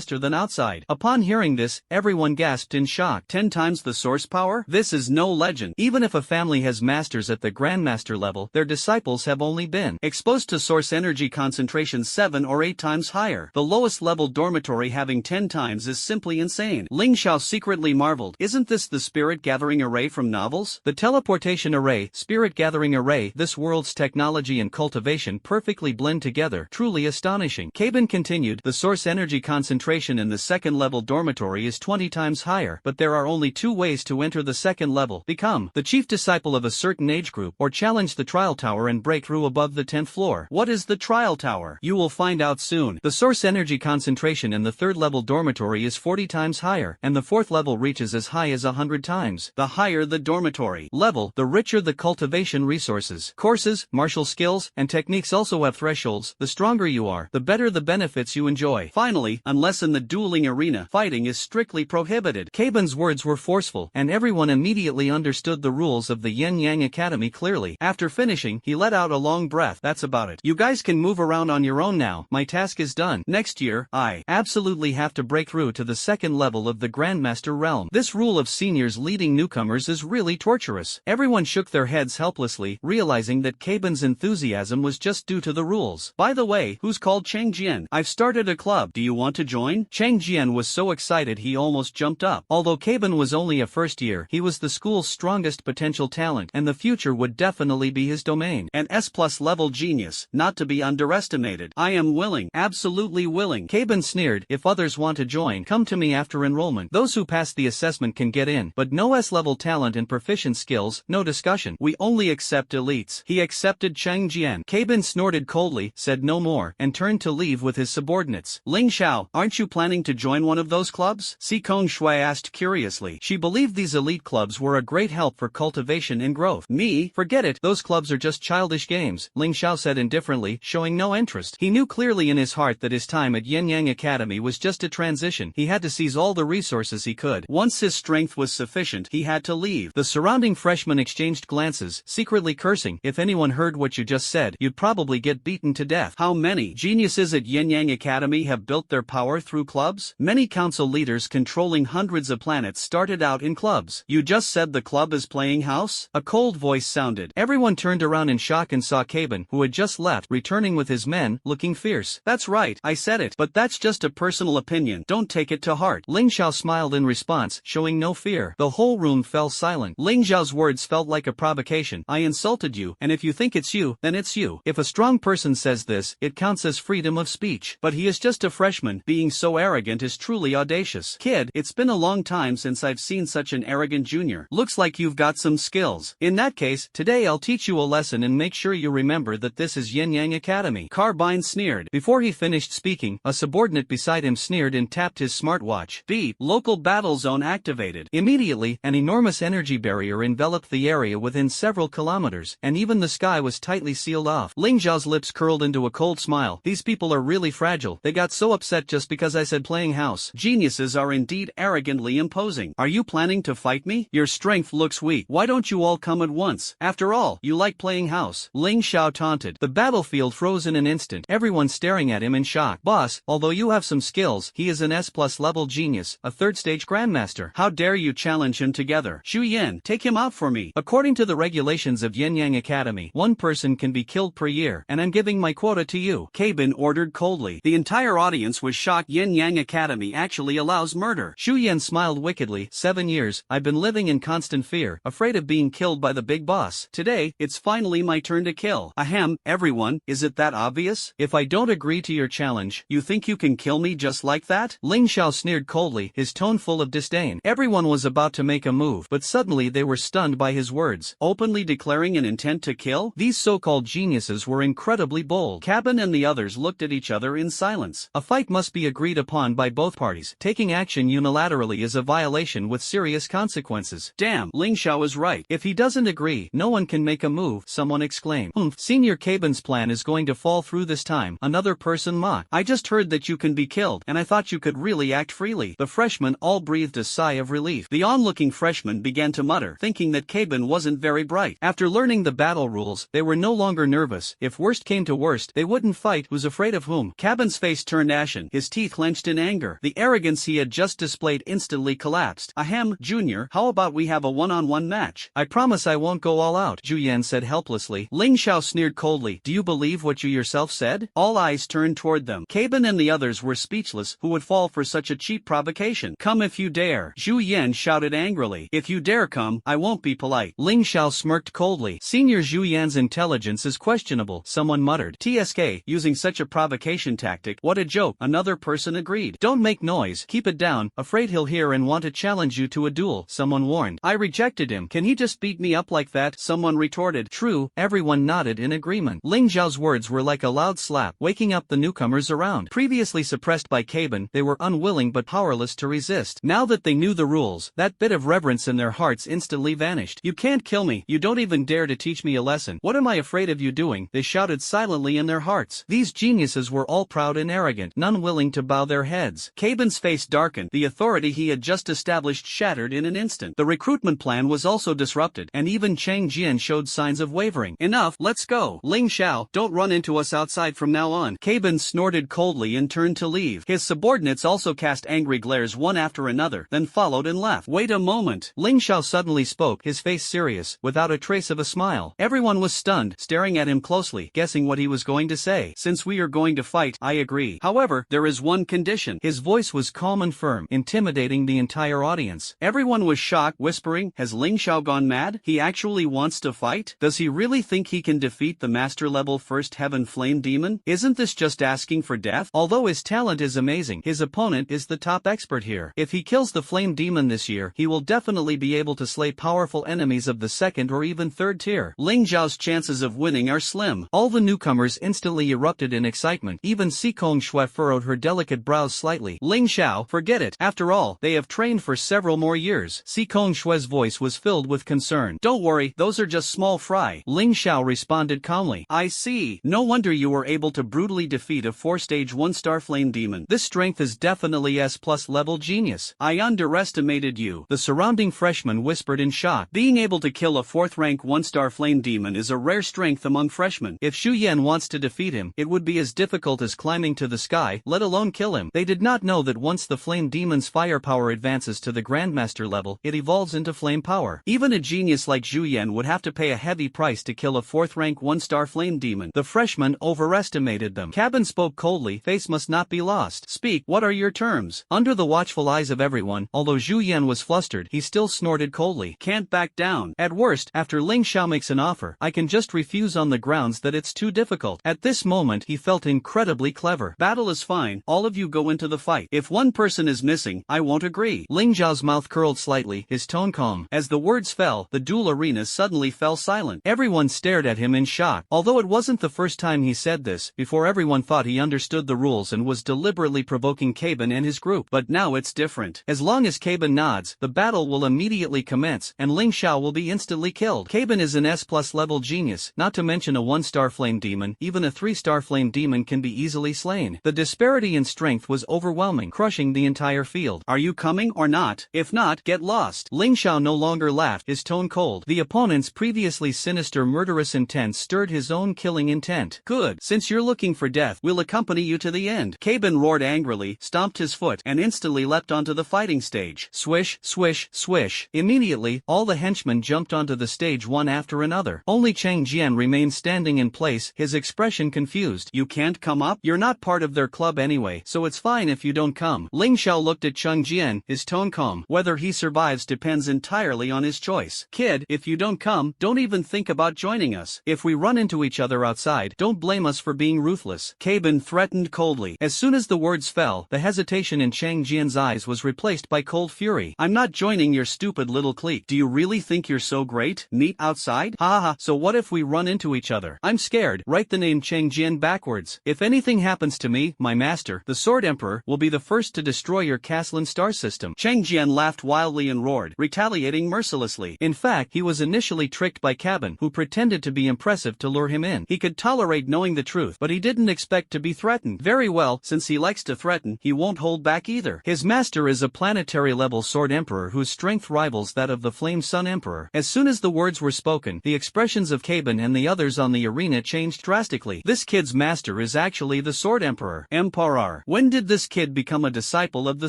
faster than outside. Upon hearing this, everyone gasped in shock. 10 times the source power? This is no legend. Even if a family has masters at the grandmaster level, their disciples have only been exposed to source energy concentration 7 or 8 times higher. The lowest level dormitory having 10 times is simply insane. Ling Xiao secretly marveled. Isn't this the spirit gathering array from novels? The teleportation array, spirit gathering array, this world's technology and cultivation perfectly blend together, truly astonishing. Caben continued, the source energy concentration in the second level dormitory is 20 times higher, but there are only 2 ways to enter the second level: become the chief disciple of a certain age group, or challenge the trial tower and break through above the 10th floor. What is the trial tower? You will find out soon. The source energy concentration in the third level dormitory is 40 times higher, and the fourth level reaches as high as 100 times. The higher the dormitory level, the richer the cultivation resources. Courses, martial skills, and techniques also have thresholds. The stronger you are, the better the benefits you enjoy. Finally, unless in the dueling arena, fighting is strictly prohibited. Caben's words were forceful, and everyone immediately understood the rules of the Yin Yang Academy clearly. After finishing, he let out a long breath. That's about it. You guys can move around on your own now. My task is done. Next year, I absolutely have to break through to the second level of the Grandmaster realm. This rule of seniors leading newcomers is really torturous. Everyone shook their heads helplessly, realizing that Caben's enthusiasm was just due to the rules. By the way, who's called Cheng Jian? I've started a club. Do you want to join? Cheng Jian was so excited he almost jumped up. Although Caben was only a first year, he was the school's strongest potential talent, and the future would definitely be his domain. An S+ level genius, not to be underestimated. I am willing, absolutely willing. Caben sneered, if others want to join, come to me after enrollment. Those who pass the assessment can get in, but no S-level talent and proficient skills, no discussion. We only accept elites. He accepted Cheng Jian. Caben snorted coldly, said no more, and turned to leave with his subordinates. Ling Xiao, aren't you planning to join one of those clubs? Si Kong Shui asked curiously. She believed these elite clubs were a great help for cultivation and growth. Me? Forget it, those clubs are just childish games, Ling Xiao said indifferently, showing no interest. He knew clearly in his heart that his time at Yin Yang Academy was just a transition. He had to seize all the resources he could. Once his strength was sufficient, he had to leave. The surrounding freshmen exchanged glances, secretly cursing. If anyone heard what you just said, you'd probably get beaten to death. How many geniuses at Yin Yang Academy have built their power through clubs? Many council leaders controlling hundreds of planets started out in clubs. You just said the club is playing house? A cold voice sounded. Everyone turned around in shock and saw Caben, who had just left, returning with his men, looking fierce. That's right, I said it, but that's just a personal opinion. Don't take it to heart. Ling Xiao smiled in response, showing no fear. The whole room fell silent. Ling Xiao's words felt like a provocation. I insulted you, and if you think it's you, then it's you. If a strong person says this, it counts as freedom of speech. But he is just a freshman. Being so arrogant is truly audacious. Kid, it's been a long time since I've seen such an arrogant junior. Looks like you've got some skills. In that case, today I'll teach you a lesson and make sure you remember that this is Yin Yang Academy. Carbine sneered. Before he finished speaking, a subordinate beside him sneered and tapped his smartwatch. Beep. Local battle zone activated. Immediately, an enormous energy barrier enveloped the area within several kilometers, and even the sky was tightly sealed off. Ling Zhao's lips curled into a cold smile. These people are really fragile. They got so upset just because I said playing house. Geniuses are indeed arrogantly imposing. Are you planning to fight me? Your strength looks weak. Why don't you all come at once? After all, you like playing house. Ling Xiao taunted. The battlefield froze in an instant, everyone staring at him in shock. Boss, although you have some skills, he is an S+ level genius, a third-stage grandmaster. How dare you challenge him together? Xu Yin, take him out for me. According to the regulations of Yin Yang Academy, one person can be killed per year, and I'm giving my quota to you. Caben ordered coldly. The entire audience was shocked. Yin Yang Academy actually allows murder. Xu Yin smiled wickedly. 7 years, I've been living in constant fear, afraid of being killed by the big boss. Today, it's finally my turn to kill. Ahem, everyone, is it that obvious? If I don't agree to your challenge, you think you can kill me just like that? Ling Xiao sneered coldly, his tone full of disdain. Everyone was about to make a move, but suddenly they were stunned by his words. Openly declaring an intent to kill? These so-called geniuses were incredibly bold. Caben and the others looked at each other in silence. A fight must be agreed upon by both parties. Taking action unilaterally is a violation with serious consequences. Damn, Ling Xiao is right. If he doesn't agree, no one can make a move, someone exclaimed. Senior Caben's plan is going to fall through this time, another person mocked. I just heard that you can be killed, and I thought you could really act freely. The freshmen all breathed a sigh of relief. The onlooking freshmen began to mutter, thinking that Caben wasn't very bright. After learning the battle rules, they were no longer nervous. If worst came to worst, they wouldn't fight. Who's afraid of whom? Caben's face turned ashen, his teeth clenched in anger. The arrogance he had just displayed instantly collapsed. Ahem, Junior, how about we have a one-on-one match? I promise I won't go all out, Zhu Yan said helplessly. Ling Xiao sneered coldly. Do you believe what you yourself said? All eyes turned toward them. Caben and the others were speechless. Who would fall for such a cheap provocation? Come if you dare, Zhu Yan shouted angrily. If you dare come, I won't be polite. Ling Xiao smirked coldly. Senior Zhu Yan's intelligence is questionable, someone muttered. TSK, using such a provocation tactic, what a joke, another person agreed. Don't make noise, keep it down, afraid he'll hear and want to challenge you to a duel, someone warned. I rejected him. Can he just beat me up like that? Someone retorted. True, everyone nodded in agreement. Ling Xiao's words were like a loud slap, waking up the newcomers around. Previously suppressed by Caben, they were unwilling but powerless to resist. Now that they knew the rules, that bit of reverence in their hearts instantly vanished. You can't kill me, you don't even dare to teach me a lesson. What am I afraid of you doing? They shouted silently in their hearts. These geniuses were all proud and arrogant, none willing to bow their heads. Caben's face darkened, the authority he had just established shattered in an instant. The recruitment plan was also disrupted, and even Chang Jian showed signs of wavering. Enough, let's go. Ling Xiao, don't run into us outside from now on. Caben snorted coldly and turned to leave. His subordinates also cast angry glares one after another, then followed and left. Wait a moment. Ling Xiao suddenly spoke, his face serious, without a trace of a smile. Everyone was stunned, staring at him closely, guessing what he was going to say. Since we are going to fight, I agree. However, there is one condition. His voice was calm and firm, intimidating the entire audience. Everyone was shocked, whispering, has Ling Xiao gone mad? He actually wants to fight? Does he really think he can defeat the master-level first heaven flame demon? Isn't this just asking for death? Although his talent is amazing, his opponent is the top expert here. If he kills the flame demon this year, he will definitely be able to slay powerful enemies of the second or even third tier. Ling Xiao's chances of winning are slim. All the newcomers instantly erupted in excitement. Even Sikong Shui furrowed her delicate brows slightly. Ling Xiao, forget it. After all, they have trained for several more years. Sikong Shui's voice was filled with concern. Don't worry, those are just small fry. Ling Xiao responded calmly. I see. No wonder you were able to brutally defeat a 4-stage 1-star flame demon. This strength is definitely S+ level genius. I underestimated you. The surrounding freshmen whispered in shock. Being able to kill a 4th rank 1-star flame demon is a rare strength among freshmen. If Xu Yan wants to defeat him, it would be as difficult as climbing to the sky, let alone kill him. They did not know that once the flame demon's firepower advances to the Grandmaster level, it evolves into flame power. Even a genius like Xu Yan would have to pay a heavy price to kill a 4th rank 1-star flame demon. The freshmen overestimated them. Caben spoke coldly, face must not be lost. Speak, what are your terms? Under the watchful eyes of everyone, although Xu Yan was flustered, he still snorted coldly. Can't back down. At worst, after Ling Xiao makes an offer, I can just refuse on the grounds that it's too difficult. At this moment he felt incredibly clever. Battle is fine, all of you go into the fight. If one person is missing, I won't agree. Ling Xiao's mouth curled slightly, his tone calm. As the words fell, the duel arena suddenly fell silent. Everyone stared at him in shock. Although it wasn't the first time he said this, before everyone thought he understood the rules and was deliberately provoking Caben and his group. But now it's different. As long as Caben nods, the battle will immediately commence, and Ling Xiao will be instantly killed. Caben is an S+ level genius, not to mention a 1-star flame demon. Even a 3-star flame demon can be easily slain. The disparity in strength was overwhelming, crushing the entire field. Are you coming or not? If not, get lost. Ling Xiao no longer laughed, his tone cold. The opponent's previously sinister murderous intent stirred his own killing intent. Good. Since you're looking for death, we'll accompany you to the end. Caben roared angrily, stomped his foot, and instantly leapt onto the fighting stage. Swish, swish, swish. Immediately, all the henchmen jumped onto the stage one after another. Only Chang Jian remained standing in place, his expression confused. You can't come up? You're not part of their club anyway, so it's fine if you don't come. Ling Xiao looked at Chang Jian, his tone calm. Whether he survives depends entirely on his choice. Kid, if you don't come, don't even think about joining us. If we run into each other outside, don't blame us for being ruthless. Caben threatened coldly. As soon as the words fell, the hesitation in Chang Jian's eyes was replaced by cold fury. I'm not joining your stupid little clique. Do you really think you're so great? Meet outside? Ha ha, so what if we run into each other? I'm scared. Write the name Chang Jian backwards. If anything happens to me, my master, the Sword Emperor, will be the first to destroy your castle and star system. Chang Jian laughed wildly and roared, retaliating mercilessly. In fact, he was initially tricked by Caben, who pretended to be impressive to lure him in. He could tolerate knowing the truth, but he didn't expect to be threatened. Very well, since he likes to threaten, he won't hold back either. His master is a planetary-level Sword Emperor whose strength rivals that of the Flame Sun Emperor. As soon as the words were spoken, the expressions of Caben and the others on the arena changed drastically. This kid's master is actually the Sword Emperor. Emperor. When did this kid become a disciple of the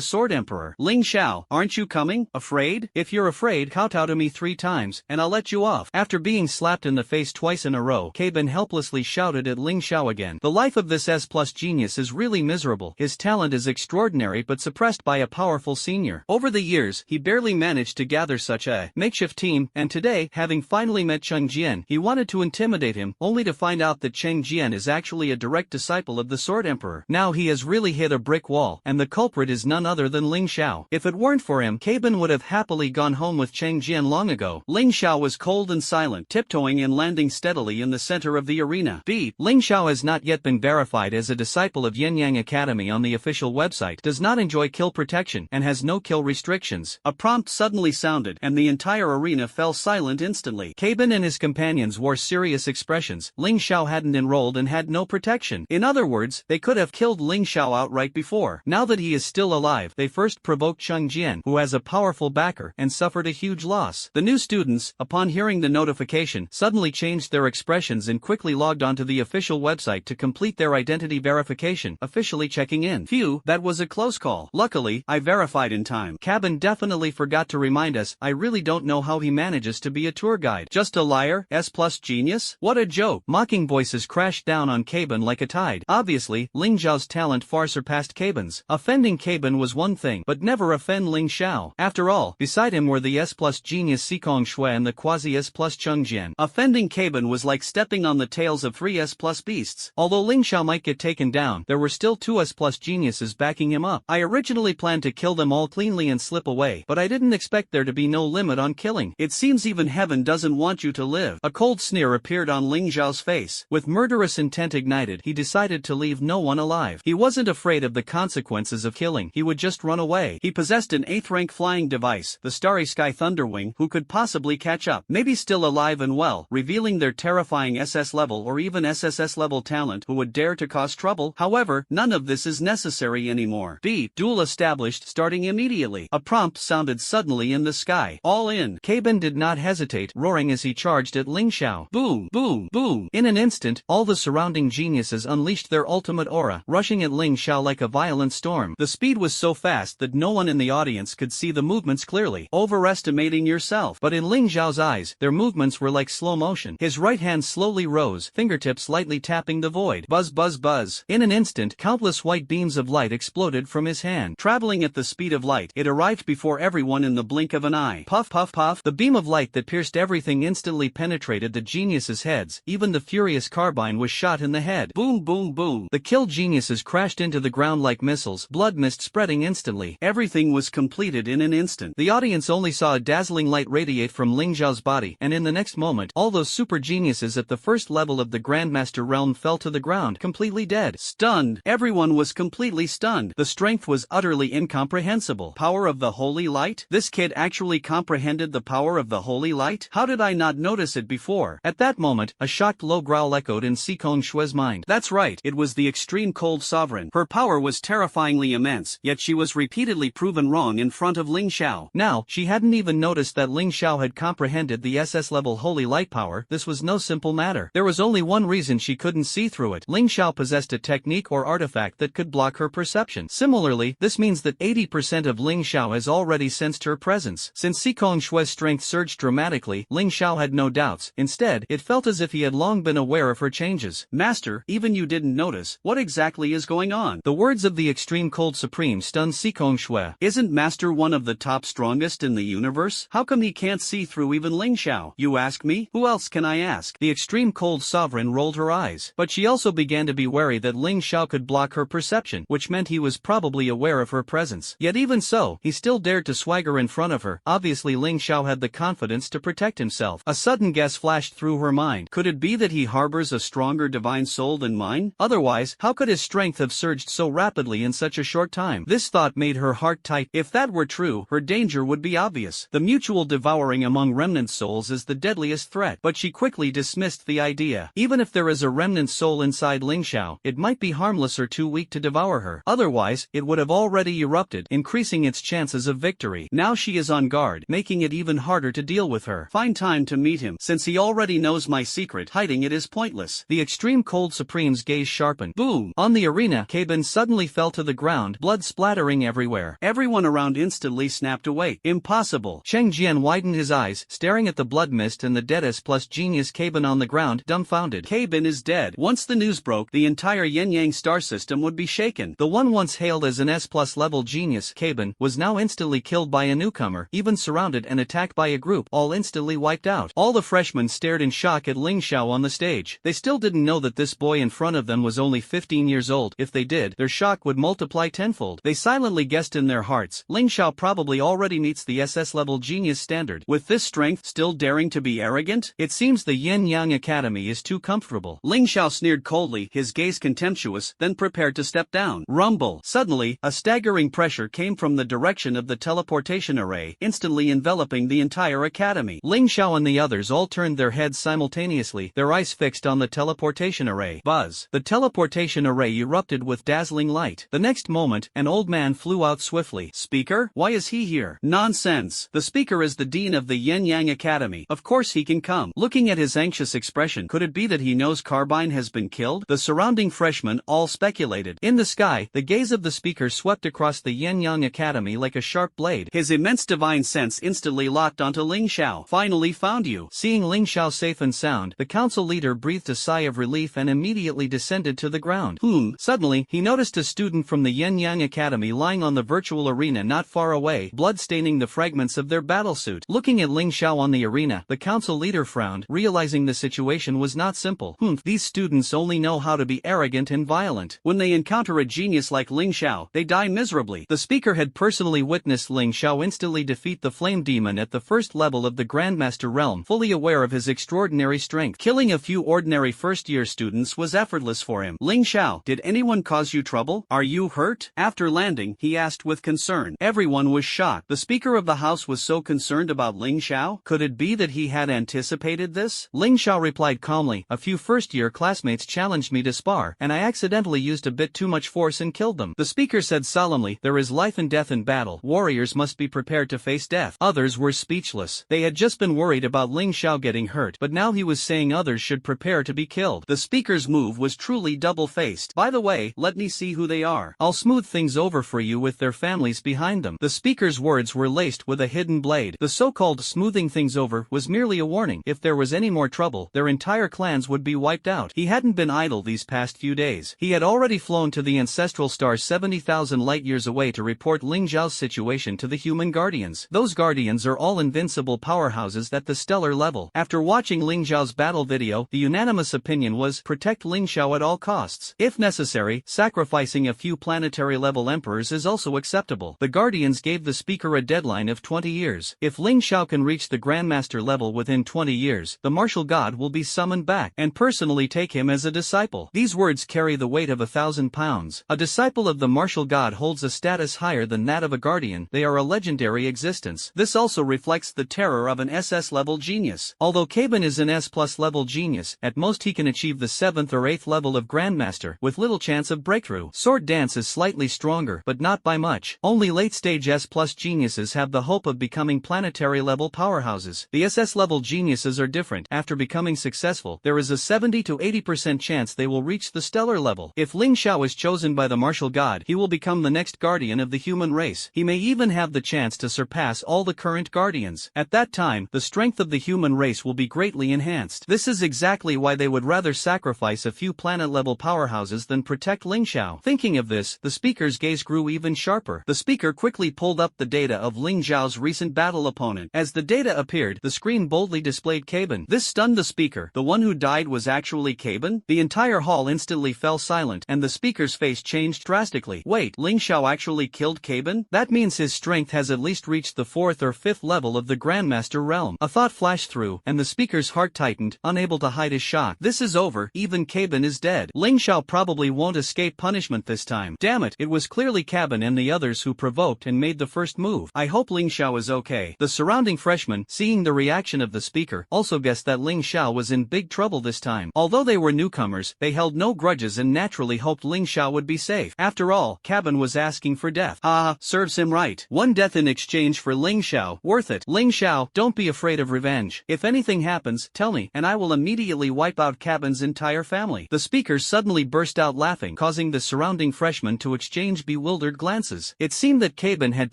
Sword Emperor? Ling Xiao, aren't you coming? Afraid? If you're afraid, kowtow to me 3 times, and I'll let you off. After being slapped in the face twice in a row, Caben helplessly shouted at Ling Xiao again. The life of this S+ genius is really miserable. His talent is extraordinary but suppressed by a powerful senior. Over the years, he barely managed to gather such a makeshift team, and today, having finally met Cheng Jian, he wanted to intimidate him, only to find out that Cheng Jian is actually a direct disciple of the Sword Emperor. Now he has really hit a brick wall, and the culprit is none other than Ling Xiao. If it weren't for him, Caben would have happily gone home with Cheng Jian long ago. Ling Xiao was cold and silent, tiptoeing and landing steadily in the center of the arena. B. Ling Xiao has not yet been verified as a disciple of Yin-Yang Academy on the official website, does not enjoy kill protection, and has no kill restrictions. A prompt suddenly sounded, and the entire arena fell silent instantly. Caben and his companions wore serious expressions. Ling Xiao hadn't enrolled and had no protection. In other words, they could have killed Ling Xiao outright before. Now that he is still alive, they first provoked Cheng Jian, who has a powerful backer, and suffered a huge loss. The new students, upon hearing the notification, suddenly changed their expressions and quickly logged onto the official website to complete their identity verification, officially checking in. Phew, that was a close call. Luckily, I verified in time. Caben definitely forgot to remind us. I really don't know how he manages to be a tour guide. Just a liar? S+ genius? What a joke. Mocking voices crashed down on Caben like a tide. Obviously, Ling Xiao's talent far surpassed Caben's. Offending Caben was one thing, but never offend Ling Xiao. After all, beside him were the S+ genius Sikong Shui and the quasi-S+ Cheng Jian. Offending Caben was like stepping on the tails of 3 S+ beasts. Although Ling Xiao might get taken down, there were still 2 S+ geniuses backing him up. I originally planned to kill them all cleanly and slip away, but I didn't expect there to be no limit on killing. It seems even heaven doesn't want you to live. A cold sneer appeared on Ling Xiao's face. With murderous intent ignited, he decided to leave no one alive. He wasn't afraid of the consequences of killing. He would just run away. He possessed an 8th rank flying device, the Starry Sky Thunderwing, who could possibly catch up, maybe still alive and well, revealing their terrifying SS level or even SSS level talent who would dare to cause trouble. However, none of this is necessary anymore. B. Duel established, starting immediately. A prompt sounded suddenly in the sky. All in. Caben did not hesitate, roaring as he charged at Ling Xiao. Boom, boom, boom. In an instant, all the surrounding geniuses unleashed their ultimate aura, rushing at Ling Xiao like a violent storm. The speed was so fast that no one in the audience could see the movements clearly. Overestimating yourself. But in Ling Xiao's eyes, their movements were like slow motion. His right hand slowly rose, fingertips lightly tapping the void. Buzz, buzz, buzz. In an instant, countless white beams of light exploded from his hand. Traveling at the speed of light, it arrived before everyone in the blink of an eye. Puff, puff, puff. The beam of light that pierced everything instantly penetrated the geniuses' heads. Even the furious carbine was shot in the head. Boom, boom, boom. The killed geniuses crashed into the ground like missiles, blood mist spreading instantly. Everything was completed in an instant. The audience only saw a dazzling light radiate from Ling Xiao's body, and in the next moment, all those super geniuses at the first level of the Grandmaster realm fell to the ground, completely dead. Stunned. Everyone was completely stunned. The strength was utterly incomprehensible. Power of the holy light? This kid actually comprehended the power of the holy light? How did I not notice it before? At that moment, a shocked low growl echoed in Sikong Shui's mind. That's right, it was the extreme cold sovereign. Her power was terrifyingly immense, yet she was repeatedly proven wrong in front of Ling Xiao. Now, she hadn't even noticed that Ling Xiao had comprehended the SS level holy light power. This was no simple matter. There was only one reason she couldn't see through it. Ling Xiao possessed a technique or artifact that could block her perception. Similarly, this means that 80% of Ling Xiao has already sensed her presence. Since Sikong Shui's strength surged dramatically, Ling Xiao had no doubts. Instead, it felt as if he had long been aware of her changes. Master, even you didn't notice. What exactly is going on? The words of the extreme cold supreme stunned Sikong Shui. Isn't Master one of the top strongest in the universe? How come he can't see through even Ling Xiao? You ask me? Who else can I ask? The extreme cold sovereign rolled her eyes. But she also began to be wary that Ling Xiao could block her perception, which meant he was probably aware of her presence. Yet even so, he still dared to swagger in front of her. Obviously Ling Xiao had the confidence to protect himself. A sudden guess flashed through her mind. Could it be that he harbors a stronger divine soul than mine? Otherwise, how could his strength have surged so rapidly in such a short time? This thought made her heart tight. If that were true, her danger would be obvious. The mutual devouring among remnant souls is the deadliest threat. But she quickly dismissed the idea. Even if there is a remnant soul inside Ling Xiao, it might be harmless or too weak to devour her. Otherwise, it would have already erupted, increasing its chances of victory. Now she is on guard, making it even harder to deal with her. Find time to meet him. Since he already knows my secret, hiding it is pointless. The extreme cold supreme's gaze sharpened. Boom! On the arena, Caben Cabin suddenly fell to the ground, blood splattering everywhere. Everyone around instantly snapped awake. Impossible. Cheng Jian widened his eyes, staring at the blood mist and the dead S+ genius Cabin on the ground, dumbfounded. Cabin is dead. Once the news broke, the entire Yin-Yang star system would be shaken. The one once hailed as an S+ level genius, Cabin, was now instantly killed by a newcomer, even surrounded and attacked by a group, all instantly wiped out. All the freshmen stared in shock at Ling Xiao on the stage. They still didn't know that this boy in front of them was only 15 years old. If they did, their shock would multiply tenfold. They silently guessed in their hearts, Ling Xiao probably already meets the SS level genius standard. With this strength, still daring to be arrogant? It seems the Yin-Yang Academy is too comfortable. Ling Xiao sneered coldly, his gaze contemptuous, then prepared to step down. Rumble. Suddenly, a staggering pressure came from the direction of the teleportation array, instantly enveloping the entire academy. Ling Xiao and the others all turned their heads simultaneously, their eyes fixed on the teleportation array. Buzz. The teleportation array erupted with dazzling light. The next moment, an old man flew out swiftly. Speaker? Why is he here? Nonsense. The speaker is the dean of the Yin-Yang Academy. Of course he can come. Looking at his anxious expression, could it be that he knows Carbine has been killed? The surrounding freshmen all speculated. In the sky, the gaze of the speaker swept across the Yin-Yang Academy like a sharp blade. His immense divine sense instantly locked onto Ling Xiao. Finally found you. Seeing Ling Xiao safe and sound, the council leader breathed a sigh of relief and immediately descended to the ground. Suddenly, he noticed a student from the Yin-Yang Academy lying on the virtual arena not far away, blood staining the fragments of their battlesuit. Looking at Ling Xiao on the arena, the council leader frowned, realizing the situation was not simple. These students only know how to be arrogant and violent. When they encounter a genius like Ling Xiao, they die miserably. The speaker had personally witnessed Ling Xiao instantly defeat the flame demon at the first level of the Grandmaster realm, fully aware of his extraordinary strength. Killing a few ordinary first-year students was effortless for him. Ling Xiao, did anyone cause you trouble? Are you hurt? After landing, he asked with concern. Everyone was shocked. The speaker of the house was so concerned about Ling Xiao? Could it be that he had anticipated this? Ling Xiao replied calmly, a few first-year classmates challenged me to spar, and I accidentally used a bit too much force and killed them. The speaker said solemnly, there is life and death in battle. Warriors must be prepared to face death. Others were speechless. They had just been worried about Ling Xiao getting hurt, but now he was saying others should prepare to be killed. The speaker's move was truly double-faced. By the way, let me see who they are. I'll smooth things over for you with their families behind them. The speaker's words were laced with a hidden blade. The so-called smoothing things over was merely a warning. If there was any more trouble, their entire clans would be wiped out. He hadn't been idle these past few days. He had already flown to the ancestral star 70,000 light-years away to report Ling Xiao's situation to the human guardians. Those guardians are all invincible powerhouses at the stellar level. After watching Ling Xiao's battle video, the unanimous opinion was, protect Ling Xiao at all costs. If necessary, sacrificing a few planetary-level emperors is also acceptable. The guardians gave the speaker a deadline of 20 years. If Ling Xiao can reach the Grandmaster level within 20 years, the martial god will be summoned back and personally take him as a disciple. These words carry the weight of 1,000 pounds. A disciple of the martial god holds a status higher than that of a guardian. They are a legendary existence. This also reflects the terror of an SS level genius. Although Cabin is an S+ level genius, at most he can achieve the 7th or 8th level of Grandmaster, with little chance of breakthrough. Sword Dance is slightly stronger, but not by much. Only late-stage S+ geniuses have the hope of becoming planetary-level powerhouses. The SS level geniuses are different. After becoming successful, there is a 70 to 80% chance they will reach the stellar level. If Ling Xiao is chosen by the martial god, he will become the next guardian of the human race. He may even have the chance to surpass all the current guardians. At that time, the strength of the human race will be greatly enhanced. This is exactly why they would rather sacrifice a few planet-level powerhouses than protect Ling Xiao. Thinking of this, the speaker's gaze grew even sharper. The speaker quickly pulled up the data of Ling Xiao's recent battle opponent. As the data appeared, the screen boldly displayed Cabin. This stunned the speaker. The one who died was actually Cabin? The entire hall instantly fell silent, and the speaker's face changed drastically. Wait, Ling Xiao actually killed Cabin? That means his strength has at least reached the 4th or 5th level of the Grandmaster realm. A thought flashed through, and the speaker's heart tightened, unable to hide his shock. This is over, even Cabin is dead. Ling Xiao probably won't escape punishment this time. Damn it, it was clearly Cabin and the others who provoked and made the first move. I hope Ling Xiao is okay. The surrounding freshmen, seeing the reaction of the speaker, also guessed that Ling Xiao was in big trouble this time. Although they were newcomers, they held no grudges and naturally hoped Ling Xiao would be safe. After all, Cabin was asking for death. Serves him right. One death in exchange for Ling Xiao. Worth it. Ling Xiao, don't be afraid of revenge. If anything happens, tell me, and I will immediately wipe out Cabin's entire family. The speaker suddenly burst out laughing, causing causing the surrounding freshmen to exchange bewildered glances. It seemed that Caban had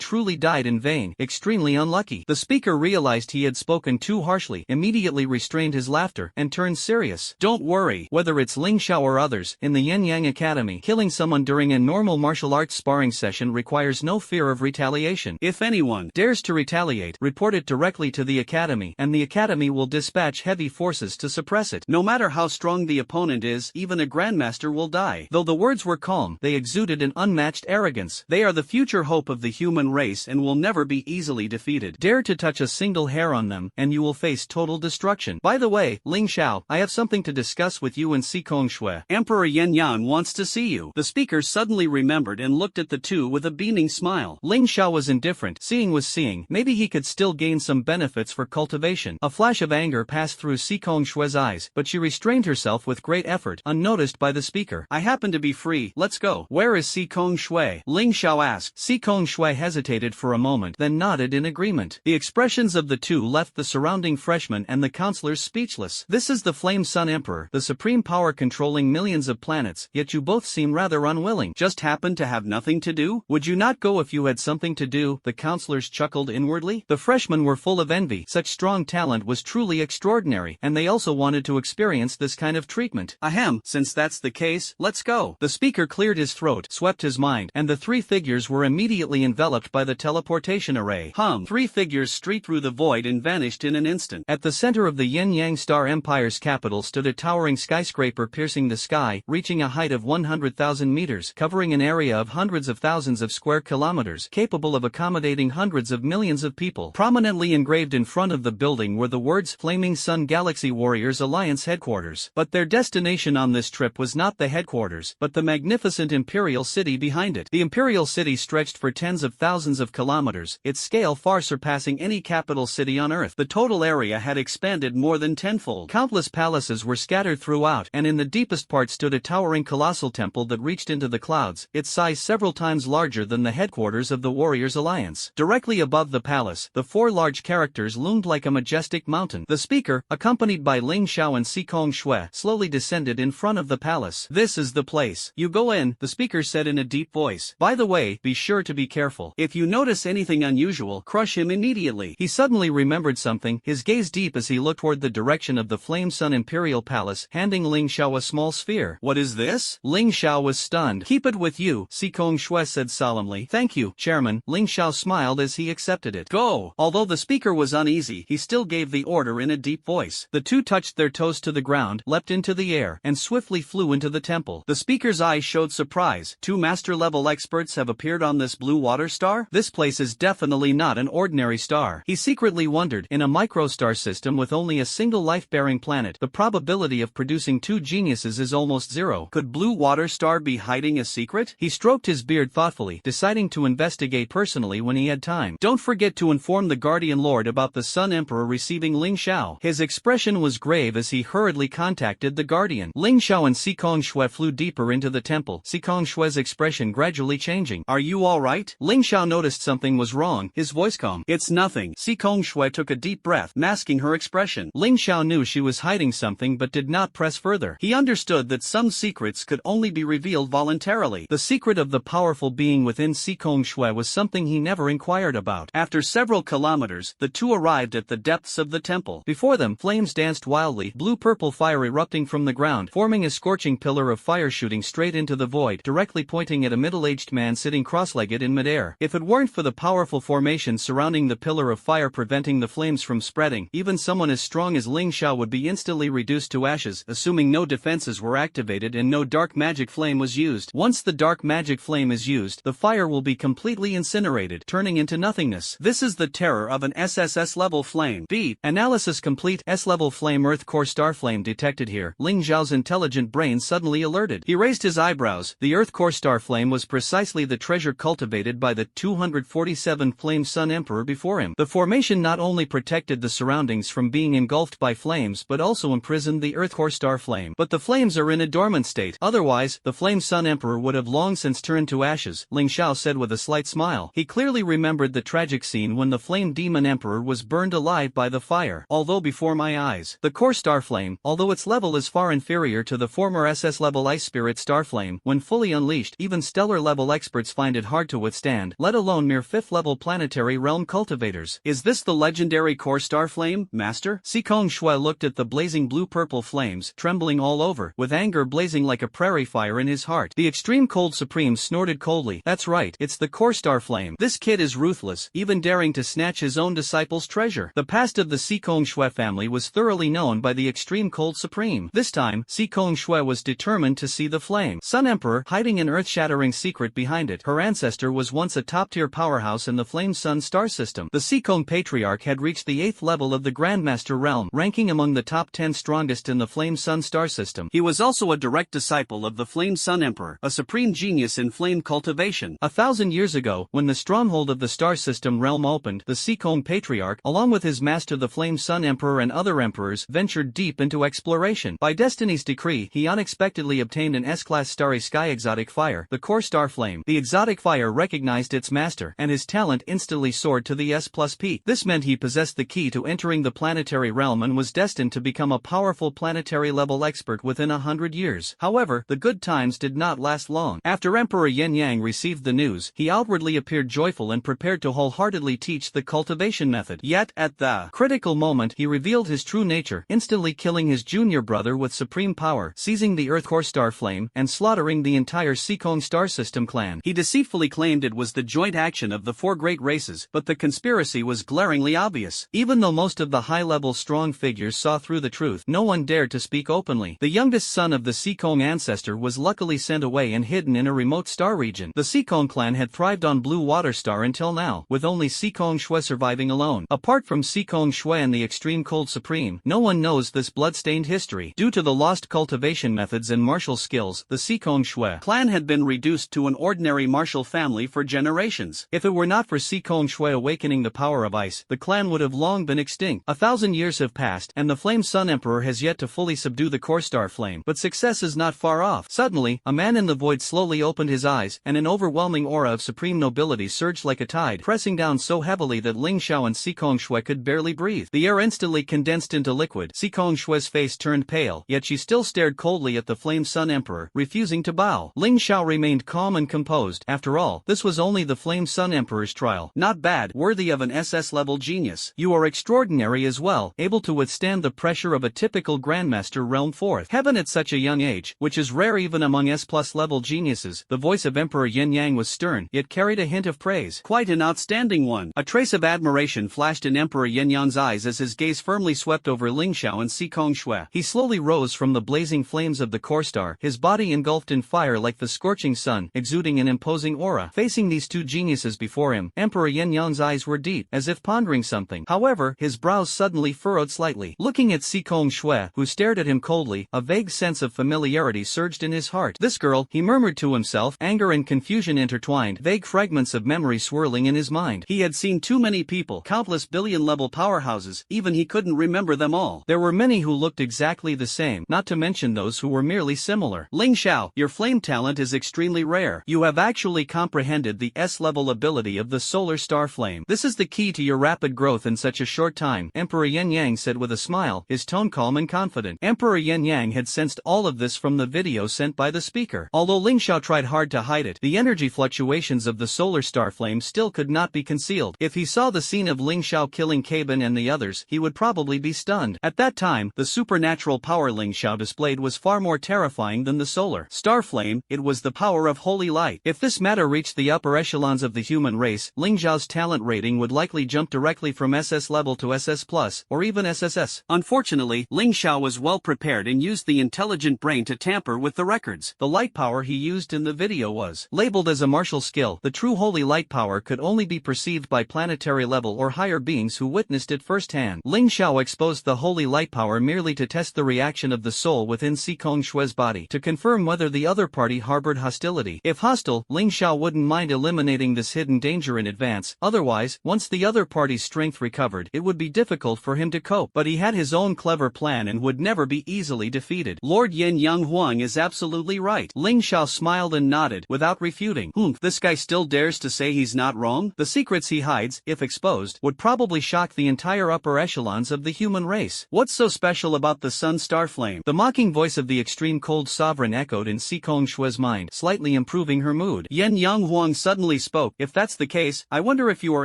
truly died in vain, extremely unlucky. The speaker realized he had spoken too harshly, immediately restrained his laughter, and turned serious. Don't worry, whether it's Ling Xiao or others, in the Yin Yang Academy, killing someone during a normal martial arts sparring session requires no fear of retaliation. If anyone dares to retaliate, report it directly to the Academy, and the Academy will dispatch heavy forces to suppress it. No matter how strong the opponent is, even a Grandmaster will die. Though the words were calm, they exuded an unmatched arrogance. They are the future hope of the human race and will never be easily defeated. Dare to touch a single hair on them, and you will face total destruction. By the way, Ling Xiao, I have something to discuss with you and Xikong Shui. Emperor Yan Yan wants to see you. The speaker suddenly remembered and looked at the two with a beaming smile. Ling Xiao was indifferent. Seeing was seeing. Maybe he could still gain some benefits for cultivation. A flash of anger passed through Xikong Shui's eyes, but she restrained herself with great effort, unnoticed by the speaker. I happen to be free. Let's go. Where is Xikong Shui? Ling Xiao asked. Xikong Shui hesitated for a moment, then nodded in agreement. The expressions of the two left the surrounding freshmen and the counselors speechless. This is the Flame Sun Emperor, the supreme power controlling millions of planets, yet you both seem rather unwilling. Just happen to have nothing to do? Would you not go if you had something to do? The counselors chuckled inwardly. The freshmen were full of envy. Such strong talent was truly extraordinary, and they also wanted to experience this kind of treatment. Ahem, since that's the case, let's go. The speaker cleared his throat, swept his mind, and the three figures were immediately enveloped by the teleportation array. Three figures streaked through the void and vanished in an instant. At the center of the Yin Yang Star Empire's capital stood a towering skyscraper piercing the sky, reaching a height of 100,000 meters, covering an area of hundreds of thousands of square kilometers, capable of accommodating hundreds of millions of people. Prominently engraved in front of the building were the words Flaming Sun Galaxy Warriors Alliance Headquarters. But their destination on this trip was not the headquarters, but the magnificent Imperial City behind it. The Imperial City stretched for tens of thousands of kilometers, its scale far surpassing any capital city on Earth. The total area had expanded more than tenfold. Countless palaces were scattered throughout, and in the deepest part stood a towering colossal temple that reached into the clouds, its size several times larger than the headquarters of the Warriors Alliance. Directly above the palace, the four large characters loomed like a majestic mountain. The speaker, accompanied by Ling Xiao and Xikong Shui, slowly descended in front of the palace. This is the place. You go in, the speaker said in a deep voice. By the way, be sure to be careful. If you notice anything unusual, crush him immediately. He suddenly remembered something, his gaze deep as he looked toward the direction of the Flame Sun Imperial Palace, handing Ling Xiao a small sphere. What is this? Ling Xiao was stunned. Keep it with you, Xikong Shui said solemnly. Thank you, Chairman. Ling Xiao smiled as he accepted it. Go! Although the speaker was uneasy, he still gave the order in a deep voice. The two touched their toes to the ground, leapt into the air, and swiftly flew into the temple. The speaker's eyes showed surprise. Two master-level experts have appeared on this blue water star? This place is definitely not an ordinary star. He secretly wondered, in a microstar system with only a single life-bearing planet, the probability of producing two geniuses is almost zero. Could blue water star be hiding a secret? He stroked his beard thoughtfully, deciding to investigate personally when he had time. Don't forget to inform the Guardian Lord about the Sun Emperor receiving Ling Xiao. His expression was grave as he hurriedly contacted the Guardian. Ling Xiao and Xikong Shui flew deeper into the temple, Xikong Shui's expression gradually changing. Are you alright? Ling Xiao noticed something was wrong, his voice calm. It's nothing. Xikong Shui took a deep breath, masking her expression. Ling Xiao knew she was hiding something but did not press further. He understood that some secrets could only be revealed voluntarily. The secret of the powerful being within Xikong Shui was something he never inquired about. After several kilometers, the two arrived at the depths of the temple. Before them, flames danced wildly, blue-purple fire erupting from the ground, forming a scorching pillar of fire shooting straight into the void, directly pointing at a middle-aged man sitting cross-legged in midair. If it weren't for the powerful formation surrounding the pillar of fire preventing the flames from spreading, even someone as strong as Ling Xiao would be instantly reduced to ashes, assuming no defenses were activated and no dark magic flame was used. Once the dark magic flame is used, the fire will be completely incinerated, turning into nothingness. This is the terror of an SSS-level flame. Beat. Analysis complete. S-level flame Earth core star flame detected here. Ling Xiao's intelligent brain suddenly alerted. He raised his eyebrows. The Earth core star flame was precisely the treasure cultivated by the 247 Flame Sun Emperor before him. The formation not only protected the surroundings from being engulfed by flames but also imprisoned the Earth core star flame. But the flames are in a dormant state. Otherwise, the Flame Sun Emperor would have long since turned to ashes, Ling Xiao said with a slight smile. He clearly remembered the tragic scene when the Flame Demon Emperor was burned alive by the fire. Although before my eyes, the core star flame, although its level is far inferior to the former SS-level ice spirit star flame, when fully unleashed, even stellar-level experts find it hard to withstand, let alone mere 5th-level planetary realm cultivators. Is this the legendary core star flame, Master? Sikong Shui looked at the blazing blue-purple flames, trembling all over, with anger blazing like a prairie fire in his heart. The extreme cold supreme snorted coldly. That's right, it's the core star flame. This kid is ruthless, even daring to snatch his own disciple's treasure. The past of the Sikong Shui family was thoroughly known by the extreme cold supreme. This time, Sikong Shui was determined to see the flame. Sun Emperor, hiding an earth-shattering secret behind it. Her ancestor was once a top-tier powerhouse in the Flame Sun star system. The Sikong Patriarch had reached the 8th level of the Grandmaster realm, ranking among the top 10 strongest in the Flame Sun star system. He was also a direct disciple of the Flame Sun Emperor, a supreme genius in flame cultivation. 1,000 years ago, when the stronghold of the star system realm opened, the Sikong Patriarch, along with his master the Flame Sun Emperor and other emperors, ventured deep into exploration. By destiny's decree, he unexpectedly obtained an S-class starry sky exotic fire, the core star flame. The exotic fire recognized its master, and his talent instantly soared to the S+ peak. This meant he possessed the key to entering the planetary realm and was destined to become a powerful planetary-level expert within 100 years. However, the good times did not last long. After Emperor Yin Yang received the news, he outwardly appeared joyful and prepared to wholeheartedly teach the cultivation method. Yet, at the critical moment, he revealed his true nature, instantly killing his junior brother with supreme power, seizing the Earth core star flame, and slaughtering the entire Sikong star system clan. He deceitfully claimed it was the joint action of the 4 great races, but the conspiracy was glaringly obvious. Even though most of the high-level strong figures saw through the truth, no one dared to speak openly. The youngest son of the Sikong ancestor was luckily sent away and hidden in a remote star region. The Sikong clan had thrived on Blue Water Star until now, with only Sikong Shui surviving alone. Apart from Sikong Shui and the Extreme Cold Supreme, no one knows this blood-stained history. Due to the lost cultivation methods and martial skills, the Sikong Shui clan had been reduced to an ordinary martial family for generations. If it were not for Sikong Shui awakening the power of ice, the clan would have long been extinct. 1,000 years have passed, and the Flame Sun Emperor has yet to fully subdue the core star flame, but success is not far off. Suddenly, a man in the void slowly opened his eyes, and an overwhelming aura of supreme nobility surged like a tide, pressing down so heavily that Ling Xiao and Sikong Shui could barely breathe. The air instantly condensed into liquid. Sikong Shui's face turned pale, yet she still stared coldly at the Flame Sun Emperor, refusing to bow. Ling Xiao remained calm and composed. After all, this was only the Flame Sun Emperor's trial. Not bad, worthy of an SS-level genius. You are extraordinary as well, able to withstand the pressure of a typical Grandmaster Realm 4th Heaven at such a young age, which is rare even among S+ level geniuses. The voice of Emperor Yin Yang was stern, yet carried a hint of praise. Quite an outstanding one. A trace of admiration flashed in Emperor Yin Yang's eyes as his gaze firmly swept over Ling Xiao and Sikong Shui. He slowly rose from the blazing flames of the core star, his body engulfed in fire like the scorching sun, exuding an imposing aura. Facing these two geniuses before him, Emperor Yin Yang's eyes were deep, as if pondering something. However, his brows suddenly furrowed slightly. Looking at Sikong Shui, who stared at him coldly, a vague sense of familiarity surged in his heart. This girl, he murmured to himself, anger and confusion intertwined, vague fragments of memory swirling in his mind. He had seen too many people, countless billion-level powerhouses, even he couldn't remember them all. There were many who looked exactly the same, not to mention those who were merely similar. Ling Xiao, your flame talent is extremely rare. You have actually comprehended the S-level ability of the solar star flame. This is the key to your rapid growth in such a short time, Emperor Yin Yang said with a smile, his tone calm and confident. Emperor Yin Yang had sensed all of this from the video sent by the speaker. Although Ling Xiao tried hard to hide it, the energy fluctuations of the solar star flame still could not be concealed. If he saw the scene of Ling Xiao killing Caban and the others, he would probably be stunned. At that time, the supernatural power Ling Xiao displayed was far more terrifying than the solar star flame. It was the power of holy light. If this matter reached the upper echelons of the human race, Ling Xiao's talent rating would likely jump directly from SS level to SS+, or even SSS. Unfortunately, Ling Xiao was well prepared and used the intelligent brain to tamper with the records. The light power he used in the video was labeled as a martial skill. The true holy light power could only be perceived by planetary level or higher beings who witnessed it firsthand. Ling Xiao exposed the holy light power merely to test the reaction of the soul within Sikong Shui's body, to confirm whether the other party harbored hostility. If hostile, Ling Xiao wouldn't mind eliminating this hidden danger in advance. Otherwise, once the other party's strength recovered, it would be difficult for him to cope. But he had his own clever plan and would never be easily defeated. Lord Yin Yang Huang is absolutely right. Ling Xiao smiled and nodded, without refuting. This guy still dares to say he's not wrong? The secrets he hides, if exposed, would probably shock the entire upper echelons of the human race. What's so special about the sun star flame? The mocking voice of the extreme cold sovereign echoed in Si Kongshue's mind, slightly improving her mood. Yen Yang Huang suddenly spoke, "If that's the case, I wonder if you are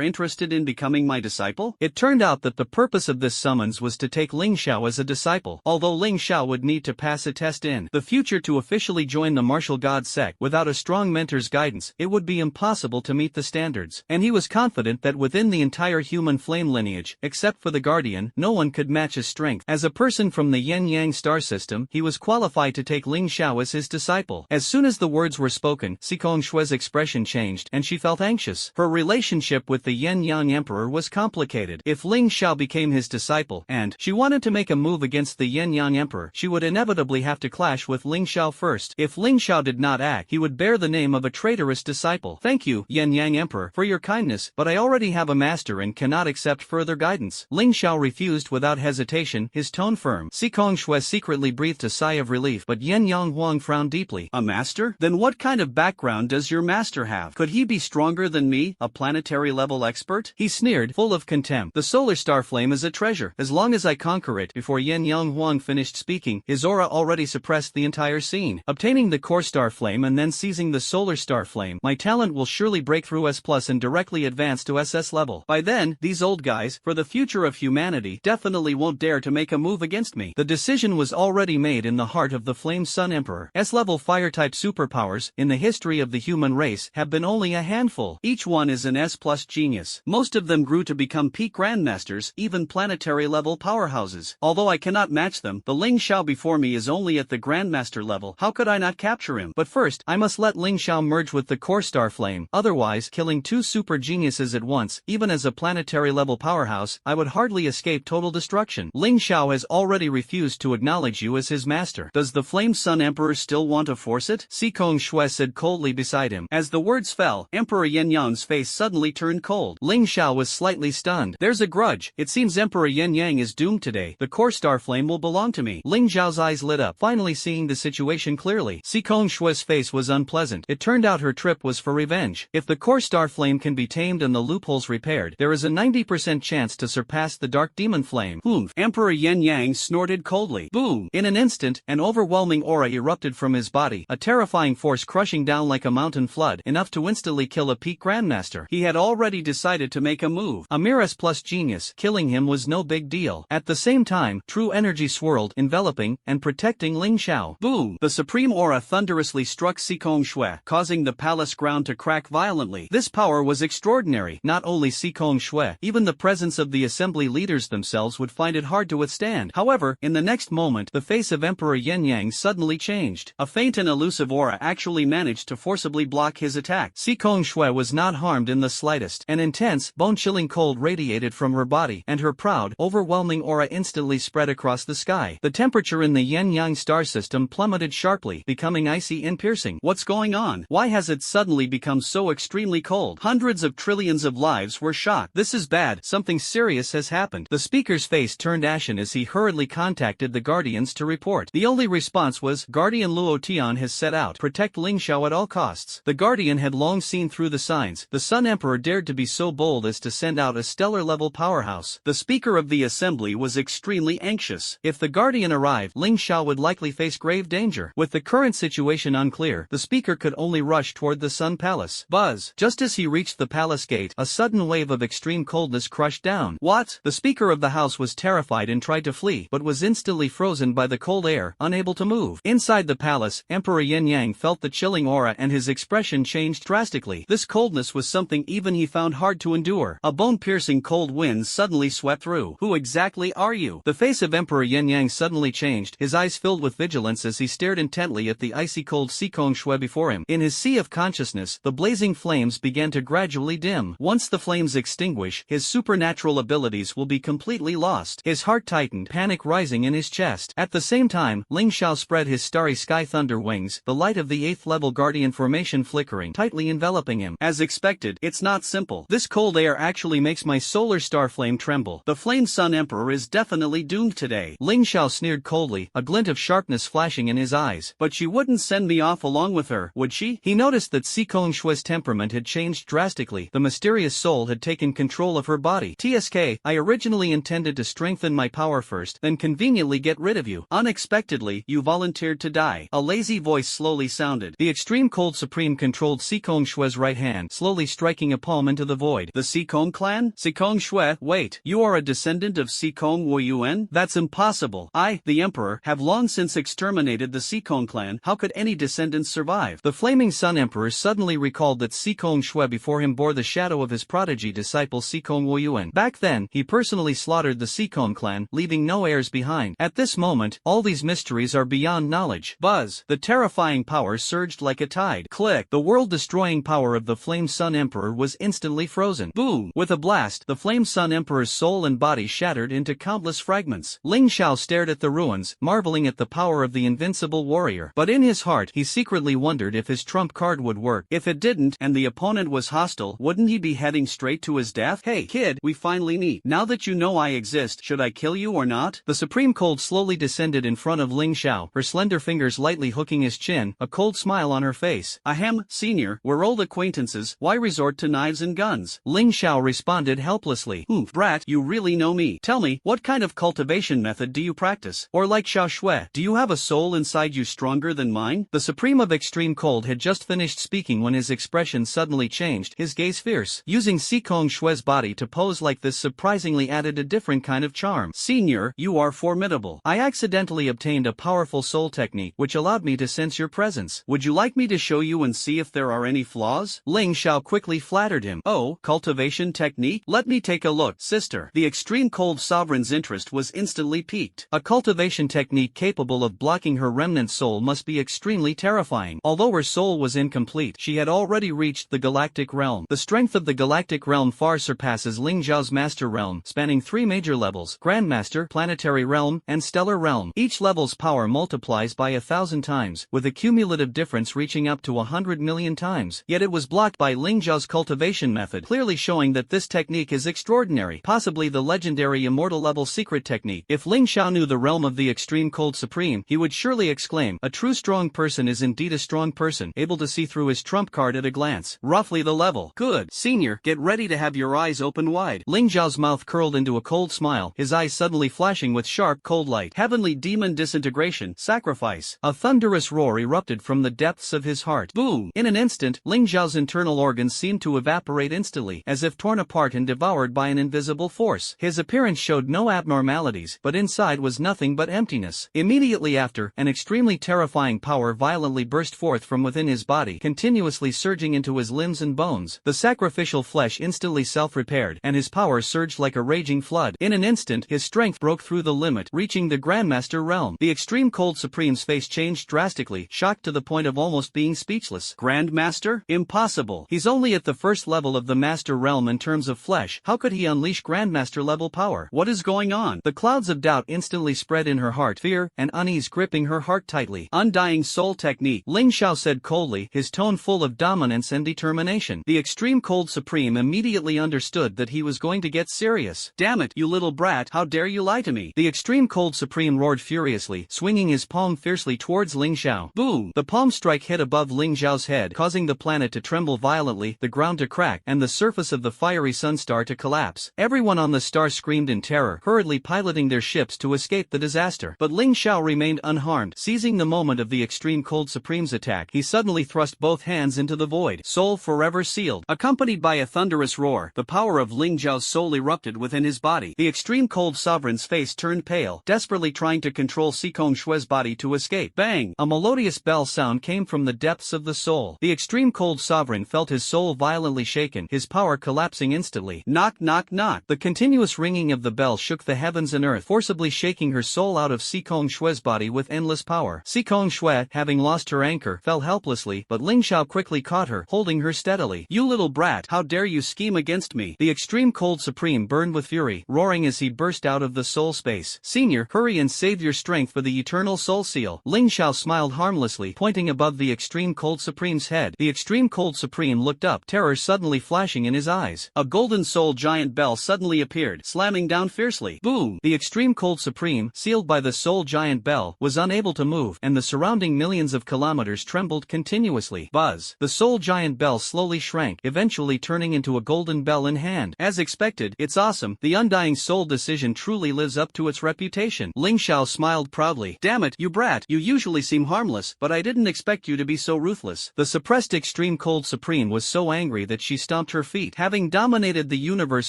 interested in becoming my disciple?" It turned out that the purpose of this summons was to take Ling Xiao as a disciple. Although Ling Xiao would need to pass a test in the future to officially join the martial god sect, without a strong mentor's guidance, it would be impossible to meet the standards. And he was confident that within the entire human flame lineage, except for the Guardian, no one could match his strength. As a person from the Yin-Yang star system, he was qualified to take Ling Xiao as his disciple. As soon as the words were spoken, Si Kongshue's expression changed, and she felt anxious. Her relationship with the Yin-Yang Emperor was complicated. If Ling Xiao became his disciple, and she wanted to make a move against the Yin-Yang Emperor, she would inevitably have to clash with Ling Xiao first. If Ling Xiao did not act, he would bear the name of a traitorous disciple. "Thank you, Yin-Yang Emperor, for your kindness, but I already have a master and cannot accept further guidance." Ling Xiao refused without hesitation, his tone firm. Si Kongshue secretly breathed a sigh of relief, but Yen Yang Huang frowned deeply. "A master? Then what kind of background does your master have? Could he be stronger than me, a planetary-level expert?" He sneered, full of contempt. "The solar star flame is a treasure. As long as I conquer it." Before Yen Yang Huang finished speaking, his aura already suppressed the entire scene. "Obtaining the core star flame and then seizing the solar star flame, my talent will surely break through S+ and directly advance to SS level. By then, these old guys, for the future of humanity, definitely won't dare to make a move against me." The decision was already made in the heart of the Flame Sun Emperor. S-level fire-type superpowers, in the history of the human race, have been only a handful. Each one is an S+ genius. Most of them grew to become peak grandmasters, even planetary-level powerhouses. Although I cannot match them, the Ling Xiao before me is only at the grandmaster level. How could I not capture him? But first, I must let Ling Xiao merge with the core star flame. Otherwise, killing two super geniuses at once, even as a planetary-level powerhouse, I would hardly escape total destruction. Ling Xiao has already refused to acknowledge you as his master. Does the Flame Sun Emperor still want to force it? Si Kongshue said coldly beside him. As the words fell, Emperor Yen Yang's face suddenly turned cold. Ling Xiao was slightly stunned. "There's a grudge. It seems Emperor Yen Yang is doomed today. The core star flame will belong to me." Ling Xiao's eyes lit up, finally seeing the situation clearly. Si Kongshue's face was unpleasant. It turned out her trip was for revenge. If the core star flame can be tamed and the loopholes repaired, there is a 90% chance to surpass the dark demon flame. "Humph." Emperor Yen Yang snorted coldly. Boom! In an instant, an overwhelming aura erupted from his body, a terrifying force crushing down like a mountain flood, enough to instantly kill a peak grandmaster. He had already decided to make a move. A mere S+ genius, killing him was no big deal. At the same time, true energy swirled, enveloping and protecting Ling Xiao. Boom! The supreme aura thunderously struck Si Kongshue, causing the palace ground to crack violently. This power was extraordinary. Not only Si Kongshue, even the presence of the assembly leaders themselves would find it hard to withstand. However, in the next moment, the face of Emperor Yen Yang suddenly changed. A faint and elusive aura actually managed to forcibly block his attack. Si Kongshue was not harmed in the slightest. An intense, bone-chilling cold radiated from her body, and her proud, overwhelming aura instantly spread across the sky. The temperature in the Yin-Yang star system plummeted sharply, becoming icy and piercing. What's going on? Why has it suddenly become so extremely cold? Hundreds of trillions of lives were shocked. This is bad. Something serious has happened. The speaker's face turned ashen as he hurriedly contacted the Guardians to report. The only response was, "Guardian Luo Tian has set out. Protect Ling Xiao at all costs." The Guardian had long seen through the signs. The Sun Emperor dared to be so bold as to send out a stellar-level powerhouse. The speaker of the assembly was extremely anxious. If the Guardian arrived, Ling Xiao would likely face grave danger. With the current situation unclear, the speaker could only rush toward the Sun Palace. Buzz! Just as he reached the palace gate, a sudden wave of extreme coldness crushed down. What? The speaker of the house was terrified and tried to flee, but was instantly frozen by the cold air, unable to move. Inside the palace, Emperor Yen Yang felt the chilling aura and his expression changed drastically. This coldness was something even he found hard to endure. A bone-piercing cold wind suddenly swept through. "Who exactly are you?" The face of Emperor Yen Yang suddenly changed, his eyes filled with vigilance as he stared intently at the icy cold Si Kongshue before him. In his sea of consciousness, the blazing flames began to gradually dim. Once the flames extinguish, his supernatural abilities will be completely lost. His heart tightened, panic rising in his chest. At the same time, Ling Xiao spread his starry sky thunder wings, the light of the 8th level Guardian formation flickering, tightly enveloping him. As expected, it's not simple. This cold air actually makes my solar star flame tremble. The Flame Sun Emperor is definitely doomed today. Ling Xiao sneered coldly, a glint of sharpness flashing in his eyes. But she wouldn't send me off along with her, would she? He noticed that Si Kongshue's temperament had changed drastically. The mysterious soul had taken control of her body. "TSK, I originally intended to strengthen my power first, then conveniently get rid of you. Unexpectedly, you volunteered to die. die. A lazy voice slowly sounded. The extreme cold supreme controlled Sikong Shue's right hand, slowly striking a palm into the void. The Sikong clan? Sikong Shue, wait, you are a descendant of Sikong Wuyuan? That's impossible. I, the emperor, have long since exterminated the Sikong clan. How could any descendants survive? The Flaming Sun Emperor suddenly recalled that Sikong Shue before him bore the shadow of his prodigy disciple Sikong Wuyuan. Back then, he personally slaughtered the Sikong clan, leaving no heirs behind. At this moment, all these mysteries are beyond knowledge. Buzz. The terrifying power surged like a tide. Click. The world-destroying power of the Flame Sun Emperor was instantly frozen. Boom. With a blast, the Flame Sun Emperor's soul and body shattered into countless fragments. Ling Xiao stared at the ruins, marveling at the power of the invincible warrior. But in his heart, he secretly wondered if his trump card would work. If it didn't, and the opponent was hostile, wouldn't he be heading straight to his death? Hey, kid, we finally meet. Now that you know I exist, should I kill you or not? The Supreme Cold slowly descended in front of Ling Xiao, her slender fingers lightly hooking his chin, a cold smile on her face. Ahem, senior, we're old acquaintances, why resort to knives and guns? Ling Xiao responded helplessly. Oof, brat, you really know me. Tell me, what kind of cultivation method do you practice? Or like Xiao Shui, do you have a soul inside you stronger than mine? The Supreme of Extreme Cold had just finished speaking when his expression suddenly changed, his gaze fierce. Using Sikong Shue's body to pose like this surprisingly added a different kind of charm. Senior, you are formidable. I accidentally obtained a powerful soul technique which allowed me to sense your presence. Would you like me to show you and see if there are any flaws? Ling Xiao quickly flattered him. Oh, cultivation technique? Let me take a look, sister. The Extreme Cold Sovereign's interest was instantly piqued. A cultivation technique capable of blocking her remnant soul must be extremely terrifying. Although her soul was incomplete, she had already reached the galactic realm. The strength of the galactic realm far surpasses Ling Xiao's master realm, spanning 3 major levels: Grandmaster, Planetary Realm, and Stellar Realm. Each level's power multiplies by 1,000 times, with a cumulative difference reaching up to 100 million times. Yet it was blocked by Ling Xiao's cultivation method, clearly showing that this technique is extraordinary, possibly the legendary immortal level secret technique. If Ling Xiao knew the realm of the Extreme Cold Supreme, he would surely exclaim, a true strong person is indeed a strong person, able to see through his trump card at a glance. Roughly the level. Good. Senior, get ready to have your eyes open wide. Ling Xiao's mouth curled into a cold smile, his eyes suddenly flashing with sharp cold light. Heavenly demon disintegration, sacrifice. A thunderous roar erupted from the depths of his heart. Boom! In an instant, Ling Xiao's internal organs seemed to evaporate instantly, as if torn apart and devoured by an invisible force. His appearance showed no abnormalities, but inside was nothing but emptiness. Immediately after, an extremely terrifying power violently burst forth from within his body, continuously surging into his limbs and bones. The sacrificial flesh instantly self-repaired, and his power surged like a raging flood. In an instant, his strength broke through the limit, reaching the Grandmaster realm. The Extreme Cold Supreme's face changed drastically, shocked to the point of almost being speechless. Grandmaster? Impossible. He's only at the first level of the Master Realm in terms of flesh. How could he unleash Grandmaster level power? What is going on? The clouds of doubt instantly spread in her heart, fear and unease gripping her heart tightly. Undying soul technique, Ling Xiao said coldly, his tone full of dominance and determination. The Extreme Cold Supreme immediately understood that he was going to get serious. Damn it, you little brat, how dare you lie to me? The Extreme Cold Supreme roared furiously, swinging his palm fiercely towards Ling Xiao. Boom! The palm strike hit above Ling Xiao's head, causing the planet to tremble violently, the ground to crack, and the surface of the fiery sun star to collapse. Everyone on the star screamed in terror, hurriedly piloting their ships to escape the disaster. But Ling Xiao remained unharmed. Seizing the moment of the Extreme Cold Supreme's attack, he suddenly thrust both hands into the void, soul forever sealed. Accompanied by a thunderous roar, the power of Ling Xiao's soul erupted within his body. The Extreme Cold Sovereign's face turned pale, desperately trying to control Sikong Shue's body to escape. Bang! A melodious bell sound came from the depths of the soul. The Extreme Cold Sovereign felt his soul violently shaken, his power collapsing instantly. Knock knock knock! The continuous ringing of the bell shook the heavens and earth, forcibly shaking her soul out of Sikong Shue's body with endless power. Sikong Shue, having lost her anchor, fell helplessly, but Ling Xiao quickly caught her, holding her steadily. You little brat, how dare you scheme against me? The Extreme Cold Supreme burned with fury, roaring as he burst out of the soul space. Senior, hurry and save your strength for the eternal soul seal. Ling Xiao smiled harmlessly, pointing above the Extreme Cold Supreme's head. The Extreme Cold Supreme looked up, terror suddenly flashing in his eyes. A golden soul giant bell suddenly appeared, slamming down fiercely. Boom! The Extreme Cold Supreme, sealed by the soul giant bell, was unable to move, and the surrounding millions of kilometers trembled continuously. Buzz! The soul giant bell slowly shrank, eventually turning into a golden bell in hand. As expected, it's awesome. The undying soul decision truly lives up to its reputation. Ling Xiao smiled proudly. Damn it, you brat! You usually seem harmless, but I didn't expect you to be so ruthless. The suppressed Extreme Cold Supreme was so angry that she stomped her feet. Having dominated the universe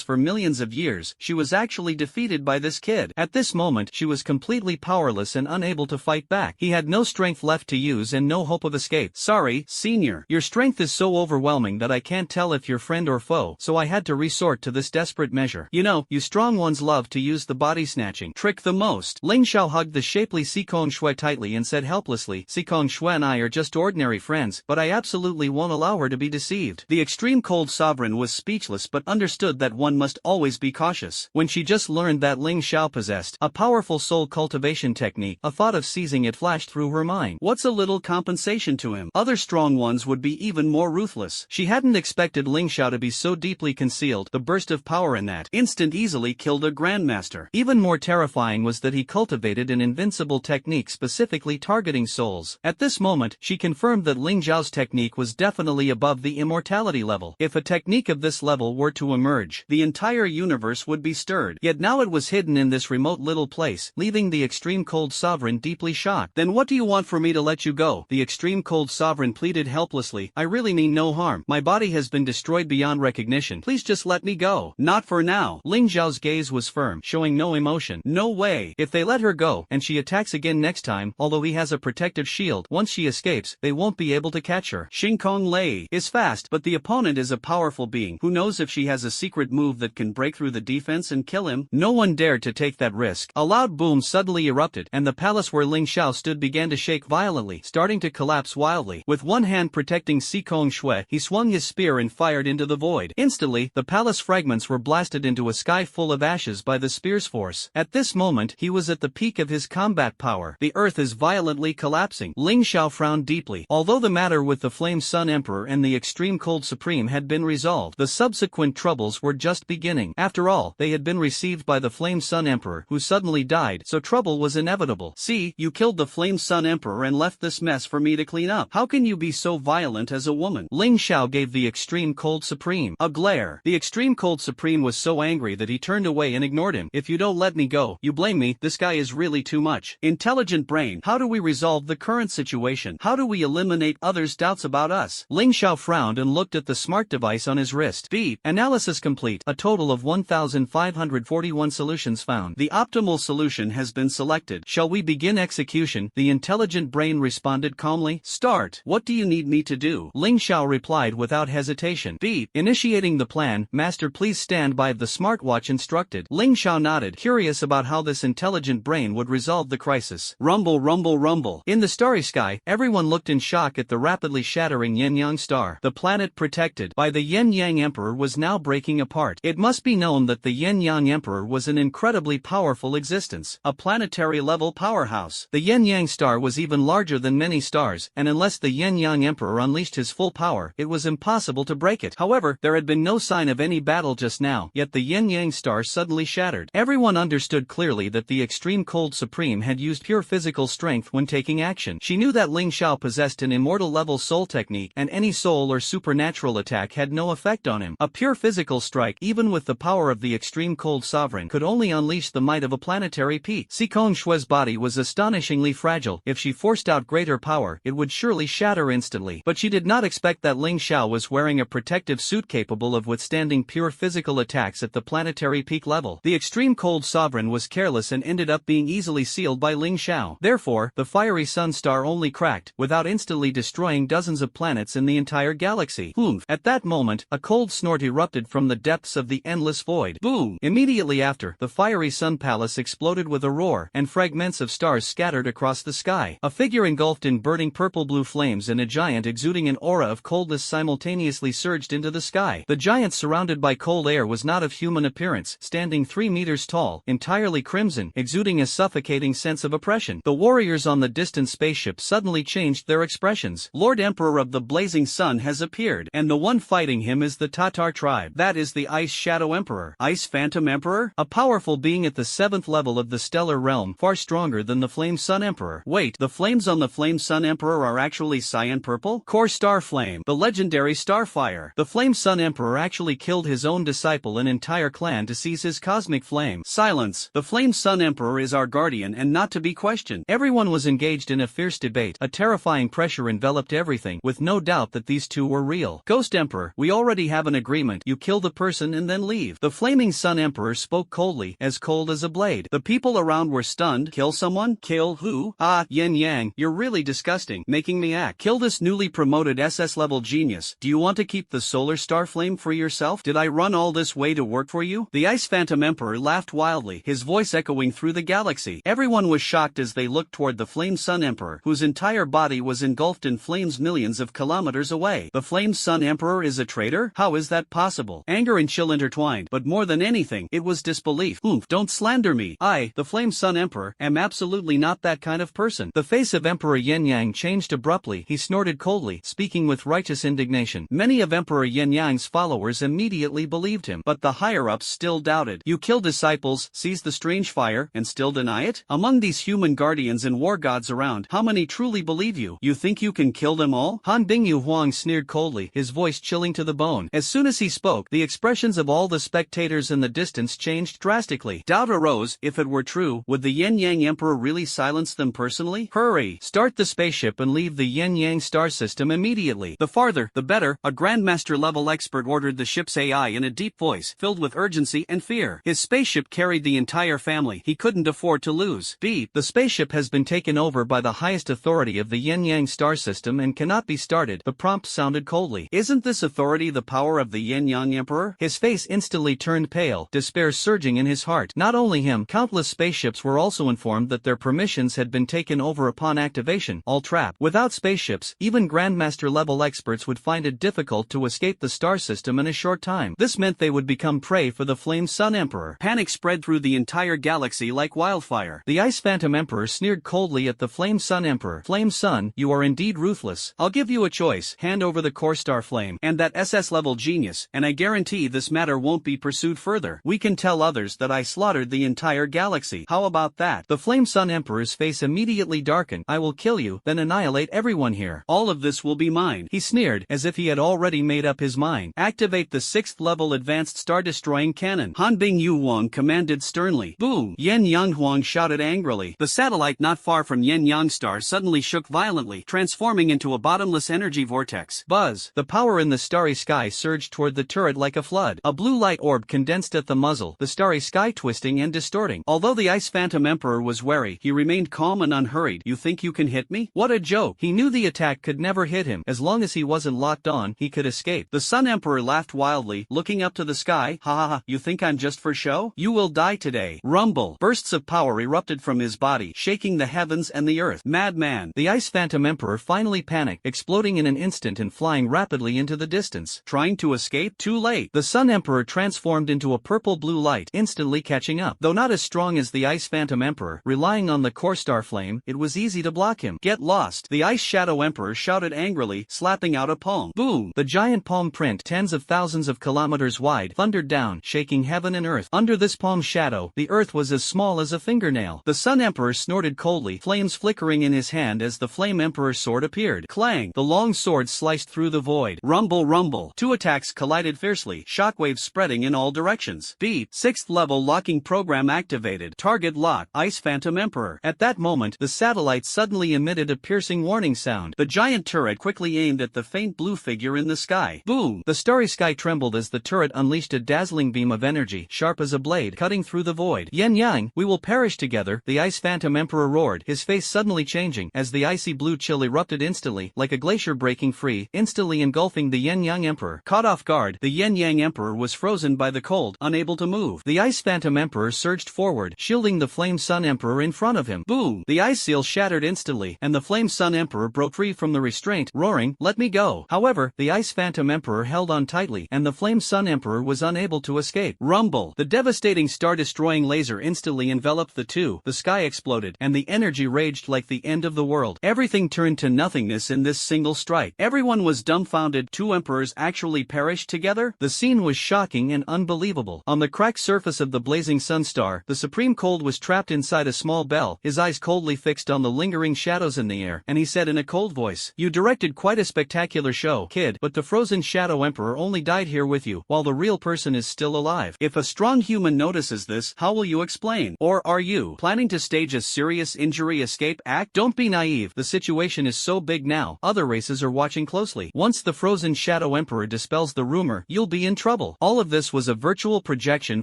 for millions of years, she was actually defeated by this kid. At this moment, she was completely powerless and unable to fight back. He had no strength left to use and no hope of escape. Sorry, Senior. Your strength is so overwhelming that I can't tell if you're friend or foe, so I had to resort to this desperate measure. You know, you strong ones love to use the body snatching trick the most. Ling Xiao hugged the shapely Sikong Shui tightly and said helplessly, Sikong Shui and I are just ordinary friends, but I absolutely won't allow her to be deceived. The Extreme Cold Sovereign was speechless but understood that one must always be cautious. When she just learned that Ling Xiao possessed a powerful soul cultivation technique, a thought of seizing it flashed through her mind. What's a little compensation to him? Other strong ones would be even more ruthless. She hadn't expected Ling Xiao to be so deeply concealed. The burst of power in that instant easily killed a grandmaster. Even more terrifying was that he cultivated an invincible technique specifically targeting souls. At this moment, she confirmed that Ling Xiao's technique was definitely above the immortality level. If a technique of this level were to emerge, the entire universe would be stirred. Yet now it was hidden in this remote little place, leaving the Extreme Cold Sovereign deeply shocked. Then what do you want for me to let you go? The Extreme Cold Sovereign pleaded helplessly. I really mean no harm. My body has been destroyed beyond recognition. Please just let me go. Not for now. Ling Xiao's gaze was firm, showing no emotion. No way. If they let her go, and she attacks again next time, although he has a protective shield, once she escapes, they won't be able to catch her. Kong Lei is fast, but the opponent is a powerful being. Who knows if she has a secret move that can break through the defense and kill him? No one dared to take that risk. A loud boom suddenly erupted, and the palace where Ling Xiao stood began to shake violently, starting to collapse wildly. With one hand protecting Sikong Shui, he swung his spear and fired into the void. Instantly, the palace fragments were blasted into a sky full of ashes by the spear's force. At this moment, he was at the peak of his combat power. The earth is violently collapsing. Ling Xiao frowned deeply. Although the matter with the Flame Sun Emperor and the Extreme Cold Supreme had been resolved, the subsequent troubles were just beginning. After all, they had been received by the Flame Sun Emperor, who suddenly died, so trouble was inevitable. See, you killed the Flame Sun Emperor and left this mess for me to clean up. How can you be so violent as a woman? Ling Xiao gave the Extreme Cold Supreme a glare. The Extreme Cold Supreme was so angry that he turned away and ignored him. If you don't let me go, you blame me. This guy is really too much. Intelligent brain, how do we resolve the current situation? How do we eliminate others' doubts about us? Ling Xiao frowned and looked at the smart device on his wrist. Beep. Analysis complete. A total of 1,541 solutions found. The optimal solution has been selected. Shall we begin execution? The intelligent brain responded calmly. Start. What do you need me to do? Ling Xiao replied without hesitation. Beep. Initiating the plan. Master, please stand by, the smartwatch instructed. Ling Xiao nodded, curious about how this intelligent brain would resolve the crisis. Rumble, rumble, rumble. In the starry sky, everyone looked in shock at the rapidly shattering Yin-Yang star. The planet protected by the Yin-Yang Emperor was now breaking apart. It must be known that the Yin-Yang Emperor was an incredibly powerful existence, a planetary-level powerhouse. The Yin-Yang star was even larger than many stars, and unless the Yin-Yang Emperor unleashed his full power, it was impossible to break it. However, there had been no sign of any battle just now, yet the Yin-Yang star suddenly shattered. Everyone understood clearly that the Extreme Cold Supreme had used pure physical strength when taking action. She knew that Ling Xiao possessed an immortal-level soul technique, and any soul or supernatural attack had no effect on him. A pure physical strike, even with the power of the Extreme Cold Sovereign, could only unleash the might of a planetary peak. Sikong Shui's body was astonishingly fragile. If she forced out greater power, it would surely shatter instantly. But she did not expect that Ling Xiao was wearing a protective suit capable of withstanding pure physical attacks at the planetary peak level. The Extreme Cold Sovereign was careless and ended up being easily sealed by Ling Xiao. Therefore, the fiery sun star only cracked, without instantly destroying dozens of planets in the entire galaxy. Humph. At that moment, a cold snort erupted from the depths of the endless void. Boom! Immediately after, the fiery sun palace exploded with a roar, and fragments of stars scattered across the sky. A figure engulfed in burning purple-blue flames and a giant exuding an aura of coldness simultaneously surged into the sky. The giant, surrounded by cold air, was not of human appearance, standing 3 meters tall, entirely crimson, exuding a suffocating sense of oppression. The warriors on the distant spaceship suddenly changed their expressions. Lord Emperor of the Blazing Sun has appeared, and the one fighting him is the Tatar tribe. That is the Ice Shadow Emperor. Ice Phantom Emperor? A powerful being at the 7th level of the stellar realm, far stronger than the Flame Sun Emperor. Wait, the flames on the Flame Sun Emperor are actually cyan purple? Core Star Flame, the legendary Starfire. The Flame Sun Emperor actually killed his own disciple and entire clan to seize his cosmic flame. Silence. The Flame Sun Emperor is our guardian and not to be questioned. Every Everyone was engaged in a fierce debate. A terrifying pressure enveloped everything, with no doubt that these two were real. Ghost Emperor, we already have an agreement. You kill the person and then leave. The Flaming Sun Emperor spoke coldly, as cold as a blade. The people around were stunned. Kill someone? Kill who? Ah, Yin Yang, you're really disgusting, making me act. Kill this newly promoted SS-level genius. Do you want to keep the solar star flame for yourself? Did I run all this way to work for you? The Ice Phantom Emperor laughed wildly, his voice echoing through the galaxy. Everyone was shocked as they looked toward the Flame Sun Emperor, whose entire body was engulfed in flames millions of kilometers away. The Flame Sun Emperor is a traitor? How is that possible? Anger and chill intertwined, but more than anything, it was disbelief. Don't slander me. I, the Flame Sun Emperor, am absolutely not that kind of person. The face of Emperor Yin Yang changed abruptly. He snorted coldly, speaking with righteous indignation. Many of Emperor Yin Yang's followers immediately believed him, but the higher-ups still doubted. You kill disciples, seize the strange fire, and still deny it? Among these human guardians and war gods around, how many truly believe you? You think you can kill them all? Han Bingyu Huang sneered coldly, his voice chilling to the bone. As soon as he spoke, the expressions of all the spectators in the distance changed drastically. Doubt arose. If it were true, would the Yin Yang Emperor really silence them personally? Hurry! Start the spaceship and leave the Yin Yang star system immediately. The farther, the better, a Grandmaster-level expert ordered the ship's AI in a deep voice, filled with urgency and fear. His spaceship carried the entire family. He couldn't afford to lose. B. The spaceship has been taken over by the highest authority of the Yin Yang star system and cannot be started. The prompt sounded coldly. Isn't this authority the power of the Yin Yang Emperor? His face instantly turned pale, despair surging in his heart. Not only him, countless spaceships were also informed that their permissions had been taken over upon activation, all trapped. Without spaceships, even Grandmaster-level experts would find it difficult to escape the star system in a short time. This meant they would become prey for the Flame Sun Emperor. Panic spread through the entire galaxy like wildfire. The Ice Phantom Emperor sneered coldly at the Flame Sun Emperor. Flame Sun, you are indeed ruthless. I'll give you a choice. Hand over the core star flame and that SS-level genius, and I guarantee this matter won't be pursued further. We can tell others that I slaughtered the entire galaxy. How about that? The Flame Sun Emperor's face immediately darkened. I will kill you, then annihilate everyone here. All of this will be mine. He sneered, as if he had already made up his mind. Activate the 6th level advanced star-destroying cannon. Han Bingyu Huang commanded sternly. Boom! Yin Yang Huang shouted angrily. The satellite not far from Yin Yang star suddenly shook violently, transforming into a bottomless energy vortex. Buzz! The power in the starry sky surged toward the turret like a flood. A blue light orb condensed at the muzzle, the starry sky twisting and distorting. Although the Ice Phantom Emperor was wary, he remained calm and unhurried. You think you can hit me? What a joke! He knew the attack could never hit him. As long as he wasn't locked on, he could escape. The Sun Emperor laughed wildly, looking up to the sky. Ha ha ha, you think I'm just for show? You will die today. Rumble! Bursts of power erupted from his body, shaking the heavens and the earth. Madman! The Ice Phantom Emperor finally panicked, exploding in an instant and flying rapidly into the distance. Trying to escape? Too late. The Sun Emperor transformed into a purple-blue light, instantly catching up. Though not as strong as the Ice Phantom Emperor, relying on the core star flame, it was easy to block him. Get lost! The Ice Shadow Emperor shouted angrily, slapping out a palm. Boom! The giant palm print, tens of thousands of kilometers wide, thundered down, shaking heaven and earth. Under this palm shadow, the earth was as small as a fingernail. The Sun Emperor snorted coldly, flames flickering in his hand as the Flame Emperor's sword appeared. Clang! The long sword sliced through the void. Rumble, rumble! Two attacks collided fiercely, shockwaves spreading in all directions. B. 6th level locking program activated. Target lock. Ice Phantom Emperor. At that moment, the satellite suddenly emitted a piercing warning sound. The giant turret quickly aimed at the faint blue figure in the sky. Boom! The starry sky trembled as the turret unleashed a dazzling beam of energy, sharp as a blade, cutting through the void. Yin Yang, we will perish together, the Ice Phantom Emperor roared, his face suddenly changing, as the icy blue chill erupted instantly, like a glacier breaking free, instantly engulfing the Yin Yang Emperor. Caught off guard, the Yin Yang Emperor was frozen by the cold, unable to move. The Ice Phantom Emperor surged forward, shielding the Flame Sun Emperor in front of him. Boom! The ice seal shattered instantly, and the Flame Sun Emperor broke free from the restraint, roaring, let me go. However, the Ice Phantom Emperor held on tightly, and the Flame Sun Emperor was unable to escape. Rumble! The devastating star-destroying laser instantly enveloped the two. The sky exploded, and the energy raged like the end of the world. Everything turned to nothingness in this single strike. Everyone was dumbfounded. Two emperors actually perished together? The scene was shocking and unbelievable. On the cracked surface of the blazing sun star, the Supreme Cold was trapped inside a small bell, his eyes coldly fixed on the lingering shadows in the air, and he said in a cold voice, you directed quite a spectacular show, kid, but the frozen Shadow Emperor only died here with you, while the real person is still alive. If a strong human notices this, how will you explain? Or are you planning to stage a serious injury escape act? Don't be naive, the situation is so big now, other races are watching closely. Once the frozen Shadow Emperor dispels the rumor, you'll be in trouble. All of this was a virtual projection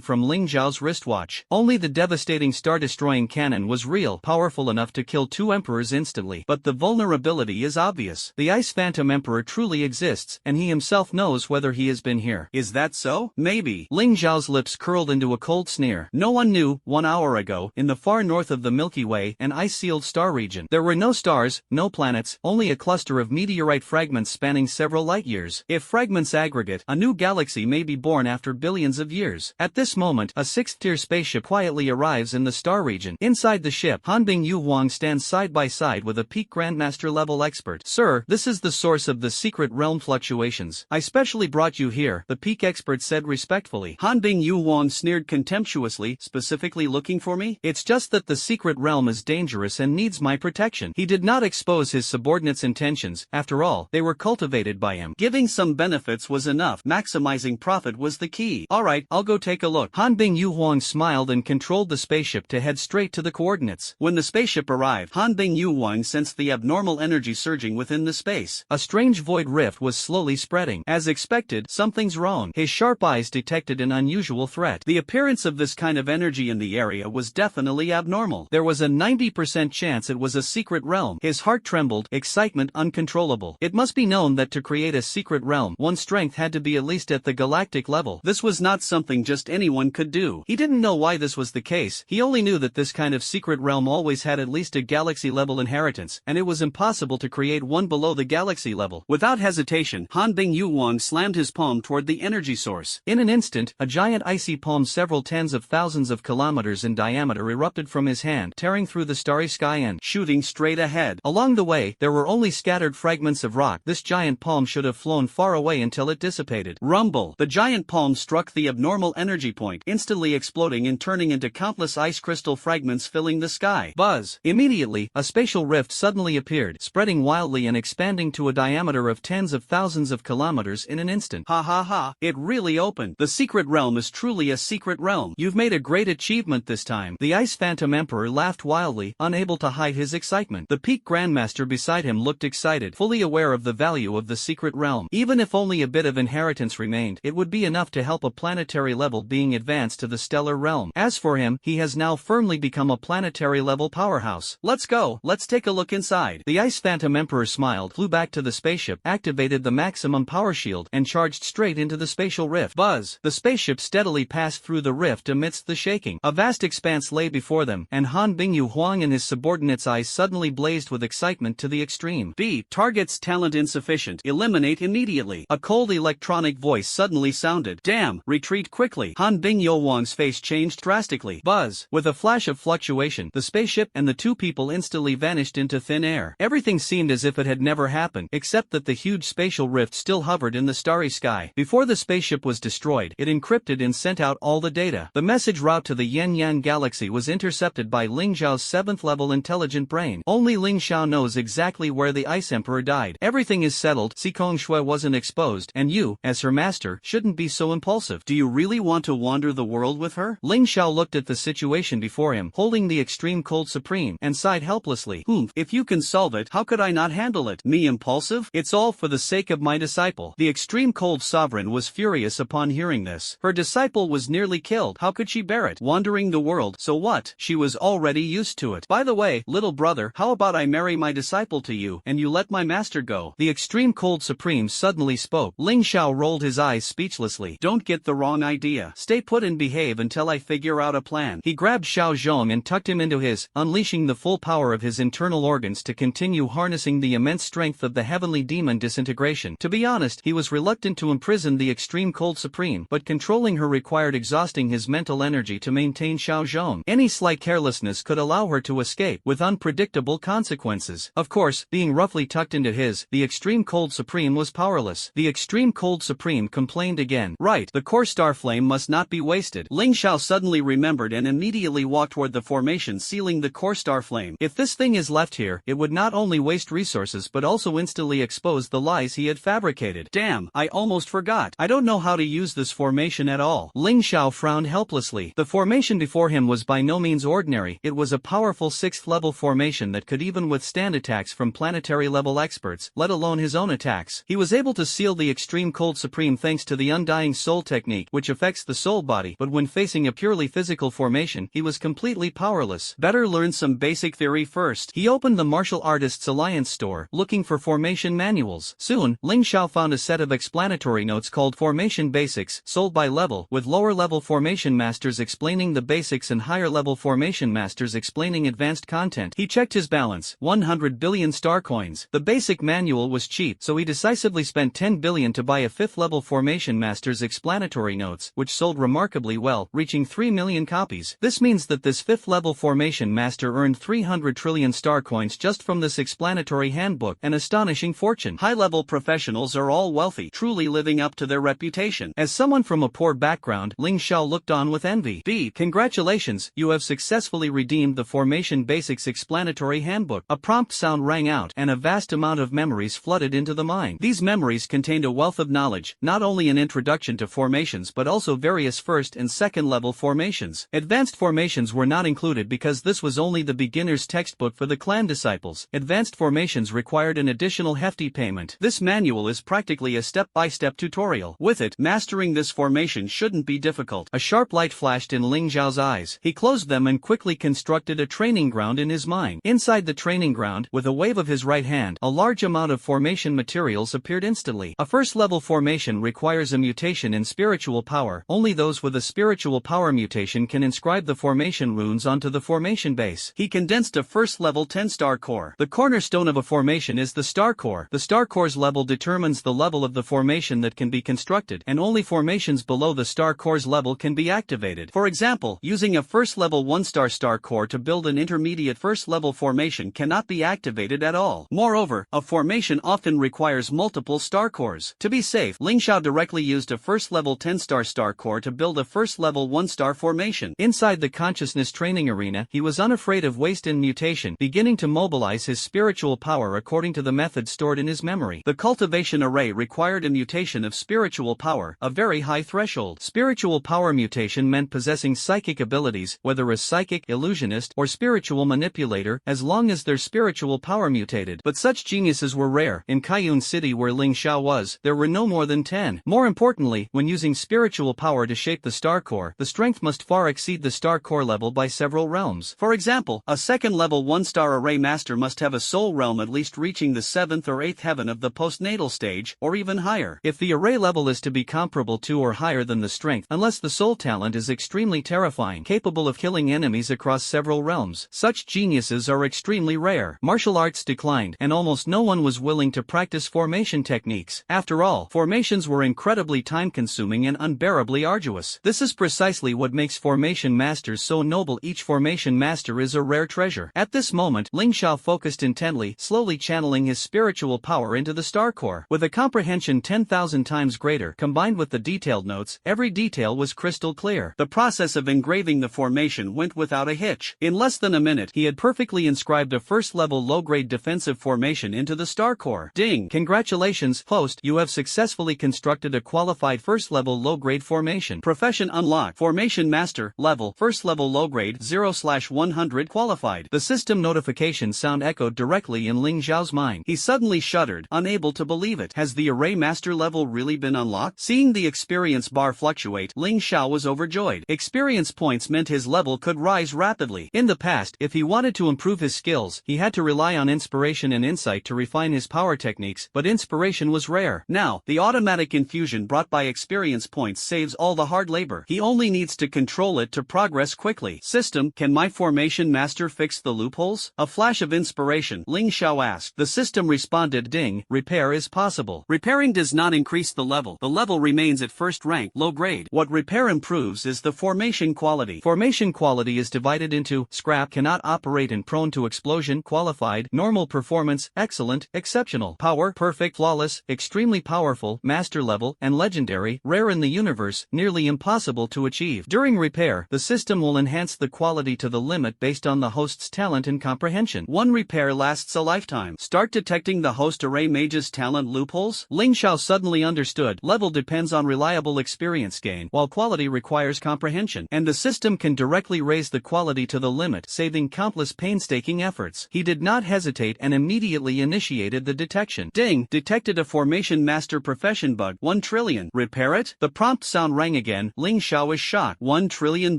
from Ling Zhao's wristwatch. Only the devastating star-destroying cannon was real, powerful enough to kill 2 emperors instantly. But the vulnerability is obvious. The Ice Phantom Emperor truly exists, and he himself knows whether he has been here. Is that so? Maybe. Ling Zhao's lips curled into a cold sneer. No one knew, 1 hour ago, in the far north of the Milky Way, an ice-sealed star region. There were no stars, no planets, only a cluster of meteorite fragments spanning several light-years. If fragments aggregate, a new galaxy may be born after billions of years. At this moment, a 6th-tier spaceship quietly arrives in the star region. Inside the ship, Hanbing Yu Huang stands side by side with a peak Grandmaster-level expert. Sir, this is the source of the secret realm fluctuations. I specially brought you here, the peak expert said respectfully. Hanbing Yu Huang sneered contemptuously, specifically looking for me? It's just that the secret realm is dangerous and needs my protection. He did not expose his subordinates' intentions, after all, they were cultivated by him. Giving some benefits was enough, maximizing profit was the key. Alright, I'll go take a look. Hanbing Yu Huang smiled and controlled the spaceship to head straight to the coordinates. When the spaceship arrived, Hanbing Yu Huang sensed the abnormal energy surging within the space. A strange void rift was slowly spreading. As expected, something's wrong. His sharp eyes detected an unusual threat. The appearance of this kind of energy in the area was definitely abnormal. There was a 90% chance it was a secret realm. His heart trembled, excitement uncontrollable. It must be known that to create a secret realm, one's strength had to be at least at the galactic level. This was not something just anyone could do. He didn't know why this was the case, he only knew that this kind of secret realm always had at least a galaxy-level inheritance, and it was impossible to create one below the galaxy level. Without hesitation, Hanbing Yu Huang slammed his palm toward the energy source. In an instant, a giant icy palm several tens of thousands of kilometers in diameter erupted from his hand, tearing through the starry sky and shooting straight ahead. Along the way, there were only scattered fragments of rock. This giant palm should have flown far away until it dissipated. Rumble! The giant palm struck the abnormal energy point, instantly exploding and turning into countless ice crystal fragments filling the sky. Buzz! Immediately, a spatial rift suddenly appeared, spreading wildly and expanding to a diameter of tens of thousands of kilometers in an instant. Ha ha ha, it really opened. The secret realm is truly a secret realm. You've made a great achievement this time. The Ice Phantom Emperor laughed wildly, unable to hide his excitement. The peak Grandmaster beside him looked excited, fully aware of the value of the secret realm. Even if only a bit of inheritance remained, it would be enough to help a planetary level being advanced to the stellar realm. As for him, he has now firmly become a planetary level powerhouse. Let's go, let's take a look inside. The Ice Phantom Emperor smiled, flew back to the spaceship, activated the maximum power shield, and charged straight into the spatial rift. Buzz! The spaceship steadily passed through the rift amidst the shaking. A vast expanse lay before them, and Hanbing Yu Huang and his subordinates' eyes suddenly blazed with excitement to the extreme. B. Target's talent insufficient. Eliminate immediately. A cold electronic voice suddenly sounded. Damn! Retreat quickly. Hanbing Yu Huang's face changed drastically. Buzz! With a flash of fluctuation, the spaceship and the 2 people instantly vanished into thin air. Everything seemed as if it had never happened, except that the huge spatial rift still hovered in the starry sky. Before the spaceship was destroyed, it encrypted and sent out all the data. The message route to the Yen-Yang galaxy was intercepted by Ling Zhao's 7th-level intelligent brain. Only Ling Zhao knows exactly where the Ice Emperor died. Everything is settled, Xikong Shui wasn't exposed, and you, as her master, shouldn't be so impulsive. Do you really want to wander the world with her? Ling Zhao looked at the situation before him, holding the extreme cold supreme, and sighed helplessly. If you can solve it, how could I not handle it? Me impulsive? It's all for the sake of my disciple. The extreme cold sovereign was furious upon hearing this. Her disciple was nearly killed. How could she bear it? Wandering the world, so what? She was already used to it. By the way, little brother, how about I marry my disciple to you, and you let my master go? The extreme cold supreme suddenly spoke. Ling Zhao rolled his eyes speechlessly. Don't get the wrong idea. Stay put and behave until I figure out a plan. He grabbed Xiao Zhong and tucked him into his, unleashing the full power of his internal organs to continue harnessing the immense strength of the heavenly demon disintegration. To be honest, he was reluctant to imprison the extreme cold supreme, but controlling her required exhausting his mental energy to maintain Xiao Zhong. Any slight carelessness could allow her to escape, with unpredictable consequences. Of course, being roughly tucked into his, the extreme cold supreme was powerless. The extreme cold supreme complained again. Right, the core star flame must not be wasted. Ling Xiao suddenly remembered and immediately walked toward the formation sealing the core star flame. If this thing is left here, it would not only waste resources but also instantly expose the lies he had fabricated. Damn, I almost forgot. I don't know how to use this formation at all. Ling Xiao frowned helplessly. The formation before him was by no means ordinary. It was a powerful powerful 6th level formation that could even withstand attacks from planetary level experts, let alone his own attacks. He was able to seal the extreme cold supreme thanks to the undying soul technique, which affects the soul body, but when facing a purely physical formation, he was completely powerless. Better learn some basic theory first. He opened the Martial Artists Alliance store, looking for formation manuals. Soon, Ling Xiao found a set of explanatory notes called Formation Basics, sold by level, with lower-level formation masters explaining the basics and higher-level formation masters explaining advanced content. He checked his balance, 100 billion star coins. The basic manual was cheap, so he decisively spent 10 billion to buy a 5th-level formation master's explanatory notes, which sold remarkably well, reaching 3 million copies. This means that this 5th-level formation master earned 300 trillion star coins just from this explanatory handbook, an astonishing fortune. High-level professionals are all wealthy, truly living up to their reputation. As someone from a poor background, Ling Xiao looked on with envy. B. Congratulations, you have successfully redeemed the Formation Basics explanatory handbook. A prompt sound rang out, and a vast amount of memories flooded into the mind. These memories contained a wealth of knowledge, not only an introduction to formations but also various 1st and 2nd level formations. Advanced formations were not included because this was only the beginner's textbook for the clan disciples. Advanced formations required an additional hefty payment. This manual is practically a step-by-step tutorial. With it, mastering this formation shouldn't be difficult. A sharp light flashed in Ling Xiao's eyes. He closed them and quickly constructed a training ground in his mind. Inside the training ground, with a wave of his right hand, a large amount of formation materials appeared instantly. A 1st-level formation requires a mutation in spiritual power. Only those with a spiritual power mutation can inscribe the formation runes onto the formation base. He condensed a 1st-level 10-star core. The cornerstone of a formation is the star core. The star core's level determines the level of the formation that can be constructed, and only formations below the star core's level can be activated. For example, using a 1st-level 1-star star core to build an intermediate 1st-level formation cannot be activated at all. Moreover, a formation often requires multiple star cores. To be safe, Ling Xiao directly used a 1st-level 10-star star core to build a 1st-level 1-star formation. Inside the consciousness training arena, he was unafraid of waste and mutation, beginning to mobilize his spiritual power according to the method stored in his memory. The cultivation array required a mutation of spiritual power, a very high threshold. Spiritual power mutation meant possessing psychic abilities, whether a psychic, illusionist, or spiritual manipulator, as long as their spiritual power mutated. But such geniuses were rare. In Kaiyun City where Ling Xiao was, there were no more than 10. More importantly, when using spiritual power to shape the star core, the strength must far exceed the star core level by several realms. For example, a 2nd-level 1-star array master must have a soul realm at least reaching the 7th or 8th heaven of the postnatal stage, or even higher. If the array level is to be comparable to or higher than the strength, unless the soul talent is extremely terrifying, capable of killing enemies across several realms, such geniuses are extremely rare. Martial arts declined, and almost no one was willing to practice formation techniques. After all, formations were incredibly time-consuming and unbearably arduous. This is precisely what makes formation masters so noble. Each formation master is a rare treasure. At this moment, Ling Xiao focused intently, slowly channeling his spiritual power into the star core. With a comprehension 10,000 times greater, combined with the detailed notes, every detail was crystal clear. The process of engraving the formation went without a hitch. In less than a minute, he had perfectly inscribed a 1st-level low-grade defensive formation into the star core. Ding! Congratulations, host, you have successfully constructed a qualified 1st-level low-grade formation. Profession unlocked. Formation master, level, 1st-level low-grade, 0/100 qualified. The system notification sound echoed directly in Ling Xiao's mind. He suddenly shuddered, unable to believe it. Has the array master level really been unlocked? Seeing the experience bar fluctuate, Ling Xiao was overjoyed. Experience points meant his level could rise rapidly. In the past, if he wanted to improve his skills, he had to rely on inspiration and insight to refine his power techniques, but inspiration was rare. Now, the automatic infusion brought by experience points saves all the hard labor. He only needs to control it to progress quickly. System, can my formation master fix the loopholes? A flash of inspiration, Ling Xiao asked. The system responded, ding, repair is possible. Repairing does not increase the level. The level remains at 1st rank, low grade. What repair improves is the formation quality. Formation quality is divided into scrap, cannot operate and prone to explosion, qualified, normal performance, excellent, exceptional, power, perfect, flawless, extremely powerful, master level, and legendary, rare in the universe, nearly impossible to achieve. During repair, the system will enhance the quality to the limit based on the host's talent and comprehension. One repair lasts a lifetime. Start detecting the host array mage's talent loopholes? Ling Xiao suddenly understood. Level depends on reliable experience gain, while quality requires comprehension, and the system can directly raise the quality to the limit limit, saving countless painstaking efforts. He did not hesitate and immediately initiated the detection. Ding! Detected a Formation Master Profession bug. 1 trillion. Repair it? The prompt sound rang again. Ling Xiao is shocked. 1 trillion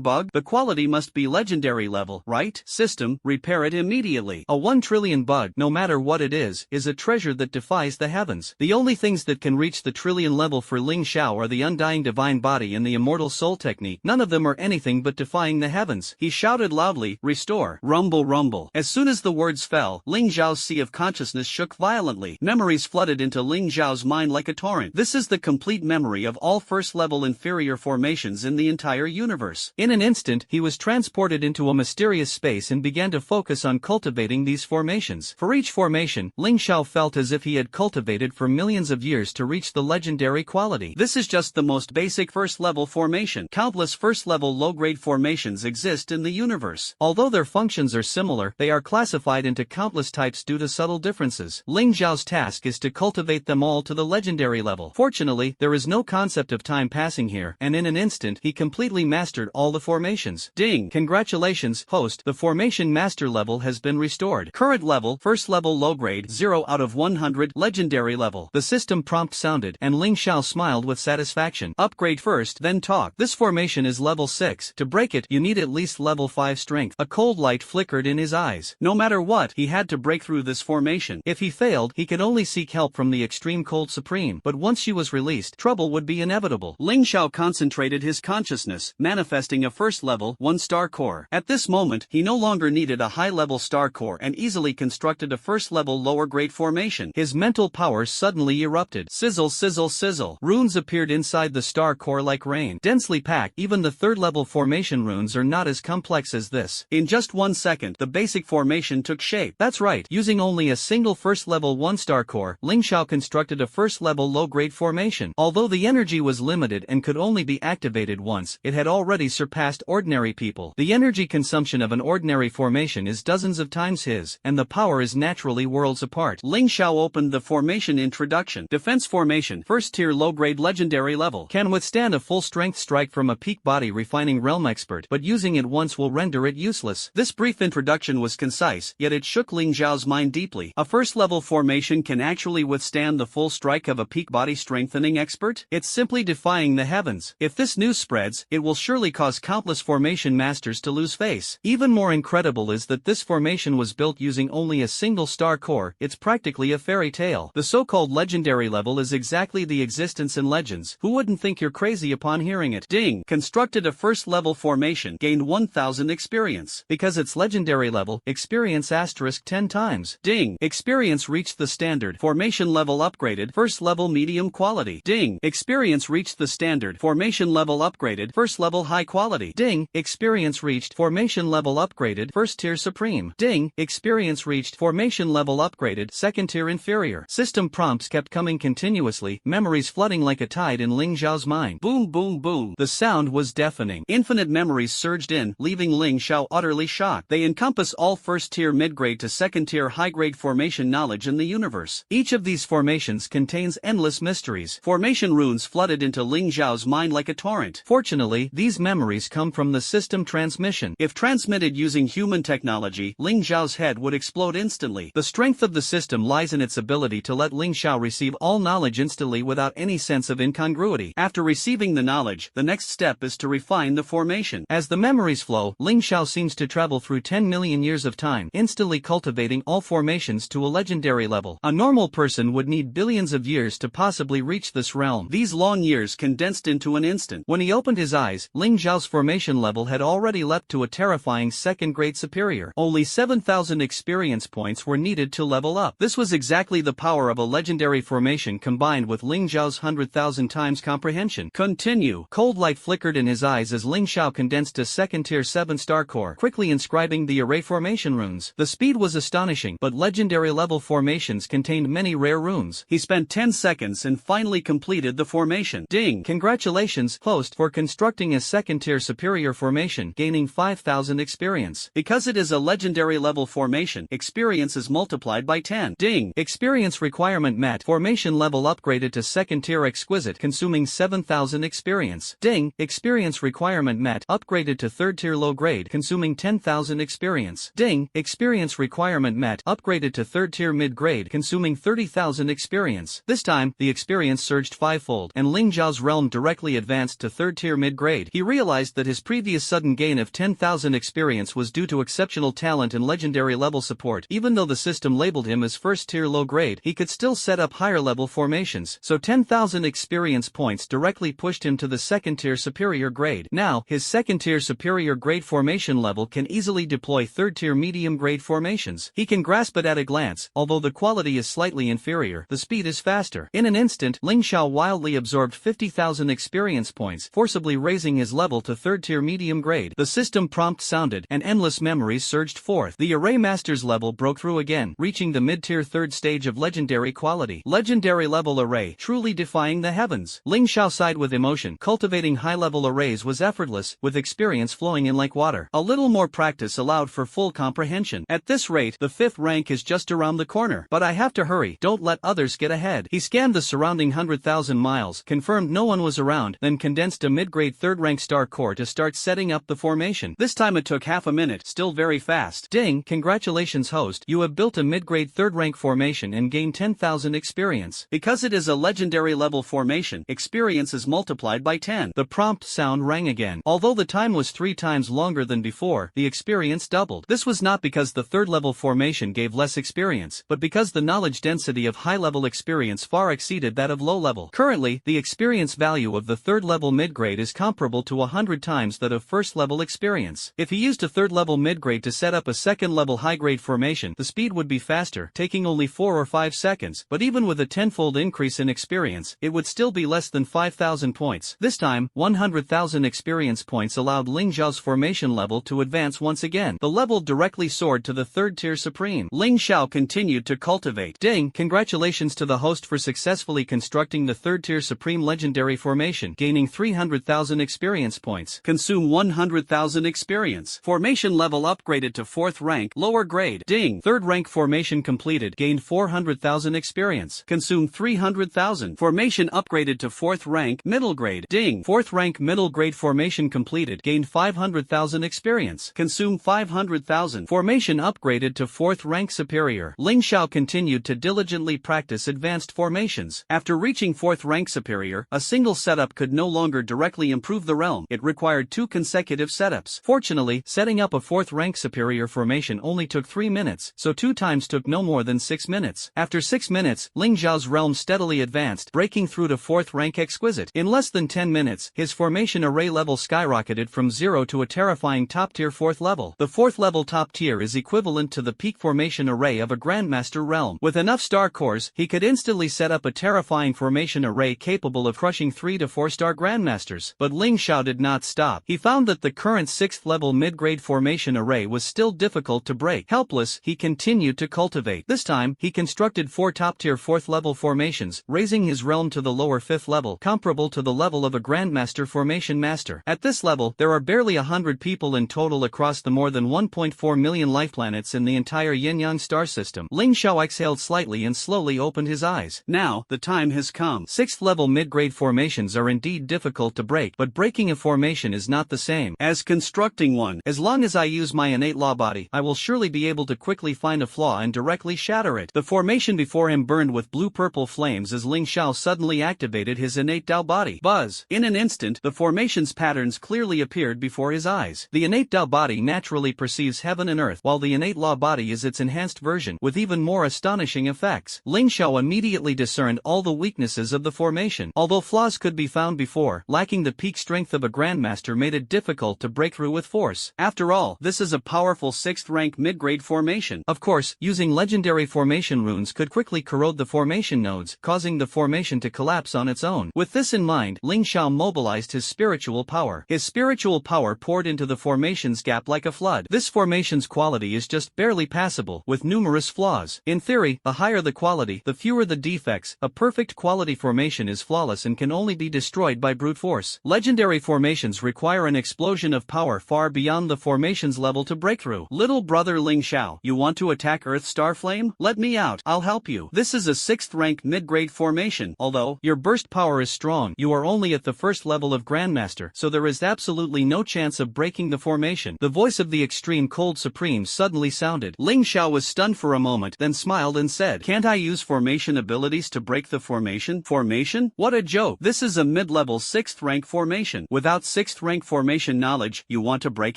bug? The quality must be legendary level, right? System, repair it immediately. A 1 trillion bug, no matter what it is a treasure that defies the heavens. The only things that can reach the trillion level for Ling Xiao are the undying divine body and the immortal soul technique. None of them are anything but defying the heavens. He shouted loudly, restore. Rumble rumble. As soon as the words fell, Ling Xiao's sea of consciousness shook violently. Memories flooded into Ling Xiao's mind like a torrent. This is the complete memory of all first-level inferior formations in the entire universe. In an instant, he was transported into a mysterious space and began to focus on cultivating these formations. For each formation, Ling Xiao felt as if he had cultivated for millions of years to reach the legendary quality. This is just the most basic first-level formation. Countless first-level low-grade formations exist in the universe. Although their functions are similar, they are classified into countless types due to subtle differences. Ling Xiao's task is to cultivate them all to the legendary level. Fortunately, there is no concept of time passing here, and in an instant, he completely mastered all the formations. Ding! Congratulations, host, the Formation Master level has been restored. Current level, first level low grade, 0 out of 100, legendary level. The system prompt sounded, and Ling Xiao smiled with satisfaction. Upgrade first, then talk. This formation is level 6. To break it, you need at least level 5 strength. A cold light flickered in his eyes. No matter what, he had to break through this formation. If he failed, he could only seek help from the Extreme Cold Supreme, but once she was released, trouble would be inevitable. Ling Xiao concentrated his consciousness, manifesting a first-level, 1-star core. At this moment, he no longer needed a high-level star core and easily constructed a first-level lower-grade formation. His mental powers suddenly erupted. Sizzle sizzle sizzle. Runes appeared inside the star core like rain. Densely packed, even the third-level formation runes are not as complex as this. In just 1 second, the basic formation took shape. That's right, using only a single first-level 1-star core, Ling Xiao constructed a first-level low-grade formation. Although the energy was limited and could only be activated once, it had already surpassed ordinary people. The energy consumption of an ordinary formation is dozens of times his, and the power is naturally worlds apart. Ling Xiao opened the formation introduction. Defense formation, first-tier low-grade legendary level. Can withstand a full-strength strike from a peak body refining realm expert, but using it once will render it useless. This brief introduction was concise, yet it shook Ling Xiao's mind deeply. A first-level formation can actually withstand the full strike of a peak body strengthening expert? It's simply defying the heavens. If this news spreads, it will surely cause countless formation masters to lose face. Even more incredible is that this formation was built using only a single star core. It's practically a fairy tale. The so-called legendary level is exactly the existence in legends. Who wouldn't think you're crazy upon hearing it? Ding! Constructed a first-level formation, gained 1000 experience. Because it's legendary level, experience asterisk 10 times. Ding! Experience reached the standard. Formation level upgraded. First level medium quality. Ding! Experience reached the standard. Formation level upgraded. First level high quality. Ding! Experience reached. Formation level upgraded. First tier supreme. Ding! Experience reached. Formation level upgraded. Second tier inferior. System prompts kept coming continuously, memories flooding like a tide in Ling Xiao's mind. Boom boom boom. The sound was deafening. Infinite memories surged in, leaving Ling Xiao utterly shocked. They encompass all first tier mid-grade to second tier high-grade formation knowledge in the universe. Each of these formations contains endless mysteries. Formation runes flooded into Ling Xiao's mind like a torrent. Fortunately, these memories come from the system transmission. If transmitted using human technology, Ling Xiao's head would explode instantly. The strength of the system lies in its ability to let Ling Xiao receive all knowledge instantly without any sense of incongruity. After receiving the knowledge, the next step is to refine the formation. As the memories flow, Ling Xiao seems to travel through 10 million years of time, instantly cultivating all formations to a legendary level. A normal person would need billions of years to possibly reach this realm. These long years condensed into an instant. When he opened his eyes, Ling Xiao's formation level had already leapt to a terrifying second-grade superior. Only 7,000 experience points were needed to level up. This was exactly the power of a legendary formation combined with Ling Xiao's 100,000 times comprehension. Continue. Cold light flickered in his eyes as Ling Xiao condensed a second-tier 7-star core, quickly inscribing the array formation runes. The speed was astonishing, but legendary level formations contained many rare runes. He spent 10 seconds and finally completed the formation. Ding! Congratulations, host, for constructing a second-tier superior formation, gaining 5,000 experience. Because it is a legendary level formation, experience is multiplied by 10. Ding! Experience requirement met. Formation level upgraded to second-tier exquisite, consuming 7,000 experience. Ding! Experience requirement met. Upgraded to third-tier low grade, consuming consuming 10,000 experience. Ding, experience requirement met, upgraded to 3rd tier mid-grade, consuming 30,000 experience. This time, the experience surged fivefold, and Ling Zhao's realm directly advanced to 3rd tier mid-grade. He realized that his previous sudden gain of 10,000 experience was due to exceptional talent and legendary level support. Even though the system labeled him as 1st tier low grade, he could still set up higher level formations, so 10,000 experience points directly pushed him to the 2nd tier superior grade. Now, his 2nd tier superior grade formation level can easily deploy 3rd tier medium grade formations. He can grasp it at a glance, although the quality is slightly inferior, the speed is faster. In an instant, Ling Xiao wildly absorbed 50,000 experience points, forcibly raising his level to 3rd tier medium grade. The system prompt sounded, and endless memories surged forth. The Array Master's level broke through again, reaching the mid-tier 3rd stage of legendary quality. Legendary level array, truly defying the heavens. Ling Xiao sighed with emotion. Cultivating high-level arrays was effortless, with experience flowing in like water. A little more practice allowed for full comprehension. At this rate, the 5th rank is just around the corner. But I have to hurry, don't let others get ahead. He scanned the surrounding 100,000 miles, confirmed no one was around, then condensed a mid-grade 3rd rank star core to start setting up the formation. This time it took half a minute, still very fast. Ding, congratulations host, you have built a mid-grade 3rd rank formation and gained 10,000 experience. Because it is a legendary level formation, experience is multiplied by 10. The prompt sound rang again. Although the time was 3 times longer than before, the experience doubled. This was not because the 3rd level formation gave less experience, but because the knowledge density of high-level experience far exceeded that of low-level. Currently, the experience value of the 3rd level mid-grade is comparable to 100 times that of 1st level experience. If he used a 3rd level mid-grade to set up a 2nd level high-grade formation, the speed would be faster, taking only 4 or 5 seconds, but even with a 10-fold increase in experience, it would still be less than 5,000 points. This time, 100,000 experience points allowed Ling Zhao's formation level to advance once again. The level directly soared to the 3rd tier supreme. Ling Xiao continued to cultivate. Ding, congratulations to the host for successfully constructing the 3rd tier supreme legendary formation, gaining 300,000 experience points. Consume 100,000 experience. Formation level upgraded to 4th rank, lower grade. Ding, 3rd rank formation completed, gained 400,000 experience. Consume 300,000. Formation upgraded to 4th rank, middle grade. Ding, 4th rank middle grade formation completed, gained 500,000 experience. Consume 500,000. Formation upgraded to 4th rank superior. Ling Xiao continued to diligently practice advanced formations. After reaching 4th rank superior, a single setup could no longer directly improve the realm. It required 2 consecutive setups. Fortunately, setting up a 4th rank superior formation only took 3 minutes, so 2 times took no more than 6 minutes. After 6 minutes, Ling Zhao's realm steadily advanced, breaking through to 4th rank exquisite. In less than 10 minutes, his formation array level skyrocketed from 0 to a terrifying top-tier 4th level. The 4th level top tier is equivalent to the peak formation array of a Grandmaster realm. With enough star cores, he could instantly set up a terrifying formation array capable of crushing 3 to 4 star Grandmasters. But Ling Xiao did not stop. He found that the current 6th level mid-grade formation array was still difficult to break. Helpless, he continued to cultivate. This time, he constructed 4 top-tier 4th level formations, raising his realm to the lower 5th level, comparable to the level of a Grandmaster formation master. At this level, there are barely 100 people in total across the more than 1.4 million life planets in the entire Yin-Yang star system. Ling Xiao exhaled slightly and slowly opened his eyes. Now, the time has come. 6th level mid-grade formations are indeed difficult to break, but breaking a formation is not the same as constructing one. As long as I use my innate law body, I will surely be able to quickly find a flaw and directly shatter it. The formation before him burned with blue-purple flames as Ling Xiao suddenly activated his innate Dao body. Buzz! In an instant, the formation's patterns clearly appeared before his eyes. The innate Dao body naturally perceives heaven and earth, while the innate law body is its enhanced version, with even more astonishing effects. Ling Xiao immediately discerned all the weaknesses of the formation. Although flaws could be found before, lacking the peak strength of a Grandmaster made it difficult to break through with force. After all, this is a powerful 6th rank mid-grade formation. Of course, using legendary formation runes could quickly corrode the formation nodes, causing the formation to collapse on its own. With this in mind, Ling Xiao mobilized his spiritual power. His spiritual power poured into the formation's gap like a flood. This formation's quality is just barely passable, with numerous flaws. In theory, the higher the quality, the fewer the defects. A perfect quality formation is flawless and can only be destroyed by brute force. Legendary formations require an explosion of power far beyond the formation's level to break through. Little brother Ling Xiao, you want to attack Earth Starflame? Let me out, I'll help you. This is a 6th rank mid-grade formation. Although your burst power is strong, you are only at the 1st level of Grandmaster, so there is absolutely no chance of breaking the formation. formation. The voice of the extreme cold supreme suddenly sounded. Ling Xiao was stunned for a moment, then smiled and said, "Can't I use formation abilities to break the formation?" Formation? What a joke. This is a mid-level 6th rank formation. Without 6th rank formation knowledge, you want to break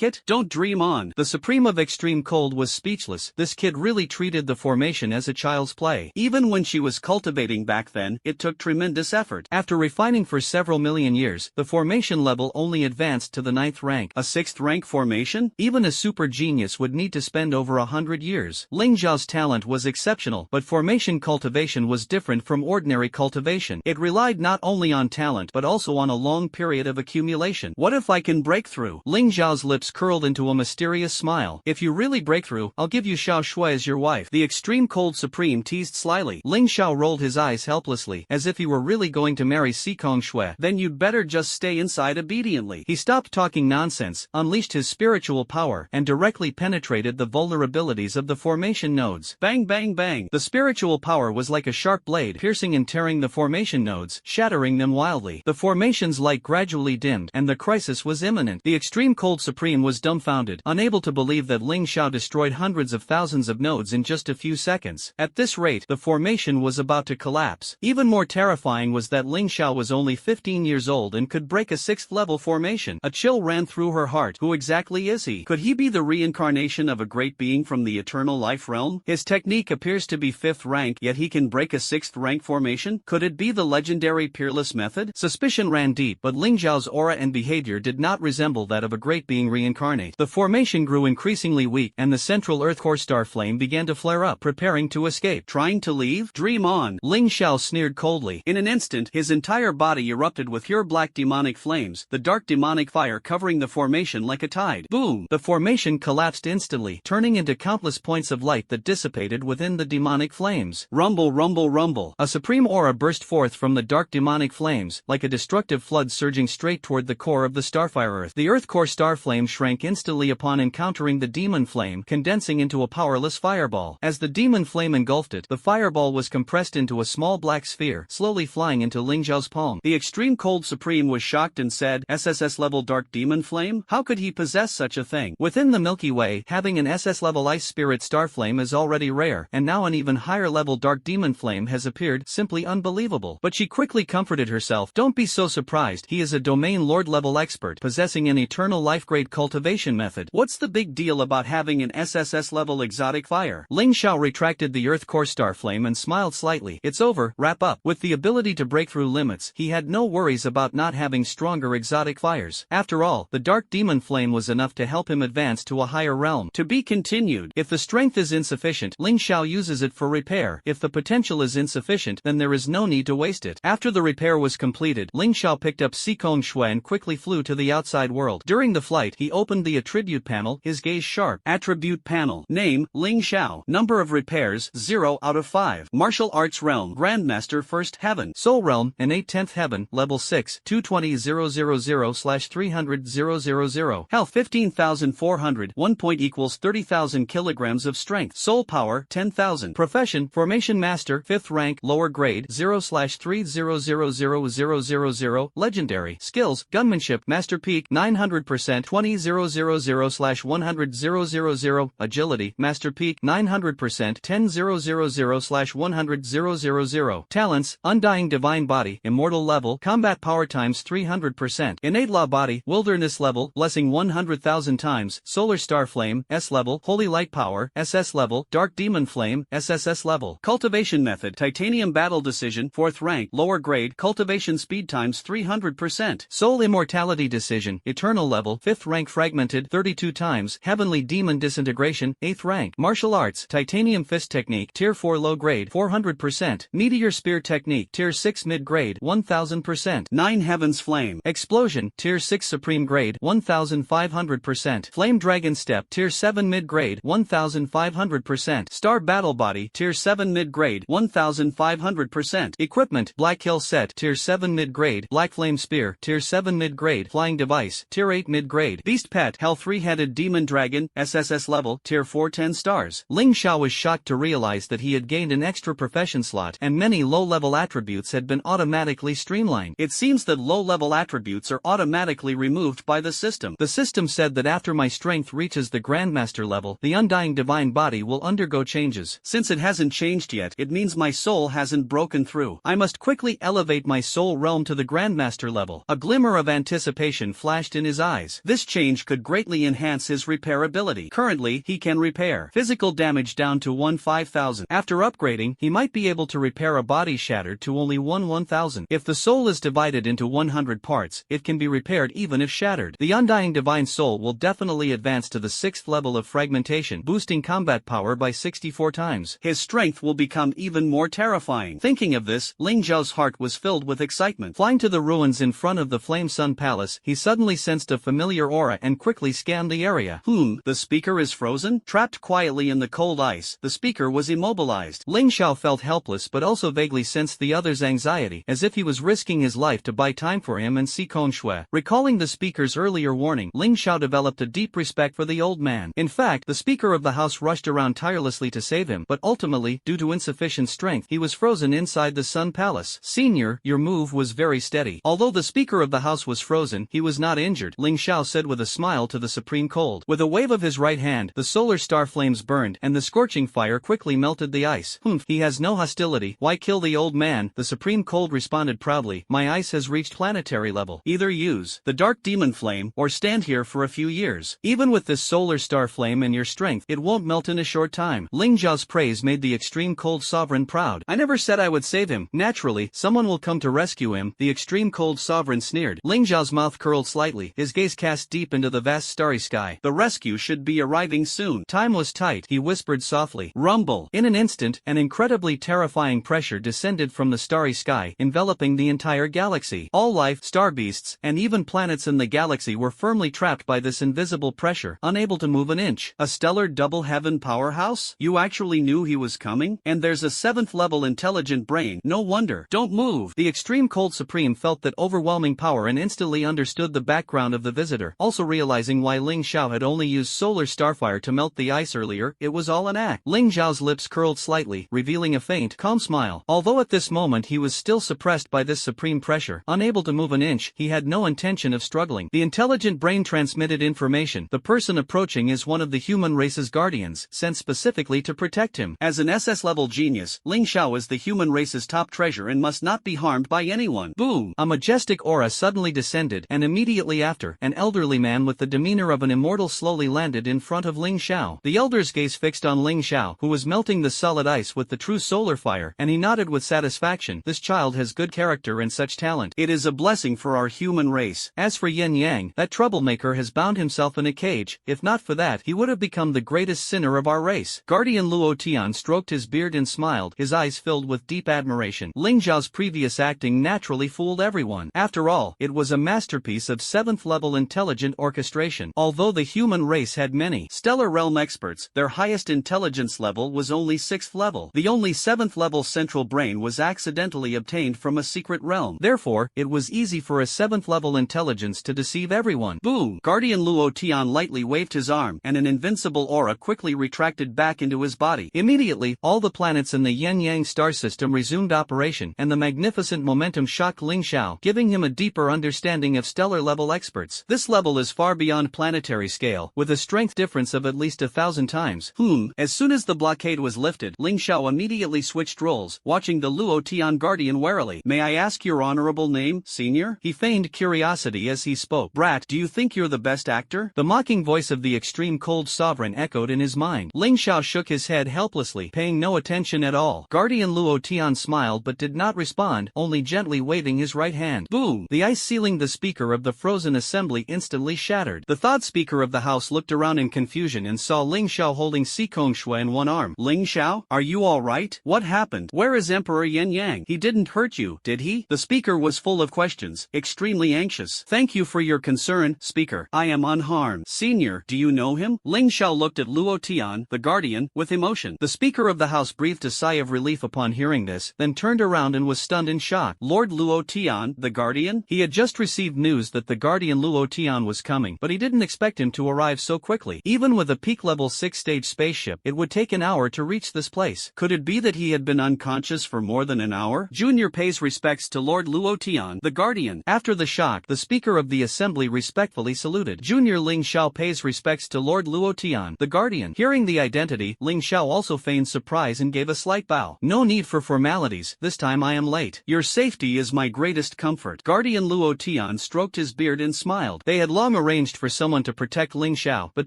it? Don't dream on. The supreme of extreme cold was speechless. This kid really treated the formation as a child's play. Even when she was cultivating back then, it took tremendous effort. After refining for several million years, the formation level only advanced to the 9th rank. A 6th rank formation? Even a super genius would need to spend over 100 years. Ling Zhao's talent was exceptional, but formation cultivation was different from ordinary cultivation. It relied not only on talent but also on a long period of accumulation. What if I can break through? Ling Zhao's lips curled into a mysterious smile. If you really break through, I'll give you Xiao Shui as your wife. The extreme cold supreme teased slyly. Ling Xiao rolled his eyes helplessly, as if he were really going to marry Sikong Shui. Then you'd better just stay inside obediently. He stopped talking nonsense, unleashed his spiritual power, and directly penetrated the vulnerabilities of the formation nodes. Bang bang bang. The spiritual power was like a sharp blade, piercing and tearing the formation nodes, shattering them wildly. The formation's light gradually dimmed, and the crisis was imminent. The extreme cold supreme was dumbfounded, unable to believe that Ling Xiao destroyed hundreds of thousands of nodes in just a few seconds. At this rate, the formation was about to collapse. Even more terrifying was that Ling Xiao was only 15 years old and could break a 6th level formation. A chill ran through her heart. Who exactly is he? Could he be the reincarnation of a great being from the eternal life realm? His technique appears to be 5th rank, yet he can break a 6th rank formation? Could it be the legendary peerless method? Suspicion ran deep, but Ling Zhao's aura and behavior did not resemble that of a great being reincarnate. The formation grew increasingly weak, and the central earth core star flame began to flare up, preparing to escape. Trying to leave? Dream on. Ling Xiao sneered coldly. In an instant, his entire body erupted with pure black demonic flames, the dark demonic fire covering the formation like a tide. Boom! The formation collapsed instantly, turning into countless points of light that dissipated within the demonic flames. Rumble, rumble, rumble. A supreme aura burst forth from the dark demonic flames, like a destructive flood surging straight toward the core of the starfire earth. The earth core star flame shrank instantly upon encountering the demon flame, condensing into a powerless fireball. As the demon flame engulfed it, the fireball was compressed into a small black sphere, slowly flying into Ling Zhao's palm. The extreme cold supreme was shocked and said, "SSS level dark demon flame? How could he possess such a thing?" Within the Milky Way, having an SS level ice spirit star flame is already rare, and now an even higher level dark demon flame has appeared, simply unbelievable. But she quickly comforted herself. Don't be so surprised, he is a domain lord level expert, possessing an eternal life grade cultivation method. What's the big deal about having an SSS level exotic fire? Ling Xiao retracted the earth core star flame and smiled slightly. It's over, wrap up. With the ability to break through limits, he had no worries about not having stronger exotic fires. After all, the dark demon flame was enough to help him advance to a higher realm. To be continued. If the strength is insufficient, Ling Xiao uses it for repair. If the potential is insufficient, then there is no need to waste it. After the repair was completed, Ling Xiao picked up Sikong Shui and quickly flew to the outside world. During the flight, he opened the attribute panel, his gaze sharp. Attribute panel. Name, Ling Xiao. Number of repairs, 0 out of 5. Martial arts realm, Grandmaster 1st heaven. Soul realm, innate 10th heaven, level 6, 220,000/300,000. Health 15,400. 1 point equals 30,000 kilograms of strength. Soul power, 10,000. Profession, formation master, 5th rank, lower grade, 0/3000000. Legendary. Skills, gunmanship, master peak, 900%, 20,000/100,000. Agility, master peak, 900%, 10,000/100,000. Talents, undying divine body, immortal level, combat power times 300%. Innate law body, wilderness level, blessing 100,000 times, solar star flame, S level, holy light power, SS level, dark demon flame, SSS level. Cultivation method, titanium battle decision, 4th rank, lower grade, cultivation speed times 300%. Soul immortality decision, eternal level, 5th rank, fragmented 32 times, heavenly demon disintegration, 8th rank. Martial arts, titanium fist technique, tier 4 low grade, 400%. Meteor spear technique, tier 6 mid grade, 1000%. 9 heavens flame. Explosion, tier 6 supreme grade, 1500%. Flame dragon step, tier 7 mid grade, 1500%. Star battle body, tier 7 mid grade, 1500%. Equipment, black hill set, tier 7 mid grade, black flame spear, tier 7 mid grade, flying device, tier 8 mid grade. Beast pet, hell 3-headed demon dragon, SSS level, tier 4 10 stars. Ling Xiao was shocked to realize that he had gained an extra profession slot and many low-level attributes had been automatically streamlined. It seems that low-level attributes are automatically removed by the system. The system system said that after my strength reaches the Grandmaster level, the undying divine body will undergo changes. Since it hasn't changed yet, it means my soul hasn't broken through. I must quickly elevate my soul realm to the Grandmaster level. A glimmer of anticipation flashed in his eyes. This change could greatly enhance his repairability. Currently, he can repair physical damage down to 1/5000. After upgrading, he might be able to repair a body shattered to only 1/1000. If the soul is divided into 100 parts, it can be repaired even if shattered. The undying divine soul will definitely advance to the 6th level of fragmentation, boosting combat power by 64 times. His strength will become even more terrifying. Thinking of this, Ling Zhao's heart was filled with excitement. Flying to the ruins in front of the Flame Sun Palace, he suddenly sensed a familiar aura and quickly scanned the area. The speaker is frozen? Trapped quietly in the cold ice, the speaker was immobilized. Ling Zhao felt helpless but also vaguely sensed the other's anxiety, as if he was risking his life to buy time for him and see Kong Shui. Recalling the speaker's earlier warning, Ling Zhao developed a deep respect for the old man. In fact, the speaker of the house rushed around tirelessly to save him, but ultimately, due to insufficient strength, he was frozen inside the Sun Palace. Senior, your move was very steady. Although the speaker of the house was frozen, he was not injured, Ling Zhao said with a smile to the supreme cold. With a wave of his right hand, the solar star flames burned, and the scorching fire quickly melted the ice. He has no hostility. Why kill the old man? The supreme cold responded proudly. My ice has reached planetary level. Either use the dark demon flame, or stand here for a few years. Even with this solar star flame and your strength, it won't melt in a short time. Ling Zhao's praise made the extreme cold sovereign proud. I never said I would save him. Naturally, someone will come to rescue him, the extreme cold sovereign sneered. Ling Zhao's mouth curled slightly, his gaze cast deep into the vast starry sky. The rescue should be arriving soon. Time was tight, he whispered softly. Rumble. In an instant, an incredibly terrifying pressure descended from the starry sky, enveloping the entire galaxy. All life, star beasts, and even planets in the galaxy were firmly trapped by this invisible pressure, unable to move an inch. A stellar double heaven powerhouse? You actually knew he was coming? And there's a 7th level intelligent brain. No wonder. Don't move. The extreme cold supreme felt that overwhelming power and instantly understood the background of the visitor. Also realizing why Ling Zhao had only used solar starfire to melt the ice earlier, it was all an act. Ling Zhao's lips curled slightly, revealing a faint, calm smile. Although at this moment he was still suppressed by this supreme pressure, unable to move an inch, he had no intention of struggling. The intelligent brain transmitted information. The person approaching is one of the human race's guardians, sent specifically to protect him. As an SS-level genius, Ling Zhao is the human race's top treasure and must not be harmed by anyone. Boom! A majestic aura suddenly descended, and immediately after, an elderly man with the demeanor of an immortal slowly landed in front of Ling Zhao. The elder's gaze fixed on Ling Zhao, who was melting the solid ice with the true solar fire, and he nodded with satisfaction. This child has good character and such talent. It is a blessing for our human race. As for Yin Yang, that troublemaker has bound himself in a cage. If not for that, he would have become the greatest sinner of our race. Guardian Luo Tian stroked his beard and smiled, his eyes filled with deep admiration. Ling Zhao's previous acting naturally fooled everyone. After all, it was a masterpiece of 7th level intelligent orchestration. Although the human race had many stellar realm experts, their highest intelligence level was only 6th level. The only 7th level central brain was accidentally obtained from a secret realm. Therefore, it was easy for a 7th level intelligence to deceive everyone. Boom! Guardian Luo Tian lightly waved his arm, and an invincible aura quickly retracted back into his body. Immediately, all the planets in the Yin-Yang star system resumed operation, and the magnificent momentum shocked Ling Zhao, giving him a deeper understanding of stellar level experts. This level is far beyond planetary scale, with a strength difference of at least 1,000 times. As soon as the blockade was lifted, Ling Zhao immediately switched roles, watching the Luo Tian guardian warily. May I ask your honorable name, senior? He feigned curiosity as he spoke. Brat, do you think you're the best actor? The mocking voice of the extreme cold sovereign echoed in his mind. Ling Zhao shook his head helplessly, paying no attention at all. Guardian Luo Tian smiled but did not respond, only gently waving his right hand. Boom! The ice sealing the speaker of the frozen assembly instantly shattered. The thawed speaker of the house looked around in confusion and saw Ling Zhao holding Si Kong Shui in one arm. Ling Zhao, are you alright? What happened? Where is Emperor Yin Yang? He didn't hurt you, did he? The speaker was full of questions, extremely anxious. Thank you for your concern, speaker. I am unharmed. Senior, do you know him? Ling Zhao looked at Luo Tian, the guardian, with emotion. The speaker of the house breathed a sigh of relief upon hearing this, then turned around and was stunned in shock. Lord Luo Tian, the guardian? He had just received news that the guardian Luo Tian was coming, but he didn't expect him to arrive so quickly. Even with a peak level 6-stage spaceship, it would take an hour to reach this place. Could it be that he had been unconscious for more than an hour? Junior pays respects to Lord Luo Tian, the guardian. After the shock, the speaker of the assembly respectfully saluted saluted. Junior Ling Xiao pays respects to Lord Luo Tian, the guardian. Hearing the identity, Ling Xiao also feigned surprise and gave a slight bow. No need for formalities, this time I am late. Your safety is my greatest comfort. Guardian Luo Tian stroked his beard and smiled. They had long arranged for someone to protect Ling Xiao, but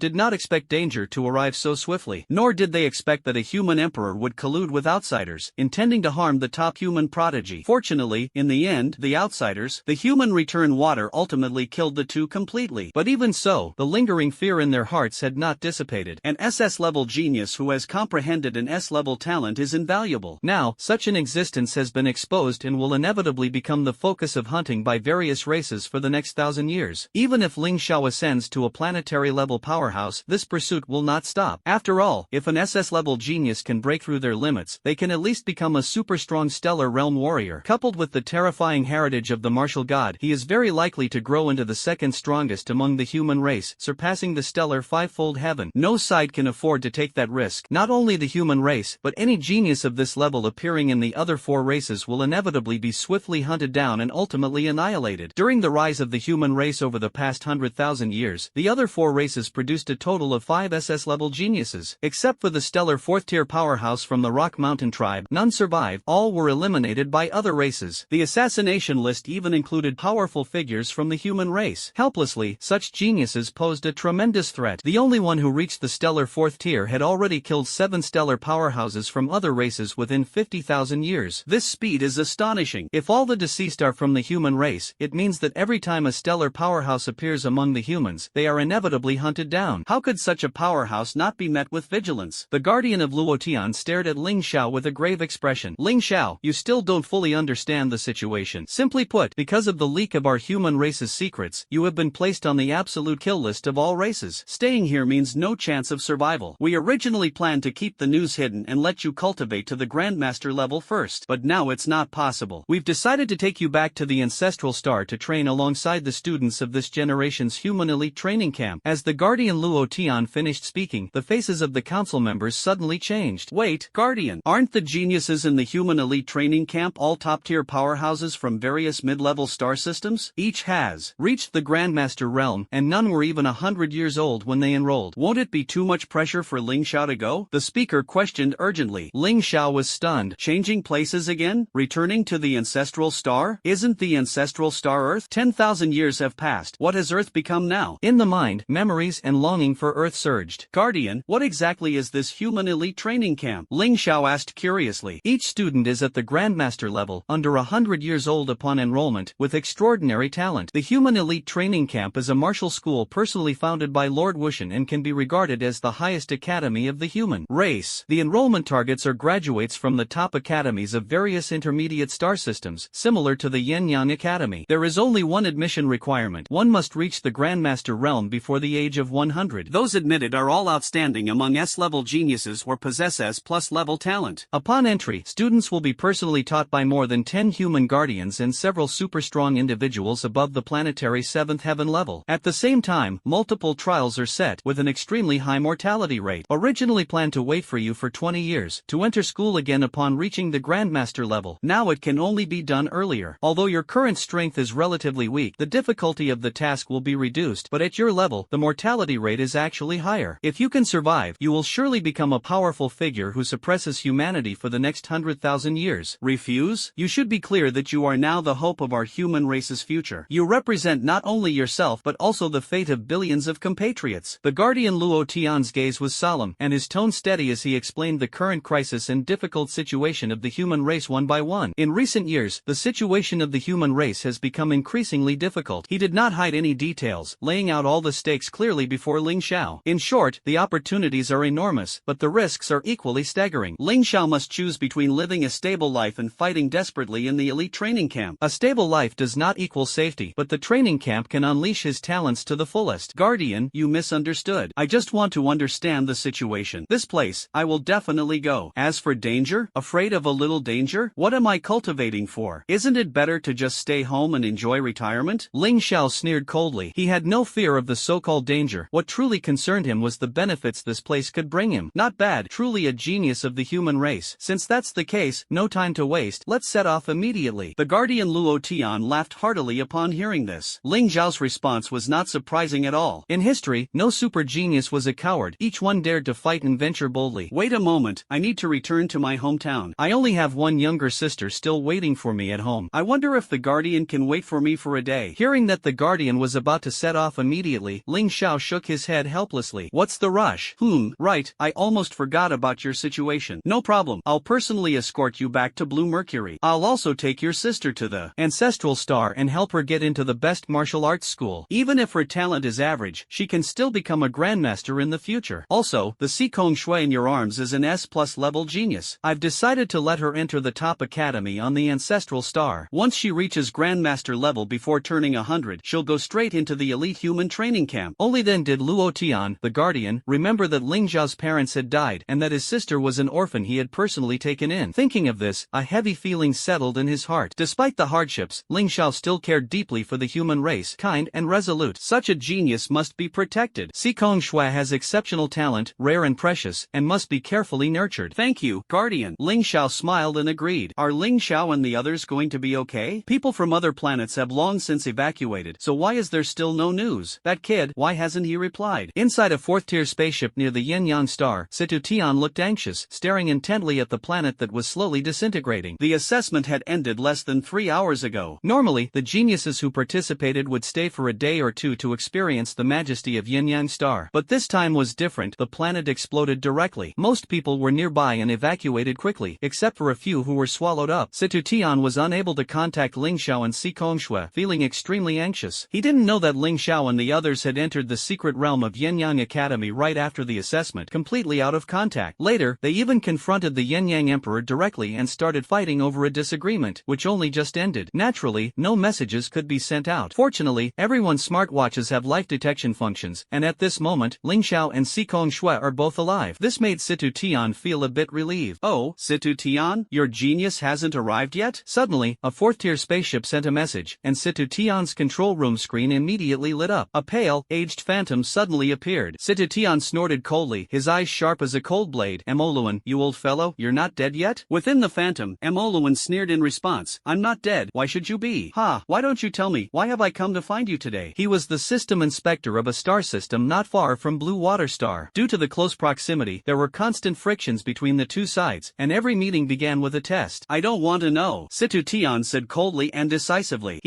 did not expect danger to arrive so swiftly. Nor did they expect that a human emperor would collude with outsiders, intending to harm the top human prodigy. Fortunately, in the end, the outsiders, the human return water ultimately killed the two completely. But even so, the lingering fear in their hearts had not dissipated. An SS-level genius who has comprehended an S-level talent is invaluable. Now, such an existence has been exposed and will inevitably become the focus of hunting by various races for the next 1,000 years. Even if Ling Xiao ascends to a planetary-level powerhouse, this pursuit will not stop. After all, if an SS-level genius can break through their limits, they can at least become a super-strong stellar realm warrior. Coupled with the terrifying heritage of the martial god, he is very likely to grow into the second strongest among the human race, surpassing the stellar five-fold heaven. No side can afford to take that risk. Not only the human race, but any genius of this level appearing in the other four races will inevitably be swiftly hunted down and ultimately annihilated. During the rise of the human race over the past 100,000 years, the other four races produced a total of 5 SS-level geniuses. Except for the stellar fourth-tier powerhouse from the Rock Mountain tribe, none survived. All were eliminated by other races. The assassination list even included powerful figures from the human race. Helplessly, such geniuses posed a tremendous threat. The only one who reached the stellar fourth tier had already killed 7 stellar powerhouses from other races within 50,000 years. This speed is astonishing. If all the deceased are from the human race, it means that every time a stellar powerhouse appears among the humans, they are inevitably hunted down. How could such a powerhouse not be met with vigilance? The guardian of Luotian stared at Ling Xiao with a grave expression. Ling Xiao, you still don't fully understand the situation. Simply put, because of the leak of our human race's secrets, you have been placed on the absolute kill list of all races. Staying here means no chance of survival. We originally planned to keep the news hidden and let you cultivate to the Grandmaster level first, but now it's not possible. We've decided to take you back to the Ancestral Star to train alongside the students of this generation's human elite training camp. As the Guardian Luo Tian finished speaking, the faces of the council members suddenly changed. Wait, Guardian, aren't the geniuses in the human elite training camp all top-tier powerhouses from various mid-level star systems? Each has reached the Grandmaster realm, and none were even 100 years old when they enrolled. Won't it be too much pressure for Ling Xiao to go? The speaker questioned urgently. Ling Xiao was stunned. Changing places again? Returning to the Ancestral Star? Isn't the Ancestral Star Earth? 10,000 years have passed. What has Earth become now? In the mind, memories and longing for Earth surged. Guardian, what exactly is this human elite training camp? Ling Xiao asked curiously. Each student is at the Grandmaster level, under 100 years old upon enrollment, with extraordinary talent. The human elite training camp is a martial school personally founded by Lord Wushan and can be regarded as the highest academy of the human race. The enrollment targets are graduates from the top academies of various intermediate star systems, similar to the Yin-Yang Academy. There is only one admission requirement. One must reach the Grandmaster realm before the age of 100. Those admitted are all outstanding among S-level geniuses or possess S+ level talent. Upon entry, students will be personally taught by more than 10 human guardians and several super-strong individuals above the planetary 7th heaven level. At the same time, multiple trials are set, with an extremely high mortality rate. Originally planned to wait for you for 20 years, to enter school again upon reaching the Grandmaster level. Now it can only be done earlier. Although your current strength is relatively weak, the difficulty of the task will be reduced, but at your level, the mortality rate is actually higher. If you can survive, you will surely become a powerful figure who suppresses humanity for the next 100,000 years. Refuse? You should be clear that you are now the hope of our human race's future. You represent not only yourself but also the fate of billions of compatriots. The Guardian Luo Tian's gaze was solemn, and his tone steady as he explained the current crisis and difficult situation of the human race one by one. In recent years, the situation of the human race has become increasingly difficult. He did not hide any details, laying out all the stakes clearly before Ling Xiao. In short, the opportunities are enormous, but the risks are equally staggering. Ling Xiao must choose between living a stable life and fighting desperately in the elite training camp. A stable life does not equal safety, but the training camp can unleash his talents to the fullest. Guardian, you misunderstood. I just want to understand the situation. This place, I will definitely go. As for danger, afraid of a little danger? What am I cultivating for? Isn't it better to just stay home and enjoy retirement? Ling Xiao sneered coldly. He had no fear of the so-called danger. What truly concerned him was the benefits this place could bring him. Not bad, truly a genius of the human race. Since that's the case, no time to waste, let's set off immediately. The Guardian Luo Tian laughed heartily upon hearing this. Ling Xiao's response was was not surprising at all. In history, no super genius was a coward. Each one dared to fight and venture boldly. Wait a moment, I need to return to my hometown. I only have one younger sister still waiting for me at home. I wonder if the Guardian can wait for me for a day. Hearing that the Guardian was about to set off immediately, Ling Xiao shook his head helplessly. What's the rush? Right, I almost forgot about your situation. No problem, I'll personally escort you back to Blue Mercury. I'll also take your sister to the Ancestral Star and help her get into the best martial arts school. Even if her talent is average, she can still become a grandmaster in the future. Also, the Xikong Shui in your arms is an S+ level genius. I've decided to let her enter the top academy on the Ancestral Star. Once she reaches grandmaster level before turning 100, she'll go straight into the elite human training camp. Only then did Luo Tian, the Guardian, remember that Ling Xiao's parents had died and that his sister was an orphan he had personally taken in. Thinking of this, a heavy feeling settled in his heart. Despite the hardships, Ling Xiao still cared deeply for the human race, kind and resolute. Such a genius must be protected. Xikong Shui has exceptional talent, rare and precious, and must be carefully nurtured. Thank you, Guardian. Ling Xiao smiled and agreed. Are Ling Xiao and the others going to be okay? People from other planets have long since evacuated, so why is there still no news? That kid, why hasn't he replied? Inside a 4th-tier spaceship near the Yin-Yang star, Situ Tian looked anxious, staring intently at the planet that was slowly disintegrating. The assessment had ended less than 3 hours ago. Normally, the geniuses who participated would stay for a day or two to experience the majesty of Yin-Yang star. But this time was different. The planet exploded directly. Most people were nearby and evacuated quickly, except for a few who were swallowed up. Situ Tian was unable to contact Ling Xiao and Xikong Shui, feeling extremely anxious. He didn't know that Ling Xiao and the others had entered the secret realm of Yin-Yang Academy right after the assessment, completely out of contact. Later, they even confronted the Yin-Yang Emperor directly and started fighting over a disagreement, which only just ended. Naturally, no messages could be sent out. Fortunately, everyone's smartwatches have life detection functions, and at this moment, Ling Xiao and Xikong Shui are both alive. This made Situ Tian feel a bit relieved. Oh, Situ Tian, your genius hasn't arrived yet? Suddenly, a 4th-tier spaceship sent a message, and Situ Tian's control room screen immediately lit up. A pale, aged phantom suddenly appeared. Situ Tian snorted coldly, his eyes sharp as a cold blade. Emoluan, you old fellow, you're not dead yet? Within the phantom, Emoluan sneered in response, I'm not dead, why should you be? Why don't you tell me, why have I come to find you today? He was the system inspector of a star system not far from Blue Water Star. Due to the close proximity, there were constant frictions between the two sides, and every meeting began with a test. I don't want to know, Situ Tian said coldly and decisively.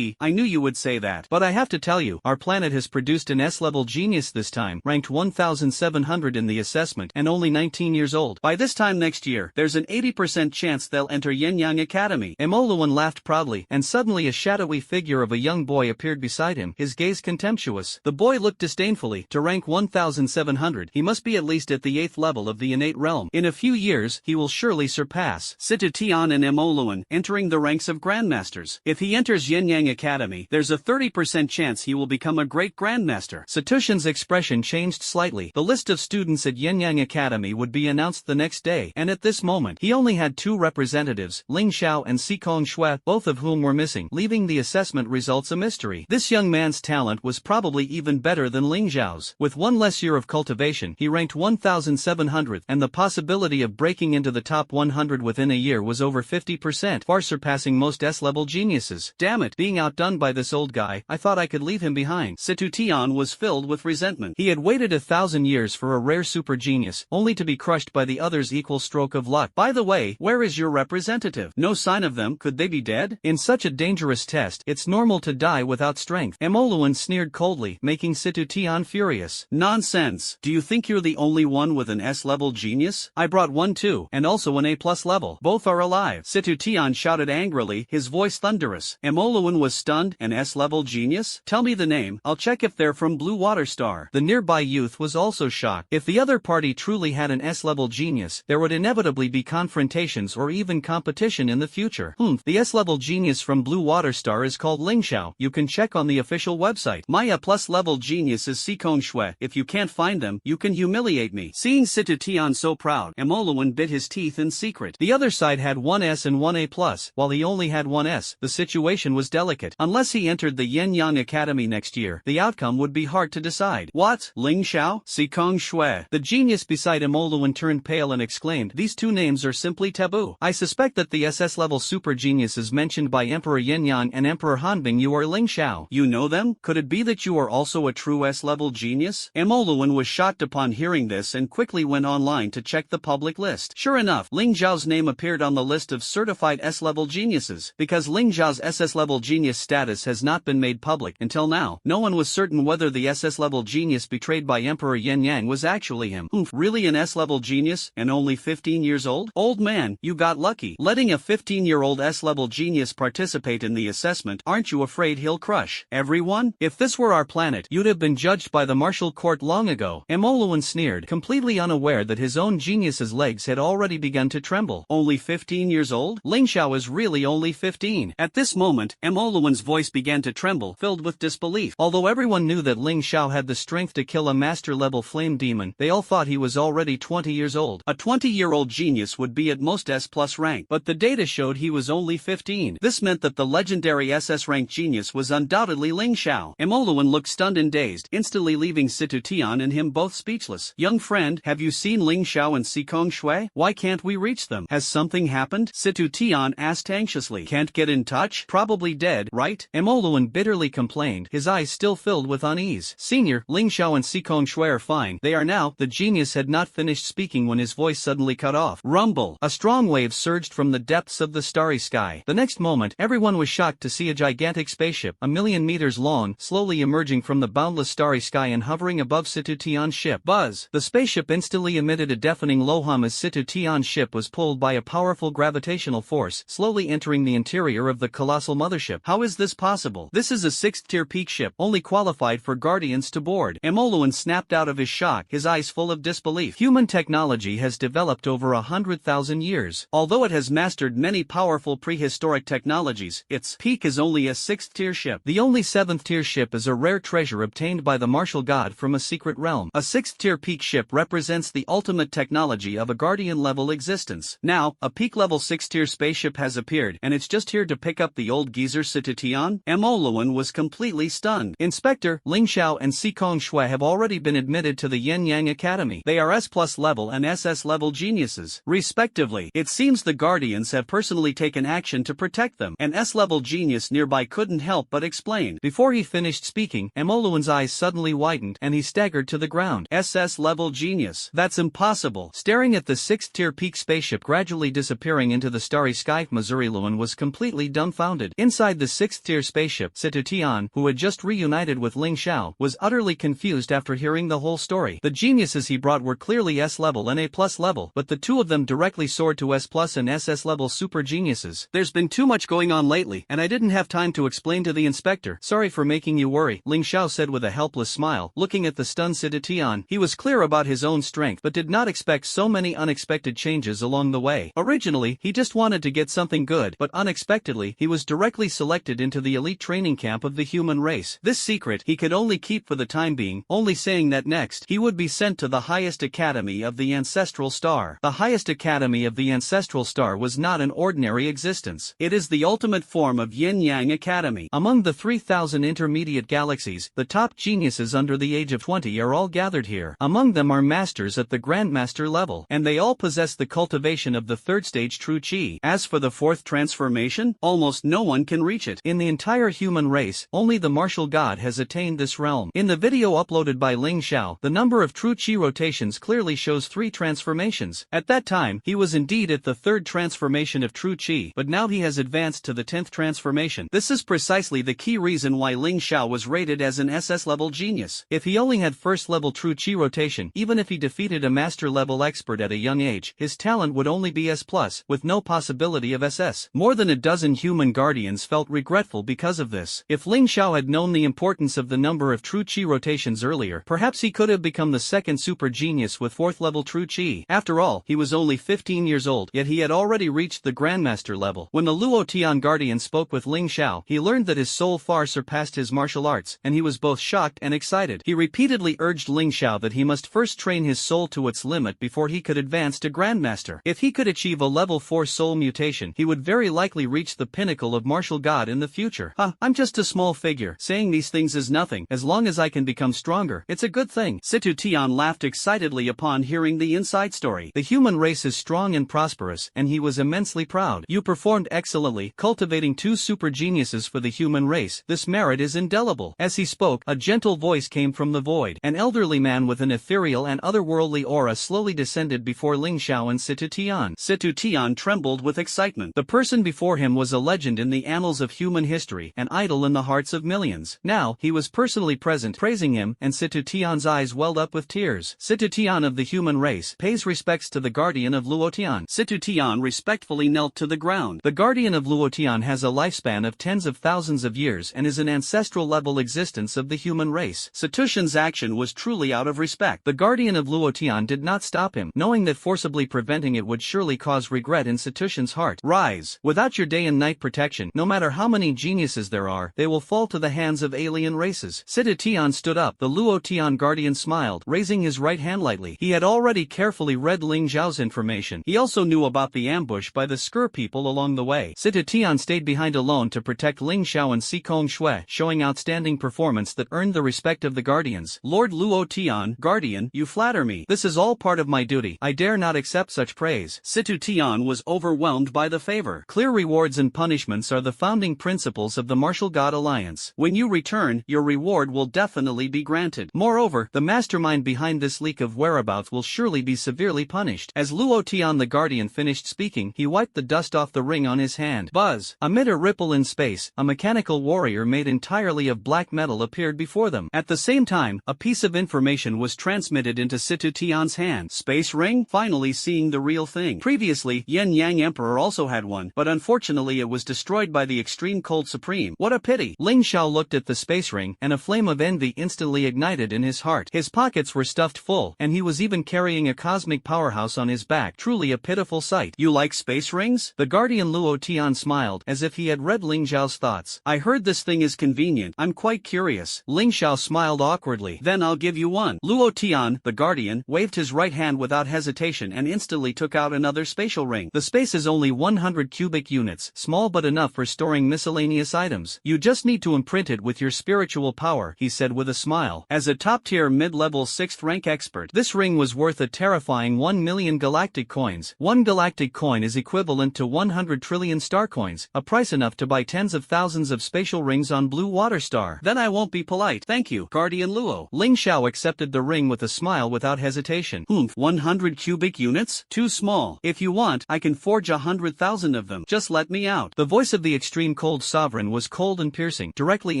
I knew you would say that. But I have to tell you, our planet has produced an S-level genius this time, ranked 1,700 in the assessment, and only 19 years old. By this time next year, there's an 80% chance they'll enter Yin-Yang Academy. Emoluan laughed proudly, and suddenly a shadowy figure of a young boy appeared beside him, his gaze contemptuous. The boy looked disdainfully. To rank 1,700, he must be at least at the 8th level of the innate realm. In a few years, he will surely surpass Situ Tian and Emoluan, entering the ranks of grandmasters. If he enters Yin-Yang Academy, there's a 30% chance he will become a great grandmaster. Satushan's expression changed slightly. The list of students at Yin-Yang Academy would be announced the next day, and at this moment, he only had 2 representatives, Ling Xiao and Xikong Shui, both of whom were missing, leaving the assessment results a mystery. This young man's talent was probably even better than Ling Xiao's. With 1 less year of cultivation, he ranked 1,700th, and the possibility of breaking into the top 100 within a year was over 50%, far surpassing most S-level geniuses. Damn it, being outdone by this old guy, I thought I could leave him behind. Situ Tian was filled with resentment. He had waited 1,000 years for a rare super genius, only to be crushed by the other's equal stroke of luck. By the way, where is your representative? No sign of them, could they be dead? In such a dangerous test, it's normal to die without strength. Emoluan sneered coldly, making Situ Tian furious. Nonsense. Do you think you're the only one with an S-level genius? I brought one too, and also an A+ level. Both are alive. Situ Tian shouted angrily, his voice thunderous. Emoluan was stunned. An S-level genius? Tell me the name, I'll check if they're from Blue Water Star. The nearby youth was also shocked. If the other party truly had an S-level genius, there would inevitably be confrontations or even competition in the future. The S-level genius from Blue Water Star is called Ling Xiao. You can check on the official website. My A+ level genius is Xikong Shui. If you can't find them, you can humiliate me. Seeing Situ Tian so proud, Emoluan bit his teeth in secret. The other side had 1 S and 1 A+, while he only had 1 S. The situation was delicate. Unless he entered the Yin-Yang Academy next year, the outcome would be hard to decide. What? Ling Xiao? Xikong Shui? The genius beside Emoluan turned pale and exclaimed, these 2 names are simply taboo. I suspect that the SS level super geniuses mentioned by Emperor Yin Yang and Emperor Hanbing you are Ling Xiao. You know them? wrong? Could it be that you are also a true S-level genius? Emoluan was shocked upon hearing this and quickly went online to check the public list. Sure enough, Ling Zhao's name appeared on the list of certified S-level geniuses. Because Ling Zhao's SS-level genius status has not been made public until now, no one was certain whether the SS-level genius betrayed by Emperor Yin Yang was actually him. Really an S-level genius, and only 15 years old? Old man, you got lucky. Letting a 15-year-old S-level genius participate in the assessment, aren't you afraid he'll crush everyone? If this were our planet, you'd have been judged by the martial court long ago. Emoluan sneered, completely unaware that his own genius's legs had already begun to tremble. Only 15 years old? Ling Xiao is really only 15. At this moment, Emoluan's voice began to tremble, filled with disbelief. Although everyone knew that Ling Xiao had the strength to kill a master-level flame demon, they all thought he was already 20 years old. A 20-year-old genius would be at most S+ rank, but the data showed he was only 15. This meant that the legendary SS rank genius was undoubtedly Ling Xiao. Emoluan looked stunned and dazed, instantly leaving Situ Tian and him both speechless. Young friend, have you seen Ling Xiao and Sikong Shui? Why can't we reach them? Has something happened? Situ Tian asked anxiously. Can't get in touch? Probably dead, right? Emoluan bitterly complained, his eyes still filled with unease. Senior, Ling Xiao and Sikong Shui are fine. They are now. The genius had not finished speaking when his voice suddenly cut off. Rumble. A strong wave surged from the depths of the starry sky. The next moment, everyone was shocked to see a gigantic spaceship, 1,000,000 meters long, slowly emerging from the boundless starry sky and hovering above Situ Tian's ship. Buzz! The spaceship instantly emitted a deafening low hum as Situ Tian's ship was pulled by a powerful gravitational force, slowly entering the interior of the colossal mothership. How is this possible? This is a 6th-tier peak ship, only qualified for guardians to board. Emoluan snapped out of his shock, his eyes full of disbelief. Human technology has developed over 100,000 years. Although it has mastered many powerful prehistoric technologies, its peak is only a 6th-tier ship. The only 7th-tier ship is a rare treasure obtained by the martial god from a secret realm. A 6th-tier peak ship represents the ultimate technology of a guardian-level existence. Now, a peak-level 6th-tier spaceship has appeared, and it's just here to pick up the old geezer Situ Tian? Emoluan was completely stunned. Inspector, Ling Xiao and Sikong Shui have already been admitted to the Yin Yang Academy. They are S+ level and SS level geniuses, respectively. It seems the guardians have personally taken action to protect them. An S-level genius nearby couldn't help but explain. Before he finished speaking, Emoluan's eyes suddenly widened and he staggered to the ground. SS level genius. That's impossible. Staring at the 6th-tier peak spaceship gradually disappearing into the starry sky, Missouriluan was completely dumbfounded. Inside the 6th-tier spaceship, Situ Tian, who had just reunited with Ling Xiao, was utterly confused after hearing the whole story. The geniuses he brought were clearly S-level and A+ level, but the two of them directly soared to S+ and SS level super geniuses. There's been too much going on lately, and I didn't have time to explain to the inspector. Sorry for making you worry, Ling Xiao said with a helpless smile, looking at the stunned Situ Tian. He was clear about his own strength but did not expect so many unexpected changes along the way. Originally, he just wanted to get something good, but unexpectedly, he was directly selected into the elite training camp of the human race. This secret he could only keep for the time being, only saying that next, he would be sent to the highest academy of the ancestral star. The highest academy of the ancestral star was not an ordinary existence. It is the ultimate form of Yin Yang Academy. Among the 3,000 intermediate galaxies, the top geniuses under the age of 20 are all gathered here. Among them are masters at the grandmaster level, and they all possess the cultivation of the 3rd stage true chi. As for the 4th transformation, almost no one can reach it. In the entire human race, only the martial god has attained this realm. In the video uploaded by Ling Xiao, the number of true chi rotations clearly shows 3 transformations. At that time, he was indeed at the 3rd transformation of true chi, but now he has advanced to the 10th transformation. This is precisely the key reason why Ling Xiao was rated as an SS level genius. If he only had 1st level true chi rotation, even if he defeated a master level expert at a young age, his talent would only be S+, with no possibility of SS. More than a dozen human guardians felt regretful because of this. If Ling Xiao had known the importance of the number of true chi rotations earlier, perhaps he could have become the 2nd super genius with 4th level true chi. After all, he was only 15 years old, yet he had already reached the grandmaster level. When the Luo Tian guardian spoke with Ling Xiao, he learned that his soul far surpassed his martial arts, and he was both shocked and excited. He repeatedly urged Ling Xiao that he must first train his soul to its limit before he could advance to grandmaster. If he could achieve a level 4 soul mutation, he would very likely reach the pinnacle of martial god in the future. I'm just a small figure. Saying these things is nothing. As long as I can become stronger, it's a good thing. Situ Tian laughed excitedly upon hearing the inside story. The human race is strong and prosperous, and he was immensely proud. You performed excellently, cultivating 2 super geniuses for the human race. This merit scar it is indelible. As he spoke, a gentle voice came from the void. An elderly man with an ethereal and otherworldly aura slowly descended before Ling Xiao and Situ Tian. Situ Tian trembled with excitement. The person before him was a legend in the annals of human history, an idol in the hearts of millions. Now, he was personally present, praising him, and Situ Tian's eyes welled up with tears. Situ Tian of the human race pays respects to the guardian of Luotian. Situ Tian respectfully knelt to the ground. The guardian of Luotian has a lifespan of tens of thousands of years and is an ancestral level existence of the human race. Situshan's action was truly out of respect. The guardian of Luotian did not stop him, knowing that forcibly preventing it would surely cause regret in Situshan's heart. Rise. Without your day and night protection, no matter how many geniuses there are, they will fall to the hands of alien races. Situ Tian stood up. The Luotian guardian smiled, raising his right hand lightly. He had already carefully read Ling Zhao's information. He also knew about the ambush by the Skur people along the way. Situ Tian stayed behind alone to protect Ling Xiao and Sikong Shui, showing outstanding performance that earned the respect of the guardians. Lord Luotian, guardian, you flatter me. This is all part of my duty. I dare not accept such praise. Situ Tian was overwhelmed by the favor. Clear rewards and punishments are the founding principles of the Martial God Alliance. When you return, your reward will definitely be granted. Moreover, the mastermind behind this leak of whereabouts will surely be severely punished. As Luotian the guardian finished speaking, he wiped the dust off the ring on his hand. Buzz! Amid a ripple in space, a mechanical warrior made entirely of black metal appeared before them. At the same time, a piece of information was transmitted into Situ Tian's hand. Space ring? Finally seeing the real thing. Previously, Yin Yang Emperor also had one, but unfortunately it was destroyed by the Extreme Cold Supreme. What a pity! Ling Xiao looked at the space ring, and a flame of envy instantly ignited in his heart. His pockets were stuffed full, and he was even carrying a cosmic powerhouse on his back. Truly a pitiful sight. You like space rings? The guardian Luotian smiled, as if he had read Ling Xiao's thoughts. I heard this thing is convenient. I'm quite curious. Ling Xiao smiled awkwardly. Then I'll give you one. Luotian, the guardian, waved his right hand without hesitation and instantly took out another spatial ring. The space is only 100 cubic units, small but enough for storing miscellaneous items. You just need to imprint it with your spiritual power, he said with a smile. As a top-tier mid-level 6th rank expert, this ring was worth a terrifying 1 million galactic coins. 1 galactic coin is equivalent to 100 trillion star coins, a price enough to buy tens of thousands of spatial rings on Blue Water Star. Then I won't be polite. Thank you, Guardian Luo. Ling Xiao accepted the ring with a smile without hesitation. 100 cubic units? Too small. If you want, I can forge 100,000 of them. Just let me out. The voice of the extreme cold sovereign was cold and piercing, directly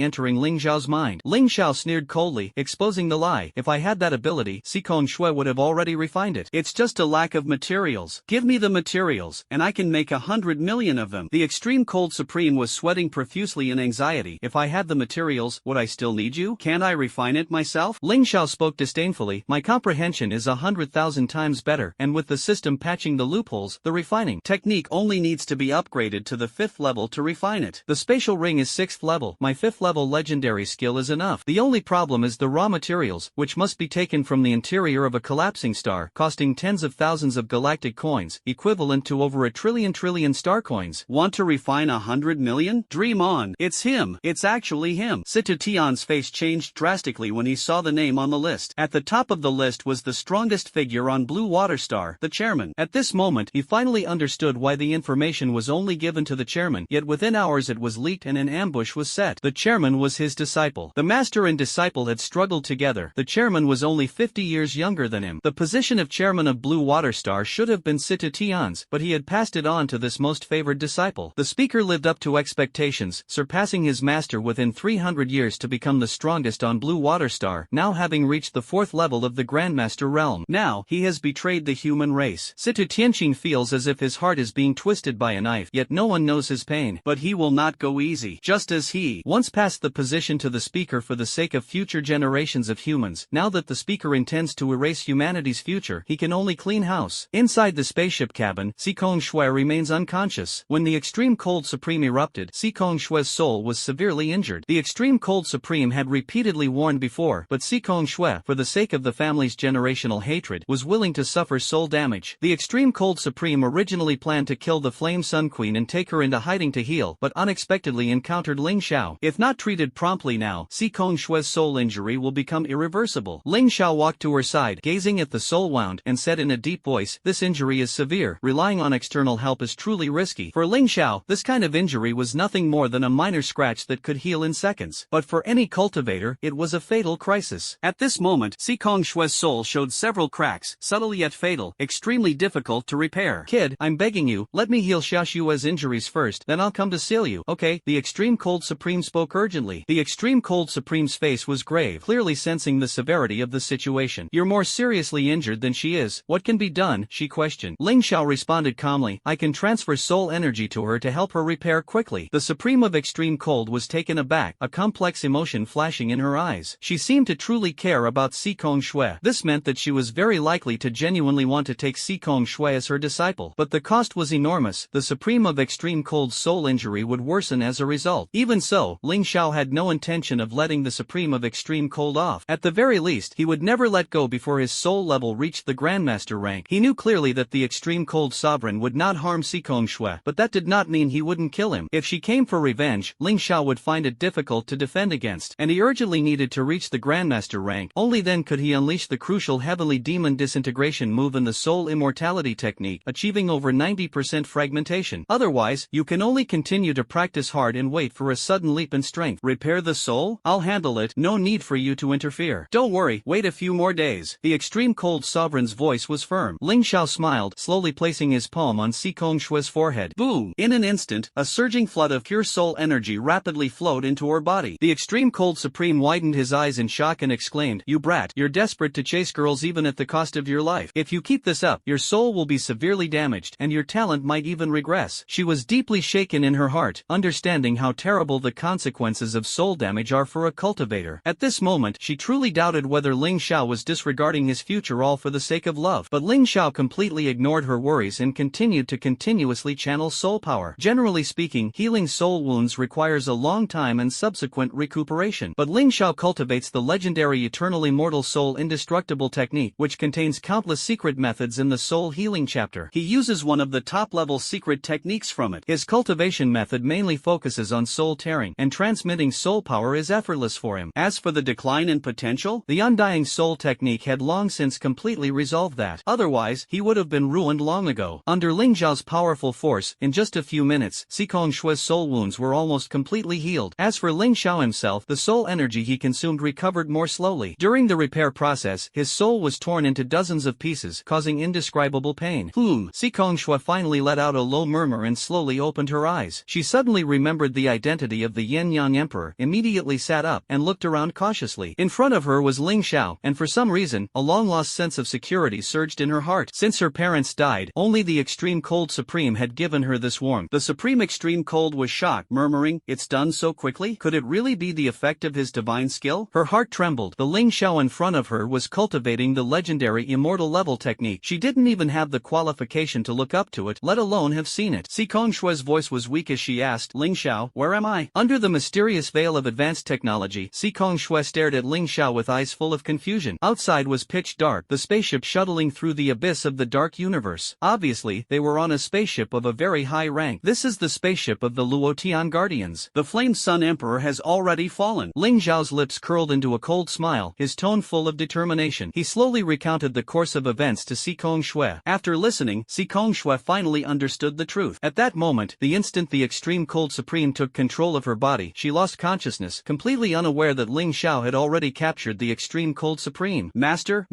entering Ling Xiao's mind. Ling Xiao sneered coldly, exposing the lie. If I had that ability, Sikong Shui would have already refined it. It's just a lack of materials. Give me the materials, and I can make 100 million of them. The extreme cold supreme was sweating profusely in anxiety. If I had the materials, would I still need you? Can't I refine it myself? Ling Xiao spoke disdainfully. My comprehension is 100,000 times better, and with the system patching the loopholes, the refining technique only needs to be upgraded to the 5th level to refine it. The spatial ring is 6th level. My 5th level legendary skill is enough. The only problem is the raw materials, which must be taken from the interior of a collapsing star, costing tens of thousands of galactic coins, equivalent to over a trillion star coins. Want to refine 100 million? Dream on. It's him. It's actually him. Situ Tian's face changed drastically when he saw the name on the list. At the top of the list was the strongest figure on Blue Water Star, the chairman. At this moment, he finally understood why the information was only given to the chairman, yet within hours it was leaked and an ambush was set. The chairman was his disciple. The master and disciple had struggled together. The chairman was only 50 years younger than him. The position of chairman of Blue Water Star should have been Situ Tian's, but he had passed it on to this most favored disciple. The speaker lived up to expectations, surpassing his master within 300 years to become the strongest on Blue Water Star, now having reached the 4th level of the Grandmaster realm. Now, he has betrayed the human race. Situ Tianqing feels as if his heart is being twisted by a knife, yet no one knows his pain. But he will not go easy. Just as he once passed the position to the speaker for the sake of future generations of humans, now that the speaker intends to erase humanity's future, he can only clean house. Inside the spaceship cabin, Sikong Shui remains unconscious. When the Extreme Cold Supreme erupted, Sikong Shui's soul was severely injured. The Extreme Cold Supreme had repeatedly warned before, but Sikong Shui, for the sake of the family's generational hatred, was willing to suffer soul damage. The Extreme Cold Supreme originally planned to kill the Flame Sun Queen and take her into hiding to heal, but unexpectedly encountered Ling Xiao. If not treated promptly now, Sikong Shui's soul injury will become irreversible. Ling Xiao walked to her side, gazing at the soul wound, and said in a deep voice, "This injury is severe. Relying on external help is truly risky." For Ling Xiao, this kind of injury was nothing more than a minor scratch that could heal in seconds. But for any cultivator, it was a fatal crisis. At this moment, Sikong Shue's soul showed several cracks, subtle yet fatal, extremely difficult to repair. Kid, I'm begging you, let me heal Xiaoshua's injuries first, then I'll come to seal you. Okay, the Extreme Cold Supreme spoke urgently. The Extreme Cold Supreme's face was grave, clearly sensing the severity of the situation. You're more seriously injured than she is. What can be done? She questioned. Ling Xiao responded calmly. I can transfer soul energy to her to help her repair quickly. The Supreme of Extreme Cold was taken aback, a complex emotion flashing in her eyes. She seemed to truly care about Sikong Shui. This meant that she was very likely to genuinely want to take Sikong Shui as her disciple. But the cost was enormous. The Supreme of Extreme Cold's soul injury would worsen as a result. Even so, Ling Xiao had no intention of letting the Supreme of Extreme Cold off. At the very least, he would never let go before his soul level reached the Grandmaster rank. He knew clearly that the Extreme Cold Sovereign would not harm Sikong Shui, but that did not mean he wouldn't kill him. If she came for revenge, Ling Xiao would find it difficult to defend against, and he urgently needed to reach the Grandmaster rank. Only then could he unleash the crucial Heavenly Demon Disintegration move and the Soul Immortality technique, achieving over 90% fragmentation. Otherwise, you can only continue to practice hard and wait for a sudden leap in strength. Repair the soul? I'll handle it. No need for you to interfere. Don't worry, wait a few more days. The Extreme Cold Sovereign's voice was firm. Ling Xiao smiled, slowly placing his palm on Sikong Shue's forehead. Boom! In an instant, a surging flood of pure soul energy rapidly flowed into her body. The Extreme Cold Supreme widened his eyes in shock and exclaimed, You brat, you're desperate to chase girls even at the cost of your life. If you keep this up, your soul will be severely damaged, and your talent might even regress. She was deeply shaken in her heart, understanding how terrible the consequences of soul damage are for a cultivator. At this moment, she truly doubted whether Ling Xiao was disregarding his future all for the sake of love. But Ling Xiao completely ignored her worries and continued to continuously channel soul power. Generally speaking, healing soul wounds requires a long time and subsequent recuperation. But Ling Xiao cultivates the legendary Eternal Immortal Soul Indestructible technique, which contains countless secret methods in the soul healing chapter. He uses one of the top-level secret techniques from it. His cultivation method mainly focuses on soul tearing, and transmitting soul power is effortless for him. As for the decline in potential, the Undying Soul technique had long since completely resolved that. Otherwise, he would have been ruined long ago. Under Ling Xiao's powerful force, in just a few minutes, Sikong Shue's soul wounds were almost completely healed. As for Ling Xiao himself, the soul energy he consumed recovered more slowly. During the repair process, his soul was torn into dozens of pieces, causing indescribable pain. Sikong Shui finally let out a low murmur and slowly opened her eyes. She suddenly remembered the identity of the Yin-Yang Emperor, immediately sat up, and looked around cautiously. In front of her was Ling Xiao, and for some reason, a long-lost sense of security surged in her heart. Since her parents died, only the Extreme Cold Supreme had given her this warmth. The Supreme Extreme Cold was shocked, murmuring, It's done so quickly? Could it really be the effect of his divine skill? Her heart trembled. The Ling Xiao in front of her was cultivating the legendary Immortal Level technique. She didn't even have the qualification to look up to it, let alone have seen it. Sikong Shue's voice was weak as she asked, Ling Xiao, where am I? Under the mysterious veil of advanced technology, Sikong Shui stared at Ling Xiao with eyes full of confusion. Outside was pitch dark, the spaceship shuttling through the abyss of the dark universe. Obviously, they were on a spaceship of a very high rank. This is the spaceship of the Luotian Guardians. The Flame Sun Emperor has already fallen. Ling Xiao's lips curled into a cold smile, his tone full of determination. He slowly recounted the course of events to Sikong Shui. After listening, Sikong Shui finally understood the truth. At that moment, the instant the Extreme Cold Supreme took control of her body, she lost consciousness, completely unaware that Ling Xiao had already captured the Extreme Cold Supreme. Master,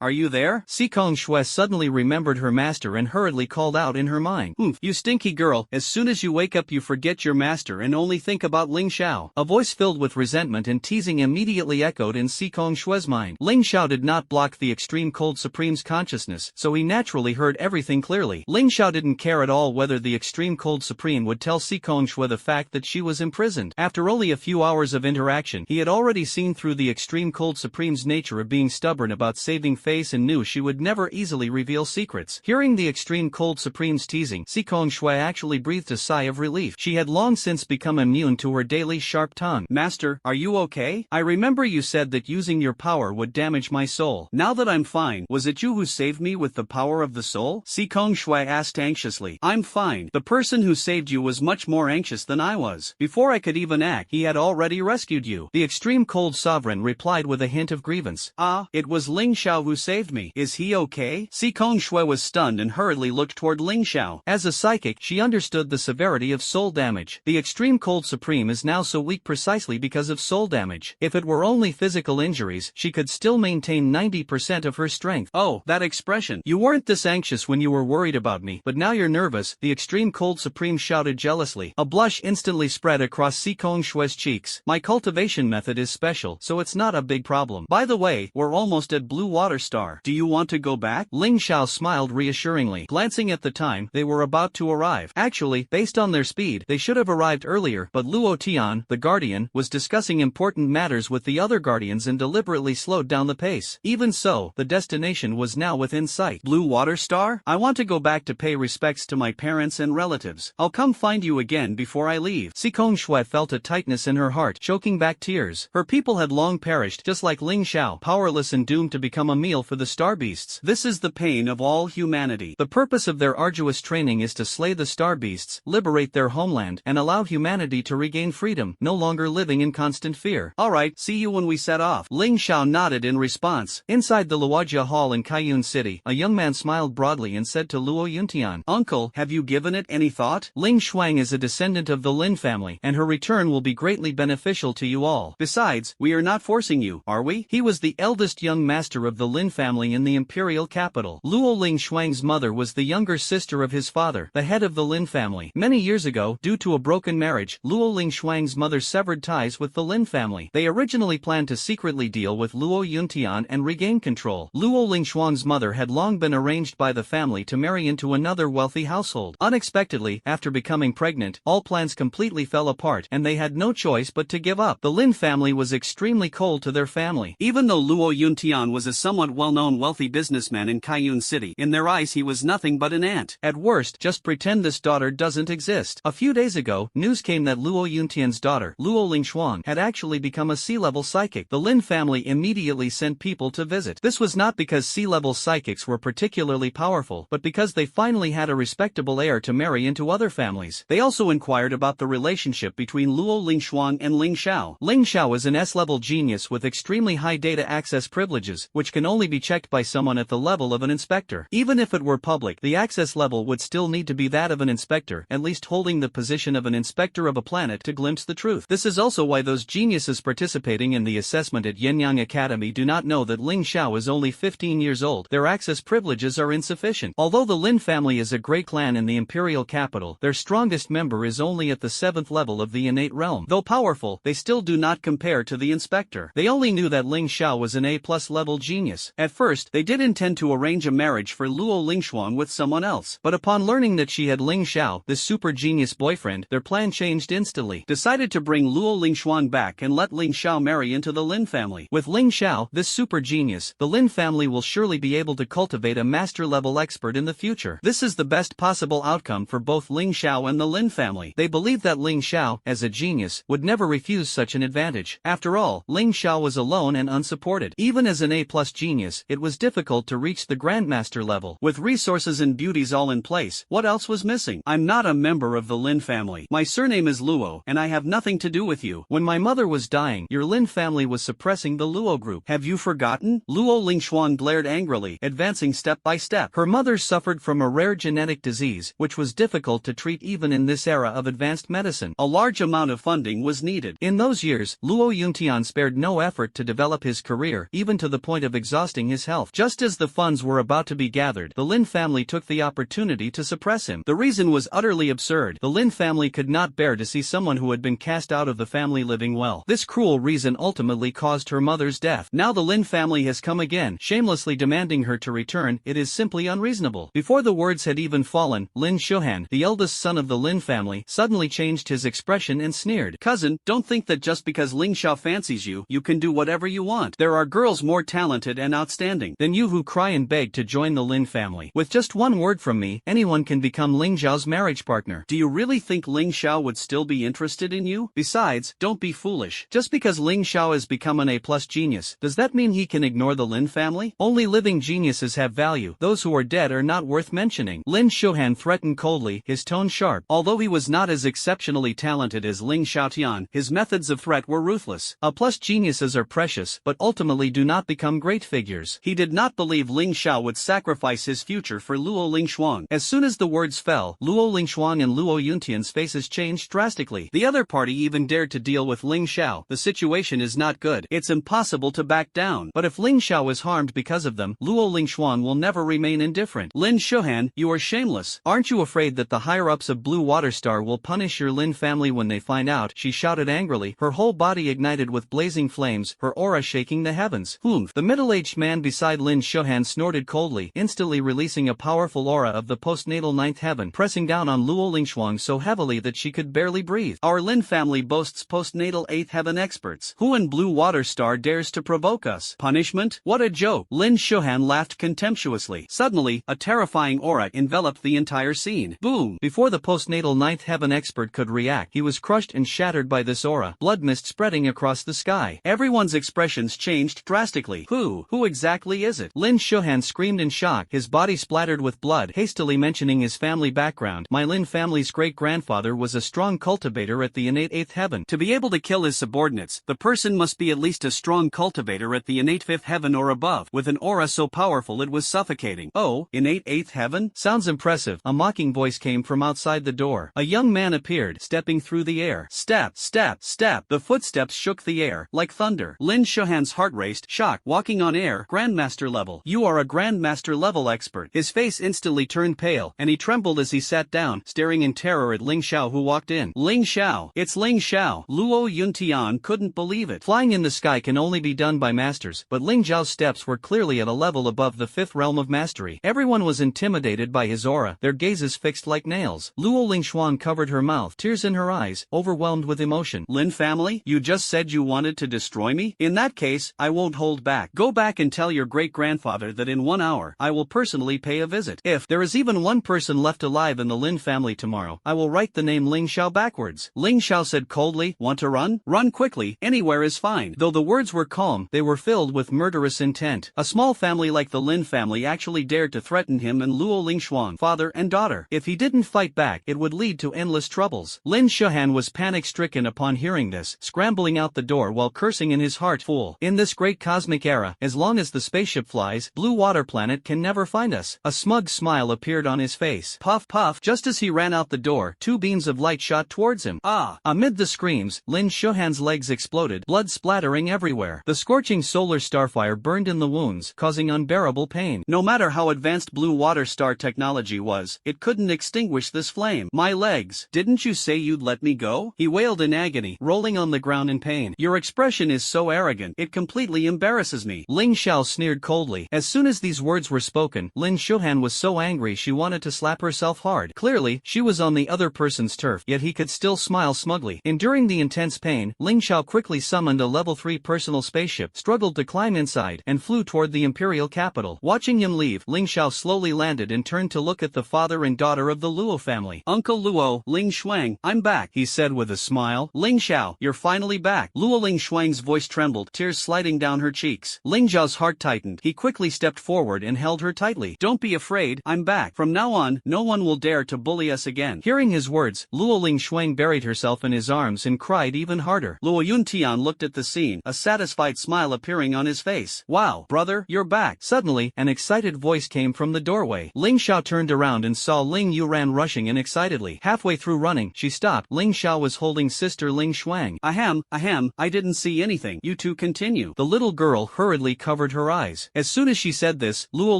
are you there? Sikong Shui suddenly remembered her master and hurriedly called out in her mind. You stinky girl, as soon as you wake up you forget your master and only think about Ling Xiao. A voice filled with resentment and teasing immediately echoed in Sikong Shui's mind. Ling Xiao did not block the Extreme Cold Supreme's consciousness, so he naturally heard everything clearly. Ling Xiao didn't care at all whether the Extreme Cold Supreme would tell Sikong Shui the fact that she was imprisoned. After only a few hours of interaction, he had already seen through the Extreme Cold Supreme's nature of being stubborn about saving face and knew she would never easily reveal secrets. Hearing the Extreme Cold Supreme's teasing, Sikong Shui actually breathed a sigh of relief. She had long since become immune to her daily sharp tongue. Master, are you okay? I remember you said that using your power would damage my soul. Now that I'm fine, was it you who saved me with the power of the soul? Sikong Shui asked anxiously. I'm fine. The person who saved you was much more anxious than I was. Before I could even act, he had already rescued you. The Extreme Cold Sovereign replied with a hint of grievance. It was Ling Xiao who saved me. Is he okay? Sikong Shui was stunned and hurriedly looked toward Ling Xiao. As a psychic, she understood the severity of soul damage. The Extreme Cold Supreme name is now so weak precisely because of soul damage. If it were only physical injuries, she could still maintain 90% of her strength. Oh, that expression. You weren't this anxious when you were worried about me, but now you're nervous, the extreme cold supreme shouted jealously. A blush instantly spread across Si Kongshue's cheeks. My cultivation method is special, so it's not a big problem. By the way, we're almost at Blue Water Star. Do you want to go back? Ling Xiao smiled reassuringly. Glancing at the time, they were about to arrive. Actually, based on their speed, they should have arrived earlier, but Luo Tian, the guardian, was discussing important matters with the other guardians and deliberately slowed down the pace. Even so, the destination was now within sight. Blue Water Star? I want to go back to pay respects to my parents and relatives. I'll come find you again before I leave. Si Kongshui felt a tightness in her heart, choking back tears. Her people had long perished, just like Ling Xiao, powerless and doomed to become a meal for the star beasts. This is the pain of all humanity. The purpose of their arduous training is to slay the star beasts, liberate their homeland, and allow humanity to regain freedom, no longer living in constant fear. Alright, see you when we set off. Ling Xiao nodded in response. Inside the Luojia Hall in Kaiyun City, a young man smiled broadly and said to Luo Yuntian, Uncle, have you given it any thought? Ling Shuang is a descendant of the Lin family, and her return will be greatly beneficial to you all. Besides, we are not forcing you, are we? He was the eldest young master of the Lin family in the imperial capital. Luo Ling Shuang's mother was the younger sister of his father, the head of the Lin family. Many years ago, due to a broken marriage, Luo Ling Shuang's mother severed ties with the Lin family. They originally planned to secretly deal with Luo Yuntian and regain control. Luo Ling Shuang's mother had long been arranged by the family to marry into another wealthy household. Unexpectedly, after becoming pregnant, all plans completely fell apart and they had no choice but to give up. The Lin family was extremely cold to their family. Even though Luo Yuntian was a somewhat well-known wealthy businessman in Kaiyun City, in their eyes he was nothing but an ant. At worst, just pretend this daughter doesn't exist. A few days ago, news came that Luo Yuntian's daughter, Luo Ling Shuang, had actually become a sea-level psychic. The Lin family immediately sent people to visit. This was not because sea-level psychics were particularly powerful, but because they finally had a respectable heir to marry into other families. They also inquired about the relationship between Luo Ling Shuang and Ling Xiao. Ling Xiao is an S-level genius with extremely high data access privileges, which can only be checked by someone at the level of an inspector. Even if it were public, the access level would still need to be that of an inspector, at least holding the position of an inspector of a planet to glimpse the truth. This is also why those geniuses participating in the assessment at Yenyang Academy do not know that Ling Xiao is only 15 years old. Their access privileges are insufficient. Although the Lin family is a great clan in the imperial capital, their strongest member is only at the 7th level of the innate realm. Though powerful, they still do not compare to the inspector. They only knew that Ling Xiao was an A+ level genius. At first, they did intend to arrange a marriage for Luo Lingshuang with someone else. But upon learning that she had Ling Xiao, this super genius boyfriend, their plan changed instantly. Decided to bring Luo Lingshuang back and let Ling Xiao marry into the Lin family. With Ling Xiao, this super genius, the Lin family will surely be able to cultivate a master-level expert in the future. This is the best possible outcome for both Ling Xiao and the Lin family. They believe that Ling Xiao, as a genius, would never refuse such an advantage. After all, Ling Xiao was alone and unsupported. Even as an A+ genius, it was difficult to reach the Grandmaster level. With resources and beauties all in place, what else was missing? I'm not a member of the Lin family. My surname is Luo, and I have nothing to do with you. When my mother was dying, your Lin family was suppressing the Luo group. Have you forgotten? Luo Lingshuan glared angrily, advancing step by step. Her mother suffered from a rare genetic disease, which was difficult to treat even in this era of advanced medicine. A large amount of funding was needed. In those years, Luo Yuntian spared no effort to develop his career, even to the point of exhausting his health. Just as the funds were about to be gathered, the Lin family took the opportunity to suppress him. The reason was utterly absurd. The Lin family could not bear to see someone who had been cast out of the family living well. This cruel reason ultimately caused her mother's death. Now the Lin family has come again, shamelessly demanding her to return. It is simply unreasonable. Before the words had even fallen, Lin Shuhan, the eldest son of the Lin family, suddenly changed his expression and sneered. Cousin, don't think that just because Ling Xiao fancies you, you can do whatever you want. There are girls more talented and outstanding than you who cry and beg to join the Lin family. With just one word from me, anyone can become Ling Xiao's marriage partner. Do you really think Ling Xiao would still be interested in you? Besides, don't be foolish. Just because Ling Xiao has become an A+ genius, does that mean he can ignore the Lin family? Only living geniuses have value. Those who are dead are not worth mentioning. Lin Shuhan threatened coldly, his tone sharp. Although he was not as exceptionally talented as Ling Xiaotian, his methods of threat were ruthless. A+ geniuses are precious, but ultimately do not become great figures. He did not believe Ling Xiao would sacrifice his future for Luo Lingshuang. As soon as the words fell, Luo Lingshuang and Luo Yuntian's faces changed drastically. The other party even dared to deal with Ling Xiao. The situation is not good. It's impossible to back down. But if Ling Xiao is harmed because of them, Luo Lingshuang will never remain indifferent. Lin Shuhan, you are shameless. Aren't you afraid that the higher-ups of Blue Water Star will punish your Lin family when they find out? She shouted angrily, her whole body ignited with blazing flames, her aura shaking the heavens. Humph! The middle-aged man beside Lin Shuhan snorted coldly, instantly releasing a powerful aura of the postnatal ninth heaven, pressing down on Luo Lingshuang so heavily that she could barely breathe. Our Lin family boasts postnatal eighth heaven experts. Who in Blue Water Star dares to provoke us? Punishment? What a joke! Lin Shuhan laughed contemptuously. Suddenly, a terrifying aura enveloped the entire scene. Boom! Before the postnatal ninth heaven expert could react, he was crushed and shattered by this aura, blood mist spreading across the sky. Everyone's expressions changed drastically. Who exactly is it? Lin Shuhan screamed in shock, his body splattered with blood, hastily mentioning his family background. My Lin family's great-grandfather was a strong cultivator at the innate eighth heaven. To be able to kill his subordinates, the person must be at least a strong cultivator at the innate fifth heaven or above, with an aura so powerful it was suffocating. Oh, innate eighth heaven? Sounds impressive. A mocking voice came from outside the door. A young man appeared, stepping through the air. Step, step, step. The footsteps shook the air, like thunder. Lin Shuhan's heart raced, shocked, walking on air, Grandmaster level. You are a Grandmaster level expert. His face instantly turned pale, and he trembled as he sat down, staring in terror at Ling Xiao who walked in. Ling Xiao! It's Ling Xiao! Luo Yuntian couldn't believe it. Flying in the sky can only be done by masters, but Ling Xiao's steps were clearly at a level above the fifth realm of mastery. Everyone was intimidated by his aura, their gazes fixed like nails. Luo Lingshuan covered her mouth, tears in her eyes, overwhelmed with emotion. Lin family, you just said you wanted to destroy me? In that case, I won't hold back. Go back and tell your great-grandfather that in 1 hour, I will personally pay a visit. If there is even one person left alive in the Lin family tomorrow, I will write the name Ling Xiao backwards. Ling Xiao said coldly, want to run? Run quickly, anywhere is fine. Though the words were calm, they were filled with murderous intent. A small family like the Lin family actually dared to threaten him and Luo Lingshuang, father and daughter. If he didn't fight back, it would lead to endless troubles. Lin Shuhan was panic-stricken upon hearing this, scrambling out the door while cursing in his heart, fool. In this great cosmic era, as long as the spaceship flies, Blue Water Planet can never find us. A smug smile appeared on his face. Puff puff, just as he ran out the door, 2 beams of light shot towards him. Ah! Amid the screams, Lin Shuhan's legs exploded, blood splattering everywhere. The scorching solar starfire burned in the wounds, causing unbearable pain. No matter how advanced Blue Water Star technology was, it couldn't extinguish this flame. My legs! Didn't you say you'd let me go? He wailed in agony, rolling on the ground in pain. Your expression is so arrogant, it completely embarrasses me. Ling Xiao sneered coldly. As soon as these words were spoken, Lin Shuhan was so angry she wanted to slap herself hard. Clearly, she was on the other person's turf, yet he could still smile smugly. Enduring the intense pain, Ling Xiao quickly summoned a level 3 personal spaceship, struggled to climb inside, and flew toward the imperial capital. Watching him leave, Ling Xiao slowly landed and turned to look at the father and daughter of the Luo family. Uncle Luo, Ling Shuang, I'm back, he said with a smile. Ling Xiao, you're finally back. Luo Ling Shuang's voice trembled, tears sliding down her cheeks. Ling Xiao's heart tightened. He quickly stepped forward and held her tightly. Don't be afraid, I'm back. From now on, no one will dare to bully us again. Hearing his words, Luo Ling Shuang buried herself in his arms and cried even harder. Luo Yuntian looked at the scene, a satisfied smile appearing on his face. Wow, brother, you're back. Suddenly, an excited voice came from the doorway. Ling Xiao turned around and saw Ling Yu ran rushing in excitedly. Halfway through running, she stopped. Ling Xiao was holding sister Ling Shuang. Ahem, I didn't see anything. You two continue. The little girl hurriedly covered her eyes. As soon as she said this, Luo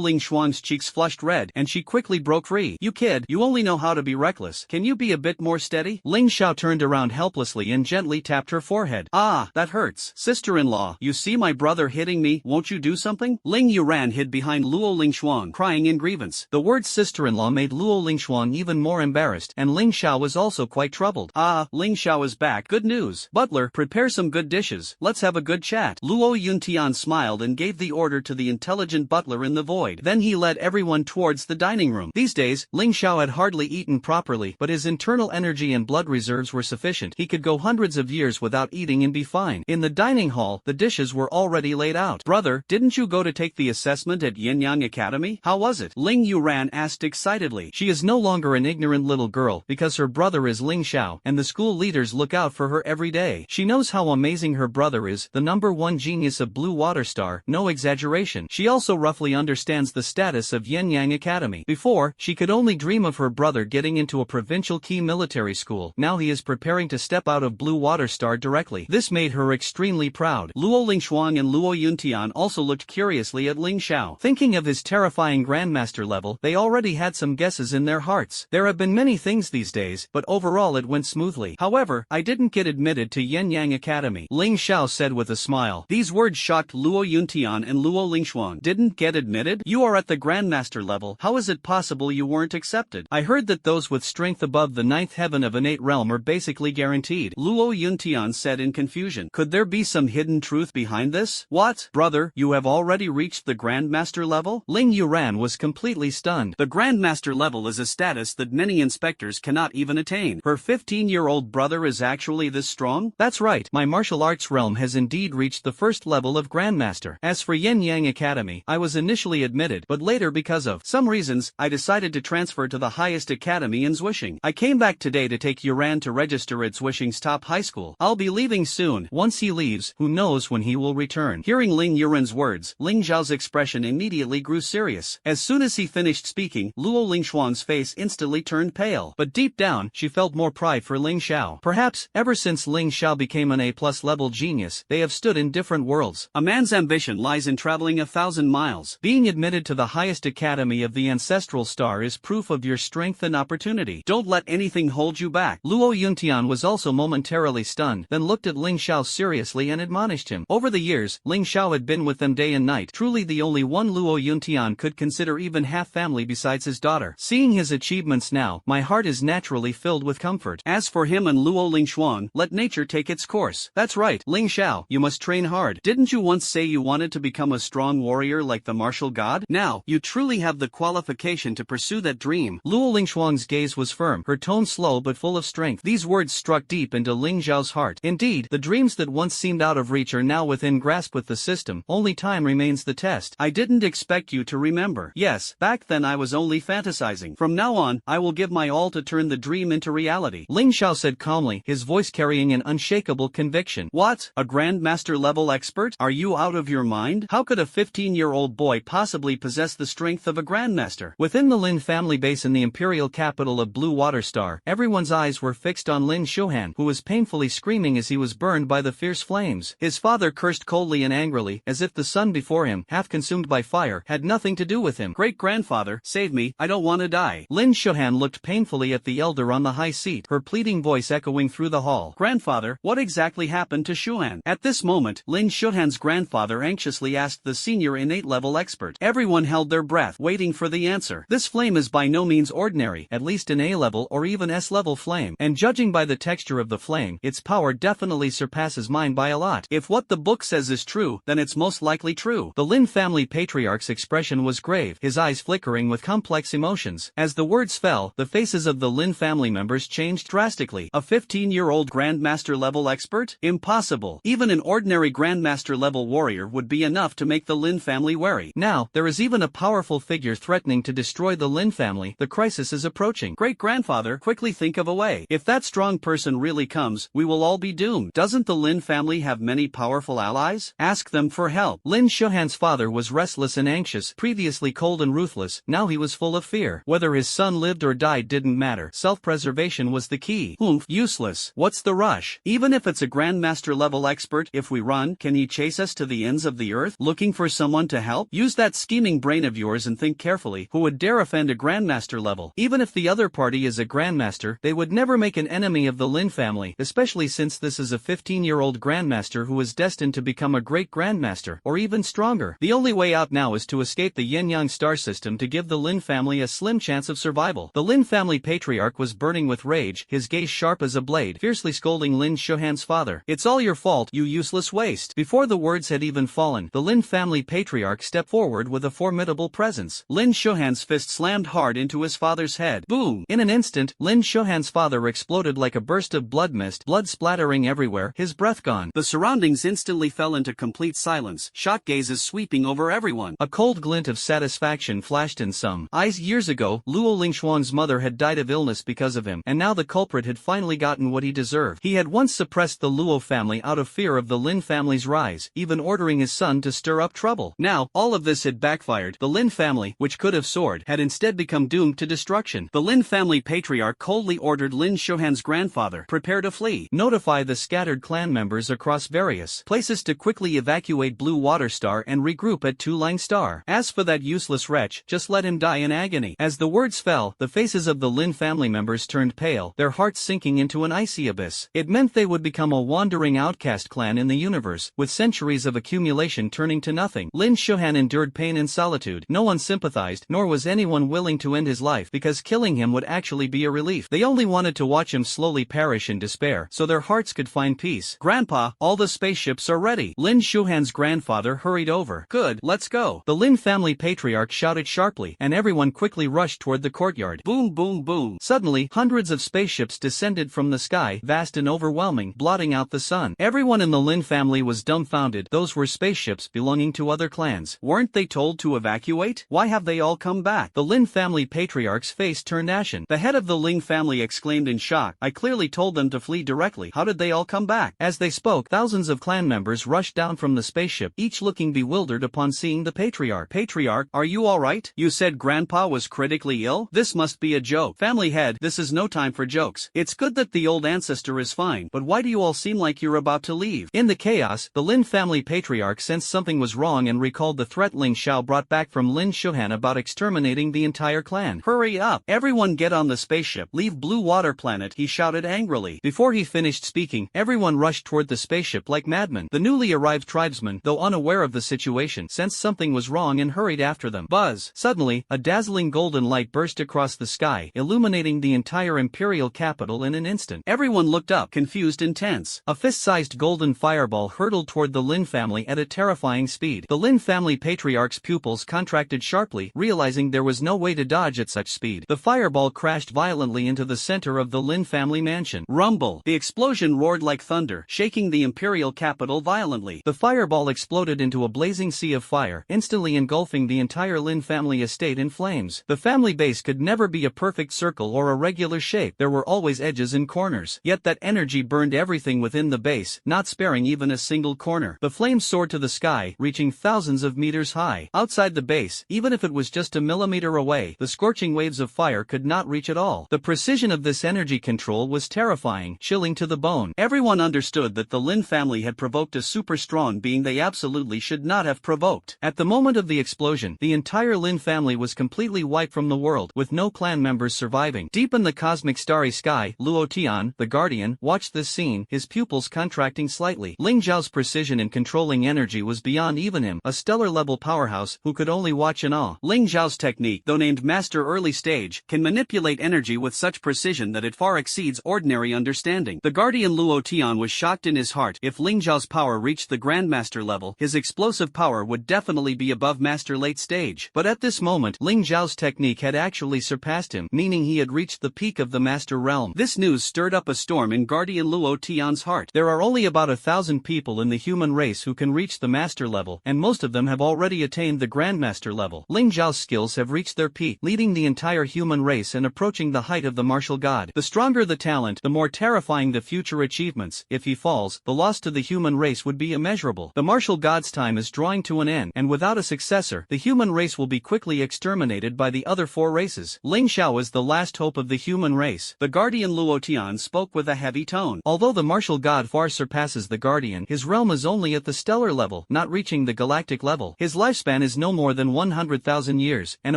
Ling Shuang's cheeks flushed red, and she quickly broke free. You kid, you only know how to be reckless. Can you be a bit more steady? Ling Xiao turned around helplessly and gently tapped her forehead. Ah, that hurts. Sister-in-law, you see my brother hitting me, won't you do something? Ling Yuran hid behind Luo Lingshuang, crying in grievance. The word sister-in-law made Luo Lingshuang even more embarrassed, and Ling Xiao was also quite troubled. Ah, Ling Xiao is back. Good news. Butler, prepare some good dishes. Let's have a good chat. Luo Yuntian smiled and gave the order to the intelligent butler in the void. Then he led everyone towards the dining room. These days, Ling Xiao had hardly eaten properly, but his internal energy and blood reserves were sufficient. He could go hundreds of years without eating and be fine. In the dining hall, the dishes were already laid out. Brother, didn't you go to take the assessment at Yinyang Academy? How was it? Ling Yuran asked excitedly. She is no longer an ignorant little girl because her brother is Ling Xiao, and the school leaders look out for her every day. She knows how amazing her brother is, the #1 genius of Blue Water Star, no exaggeration. She also roughly understands the status of Yinyang Academy. Before, she could only dream of her brother getting into a provincial key military school. Now he family is preparing to step out of Blue Water Star directly. This made her extremely proud. Luo Lingshuang and Luo Yuntian also looked curiously at Ling Xiao. Thinking of his terrifying Grandmaster level, they already had some guesses in their hearts. There have been many things these days, but overall it went smoothly. However, I didn't get admitted to Yen Yang Academy, Ling Xiao said with a smile. These words shocked Luo Yuntian and Luo Lingshuang. Didn't get admitted? You are at the Grandmaster level. How is it possible you weren't accepted? I heard that those with strength above the ninth heaven of innate realm are basically guaranteed, Luo Yuntian said in confusion. Could there be some hidden truth behind this? What? Brother, you have already reached the Grandmaster level? Ling Yuran was completely stunned. The Grandmaster level is a status that many inspectors cannot even attain. Her 15-year-old brother is actually this strong? That's right, my martial arts realm has indeed reached the first level of Grandmaster. As for Yen Yang Academy, I was initially admitted, but later because of some reasons, I decided to transfer to the highest academy in Zwishing. I came back today to take Yuran to register at Zwishing's top high school. I'll be leaving soon. Once he leaves, who knows when he will return. Hearing Ling Yuran's words, Ling Zhao's expression immediately grew serious. As soon as he finished speaking, Luo Lingshuang's face instantly turned pale. But deep down, she felt more pride for Ling Xiao. Perhaps, ever since Ling Xiao became an A+ level genius, they have stood in different worlds. A man's ambition lies in traveling 1,000 miles. Being admitted to the highest academy of the ancestral star is proof of your strength and opportunity. Don't let anything hold you back. Luo Yuntian was also momentarily stunned, then looked at Ling Xiao seriously and admonished him. Over the years, Ling Xiao had been with them day and night, truly the only one Luo Yuntian could consider even half family besides his daughter. Seeing his achievements now, my heart is naturally filled with comfort. As for him and Luo Lingshuang, let nature take its course. That's right, Ling Xiao, you must train hard. Didn't you once say you wanted to become a strong warrior like the martial god? Now, you truly have the qualification to pursue that dream. Luo Lingshuang's gaze was firm, her tone slow but full of strength. These words struck deep into Ling Zhao's heart. Indeed, the dreams that once seemed out of reach are now within grasp with the system. Only time remains the test. I didn't expect you to remember. Yes, back then I was only fantasizing. From now on, I will give my all to turn the dream into reality, Ling Xiao said calmly, his voice carrying an unshakable conviction. What? A Grandmaster level expert? Are you out of your mind? How could a 15-year-old boy possibly possess the strength of a Grandmaster? Within the Lin family base in the imperial capital of Blue Water Star, everyone's eyes were fixed on Lin Shuhan, who was painfully screaming as he was burned by the fierce flames. His father cursed coldly and angrily, as if the son before him, half consumed by fire, had nothing to do with him. Great-grandfather, save me, I don't want to die. Lin Shuhan looked painfully at the elder on the high seat, her pleading voice echoing through the hall. Grandfather, what exactly happened to Shuhan? At this moment, Lin Shuhan's grandfather anxiously asked the senior innate level expert. Everyone held their breath, waiting for the answer. This flame is by no means ordinary, at least an A-level or even S-level flame, and judging by the texture of the flame, its power definitely surpasses mine by a lot. If what the book says is true, then it's most likely true. The Lin family patriarch's expression was grave, his eyes flickering with complex emotions. As the words fell, the faces of the Lin family members changed drastically. A 15-year-old Grandmaster level expert? Impossible. Even an ordinary Grandmaster level warrior would be enough to make the Lin family wary. Now, there is even a powerful figure threatening to destroy the Lin family. The crisis is approaching. Great-grandfather, quickly think of a way. If that strong person really comes, we will all be doomed. Doesn't the Lin family have many powerful allies? Ask them for help. Lin Shuhan's father was restless and anxious, previously cold and ruthless, now he was full of fear. Whether his son lived or died didn't matter. Self-preservation was the key. Oomph, useless. What's the rush? Even if it's a Grandmaster level expert, if we run, can he chase us to the ends of the earth, looking for someone to help? Use that scheming brain of yours and think carefully. Who would dare offend a Grandmaster level? Even if the other party is a Grandmaster, they would never make an enemy of the Lin family, especially since this is a 15-year-old Grandmaster who is destined to become a great Grandmaster, or even stronger. The only way out now is to escape the Yin-Yang star system to give the Lin family a slim chance of survival. The Lin family patriarch was burning with rage, his gaze sharp as a blade, fiercely scolding Lin Shuhan's father. It's all your fault, you useless waste. Before the words had even fallen, the Lin family patriarch stepped forward with a formidable presence. Lin Shuhan's fist slammed hard into his father's head. Boom! In an instant, Lin Shuhan's father exploded like a burst of blood mist, blood splattering everywhere, his breath gone. The surroundings instantly fell into complete silence, shocked gazes sweeping over everyone. A cold glint of satisfaction flashed in some eyes. Years ago, Luo Lingshuang's mother had died of illness because of him, and now the culprit had finally gotten what he deserved. He had once suppressed the Luo family out of fear of the Lin family's rise, even ordering his son to stir up trouble. Now, all of this had backfired. The Lin family, which could have soared, had instead become doomed to destruction. The Lin family patriarch coldly ordered Lin Xiuhan's grandfather, prepare to flee. Notify the scattered clan members across various places to quickly evacuate Blue Water Star and regroup at Two Line Star. As for that useless wretch, just let him die in agony. As the words fell, the faces of the Lin family members turned pale, their hearts sinking into an icy abyss. It meant they would become a wandering outcast clan in the universe, with centuries of accumulation turning to nothing. Lin Xiuhan endured pain and solitude. No one sympathized, nor was anyone willing to end his life, because killing him would actually be a relief. They only wanted to watch him slowly perish in despair, so their hearts could find peace. Grandpa, all the spaceships are ready. Lin Xiuhan's grandfather hurried over. Good, let's go. The Lin family patriarch shouted sharply, and everyone quickly rushed toward the courtyard. Boom boom boom. Suddenly, hundreds of spaceships descended from the sky, vast and overwhelming, blotting out the sun. Everyone in the Lin family was dumbfounded. Those were spaceships belonging to other clans. Weren't they told to evacuate? Why have they all come back? The Lin family patriarch's face turned ashen. The head of the Ling family exclaimed in shock, I clearly told them to flee directly. How did they all come back? As they spoke, thousands of clan members rushed down from the spaceship, each looking bewildered upon seeing the patriarch. Patriarch, are you alright? You said Grandpa was critically ill? This must be a joke. Family head, this is no time for jokes. It's good that the old ancestor is fine, but why do you all seem like you're about to leave? In the chaos, the Lin family patriarch sensed something was wrong and recalled the threat Ling Xiao brought back from Lin Xiuhan about exterminating the entire clan. Hurry up! Everyone get on the spaceship. Leave Blue Water Planet, he shouted angrily. Before he finished speaking, everyone rushed toward the spaceship like madmen. The newly arrived tribesmen, though unaware of the situation, sensed something was wrong and hurried after them. Buzz! Suddenly, a dazzling golden light burst across the sky, illuminating the entire imperial capital in an instant. Everyone looked up, confused and tense. A fist-sized golden fireball hurtled toward the Lin family at a terrifying speed. The Lin family patriarch's pupils contracted sharply, realizing there was no way to dodge at such speed. The fireball crashed violently into the center of the Lin family mansion. Rumble! The explosion roared like thunder, shaking the imperial capital violently. The fireball exploded into a blazing sea of fire, instantly engulfing the entire Lin family estate in flames. The family base could never be a perfect circle or a regular shape. There were always edges and corners. Yet that energy burned everything within the base, not sparing even a single corner. The flames soared to the sky, reaching thousands of meters high. Outside the base, even if it was just a millimeter away, the scorching waves of fire could not reach at all. The precision of this energy control was terrifying, chilling to the bone. Everyone understood that the Lin family had provoked a super strong being they absolutely should not have provoked. At the moment of the explosion, the entire Lin family was completely wiped from the world, with no clan members surviving. Deep in the cosmic starry sky, Luo Tian, the Guardian, watched this scene, his pupils contracting slightly. Ling Zhao's precision in controlling energy was beyond even him, a stellar-level powerhouse who could only watch in awe. Ling Zhao's technique, though named Master Early Stage, can manipulate energy with such precision that it far exceeds ordinary understanding. The Guardian Luo Tian was shocked in his heart. If Ling Zhao's power reached the Grandmaster level, his explosive power would definitely be above Master Late Stage. But at this moment, Ling Zhao's technique had actually surpassed him, meaning he had reached the peak of the Master Realm. This news stirred up a storm in Guardian Luo Tian's heart. There are only about 1,000 people in the human race who can reach the Master level, and most of them have already attained the Grandmaster level. Ling Zhao's skills have reached their peak, leading the entire human race and approaching the height of the martial god. The stronger the talent, the more terrifying the future achievements. If he falls, the loss to the human race would be immeasurable. The martial god's time is drawing to an end, and without a successor, the human race will be quickly exterminated by the other four races. Ling Xiao is the last hope of the human race. The Guardian Luo Tian spoke with a heavy tone. Although the martial god far surpasses the Guardian, his realm is only at the stellar level, not reaching the galactic level. His lifespan is no more than 100,000 years, and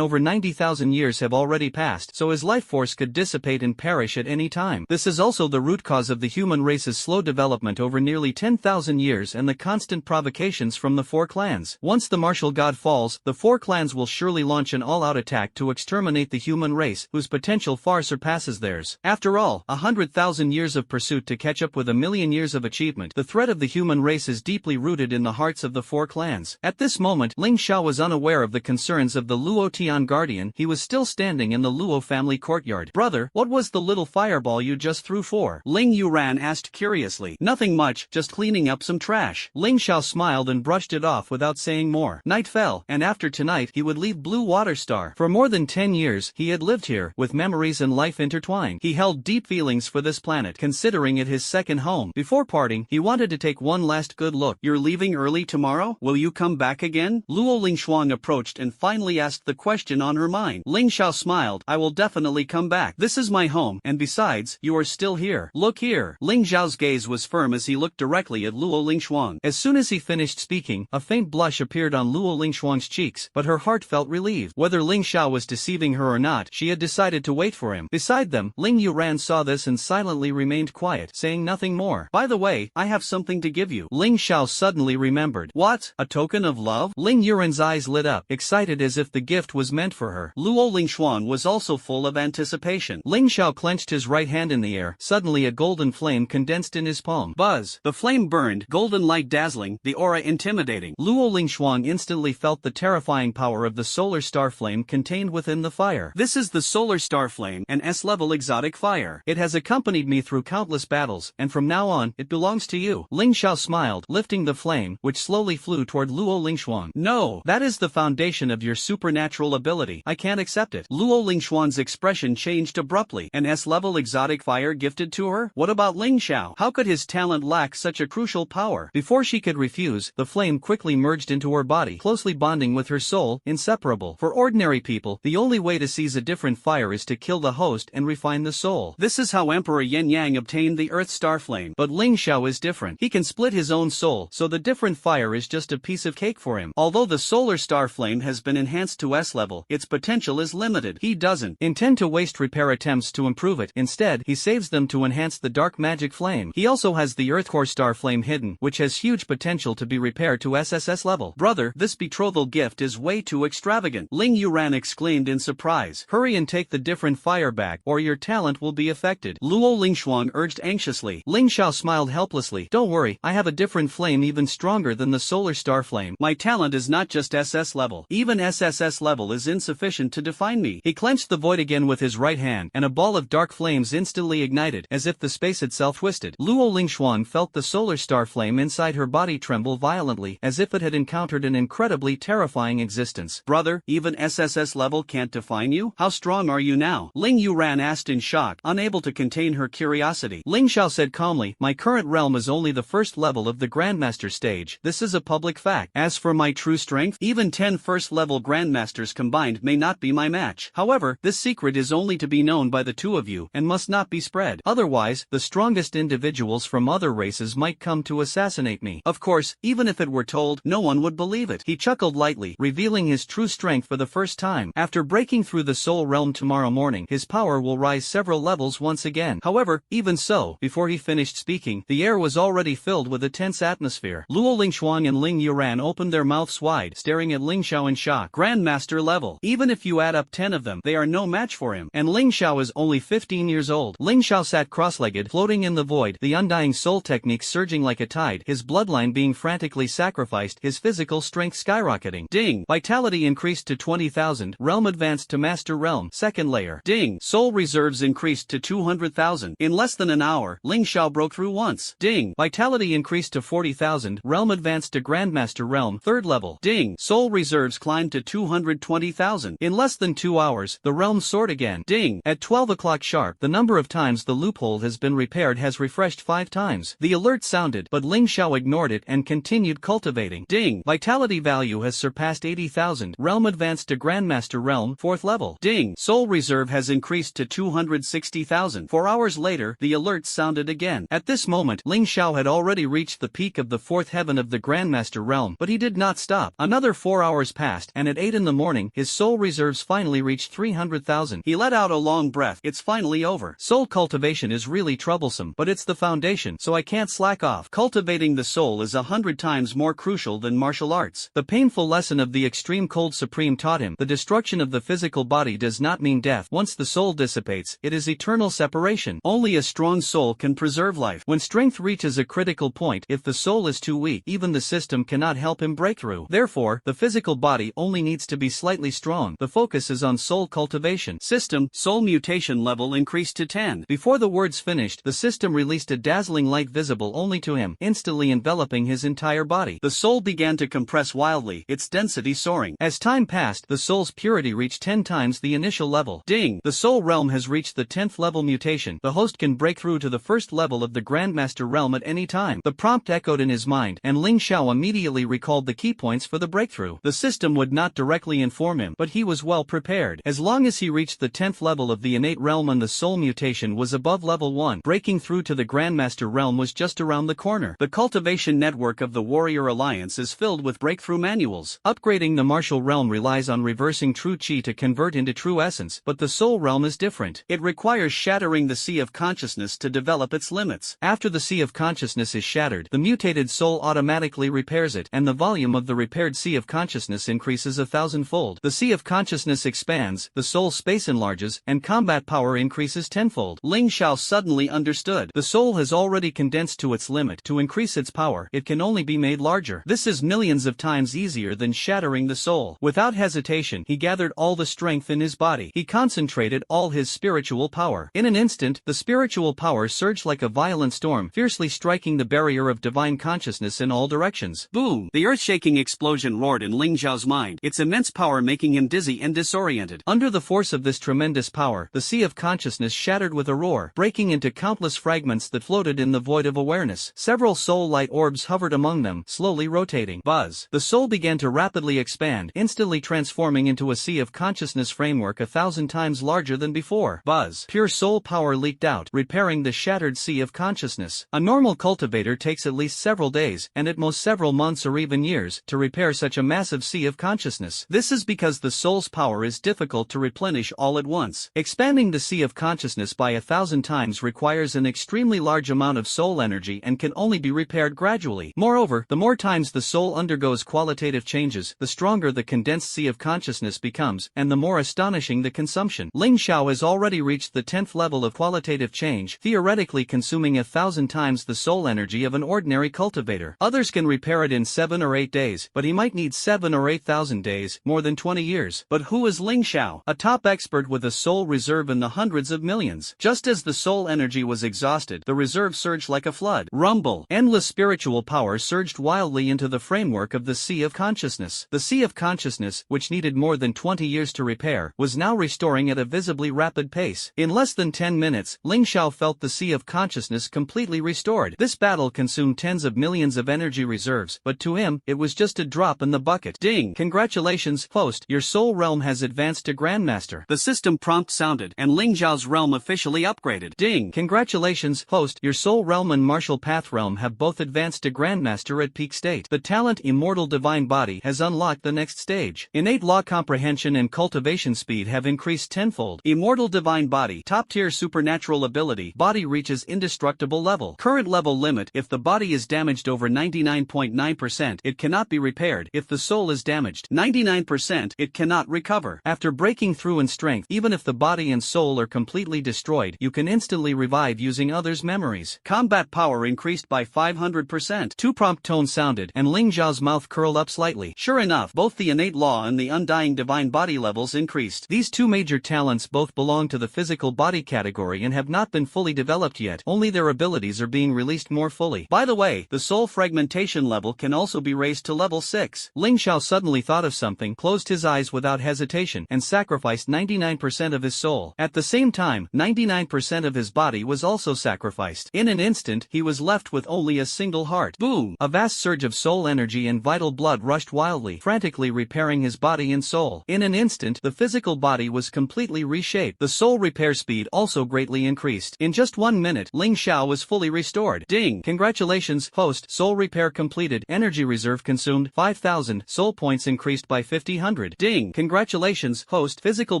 over 90,000 years have already passed, so his life force could dissipate and perish at any time. This is also the root cause of the human race's slow development over nearly 10,000 years and the constant provocations from the four clans. Once the martial god falls, the four clans will surely launch an all-out attack to exterminate the human race, whose potential far surpasses theirs. After all, 100,000 years of pursuit to catch up with 1,000,000 years of achievement, the threat of the human race is deeply rooted in the hearts of the four clans. At this moment, Ling Xiao was unaware of the concerns of the Luo Tian Guardian. He was still standing in the Luo family courtyard. Brother, what was the little fireball you just threw for? Ling Yuran asked curiously. Nothing much, just cleaning up some trash. Ling Xiao smiled and brushed it off without saying more. Night fell, and after tonight he would leave Blue Water Star. For more than 10 years, he had lived here, with memories and life intertwined. He held deep feelings for this planet, considering it his second home. Before parting, he wanted to take one last good look. You're leaving early tomorrow? Will you come back again? Luo Lingshuang approached and finally asked the question on her mind. Ling Xiao smiled. I will definitely come back. This is my home, and besides, you are still here. Look here. Ling Xiao's gaze was firm as he looked directly at Luo Lingshuang. As soon as he finished speaking, a faint blush appeared on Luo Lingshuang's cheeks, but her heart felt relieved. Whether Ling Xiao was deceiving her or not, she had decided to wait for him. Beside them, Ling Yuran saw this and silently remained quiet, saying nothing more. By the way, I have something to give you. Ling Xiao suddenly remembered. What? A token of love? Ling Yuran's eyes lit up, excited as if the gift was meant for her. Luo Lingshuang was also full of anticipation. Ling Xiao clenched his right hand in the air. Suddenly a golden flame condensed in his palm. Buzz! The flame burned, golden light dazzling, the aura intimidating. Luo Lingshuang instantly felt the terrifying power of the solar star flame contained within the fire. This is the solar star flame, an S-level exotic fire. It has accompanied me through countless battles, and from now on, it belongs to you. Ling Xiao smiled, lifting the flame, which slowly flew toward Luo Lingshuang. No, that is the foundation of your supernatural ability. I can't accept it. Luo Lingshuang's expression changed abruptly. An S-level exotic fire gifted to her? What about Ling Xiao? How could his talent lack such a crucial power? Before she could refuse, the flame quickly merged into her body, closely bonding with her soul, inseparable. For ordinary people, the only way to seize a different fire is to kill the host and refine the soul. This is how Emperor Yen Yang obtained the Earth Star Flame. But Ling Xiao is different. He can split his own soul, so the different fire is just a piece of cake for him. Although the Solar Star Flame has been enhanced to S-level, its potential is limited. He doesn't intend to waste repair attempts to improve it. Instead, he saves them to enhance the Dark Magic Flame. He also has the Earth Core Star Flame hidden, which has huge potential to be repaired to SSS level. Brother, this betrothal gift is way too extravagant. Ling Yuran exclaimed in surprise. Hurry and take the different fire back, or your talent will be affected. Luo Lingshuang urged anxiously. Ling Xiao smiled helplessly. Don't worry, I have a different flame even stronger than the Solar Star Flame. My talent is not just SS level. Even SSS level is insufficient to define me. He clenched the void again with his right hand, and a ball of dark flames instantly ignited, as if the space itself twisted. Luo Lingshuang felt the Solar Star Flame inside her body tremble violently, as if it had encountered an incredibly terrifying existence. Brother, even SSS level can't define you? How strong are you now? Ling Yuran asked in shock, unable to contain her curiosity. Ling Xiao said calmly, my current realm is only the first level of the Grandmaster stage. This is a public fact. As for my true strength, even 10 first-level Grandmasters combined may not be my match. However, this secret is only to be known by the two of you, and must not be spread. Otherwise, the strongest individuals from other races might come to assassinate me. Of course, even if it were told, no one would believe it. He chuckled lightly, revealing his true strength for the first time. After breaking through the Soul Realm tomorrow morning, his power will rise several levels once again. However, even so, before he finished speaking, the air was already filled with a tense atmosphere. Luo Lingshuang and Ling Yuran opened their mouths wide, staring at Ling Xiao in shock. Grandmaster level. Even if you add up 10 of them, they are no match for him. And Ling Xiao is only 15 years old. Ling Xiao sat cross-legged, floating in the void, the undying soul technique surging like a tide, his bloodline being frantically sacrificed, his physical strength skyrocketing. Ding! Vitality increased to 20,000, realm advanced to master realm, second layer. Ding! Soul reserves increased to 200,000. In less than an hour, Ling Xiao broke through once. Ding! Vitality increased to 40,000, realm advanced to grandmaster realm, third level. Ding! Soul reserves climbed to 220,000. In less than 2 hours, the realm soared again. Ding! At 12 o'clock sharp, the number of times the loophole has been repaired has refreshed 5 times. The alert sounded, but Ling Xiao ignored it and continued cultivating. Ding! Vitality value has surpassed 80,000. Realm advanced to Grandmaster Realm, 4th level. Ding! Soul reserve has increased to 260,000. 4 hours later, the alert sounded again. At this moment, Ling Xiao had already reached the peak of the 4th heaven of the Grandmaster Realm, but he did not stop. Another 4 hours passed, and at 8 in the morning, his soul reserves finally reached 300,000. He let out a long breath. It's finally over. Soul cultivation is really troublesome, but it's the foundation, so I can't slack off. Cultivating the soul is 100 times more crucial than martial arts. The painful lesson of the extreme cold supreme taught him, the destruction of the physical body does not mean death. Once the soul dissipates, it is eternal separation. Only a strong soul can preserve life. When strength reaches a critical point, if the soul is too weak, even the system cannot help him break through. Therefore, the physical body only needs to be slightly strong. The focus is on soul cultivation. System, soul mutation level increased to 10. Before the words finished, the system released a dazzling light visible only to him, instantly enveloping his entire body. The soul began to compress wildly, its density soaring. As time passed, the soul's purity reached 10 times the initial level. Ding! The soul realm has reached the 10th level mutation. The host can break through to the first level of the Grandmaster realm at any time. The prompt echoed in his mind, and Ling Xiao immediately recalled the key points for the breakthrough. The system would not directly inform him, but he was well prepared. As long as he reached the 10th level of the innate realm and the soul mutation was above level 1. Breaking through to the Grandmaster realm was just around the corner. The cultivation network of the Warrior Alliance is filled with breakthrough manuals. Upgrading the martial realm relies on reversing true chi to convert into true essence, but the soul realm is different. It requires shattering the sea of consciousness to develop its limits. After the sea of consciousness is shattered, the mutated soul automatically repairs it, and the volume of the repaired sea of consciousness increases 1,000-fold. The sea of consciousness expands, the soul space enlarges, and combat power increases tenfold. Ling Xiao suddenly understood. The soul has already condensed to its limit. To increase its power, it can only be made larger. This is millions of times easier than shattering the soul. Without hesitation, he gathered all the strength in his body. He concentrated all his spiritual power. In an instant, the spiritual power surged like a violent storm, fiercely striking the barrier of divine consciousness in all directions. Boom! The earth-shaking explosion roared in Ling Xiao's mind, its immense power making him dizzy and disoriented. Under the force of this tremendous power, the sea of consciousness shattered with a roar, breaking into countless fragments that floated in the void of awareness. Several soul light orbs hovered among them, slowly rotating. Buzz! The soul began to rapidly expand, instantly transforming into a sea of consciousness framework 1,000 times larger than before. Buzz! Pure soul power leaked out, repairing the shattered sea of consciousness. A normal cultivator takes at least several days, and at most several months or even years, to repair such a massive sea of consciousness. This is because the soul's power is difficult to replenish all at once. Expanding the sea of consciousness by 1,000 times requires an extremely large amount of soul energy and can only be repaired gradually. Moreover, the more times the soul undergoes qualitative changes, the stronger the condensed sea of consciousness becomes, and the more astonishing the consumption. Ling Xiao has already reached the 10th level of qualitative change, theoretically consuming 1,000 times the soul energy of an ordinary cultivator. Others can repair it in 7 or 8 days, but he might need 7 or 8,000 days, more than 20 years. But who is Ling Xiao? A top expert with a soul reserve in the hundreds of millions. Just as the soul energy was exhausted, the reserve surged like a flood. Rumble! Endless spiritual power surged wildly into the framework of the sea of consciousness. The sea of consciousness, which needed more than 20 years to repair, was now restoring at a visibly rapid pace. In less than 10 minutes, Ling Xiao felt the sea of consciousness completely restored. This battle consumed tens of millions of energy reserves, but to him, it was just a drop in the bucket. Ding! Congratulations, host, your soul realm has advanced to Grandmaster. The system prompt sounded, and Ling Xiao's realm officially upgraded. Ding! Congratulations, host, your soul realm and martial path realm have both advanced to Grandmaster at peak state. The talent Immortal Divine Body has unlocked the next stage. Innate law comprehension and cultivation speed have increased tenfold. Immortal Divine Body, top-tier supernatural ability, body reaches indestructible level. Current level limit, if the body is damaged over 99.9%, it cannot be repaired. If the soul is damaged 99%, it cannot recover. After breaking through in strength, even if the body and soul are completely destroyed, you can instantly revive using others' memories. Combat power increased by 500%. Two prompt tones sounded, and Ling Xiao's mouth curled up slightly. Sure enough, both the innate law and the undying divine body levels increased. These two major talents both belong to the physical body category and have not been fully developed yet. Only their abilities are being released more fully. By the way, the soul fragmentation level can also be raised to level 6. Ling Xiao suddenly thought of something, closed his eyes without hesitation, and sacrificed 99% of his soul. At the same time, 99% of his body was also sacrificed. In an instant, he was left with only a single heart. Boom! A vast surge of soul energy and vital blood rushed wildly, frantically repairing his body and soul. In an instant, the physical body was completely reshaped. The soul repair speed also greatly increased. In just 1 minute, Ling Xiao was fully restored. Ding! Congratulations, host, soul repair completed. Energy reserve consumed 5,000. Soul points increased by 5,000. Ding! Congratulations, host, physical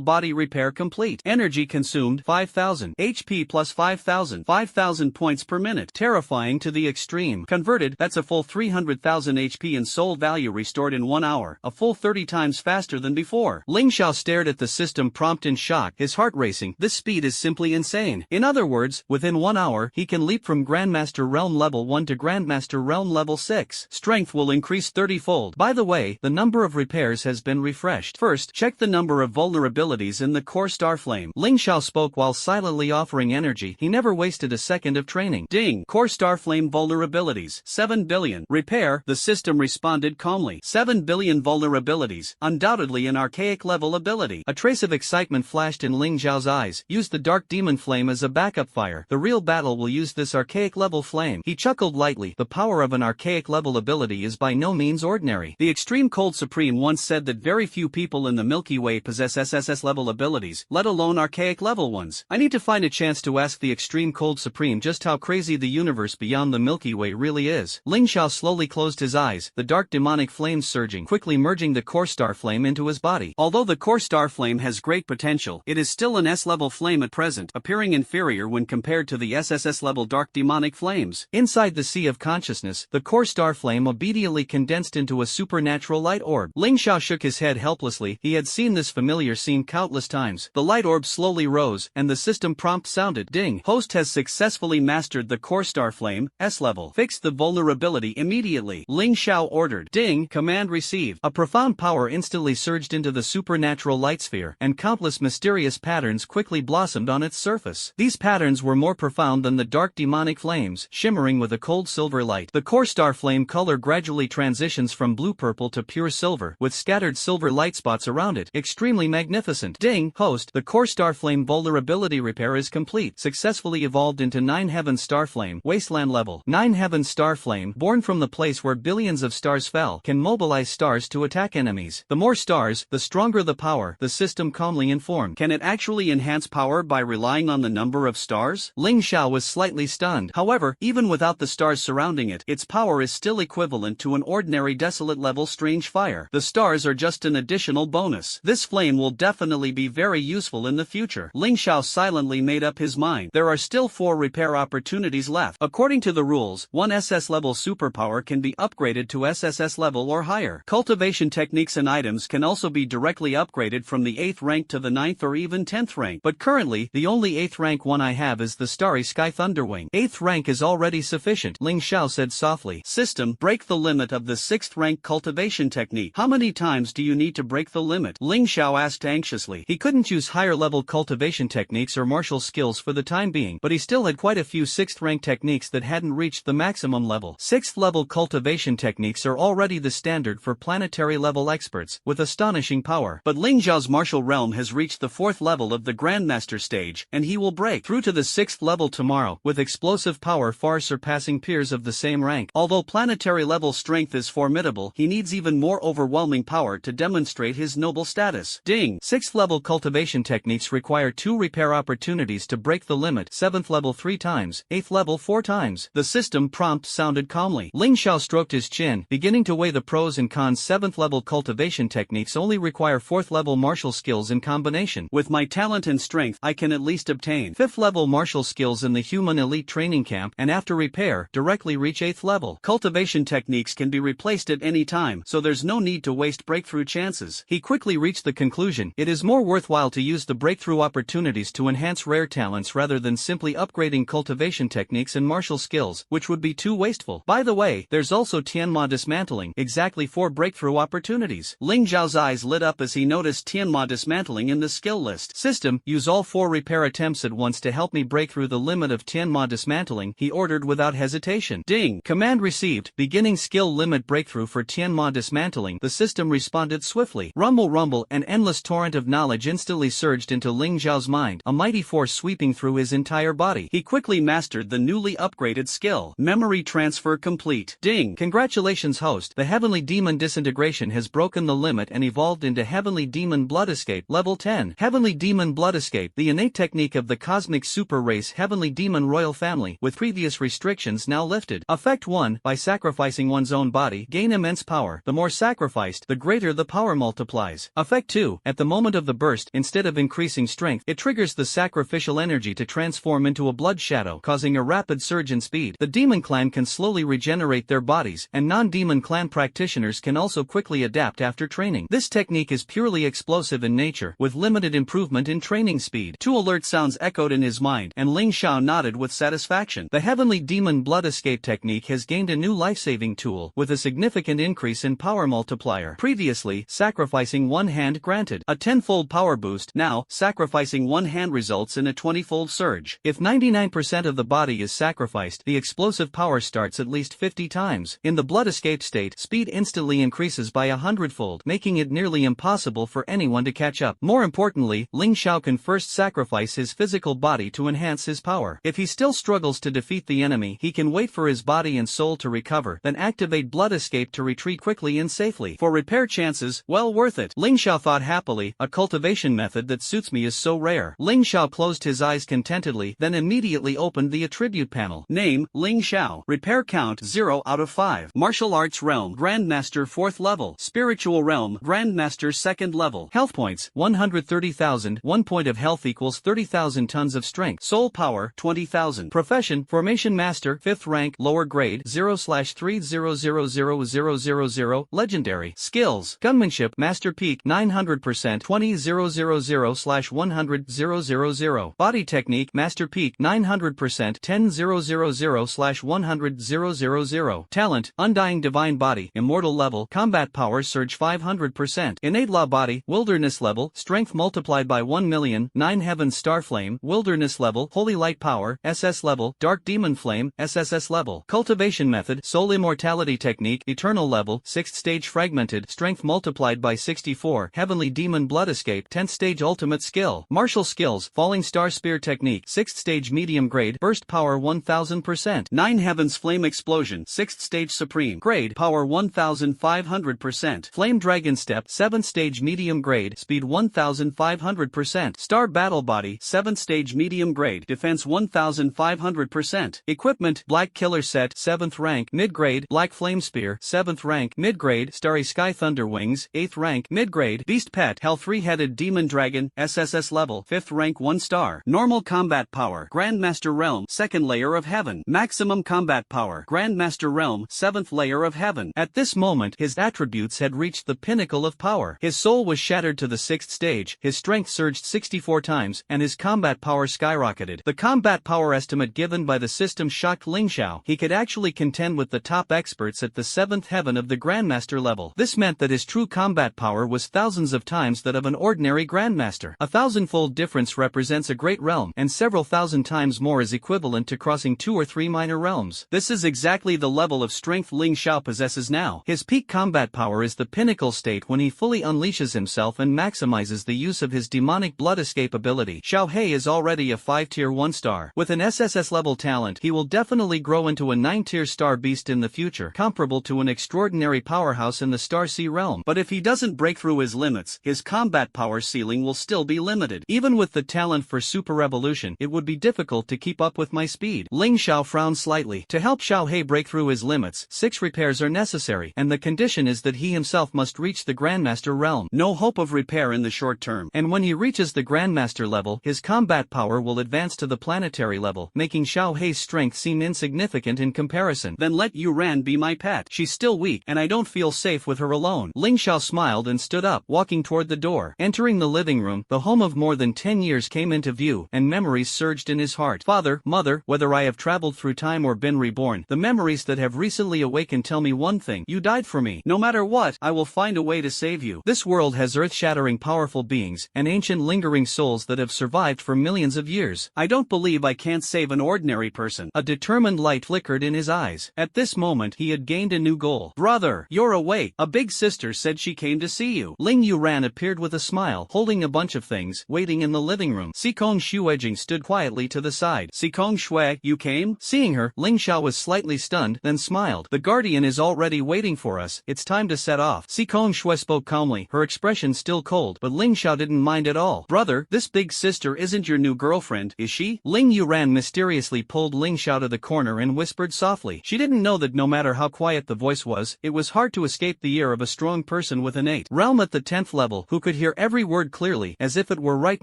body repair complete. Energy consumed 5,000. HP plus 5,000. 5,000 points per minute. Terrifying to the extreme. Converted, that's a full 300,000 HP and soul value restored in 1 hour, a full 30 times faster than before. Ling Xiao stared at the system prompt in shock, his heart racing. This speed is simply insane. In other words, within 1 hour, he can leap from Grandmaster Realm Level 1 to Grandmaster Realm Level 6. Strength will increase 30-fold. By the way, the number of repairs has been refreshed. First, check the number of vulnerabilities in the core Starflame. Ling Xiao spoke while silently offering energy. He never wasted a second of training. Ding! Core Starflame vulnerabilities. 7 billion. Repair, the system responded calmly. 7 billion vulnerabilities. Undoubtedly an archaic level ability. A trace of excitement flashed in Ling Xiao's eyes. Use the Dark Demon Flame as a backup fire. The real battle will use this archaic level flame. He chuckled lightly. The power of an archaic level ability is by no means ordinary. The Extreme Cold Supreme once said that very few people in the Milky Way possess SSS level abilities, let alone archaic level evil ones. I need to find a chance to ask the Extreme Cold Supreme just how crazy the universe beyond the Milky Way really is. Ling Xiao slowly closed his eyes, the dark demonic flames surging, quickly merging the core star flame into his body. Although the core star flame has great potential, it is still an S-level flame at present, appearing inferior when compared to the SSS-level dark demonic flames. Inside the sea of consciousness, the core star flame obediently condensed into a supernatural light orb. Ling Xiao shook his head helplessly. He had seen this familiar scene countless times. The light orb slowly rose, and the system prompt sounded. Ding. Host has successfully mastered the core star flame, S-level. Fix the vulnerability immediately. Ling Xiao ordered. Ding. Command received. A profound power instantly surged into the supernatural light sphere, and countless mysterious patterns quickly blossomed on its surface. These patterns were more profound than the dark demonic flames, shimmering with a cold silver light. The core star flame color gradually transitions from blue-purple to pure silver, with scattered silver light spots around it. Extremely magnificent. Ding. Host. The core star flame vulnerability repair is complete. Successfully evolved into 9 Heaven Star Flame, Wasteland level. 9 Heaven Star Flame, born from the place where billions of stars fell, can mobilize stars to attack enemies. The more stars, the stronger the power, the system calmly informed. Can it actually enhance power by relying on the number of stars? Ling Xiao was slightly stunned. However, even without the stars surrounding it, its power is still equivalent to an ordinary desolate level strange fire. The stars are just an additional bonus. This flame will definitely be very useful in the future. Ling Xiao silently made up his mind. There are still 4 repair opportunities left. According to the rules, one SS level superpower can be upgraded to SSS level or higher. Cultivation techniques and items can also be directly upgraded from the 8th rank to the 9th or even 10th rank. But currently, the only 8th rank one I have is the Starry Sky Thunderwing. 8th rank is already sufficient, Ling Xiao said softly. System, break the limit of the 6th rank cultivation technique. How many times do you need to break the limit? Ling Xiao asked anxiously. He couldn't use higher level cultivation techniques or martial skills for the time being, but he still had quite a few 6th rank techniques that hadn't reached the maximum level. 6th level cultivation techniques are already the standard for planetary level experts, with astonishing power. But Ling Xiao's martial realm has reached the 4th level of the Grandmaster stage, and he will break through to the 6th level tomorrow, with explosive power far surpassing peers of the same rank. Although planetary level strength is formidable, he needs even more overwhelming power to demonstrate his noble status. Ding! 6th level cultivation techniques require 2 repair opportunities to break the limit. 7th level 3 times, 8th level 4 times. The system prompt sounded calmly. Ling Xiao stroked his chin, beginning to weigh the pros and cons. 7th level cultivation techniques only require 4th level martial skills in combination. With my talent and strength, I can at least obtain 5th level martial skills in the human elite training camp, and after repair, directly reach 8th level. Cultivation techniques can be replaced at any time, so there's no need to waste breakthrough chances. He quickly reached the conclusion, it is more worthwhile to use the breakthrough opportunities to enhance rare talents rather than simply upgrading cultivation techniques and martial skills, which would be too wasteful. By the way, there's also Tianma dismantling, exactly 4 breakthrough opportunities. Ling Xiao's eyes lit up as he noticed Tianma dismantling in the skill list. System, use all 4 repair attempts at once to help me break through the limit of Tianma dismantling, he ordered without hesitation. Ding! Command received. Beginning skill limit breakthrough for Tianma dismantling. The system responded swiftly. Rumble rumble, an endless torrent of knowledge instantly surged into Ling Xiao's mind, a mighty force sweeping through his entire body. He quickly mastered the newly upgraded skill. Memory transfer complete. Ding! Congratulations host. The Heavenly Demon disintegration has broken the limit and evolved into Heavenly Demon Blood Escape level 10. Heavenly Demon Blood Escape, the innate technique of the cosmic super race Heavenly Demon royal family, with previous restrictions now lifted. Effect 1, by sacrificing one's own body, gain immense power. The more sacrificed, the greater the power multiplies. Effect 2, at the moment of the burst, instead of increasing strength, it triggers the sacrificial energy to transform into a blood shadow, causing a rapid surge in speed. The demon clan can slowly regenerate their bodies, and non-demon clan practitioners can also quickly adapt after training. This technique is purely explosive in nature, with limited improvement in training speed. 2 alert sounds echoed in his mind, and Ling Xiao nodded with satisfaction. The Heavenly Demon Blood Escape technique has gained a new life-saving tool, with a significant increase in power multiplier. Previously, sacrificing one hand granted a 10-fold power boost. Now, sacrificing one hand results in a 20-fold surge. If 99% of the body is sacrificed, the explosive power starts at least 50 times. In the blood escape state, speed instantly increases by 100-fold, making it nearly impossible for anyone to catch up. More importantly, Ling Xiao can first sacrifice his physical body to enhance his power. If he still struggles to defeat the enemy, he can wait for his body and soul to recover, then activate blood escape to retreat quickly and safely. For repair chances, well worth it. Ling Xiao thought happily, a cultivation method that suits me is so rare. rare. Ling Xiao closed his eyes contentedly, then immediately opened the attribute panel. Name, Ling Xiao. Repair count 0 out of 5. Martial Arts Realm, Grandmaster 4th level. Spiritual Realm, Grandmaster 2nd level. Health points, 130,000. 1 point of health equals 30,000 tons of strength. Soul power, 20,000. Profession, Formation Master, 5th rank, lower grade, 0/30000000. Legendary. Skills, Gunmanship, Master Peak, 900%, 20,000/100,000. Body Technique, Master Peak, 900%, 10,000/100,000. Talent, Undying Divine Body, Immortal level, Combat Power Surge 500%. Innate Law Body, Wilderness level, Strength multiplied by 1,000,000. 9 Heavens Starflame, Wilderness level, Holy Light Power, SS level, Dark Demon Flame, SSS level. Cultivation Method, Soul Immortality Technique, Eternal level, 6th stage Fragmented, Strength multiplied by 64. Heavenly Demon Blood Escape, 10th stage Ultimate Skill. Martial Skills, Falling Star Spear Technique, 6th stage Medium grade, Burst Power 1000%. 9 Heavens Flame Explosion, 6th stage Supreme grade, Power 1500%. Flame Dragon Step, 7th stage Medium grade, Speed 1500%. Star Battle Body, 7th stage Medium grade, Defense 1500%. Equipment, Black Killer Set, 7th rank, mid-grade, Black Flame Spear, 7th rank, mid-grade, Starry Sky Thunder Wings, 8th rank, mid-grade, Beast Pet, Hell 3-headed Demon Dragon, SSS level, 5th rank 1 star. Normal Combat Power, Grandmaster Realm, 2nd layer of Heaven. Maximum Combat Power, Grandmaster Realm, 7th layer of Heaven. At this moment, his attributes had reached the pinnacle of power. His soul was shattered to the 6th stage, his strength surged 64 times, and his combat power skyrocketed. The combat power estimate given by the system shocked Ling Xiao. He could actually contend with the top experts at the 7th heaven of the Grandmaster level. This meant that his true combat power was thousands of times that of an ordinary Grandmaster. A thousandfold difference represents a great realm, and several thousand times more is equivalent to crossing 2 or 3 minor realms. This is exactly the level of strength Ling Xiao possesses now. His peak combat power is the pinnacle state when he fully unleashes himself and maximizes the use of his demonic blood escape ability. Xiao He is already a 5-tier 1-star. With an SSS level talent, he will definitely grow into a 9-tier star beast in the future, comparable to an extraordinary powerhouse in the Star Sea realm. But if he doesn't break through his limits, his combat power ceiling will still be limited. Even with the talent for Super Revolution, it would be difficult to keep up with my speed. Ling Xiao frowned slightly. To help Xiao He break through his limits, 6 repairs are necessary, and the condition is that he himself must reach the Grandmaster realm. No hope of repair in the short term. And when he reaches the Grandmaster level, his combat power will advance to the planetary level, making Xiao He's strength seem insignificant in comparison. Then let Yu Ran be my pet. She's still weak, and I don't feel safe with her alone. Ling Xiao smiled and stood up, walking toward the door. Entering the living room, the home of more than 10 years came into view, and memories surged in his heart. Father, mother, whether I have traveled through time or been reborn, the memories that have recently awakened tell me one thing: you died for me. No matter what, I will find a way to save you. This world has earth-shattering powerful beings, and ancient lingering souls that have survived for millions of years. I don't believe I can't save an ordinary person. A determined light flickered in his eyes. At this moment, he had gained a new goal. Brother, you're awake. A big sister said she came to see you. Ling Yuran appeared with a smile, holding a bunch of things, waiting in the living room. Sikong Shuejing stood quietly to the side. Sikong Shui, you came? Seeing her, Ling Xiao was slightly stunned, then smiled. The guardian is already waiting for us. It's time to set off. Sikong Shui spoke calmly, her expression still cold, but Ling Xiao didn't mind at all. Brother, this big sister isn't your new girlfriend, is she? Ling Yuran mysteriously pulled Ling Xiao to the corner and whispered softly. She didn't know that no matter how quiet the voice was, it was hard to escape the ear of a strong person with an 8 realm at the 10th level who could hear every word clearly, as if it were right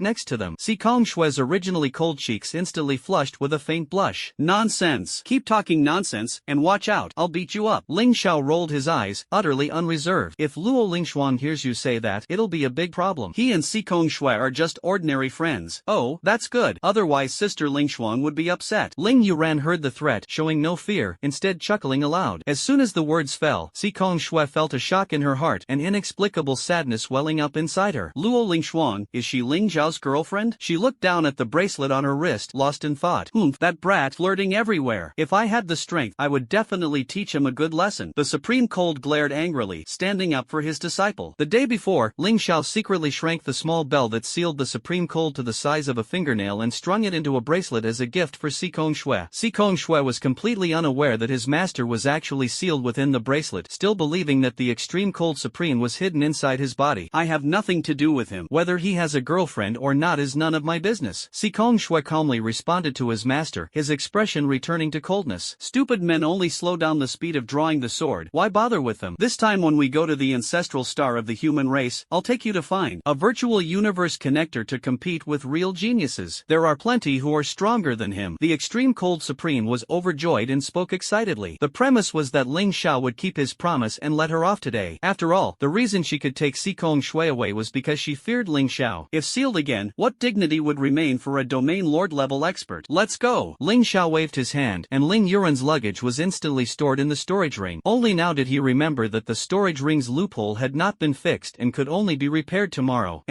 next to them. Sikong Shui's originally cold cheeks instantly flushed with a faint blush. Nonsense. Keep talking nonsense, and watch out, I'll beat you up. Ling Xiao rolled his eyes, utterly unreserved. If Luo Lingshuan hears you say that, it'll be a big problem. He and Sikong Shui are just ordinary friends. Oh, that's good. Otherwise Sister Lingshuan would be upset. Ling Yuran heard the threat, showing no fear, instead chuckling aloud. As soon as the words fell, Sikong Shui felt a shock in her heart, an inexplicable sadness welling up inside her. Luo Lingshuan, is she Ling Zhao's girlfriend? She looked down at the bracelet on her wrist, lost in thought. That brat flirting everywhere. If I had the strength, I would definitely teach him a good lesson. The Supreme Cold glared angrily, standing up for his disciple. The day before, Ling Xiao secretly shrank the small bell that sealed the Supreme Cold to the size of a fingernail and strung it into a bracelet as a gift for Sikong Shui. Sikong Shui was completely unaware that his master was actually sealed within the bracelet, still believing that the Extreme Cold Supreme was hidden inside his body. I have nothing to do with him. Whether he has a girlfriend friend or not is none of my business. Si Kong Shui calmly responded to his master, his expression returning to coldness. Stupid men only slow down the speed of drawing the sword. Why bother with them? This time when we go to the ancestral star of the human race, I'll take you to find a virtual universe connector to compete with real geniuses. There are plenty who are stronger than him. The extreme cold supreme was overjoyed and spoke excitedly. The premise was that Ling Xiao would keep his promise and let her off today. After all, the reason she could take Si Kong Shui away was because she feared Ling Xiao. If sealed again, what dignity would remain for a domain lord level expert? Let's go! Ling Xiao waved his hand, and Ling Yuren's luggage was instantly stored in the storage ring. Only now did he remember that the storage ring's loophole had not been fixed and could only be repaired tomorrow.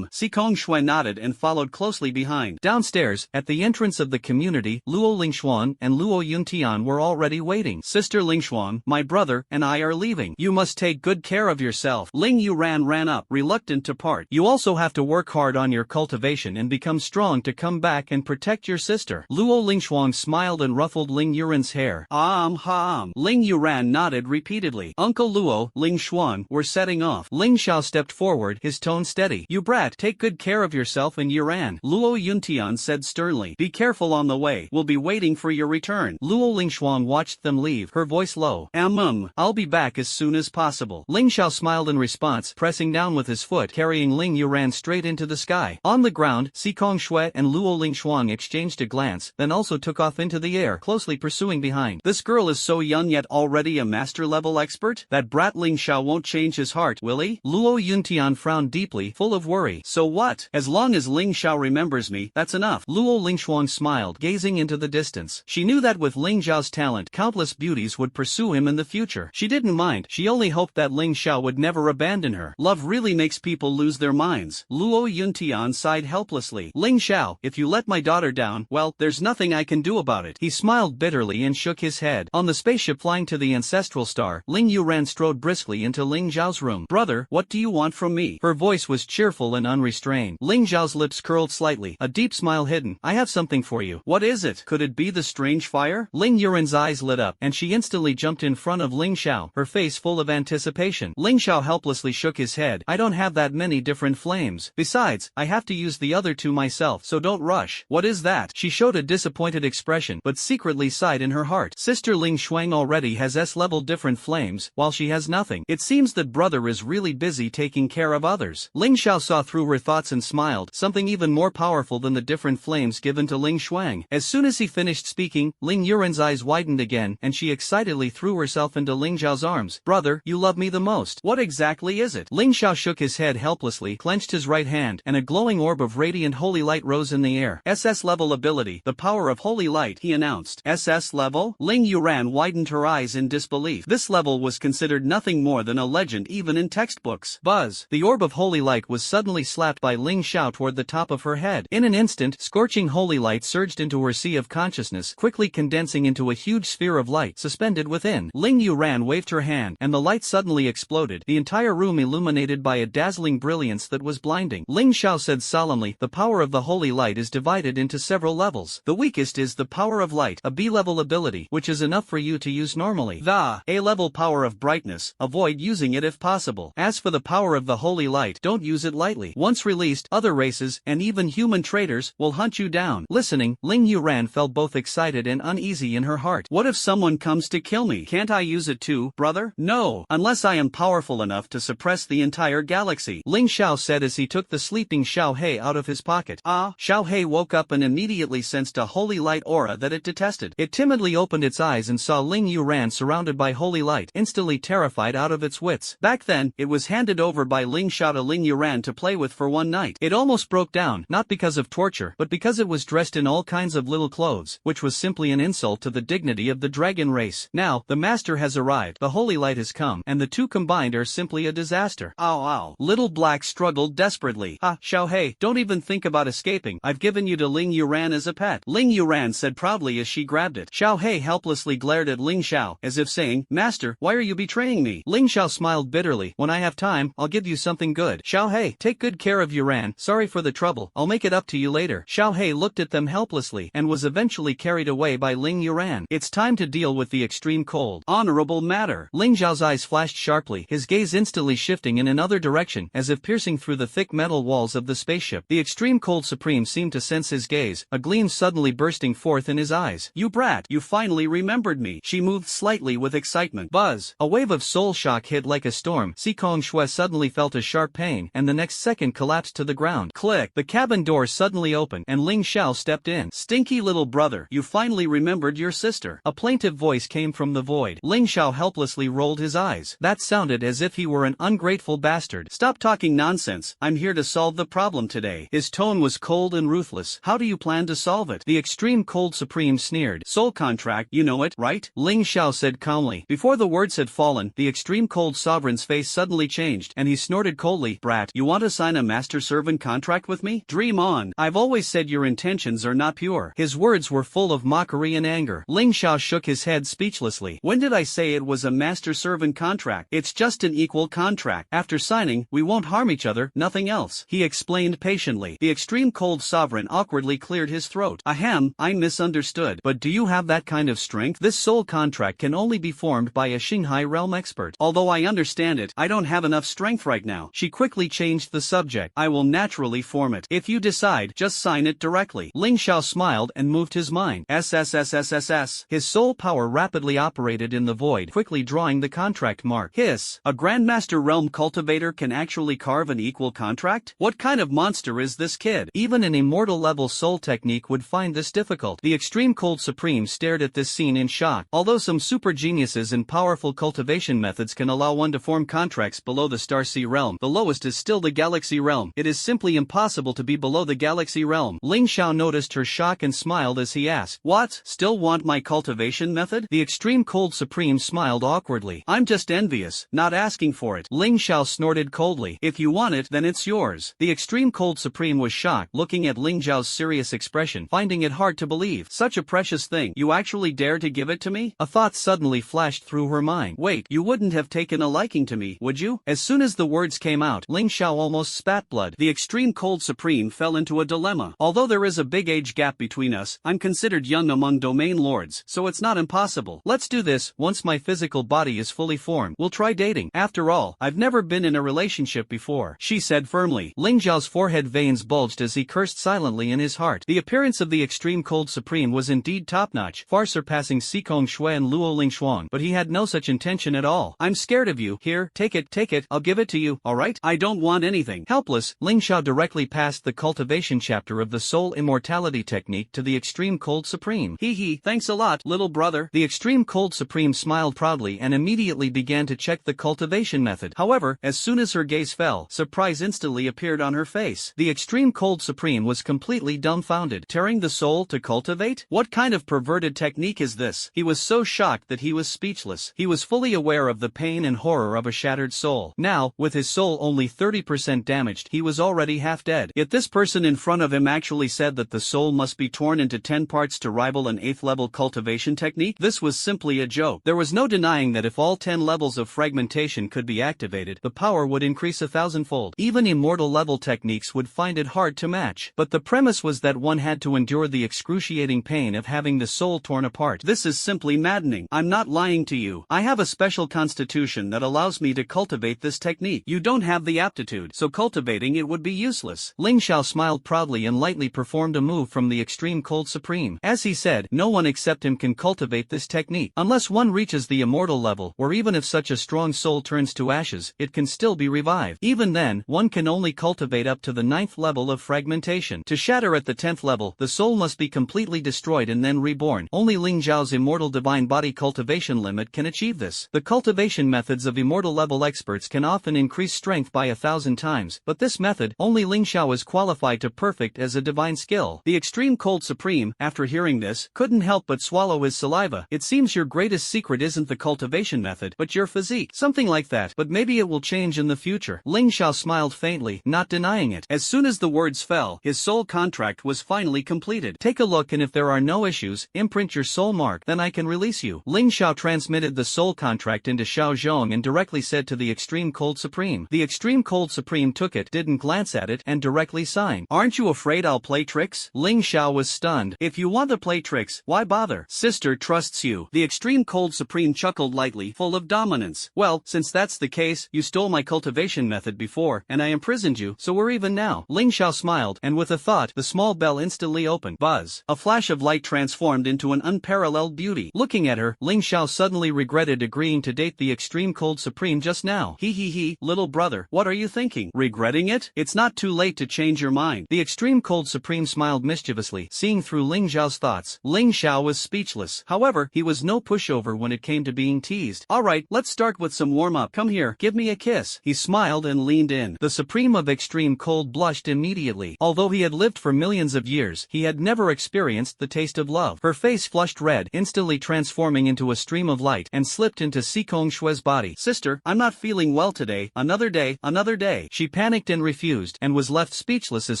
Si Kong Shui nodded and followed closely behind. Downstairs, at the entrance of the community, Luo Lingshuan and Luo Yuntian were already waiting. Sister Lingshuan, my brother and I are leaving. You must take good care of yourself. Ling Yuran ran up, reluctant to part. You also have to work hard on your cultivation and become strong to come back and protect your sister. Luo Lingshuan smiled and ruffled Ling Yuran's hair. Ling Yuran nodded repeatedly. Uncle Luo, Ling Xuan were setting off. Ling Xiao stepped forward, his tone steady. You brat, take good care of yourself and Yuran. Luo Yuntian said sternly. Be careful on the way. We'll be waiting for your return. Luo Lingshuan watched them leave, her voice low. I'll be back as soon as possible. Ling Xiao smiled in response, pressing down with his foot, carrying Ling Yuran straight into the sky. On the ground, Si Kong Shui and Luo Lingshuan exchanged a glance, then also took off into the air, closely pursuing behind. This girl is so young yet already a master-level expert? That brat Ling Xiao won't change his heart, will he? Luo Yuntian frowned deeply, full of worry. So what? As long as Ling Xiao remembers me, that's enough. Luo Lingshuan smiled, gazing into the distance. She knew that with Ling Xiao's talent, countless beauties would pursue him in the future. She didn't mind, she only hoped that Ling Xiao would never abandon her. Love really makes people lose their minds. Luo Yuntian sighed helplessly. Ling Xiao, if you let my daughter down, well, there's nothing I can do about it. He smiled bitterly and shook his head. On the spaceship flying to the ancestral star, Ling Yuran strode briskly into Ling Zhao's room. Brother, what do you want from me? Her voice was cheerful and unrestrained. Ling Zhao's lips curled slightly, a deep smile hidden. I have something for you. What is it? Could it be the strange fire? Ling Yuran's eyes lit up, and she instantly jumped in front of Ling Xiao, her face full of anticipation. Ling Xiao helplessly shook his head. I don't have that many different flames. Besides, I have to use the other two myself, so don't rush. What is that? She showed a disappointed expression, but secretly sighed in her heart. Sister Ling Shuang already has S-level different flames, while she has nothing. It seems that brother is really busy taking care of others. Ling Xiao saw through her thoughts and smiled, something even more powerful than the different flames given to Ling Shuang. As soon as he finished speaking, Ling Yuren's eyes widened again, and she excitedly threw herself into Ling Zhao's arms. Brother, you love me the most. What exactly is it? Ling Xiao shook his head helplessly, clenched his right hand, and a glowing orb of radiant holy light rose in the air. SS level ability, the power of holy light, he announced. SS level? Ling Yuran widened her eyes in disbelief. This level was considered nothing more than a legend even in textbooks. Buzz! The orb of holy light was suddenly slapped by Ling Xiao toward the top of her head. In an instant, scorching holy light surged into her sea of consciousness, quickly condensing into a huge sphere of light suspended within. Ling Yuran waved her hand, and the light suddenly exploded, the entire room illuminated by a dazzling brilliance that was blinding. Ling Xiao said solemnly, the power of the holy light is divided into several levels. The weakest is the power of light, a B-level ability, which is enough for you to use normally. The A-level power of brightness, avoid using it if possible. As for the power of the holy light, don't use it lightly. Once released, other races, and even human traitors, will hunt you down. Listening, Ling Yuran felt both excited and uneasy in her heart. What if someone comes to kill me? Can't I use it too, brother? No, unless I am powerful enough to suppress the entire galaxy. Ling Xiao said as he took the sleeping Xiao He out of his pocket. Xiao He woke up and immediately sensed a holy light aura that it detested. It timidly opened its eyes and saw Ling Yuran surrounded by holy light, instantly terrified out of its wits. Back then, it was handed over by Ling Xiao to Ling Yuran to play with for one night. It almost broke down, not because of torture, but because it was dressed in all kinds of little clothes, which was simply an insult to the dignity of the dragon race. Now, the master has arrived, the holy light has come, and the two combined are simply a disaster. Ow. Little Black struggled desperately. Xiao He, don't even think about escaping. I've given you to Ling Yuran as a pet. Ling Yuran said proudly as she grabbed it. Xiao He helplessly glared at Ling Xiao, as if saying, Master, why are you betraying me? Ling Xiao smiled bitterly. When I have time, I'll give you something good. Xiao He, take good care of Yuran. Sorry for the trouble. I'll make it up to you later. Xiao He looked at them helplessly, and was eventually carried away by Ling Yuran. It's time to deal with the extreme cold. Honorable matter. Ling Zhao's eyes flashed sharply, his gaze instantly shifting in another direction, as if piercing through the thick metal walls of the the spaceship. The Extreme Cold Supreme seemed to sense his gaze, a gleam suddenly bursting forth in his eyes. "You brat, you finally remembered me." She moved slightly with excitement. Buzz! A wave of soul shock hit like a storm. Si Kong Shui suddenly felt a sharp pain, and the next second collapsed to the ground. Click! The cabin door suddenly opened, and Ling Xiao stepped in. "Stinky little brother, you finally remembered your sister." A plaintive voice came from the void. Ling Xiao helplessly rolled his eyes. That sounded as if he were an ungrateful bastard. "Stop talking nonsense, I'm here to solve the problem today." His tone was cold and ruthless. "How do you plan to solve it?" The Extreme Cold Supreme sneered. "Soul contract, you know it, right?" Ling Xiao said calmly. Before the words had fallen, the Extreme Cold Sovereign's face suddenly changed, and he snorted coldly. "Brat, you want to sign a master-servant contract with me? Dream on. I've always said your intentions are not pure." His words were full of mockery and anger. Ling Xiao shook his head speechlessly. "When did I say it was a master-servant contract? It's just an equal contract. After signing, we won't harm each other, nothing else," he explained patiently. The Extreme Cold Sovereign awkwardly cleared his throat. "Ahem, I misunderstood. But do you have that kind of strength? This soul contract can only be formed by a Xinghai realm expert. Although I understand it, I don't have enough strength right now." She quickly changed the subject. "I will naturally form it. If you decide, just sign it directly." Ling Xiao smiled and moved his mind. SSSSSS. His soul power rapidly operated in the void, quickly drawing the contract mark. Hiss. A Grandmaster Realm cultivator can actually carve an equal contract? What kind of monster is this kid? Even an immortal level soul technique would find this difficult. The Extreme Cold Supreme stared at this scene in shock. Although some super geniuses and powerful cultivation methods can allow one to form contracts below the Star Sea realm, the lowest is still the Galaxy realm. It is simply impossible to be below the Galaxy realm. Ling Xiao noticed her shock and smiled as he asked, "What? Still want my cultivation method?" The Extreme Cold Supreme smiled awkwardly. "I'm just envious, not asking for it." Ling Xiao snorted coldly. "If you want it, then it's yours." The Extreme Cold Supreme was shocked, looking at Ling Xiao's serious expression, finding it hard to believe. "Such a precious thing, you actually dare to give it to me?" A thought suddenly flashed through her mind. "Wait, you wouldn't have taken a liking to me, would you?" As soon as the words came out, Ling Xiao almost spat blood. The Extreme Cold Supreme fell into a dilemma. "Although there is a big age gap between us, I'm considered young among domain lords, so it's not impossible. Let's do this. Once my physical body is fully formed, we'll try dating. After all, I've never been in a relationship before," she said firmly. Ling Xiao's forehead veins bulged as he cursed silently in his heart. The appearance of the Extreme Cold Supreme was indeed top-notch, far surpassing Si Kong Shui and Luo Lingshuang, but he had no such intention at all. "I'm scared of you. Here, take it, I'll give it to you, alright? I don't want anything." Helpless, Ling Xiao directly passed the cultivation chapter of the Soul Immortality technique to the Extreme Cold Supreme. "Hee, thanks a lot, little brother." The Extreme Cold Supreme smiled proudly and immediately began to check the cultivation method. However, as soon as her gaze fell, surprise instantly appeared on her face. The Extreme Cold Supreme was completely dumbfounded. Tearing the soul to cultivate? What kind of perverted technique is this? He was so shocked that he was speechless. He was fully aware of the pain and horror of a shattered soul. Now, with his soul only 30% damaged, he was already half dead. Yet this person in front of him actually said that the soul must be torn into 10 parts to rival an 8th level cultivation technique? This was simply a joke. There was no denying that if all 10 levels of fragmentation could be activated, the power would increase 1,000-fold. Even immortal level techniques would find it hard to match. But the premise was that one had to endure the excruciating pain of having the soul torn apart. This is simply maddening. I'm not lying to you. I have a special constitution that allows me to cultivate this technique. You don't have the aptitude, so cultivating it would be useless. Ling Xiao smiled proudly and lightly performed a move from the Extreme Cold Supreme. As he said, no one except him can cultivate this technique. Unless one reaches the immortal level, where even if such a strong soul turns to ashes, it can still be revived. Even then, one can only cultivate up to the 9th level of fragmentation. To shatter at the 10th level, the soul must be completely destroyed and then reborn. Only Ling Zhao's immortal divine body cultivation limit can achieve this. The cultivation methods of immortal level experts can often increase strength by 1,000 times, but this method, only Ling Xiao is qualified to perfect as a divine skill. The Extreme Cold Supreme, after hearing this, couldn't help but swallow his saliva. "It seems your greatest secret isn't the cultivation method, but your physique." "Something like that, but maybe it will change in the future." Ling Xiao smiled faintly, not denying it. As soon as the words fell, his soul contract was finally completed. "Take a look, and if there are no issues, imprint your soul mark, then I can release you." Ling Xiao transmitted the soul contract into Xiao Zhong and directly said to the Extreme Cold Supreme. The Extreme Cold Supreme took it, didn't glance at it, and directly signed. "Aren't you afraid I'll play tricks?" Ling Xiao was stunned. "If you want to play tricks, why bother? Sister trusts you." The Extreme Cold Supreme chuckled lightly, full of dominance. "Well, since that's the case, you stole my cultivation method before, and I imprisoned you, so we're were even now. Ling Xiao smiled, and with a thought, the small bell instantly opened. Buzz. A flash of light transformed into an unparalleled beauty. Looking at her, Ling Xiao suddenly regretted agreeing to date the extreme cold supreme just now. He, little brother, what are you thinking? Regretting it? It's not too late to change your mind. The extreme cold supreme smiled mischievously, seeing through Ling Xiao's thoughts. Ling Xiao was speechless. However, he was no pushover when it came to being teased. Alright, let's start with some warm-up. Come here, give me a kiss. He smiled and leaned in. The supreme of extreme cold blushed immediately. Although he had lived for millions of years, he had never experienced the taste of love. Her face flushed red, instantly transforming into a stream of light, and slipped into Sikong Shue's body. Sister, I'm not feeling well today. Another day, another day. She panicked and refused, and was left speechless as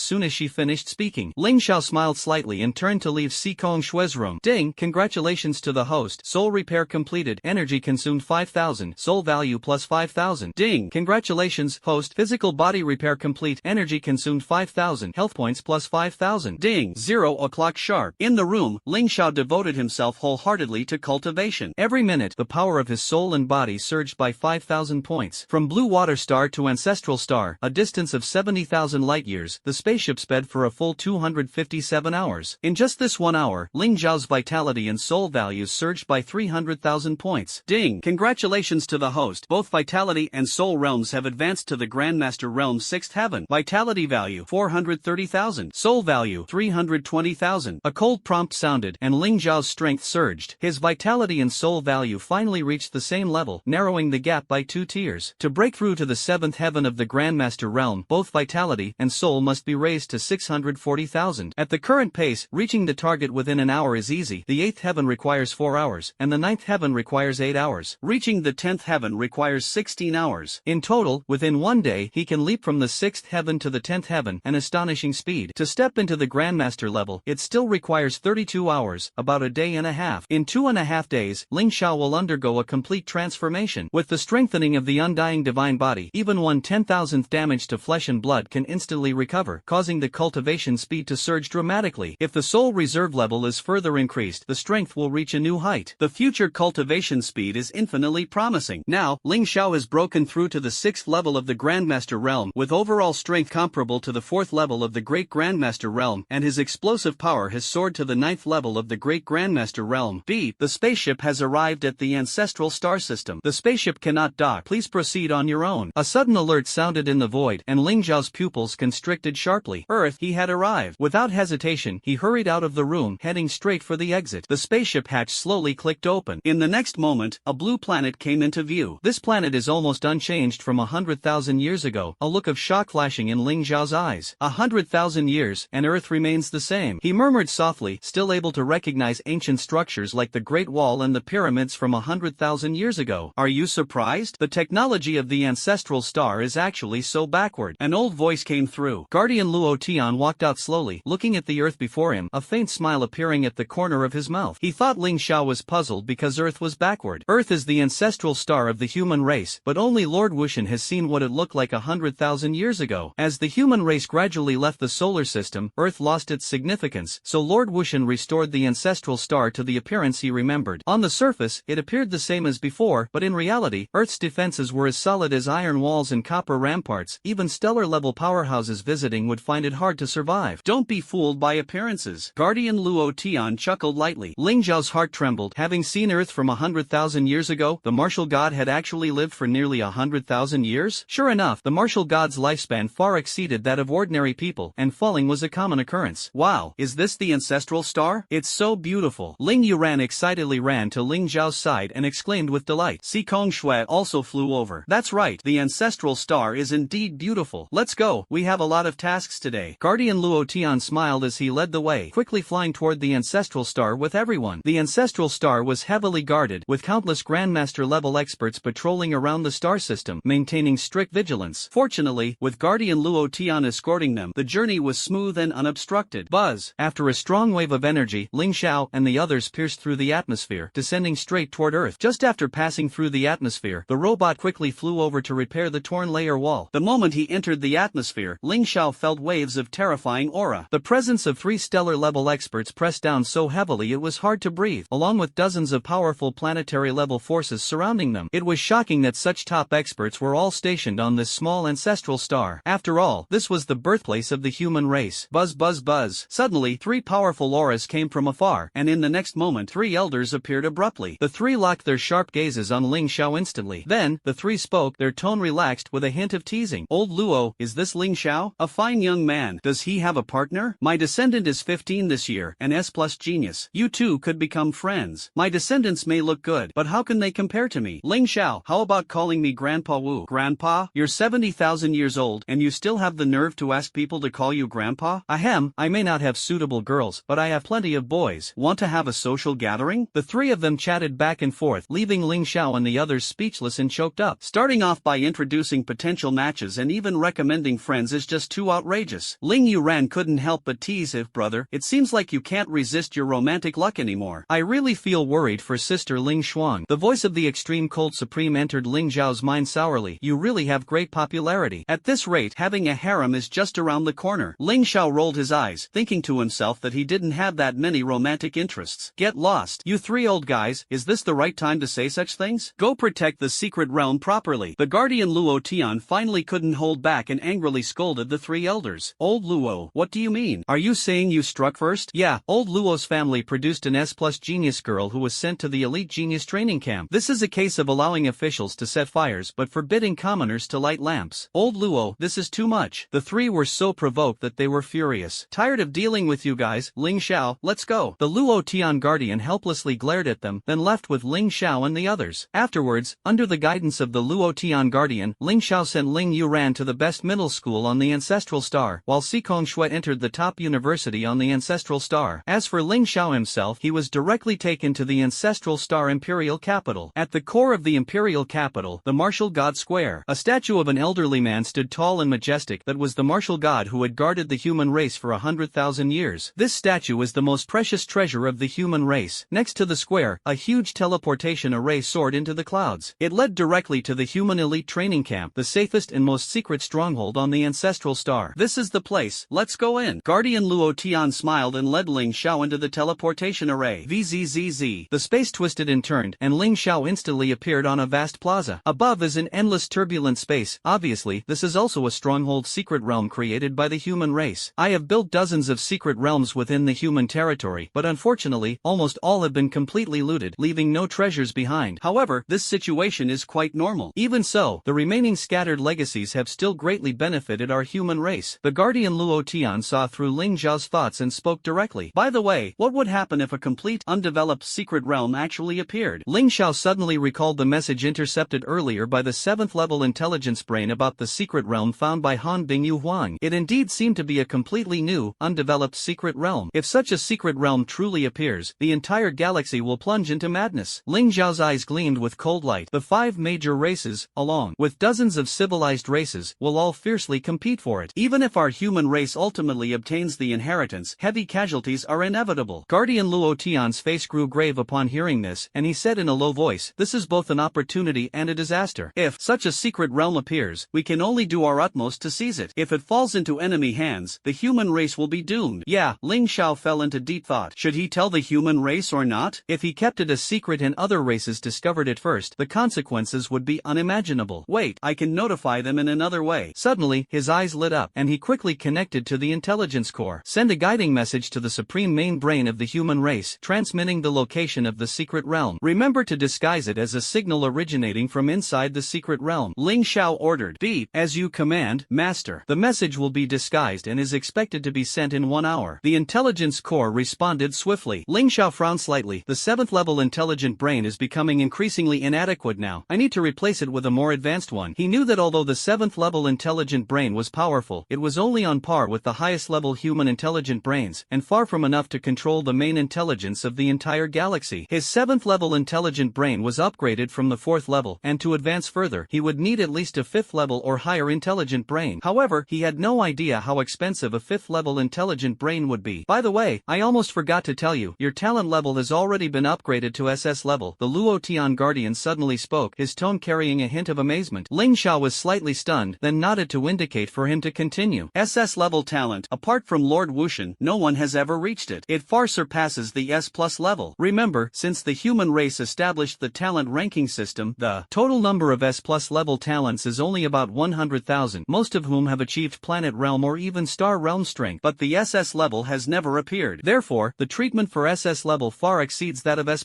soon as she finished speaking. Ling Xiao smiled slightly and turned to leave Sikong Shue's room. Ding, congratulations to the host. Soul repair completed. Energy consumed 5,000. Soul value plus 5,000. Ding, congratulations, host. Physical body repair complete. Energy consumed 5,000. Health points plus 5,000. Ding, 0 o'clock sharp. In the room, Ling Xiao devoted himself wholeheartedly to cultivation. Every minute, the power of his soul and body surged by 5,000 points. From blue water star to ancestral star, a distance of 70,000 light-years, the spaceship sped for a full 257 hours. In just this 1 hour, Ling Xiao's vitality and soul values surged by 300,000 points. Ding! Congratulations to the host. Both vitality and soul realms have advanced to the Grandmaster Realm's 6th heaven. Vitality value 430,000. Soul value 320,000. A cold prompt sounded, and Ling Xiao's strength surged. His vitality and soul value finally reached the same level, narrowing the gap by 2 tiers. To break through to the 7th heaven of the Grandmaster Realm, both vitality and soul must be raised to 640,000. At the current pace, reaching the target within an hour is easy. The 8th heaven requires 4 hours, and the 9th heaven requires 8 hours. Reaching the 10th heaven requires 16 hours. In total, within 1 day, he can leap from the 6th heaven to the 10th heaven, an astonishing speed. To step into the Grandmaster level, it still requires 32 hours, about a day and a half. In 2.5 days, Ling Xiao will undergo a complete transformation. With the strengthening of the undying divine body, even 1/10,000th damage to flesh and blood can instantly recover, causing the cultivation speed to surge dramatically. If the soul reserve level is further increased, the strength will reach a new height. The future cultivation speed is infinitely promising. Now, Ling Xiao has broken through to the 6th level of the Grandmaster Realm, with overall strength comparable to the 4th level of the Great Grandmaster Realm, and his explosive power has soared to the 9th level of the Great Grandmaster Realm. B. The spaceship has arrived at the ancestral star system. The spaceship cannot dock. Please proceed on your own. A sudden alert sounded in the void, and Ling Xiao's pupils constricted sharply. Earth, he had arrived. Without hesitation, he hurried out of the room, heading straight for the exit. The spaceship hatch slowly clicked open. In the next moment, a blue planet came into view. This planet is almost unchanged from 100,000 years ago, a look of shock flashing in Ling Xiao's eyes. 100,000 years, and Earth remains the same. He murmured softly, still able to recognize ancient structures like the Great Wall and the pyramids from 100,000 years ago. Are you surprised? The technology of the ancestral star is actually so backward. An old voice came through. Guardian Luo Tian walked out slowly, looking at the Earth before him, a faint smile appearing at the corner of his mouth. He thought Ling Xiao was puzzled because Earth was backward. Earth is the ancestral star of the human race, but only Lord Wushan has seen what it looked like 100,000 years ago. As the human race gradually left the solar system, Earth lost its significance, so Lord Wushan restored the ancestral star to the appearance he remembered. On the surface, it appeared the same as before, but in reality, Earth's defenses were as solid as iron walls and copper ramparts. Even stellar-level powerhouses visiting would find it hard to survive. Don't be fooled by appearances. Guardian Luo Tian chuckled lightly. Ling Xiao's heart trembled. Having seen Earth from 100,000 years ago, the martial god had actually lived for nearly 100,000 years? Sure enough, the martial god's lifespan far exceeded that of ordinary people, and falling was a common occurrence. Wow, is this the ancestral star? It's so beautiful. Ling Yuran excitedly ran to Ling Xiao's side and exclaimed with delight. Sikong Shui also flew over. That's right, the ancestral star is indeed beautiful. Let's go, we have a lot of tasks today. Guardian Luo Tian smiled as he led the way, quickly flying toward the ancestral star with everyone. The ancestral star was heavily guarded, with countless Grandmaster-level experts patrolling around the star system, maintaining strict vigilance. Fortunately, with Guardian Luo Tian escorting them, the journey was smooth and unobstructed. Buzz! After a strong wave of energy, Ling Xiao and the others pierced through the atmosphere, descending straight toward Earth. Just after passing through the atmosphere, the robot quickly flew over to repair the torn layer wall. The moment he entered the atmosphere, Ling Xiao felt waves of terrifying aura. The presence of 3 stellar-level experts pressed down so heavily it was hard to breathe, along with dozens of powerful planetary-level forces surrounding them. It was shocking that such top experts were all stationed on this small ancestral star. After all, this was the birthplace of the human race. Buzz buzz buzz. Suddenly, three powerful auras came from afar, and in the next moment three elders appeared abruptly. The three locked their sharp gazes on Ling Xiao instantly. Then, the three spoke, their tone relaxed with a hint of teasing. Old Luo, is this Ling Xiao? A fine young man. Does he have a partner? My descendant is 15 this year, an S+ genius. You two could become friends. My descendants may look good, but how can they compare to me? Ling Xiao, how about calling me Grandpa Wu? Grandpa? You're 70,000 years old, and you still have the nerve to ask people to call you Grandpa? Ahem, I may not have suitable girls, but I have plenty of boys. Want to have a social gathering? The three of them chatted back and forth, leaving Ling Xiao and the others speechless and choked up. Starting off by introducing potential matches and even recommending friends is just too outrageous. Ling Yuran couldn't help but tease if, brother, it seems like you can't resist your romantic luck anymore. I really feel worried for sister Ling Xuan. The voice of the extreme cold supreme entered Ling Zhao's mind sourly. You really have great popularity. At this rate, having a harem is just around the corner. Ling Xiao rolled his eyes, thinking to himself that he didn't have that many romantic interests. Get lost. You three old guys, is this the right time to say such things? Go protect the secret realm properly. The guardian Luo Tian finally couldn't hold back and angrily scolded the three elders. Old Luo, what do you mean? Are you saying you struck first? Yeah, old Luo's family produced an S+ genius girl who was sent to the elite genius training camp. This is a case of allowing officials to set fires but forbidding commoners to light lamps. Old Luo, this is too much. The three were so provoked that they were furious. Tired of dealing with you guys, Ling Xiao, let's go. The Luo Tian guardian helplessly glared at them, then left with Ling Xiao and the others. Afterwards, under the guidance of the Luo Tian guardian, Ling Xiao sent Ling Yuran to the best middle school on the Ancestral Star, while Xikong Shui entered the top university on the Ancestral Star. As for Ling Xiao himself, he was directly taken to the Ancestral Star Imperial Capital. At the core of the Imperial Capital, the Martial God Square, a statue of an elderly man stood tall and majestic that was the martial god who had guarded the human race for 100,000 years. This statue is the most precious treasure of the human race. Next to the square, a huge teleportation array soared into the clouds. It led directly to the human elite training camp, the safest and most secret stronghold on the Ancestral Star. This is the place, let's go in. Guardian Luo Tian smiled and led Ling Xiao into the teleportation array. VZZZ. The space twisted and turned, and Ling Xiao instantly appeared on a vast plaza. Above is an endless turbulent space. Obviously, this is also a stronghold secret realm created by the human race. I have built dozens of secret realms within the human territory, but unfortunately, almost all have been completely looted, leaving no treasures behind. However, this situation is quite normal. Even so, the remaining scattered legacies have still greatly benefited our human race. The guardian Luo Tian saw through Ling Zhao's thoughts and spoke directly. By the way, what would happen if a complete, undeveloped secret realm actually appeared? Ling Xiao suddenly recalled the message intercepted earlier by the 7th level intelligence brain about the secret realm found by Han Bingyu Huang. It indeed seemed to be a completely new, undeveloped secret realm. If such a secret realm truly appears, the entire galaxy will plunge into madness. Ling Zhao's eyes gleamed with cold light. The 5 major races, along with dozens of civilized races, will all fiercely compete for it. Even if our human race ultimately obtains the inheritance, heavy casualties are inevitable. Guardian Luo Tian's face grew grave upon hearing this, and he said in a low voice, this is both an opportunity and a disaster. If such a secret realm appears, we can only do our utmost to seize it. If it falls into enemy hands, the human race will be doomed. Yeah, Ling Xiao fell into deep thought. Should he tell the human race or not? If he kept it a secret and other races discovered it first, the consequences would be unimaginable. Wait, I can notify them in another way. Suddenly, his eyes lit up, and he quickly connected to the intelligence core. Send a guiding message to the supreme main brain of the human race, transmitting the location of the secret realm. Remember to disguise it as a signal originating from inside the secret realm. Ling Xiao ordered. Beep. As you command, master. The message will be disguised and is expected to be sent in 1 hour. The intelligence core responded swiftly. Ling Xiao frowned slightly. The 7th level intelligent brain is becoming increasingly inadequate now. I need to replace it with a more advanced one. He knew that although the 7th level intelligent brain was powerful, it was only on par with the highest level human intelligent brains, and far from enough to control the main intelligence of the entire galaxy. His 7th level intelligent brain was upgraded from the 4th level, and to advance further, he would need at least a 5th level or higher intelligent brain. However, he had no idea how expensive a 5th level intelligent brain would be. By the way, I almost forgot to tell you, your talent level has already been upgraded to SS level. The Luo Tian guardian suddenly spoke, his tone carrying a hint of amazement. Ling Xiao was slightly stunned, then nodded to indicate for him to continue. SS level talent, apart from Lord Wushan, no one has ever reached it. It far surpasses the S+ level. Remember, since the human race established the talent ranking system, the total number of S+ level talents is only about 100,000. present, most of whom have achieved planet realm or even star realm strength, but the SS level has never appeared. Therefore, the treatment for SS level far exceeds that of S+.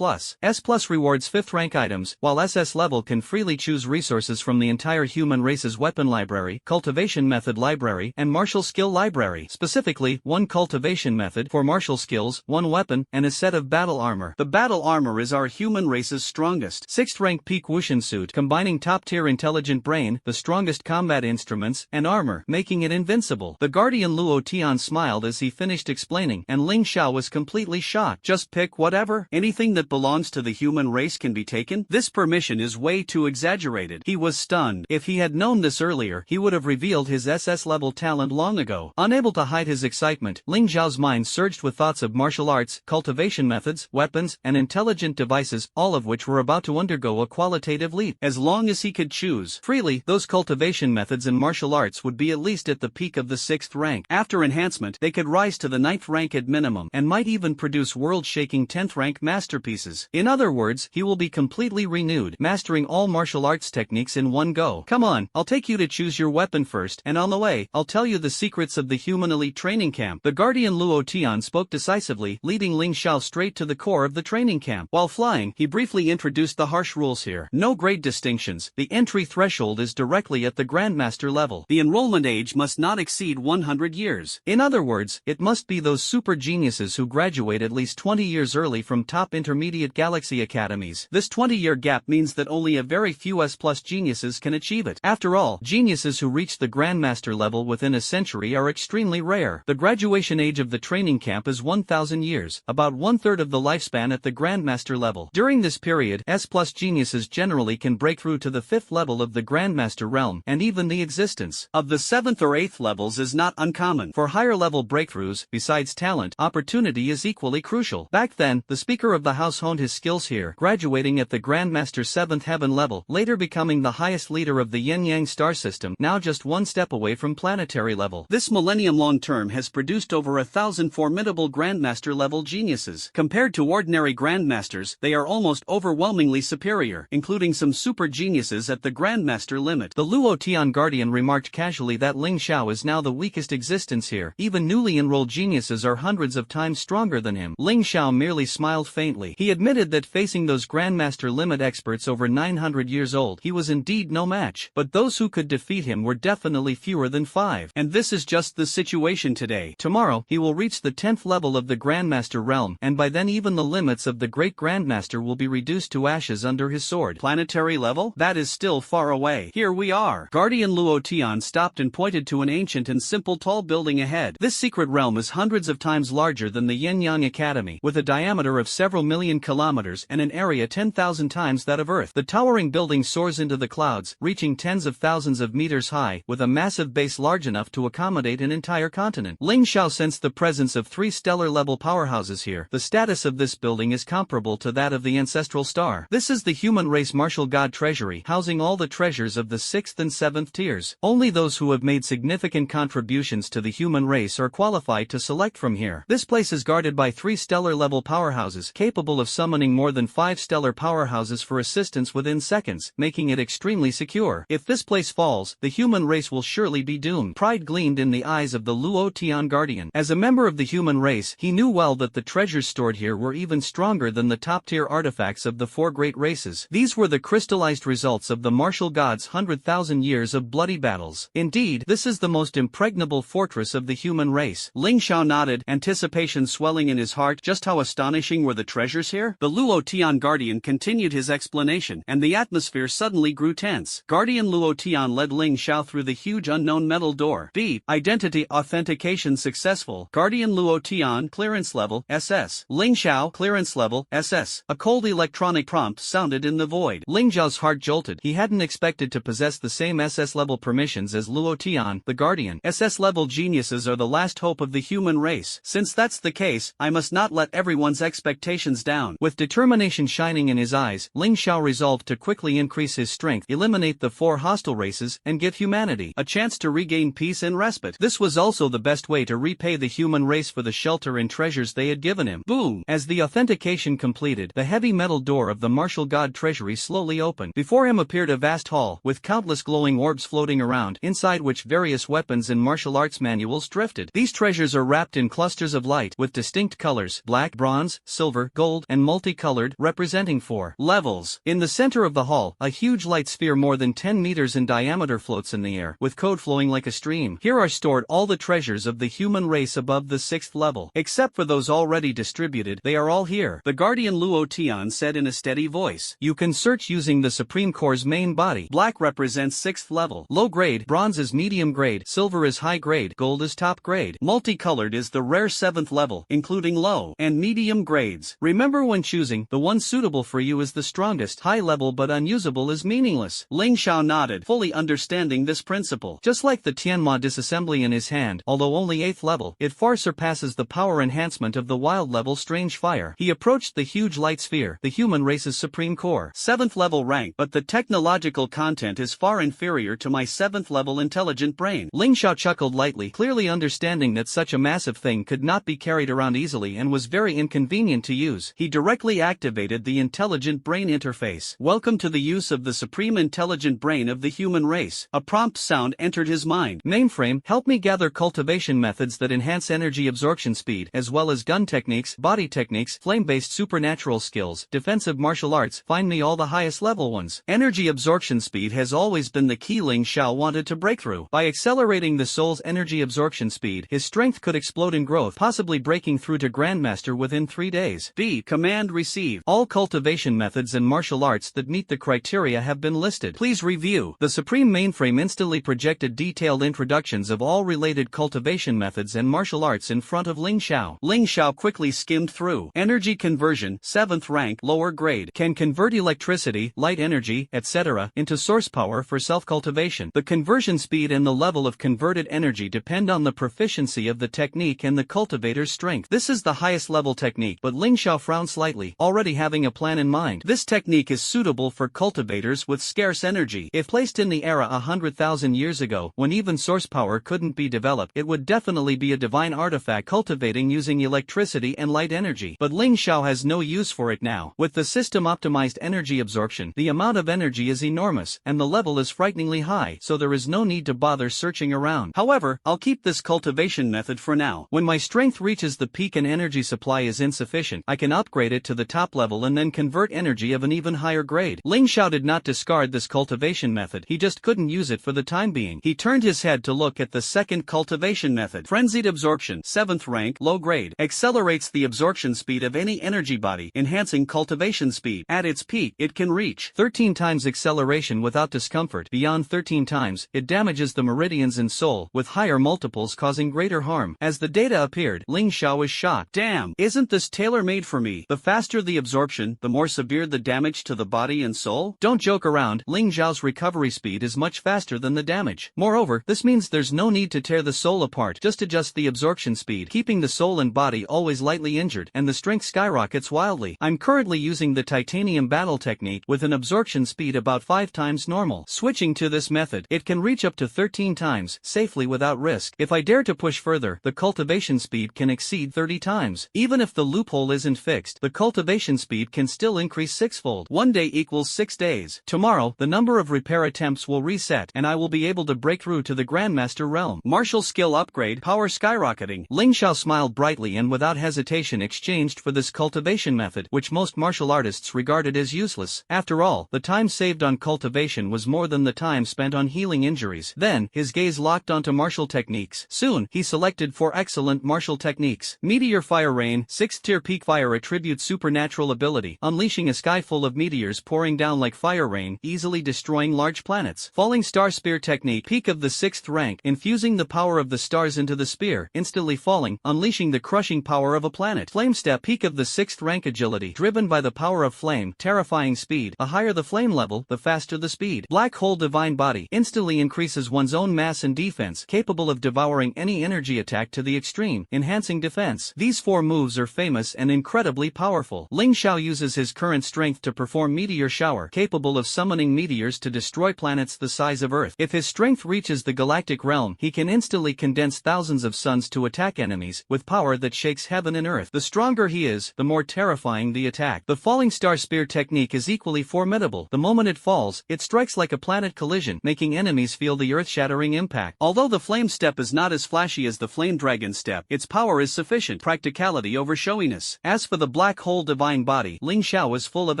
S+ rewards 5th rank items, while SS level can freely choose resources from the entire human race's weapon library, cultivation method library, and martial skill library. Specifically, 1 cultivation method for martial skills, 1 weapon, and a set of battle armor. The battle armor is our human race's strongest 6th rank peak Wushin suit, combining top-tier intelligent brain, the strongest combat instruments, and armor, making it invincible. The Guardian Luo Tian smiled as he finished explaining, and Ling Xiao was completely shocked. Just pick whatever? Anything that belongs to the human race can be taken? This permission is way too exaggerated. He was stunned. If he had known this earlier, he would have revealed his SS level talent long ago. Unable to hide his excitement, Ling Xiao's mind surged with thoughts of martial arts, cultivation methods, weapons, and intelligent devices, all of which were about to undergo a qualitative leap. As long as he could choose freely, those cultivation methods and martial arts would be at least at the peak of the 6th rank. After enhancement, they could rise to the 9th rank at minimum, and might even produce world-shaking 10th rank masterpieces. In other words, he will be completely renewed, mastering all martial arts techniques in one go. Come on, I'll take you to choose your weapon first, and on the way, I'll tell you the secrets of the human elite training camp. The Guardian Luo Tian spoke decisively, leading Ling Xiao straight to the core of the training camp. While flying, he briefly introduced the harsh rules here. No grade distinctions. The entry threshold is directly at the Grandmaster level. The enrollment age must not exceed 100 years. In other words, it must be those super geniuses who graduate at least 20 years early from top intermediate galaxy academies. This 20-year gap means that only a very few S+ geniuses can achieve it. After all, geniuses who reach the Grandmaster level within a century are extremely rare. The graduation age of the training camp is 1,000 years, about 1/3 of the lifespan at the Grandmaster level. During this period, S+ geniuses generally can break through to the 5th level of the Grandmaster realm, and even the existence of the 7th or 8th levels is not uncommon. For higher-level breakthroughs, besides talent, opportunity is equally crucial. Back then, the Speaker of the House honed his skills here, graduating at the Grandmaster 7th heaven level, later becoming the highest leader of the Yin-Yang star system, now just one step away from planetary level. This millennium-long term has produced over 1,000 formidable Grandmaster-level geniuses. Compared to ordinary Grandmasters, they are almost overwhelmingly superior, including some super geniuses at the Grandmaster limit. The Luo Tian Guardian remarked casually that Ling Xiao is now the weakest existence here. Even newly enrolled geniuses are hundreds of times stronger than him. Ling Xiao merely smiled faintly. He admitted that facing those Grandmaster limit experts over 900 years old, he was indeed no match. But those who could defeat him were definitely fewer than 5. And this is just the situation today. Tomorrow, he will reach the 10th level of the Grandmaster realm, and by then even the limits of the Great Grandmaster will be reduced to ashes under his sword. Planetary level? That is still far away. Here we are. Guardian Luo Tian stopped and pointed to an ancient and simple tall building ahead. This secret realm is hundreds of times larger than the Yin-Yang Academy, with a diameter of several million kilometers and an area 10,000 times that of Earth. The towering building soars into the clouds, reaching tens of thousands of meters high, with a massive base large enough to accommodate an entire continent. Ling Xiao sensed the presence of 3 stellar-level powerhouses here. The status of this building is comparable to that of the ancestral star. This is the human race martial god treasury, housing all the treasures of the 6th and 7th tiers. Only those who have made significant contributions to the human race are qualified to select from here. This place is guarded by 3 stellar-level powerhouses, capable of summoning more than 5 stellar powerhouses for assistance within seconds, making it extremely secure. If this place falls, the human race will surely be doomed. Pride gleamed in the eyes of the Luo Tian Guardian. As a member of the human race, he knew well that the treasures stored here were even stronger than the top-tier artifacts of the 4 great races. These were the crystallized results of the martial gods' 100,000 years of bloody battles. Indeed, this is the most impregnable fortress of the human race. Ling Xiao nodded, anticipation swelling in his heart. Just how astonishing were the treasures here? The Luo Tian Guardian continued his explanation, and the atmosphere suddenly grew tense. Guardian Luo Tian led Ling Xiao through the huge unknown metal door. Beep. Identity authentication successful. Guardian Luo Tian, clearance level, SS. Ling Xiao, clearance level, SS. A cold electronic prompt sounded in the void. Ling Xiao's heart jolted. He hadn't expected to possess the same SS level permissions as Luo Tian, the Guardian. SS level geniuses are the last hope of the human race. Since that's the case, I must not let everyone's expectations down. With determination shining in his eyes, Ling Xiao resolved to quickly increase his strength, eliminate the 4 hostile races, and give humanity a chance to regain peace and respite. This was also the best way to repay the human race for the shelter and treasures they had given him. Boom! As the authentication completed, the heavy metal door of the martial god treasury slowly opened. Before him appeared a vast hall, with countless glowing orbs floating floating around, inside which various weapons and martial arts manuals drifted. These treasures are wrapped in clusters of light with distinct colors: black, bronze, silver, gold, and multicolored, representing 4 levels. In the center of the hall, a huge light sphere more than 10 meters in diameter floats in the air, with code flowing like a stream. Here are stored all the treasures of the human race above the 6th level. Except for those already distributed, they are all here, the Guardian Luo Tian said in a steady voice. You can search using the Supreme Core's main body. Black represents 6th level. Low grade, bronze is medium grade, silver is high grade, gold is top grade. Multicolored is the rare 7th level, including low and medium grades. Remember when choosing, the one suitable for you is the strongest. High level but unusable is meaningless. Ling Xiao nodded, fully understanding this principle. Just like the Tianma disassembly in his hand, although only 8th level, it far surpasses the power enhancement of the wild level strange fire. He approached the huge light sphere, the human race's supreme core. 7th level rank, but the technological content is far inferior to my 7th level intelligent brain. Ling Xiao chuckled lightly, clearly understanding that such a massive thing could not be carried around easily and was very inconvenient to use. He directly activated the intelligent brain interface. Welcome to the use of the supreme intelligent brain of the human race. A prompt sound entered his mind. Mainframe, help me gather cultivation methods that enhance energy absorption speed, as well as gun techniques, body techniques, flame-based supernatural skills, defensive martial arts. Find me all the highest level ones. Energy absorption speed has always been the key Ling Xiao wanted to break through. By accelerating the soul's energy absorption speed, his strength could explode in growth, possibly breaking through to Grandmaster within 3 days. B. Command received. All cultivation methods and martial arts that meet the criteria have been listed. Please review. The Supreme Mainframe instantly projected detailed introductions of all related cultivation methods and martial arts in front of Ling Xiao. Ling Xiao quickly skimmed through. Energy conversion, 7th rank, lower grade. Can convert electricity, light energy, etc. into source power for self-cultivation. The conversion speed and the level of converted energy depend on the proficiency of the technique and the cultivator's strength. This is the highest level technique, but Ling Xiao frowned slightly, already having a plan in mind. This technique is suitable for cultivators with scarce energy. If placed in the era 100,000 years ago, when even source power couldn't be developed, it would definitely be a divine artifact cultivating using electricity and light energy. But Ling Xiao has no use for it now. With the system optimized energy absorption, the amount of energy is enormous, and the level is frighteningly high, so there is no need to bother searching around. However, I'll keep this cultivation method for now. When my strength reaches the peak and energy supply is insufficient, I can upgrade it to the top level and then convert energy of an even higher grade. Ling Xiao did not discard this cultivation method, he just couldn't use it for the time being. He turned his head to look at the second cultivation method. Frenzied absorption, 7th rank, low grade. Accelerates the absorption speed of any energy body, enhancing cultivation speed. At its peak, it can reach 13 times acceleration without discomfort. Beyond 13 times, it damages the meridians and soul, with higher multiples causing greater harm. As the data appeared, Ling Xiao was shocked. Damn, isn't this tailor-made for me? The faster the absorption, the more severe the damage to the body and soul? Don't joke around, Ling Xiao's recovery speed is much faster than the damage. Moreover, this means there's no need to tear the soul apart, just adjust the absorption speed, keeping the soul and body always lightly injured, and the strength skyrockets wildly. I'm currently using the titanium battle technique with an absorption speed about 5 times normal. Switching to this method, it can reach up to 13 times, safely without risk. If I dare to push further, the cultivation speed can exceed 30 times. Even if the loophole isn't fixed, the cultivation speed can still increase 6-fold. 1 day equals 6 days. Tomorrow, the number of repair attempts will reset, and I will be able to break through to the Grandmaster realm. Martial skill upgrade, power skyrocketing. Ling Xiao smiled brightly and without hesitation exchanged for this cultivation method, which most martial artists regarded as useless. After all, the time saved on cultivation was more than the time spent on healing injuries. Then, his gaze locked onto martial techniques. Soon, he selected 4 excellent martial techniques. Meteor Fire Rain, 6th tier peak fire attributes supernatural ability, unleashing a sky full of meteors pouring down like fire rain, easily destroying large planets. Falling Star Spear technique, peak of the 6th rank, infusing the power of the stars into the spear, instantly falling, unleashing the crushing power of a planet. Flame Step, peak of the 6th rank agility, driven by the power of flame, terrifying speed. The higher the flame level, the faster the speed. Black Hole Divine Body, instantly increases one's own mass and defense, capable of devouring any energy attack to the extreme, enhancing defense. These 4 moves are famous and incredibly powerful. Ling Xiao uses his current strength to perform Meteor Shower, capable of summoning meteors to destroy planets the size of Earth. If his strength reaches the galactic realm, he can instantly condense thousands of suns to attack enemies, with power that shakes heaven and earth. The stronger he is, the more terrifying the attack. The Falling Star Spear technique is equally formidable. The moment it falls, it strikes like a planet collision, making making enemies feel the earth-shattering impact. Although the flame step is not as flashy as the flame dragon step, its power is sufficient, practicality over showiness. As for the black hole divine body, Ling Xiao is full of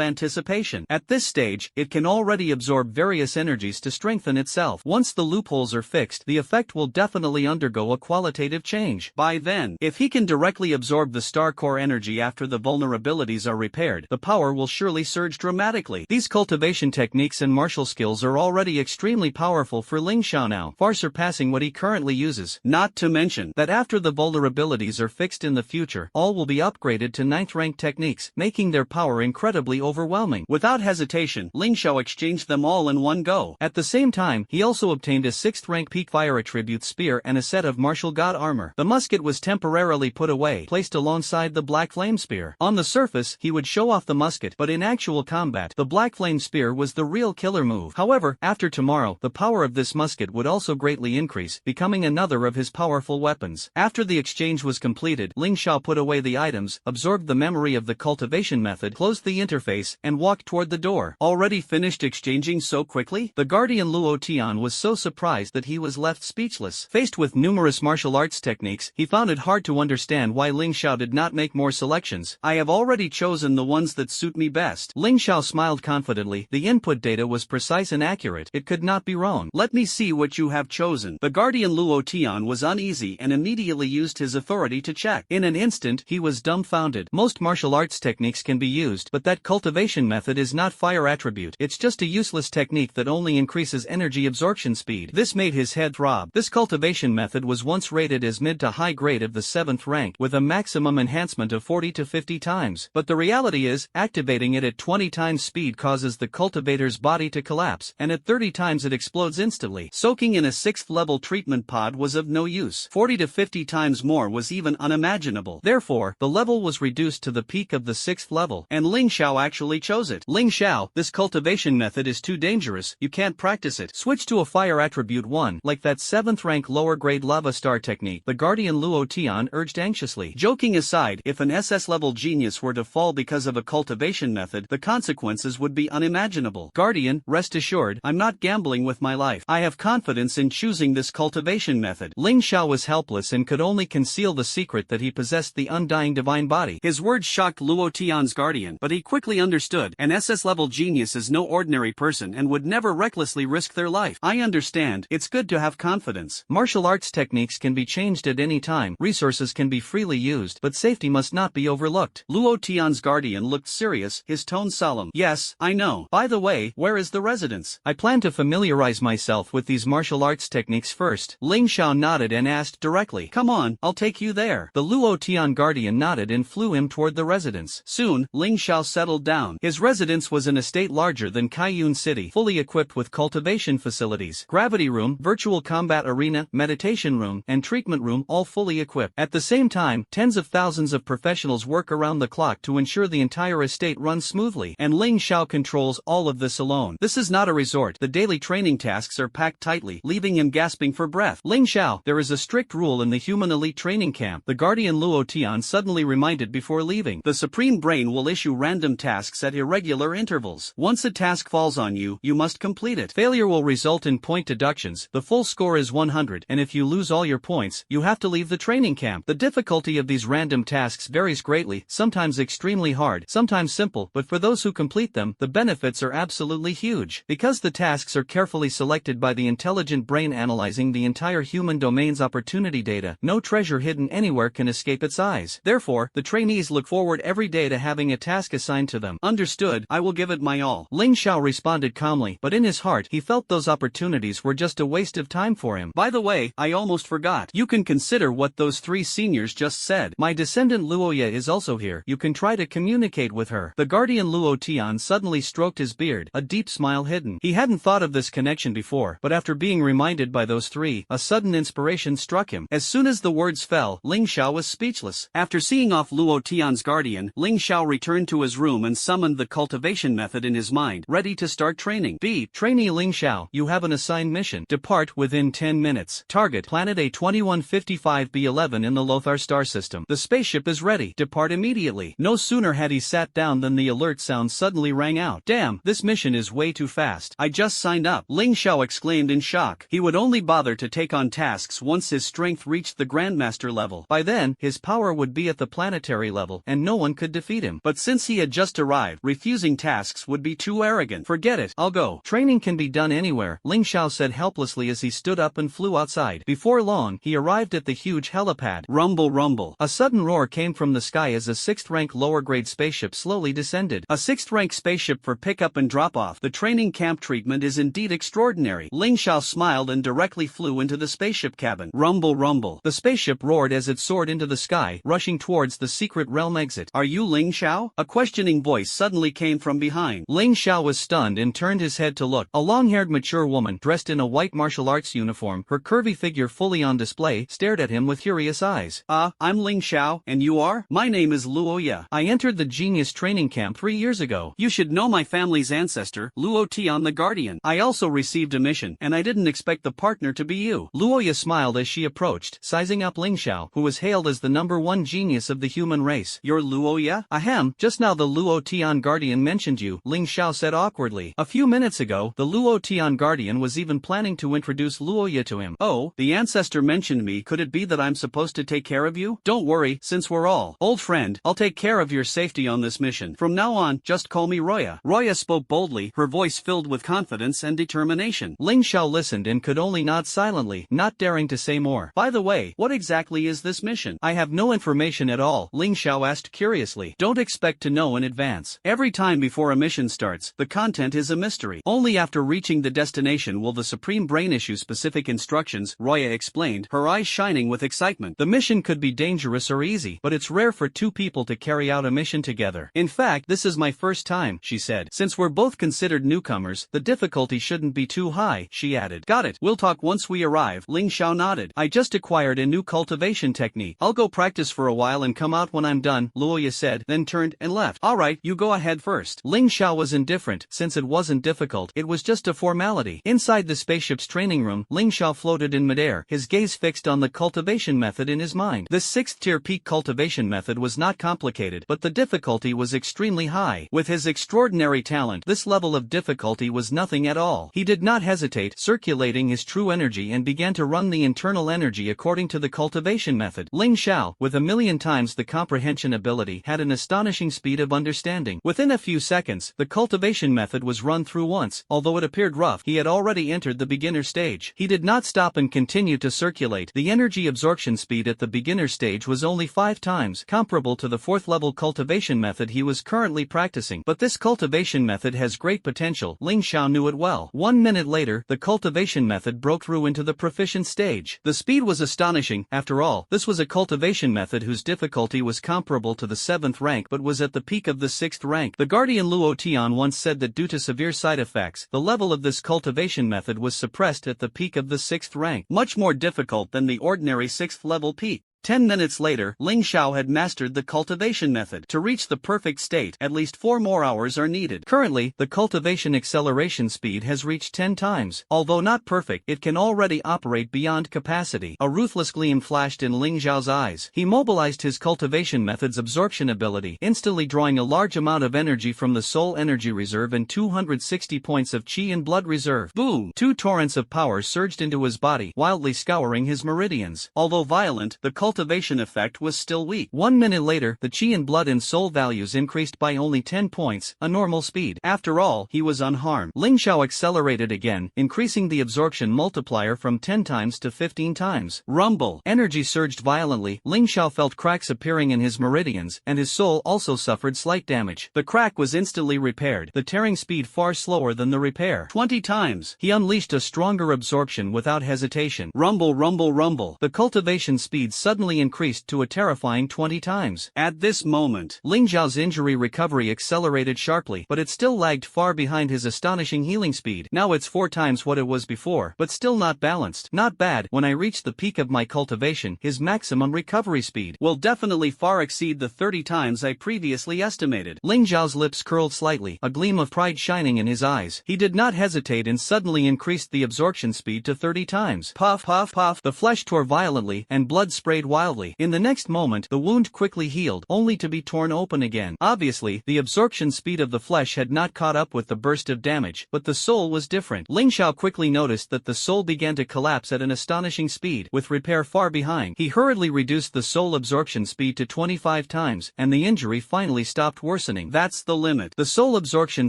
anticipation. At this stage, it can already absorb various energies to strengthen itself. Once the loopholes are fixed, the effect will definitely undergo a qualitative change. By then, if he can directly absorb the star core energy after the vulnerabilities are repaired, the power will surely surge dramatically. These cultivation techniques and martial skills are already extremely powerful for Ling Xiao now, far surpassing what he currently uses. Not to mention that after the vulnerabilities are fixed in the future, all will be upgraded to 9th rank techniques, making their power incredibly overwhelming. Without hesitation, Ling Xiao exchanged them all in one go. At the same time, he also obtained a 6th rank peak fire attribute spear and a set of martial god armor. The musket was temporarily put away, placed alongside the black flame spear. On the surface, he would show off the musket, but in actual combat, the black flame spear was the real killer move. However, after tomorrow, the power of this musket would also greatly increase, becoming another of his powerful weapons. After the exchange was completed, Ling Xiao put away the items, absorbed the memory of the cultivation method, closed the interface, and walked toward the door. Already finished exchanging so quickly? The guardian Luo Tian was so surprised that he was left speechless. Faced with numerous martial arts techniques, he found it hard to understand why Ling Xiao did not make more selections. I have already chosen the ones that suit me best. Ling Xiao smiled confidently. The input data was precise and accurate. It could not be wrong. Let me see what you have chosen. The guardian Luo Tian was uneasy and immediately used his authority to check. In an instant, he was dumbfounded. Most martial arts techniques can be used, but that cultivation method is not fire attribute. It's just a useless technique that only increases energy absorption speed. This made his head throb. This cultivation method was once rated as mid to high grade of the 7th rank, with a maximum enhancement of 40 to 50 times. But the reality is, activating it at 20 times speed causes the cultivator's body to collapse, and at 30 times it explodes instantly. Soaking in a 6th level treatment pod was of no use. 40 to 50 times more was even unimaginable. Therefore, the level was reduced to the peak of the 6th level, and Ling Xiao actually chose it. Ling Xiao, this cultivation method is too dangerous, you can't practice it. Switch to a fire attribute 1, like that 7th rank lower grade lava star technique, the guardian Luo Tian urged anxiously. Joking aside, if an SS level genius were to fall because of a cultivation method, the consequences would be unimaginable. Guardian, rest assured, I'm not gambling with my life. I have confidence in choosing this cultivation method. Ling Xiao was helpless and could only conceal the secret that he possessed the undying divine body. His words shocked Luo Tian's guardian, but he quickly understood. An SS level genius is no ordinary person and would never recklessly risk their life. I understand. It's good to have confidence. Martial arts techniques can be changed at any time, resources can be freely used, but safety must not be overlooked. Luo Tian's guardian looked serious, his tone solemn. Yes, I know. By the way, where is the residence? I plan to familiarize myself with these martial arts techniques first. Ling Xiao nodded and asked directly. Come on, I'll take you there. The Luo Tian guardian nodded and flew him toward the residence. Soon, Ling Xiao settled down. His residence was an estate larger than Kaiyun City, fully equipped with cultivation facilities, gravity room, virtual combat arena, meditation room, and treatment room, all fully equipped. At the same time, tens of thousands of professionals work around the clock to ensure the entire estate runs smoothly, and Ling Xiao controls all of this alone. This is not a resort. The daily training tasks are packed tightly, leaving him gasping for breath. Ling Xiao, there is a strict rule in the human elite training camp, the guardian Luo Tian suddenly reminded before leaving. The supreme brain will issue random tasks at irregular intervals. Once a task falls on you, you must complete it. Failure will result in point deductions. The full score is 100, and if you lose all your points, you have to leave the training camp. The difficulty of these random tasks varies greatly, sometimes extremely hard, sometimes simple, but for those who complete them, the benefits are absolutely huge. Because the tasks are carefully selected by the intelligent brain analyzing the entire human domain's opportunity data, no treasure hidden anywhere can escape its eyes. Therefore, the trainees look forward every day to having a task assigned to them. Understood, I will give it my all. Ling Xiao responded calmly, but in his heart, he felt those opportunities were just a waste of time for him. By the way, I almost forgot. You can consider what those 3 seniors just said. My descendant Luoya is also here. You can try to communicate with her. The guardian Luo Tian suddenly stroked his beard, a deep smile hidden. He hadn't thought of this connection before, but after being reminded by those 3, a sudden inspiration struck him. As soon as the words fell, Ling Xiao was speechless. After seeing off Luo Tian's guardian, Ling Xiao returned to his room and summoned the cultivation method in his mind, ready to start training. B. Trainee Ling Xiao, you have an assigned mission. Depart within 10 minutes. Target, Planet A2155b11 in the Lothar star system. The spaceship is ready. Depart immediately. No sooner had he sat down than the alert sound suddenly rang out. Damn, this mission is way too fast. I just signed up. Ling Xiao exclaimed in shock. He would only bother to take on tasks once his strength reached the Grandmaster level. By then, his power would be at the planetary level and no one could defeat him. But since he had just arrived, refusing tasks would be too arrogant. Forget it, I'll go. Training can be done anywhere, Ling Xiao said helplessly as he stood up and flew outside. Before long, he arrived at the huge helipad. Rumble rumble. A sudden roar came from the sky as a 6th-rank lower-grade spaceship slowly descended. A 6th-rank spaceship for pickup and drop-off. The training camp treatment is indeed extraordinary. Ling Xiao smiled and directly flew into the spaceship cabin. Rumble rumble. The spaceship roared as it soared into the sky, rushing towards the secret realm exit. Are you Ling Xiao? A questioning voice suddenly came from behind. Ling Xiao was stunned and turned his head to look. A long-haired mature woman, dressed in a white martial arts uniform, her curvy figure fully on display, stared at him with curious eyes. I'm Ling Xiao, and you are? My name is Luo Ye. I entered the Genius Training Camp 3 years ago. You should know my family's ancestor, Luo Tian the Guardian. I also received a mission, and I didn't expect the partner to be you. Luo Ye smiled as she approached, sizing up Ling Xiao, who was hailed as the #1 genius of the human race. You're Luo Ye? Ahem, just now the Luo Tian Guardian mentioned you, Ling Xiao said awkwardly. A few minutes ago, the Luo Tian Guardian was even planning to introduce Luo Ye to him. Oh, the ancestor mentioned me. Could it be that I'm supposed to take care of you? Don't worry, since we're all old friend, I'll take care of your safety on this mission. From now on, just call me Roya. Roya spoke boldly, her voice filled with confidence and determination. Ling Xiao listened and could only nod silently, not daring to say more. By the way, what exactly is this mission? I have no information at all, Ling Xiao asked curiously. Don't expect to know in advance. Every time before a mission starts, the content is a mystery. Only after reaching the destination will the Supreme Brain issue specific instructions, Roya explained, her eyes shining with excitement. The mission could be dangerous or easy, but it's rare for two people to carry out a mission together. In fact, this is my first time, she said. Since we're both considered newcomers, the difficulty shouldn't be too high, she added. Got it. We'll talk once we arrive, Ling Xiao nodded. I just acquired a new cultivation technique. I'll go practice for a while and come out when I'm done, Luo Ye said, then turned and left. Alright, you go ahead first. Ling Xiao was indifferent, since it wasn't difficult, it was just a formality. Inside the spaceship's training room, Ling Xiao floated in midair, his gaze fixed on the cultivation method in his mind. This 6th-tier peak cultivation method was not complicated, but the difficulty was extremely high. With his extraordinary talent, this level of difficulty was nothing at all. He did not hesitate, circulating his true energy and began to run the internal energy according to the cultivation method. Ling Xiao, with 1,000,000 times the comprehension ability, had an astonishing speed of understanding. Within a few seconds, the cultivation method was run through once. Although it appeared rough, he had already entered the beginner stage. He did not stop and continued to circulate. The energy absorption speed at the beginner stage was only 5 times, comparable to the 4th-level cultivation method he was currently practicing. But this cultivation method has great potential, Ling Xiao knew it well. 1 minute later, the cultivation method broke through into the proficient stage. The speed was astonishing. After all, this was a cultivation method whose difficulty was comparable to the 7th rank but was at the peak of the 6th rank. The Guardian Luo Tian once said that due to severe side effects, the level of this cultivation method was suppressed at the peak of the 6th rank, much more difficult than the ordinary 6th-level peak. 10 minutes later, Ling Xiao had mastered the cultivation method. To reach the perfect state, at least 4 more hours are needed. Currently, the cultivation acceleration speed has reached 10 times. Although not perfect, it can already operate beyond capacity. A ruthless gleam flashed in Ling Xiao's eyes. He mobilized his cultivation method's absorption ability, instantly drawing a large amount of energy from the soul energy reserve and 260 points of qi and blood reserve. Boom! 2 torrents of power surged into his body, wildly scouring his meridians. Although violent, the cultivation effect was still weak. 1 minute later, the qi and blood and soul values increased by only 10 points, a normal speed. After all, he was unharmed. Ling Xiao accelerated again, increasing the absorption multiplier from 10 times to 15 times. Rumble! Energy surged violently. Ling Xiao felt cracks appearing in his meridians, and his soul also suffered slight damage. The crack was instantly repaired, the tearing speed far slower than the repair. 20 times! He unleashed a stronger absorption without hesitation. Rumble rumble rumble! The cultivation speed suddenly increased to a terrifying 20 times. At this moment, Ling Xiao's injury recovery accelerated sharply, but it still lagged far behind his astonishing healing speed. Now it's 4 times what it was before, but still not balanced. Not bad. When I reach the peak of my cultivation, his maximum recovery speed will definitely far exceed the 30 times I previously estimated. Ling Xiao's lips curled slightly, a gleam of pride shining in his eyes. He did not hesitate and suddenly increased the absorption speed to 30 times. Puff, puff, puff. The flesh tore violently, and blood sprayed wildly. In the next moment, the wound quickly healed, only to be torn open again. Obviously, the absorption speed of the flesh had not caught up with the burst of damage, but the soul was different. Ling Xiao quickly noticed that the soul began to collapse at an astonishing speed, with repair far behind. He hurriedly reduced the soul absorption speed to 25 times, and the injury finally stopped worsening. That's the limit. The soul absorption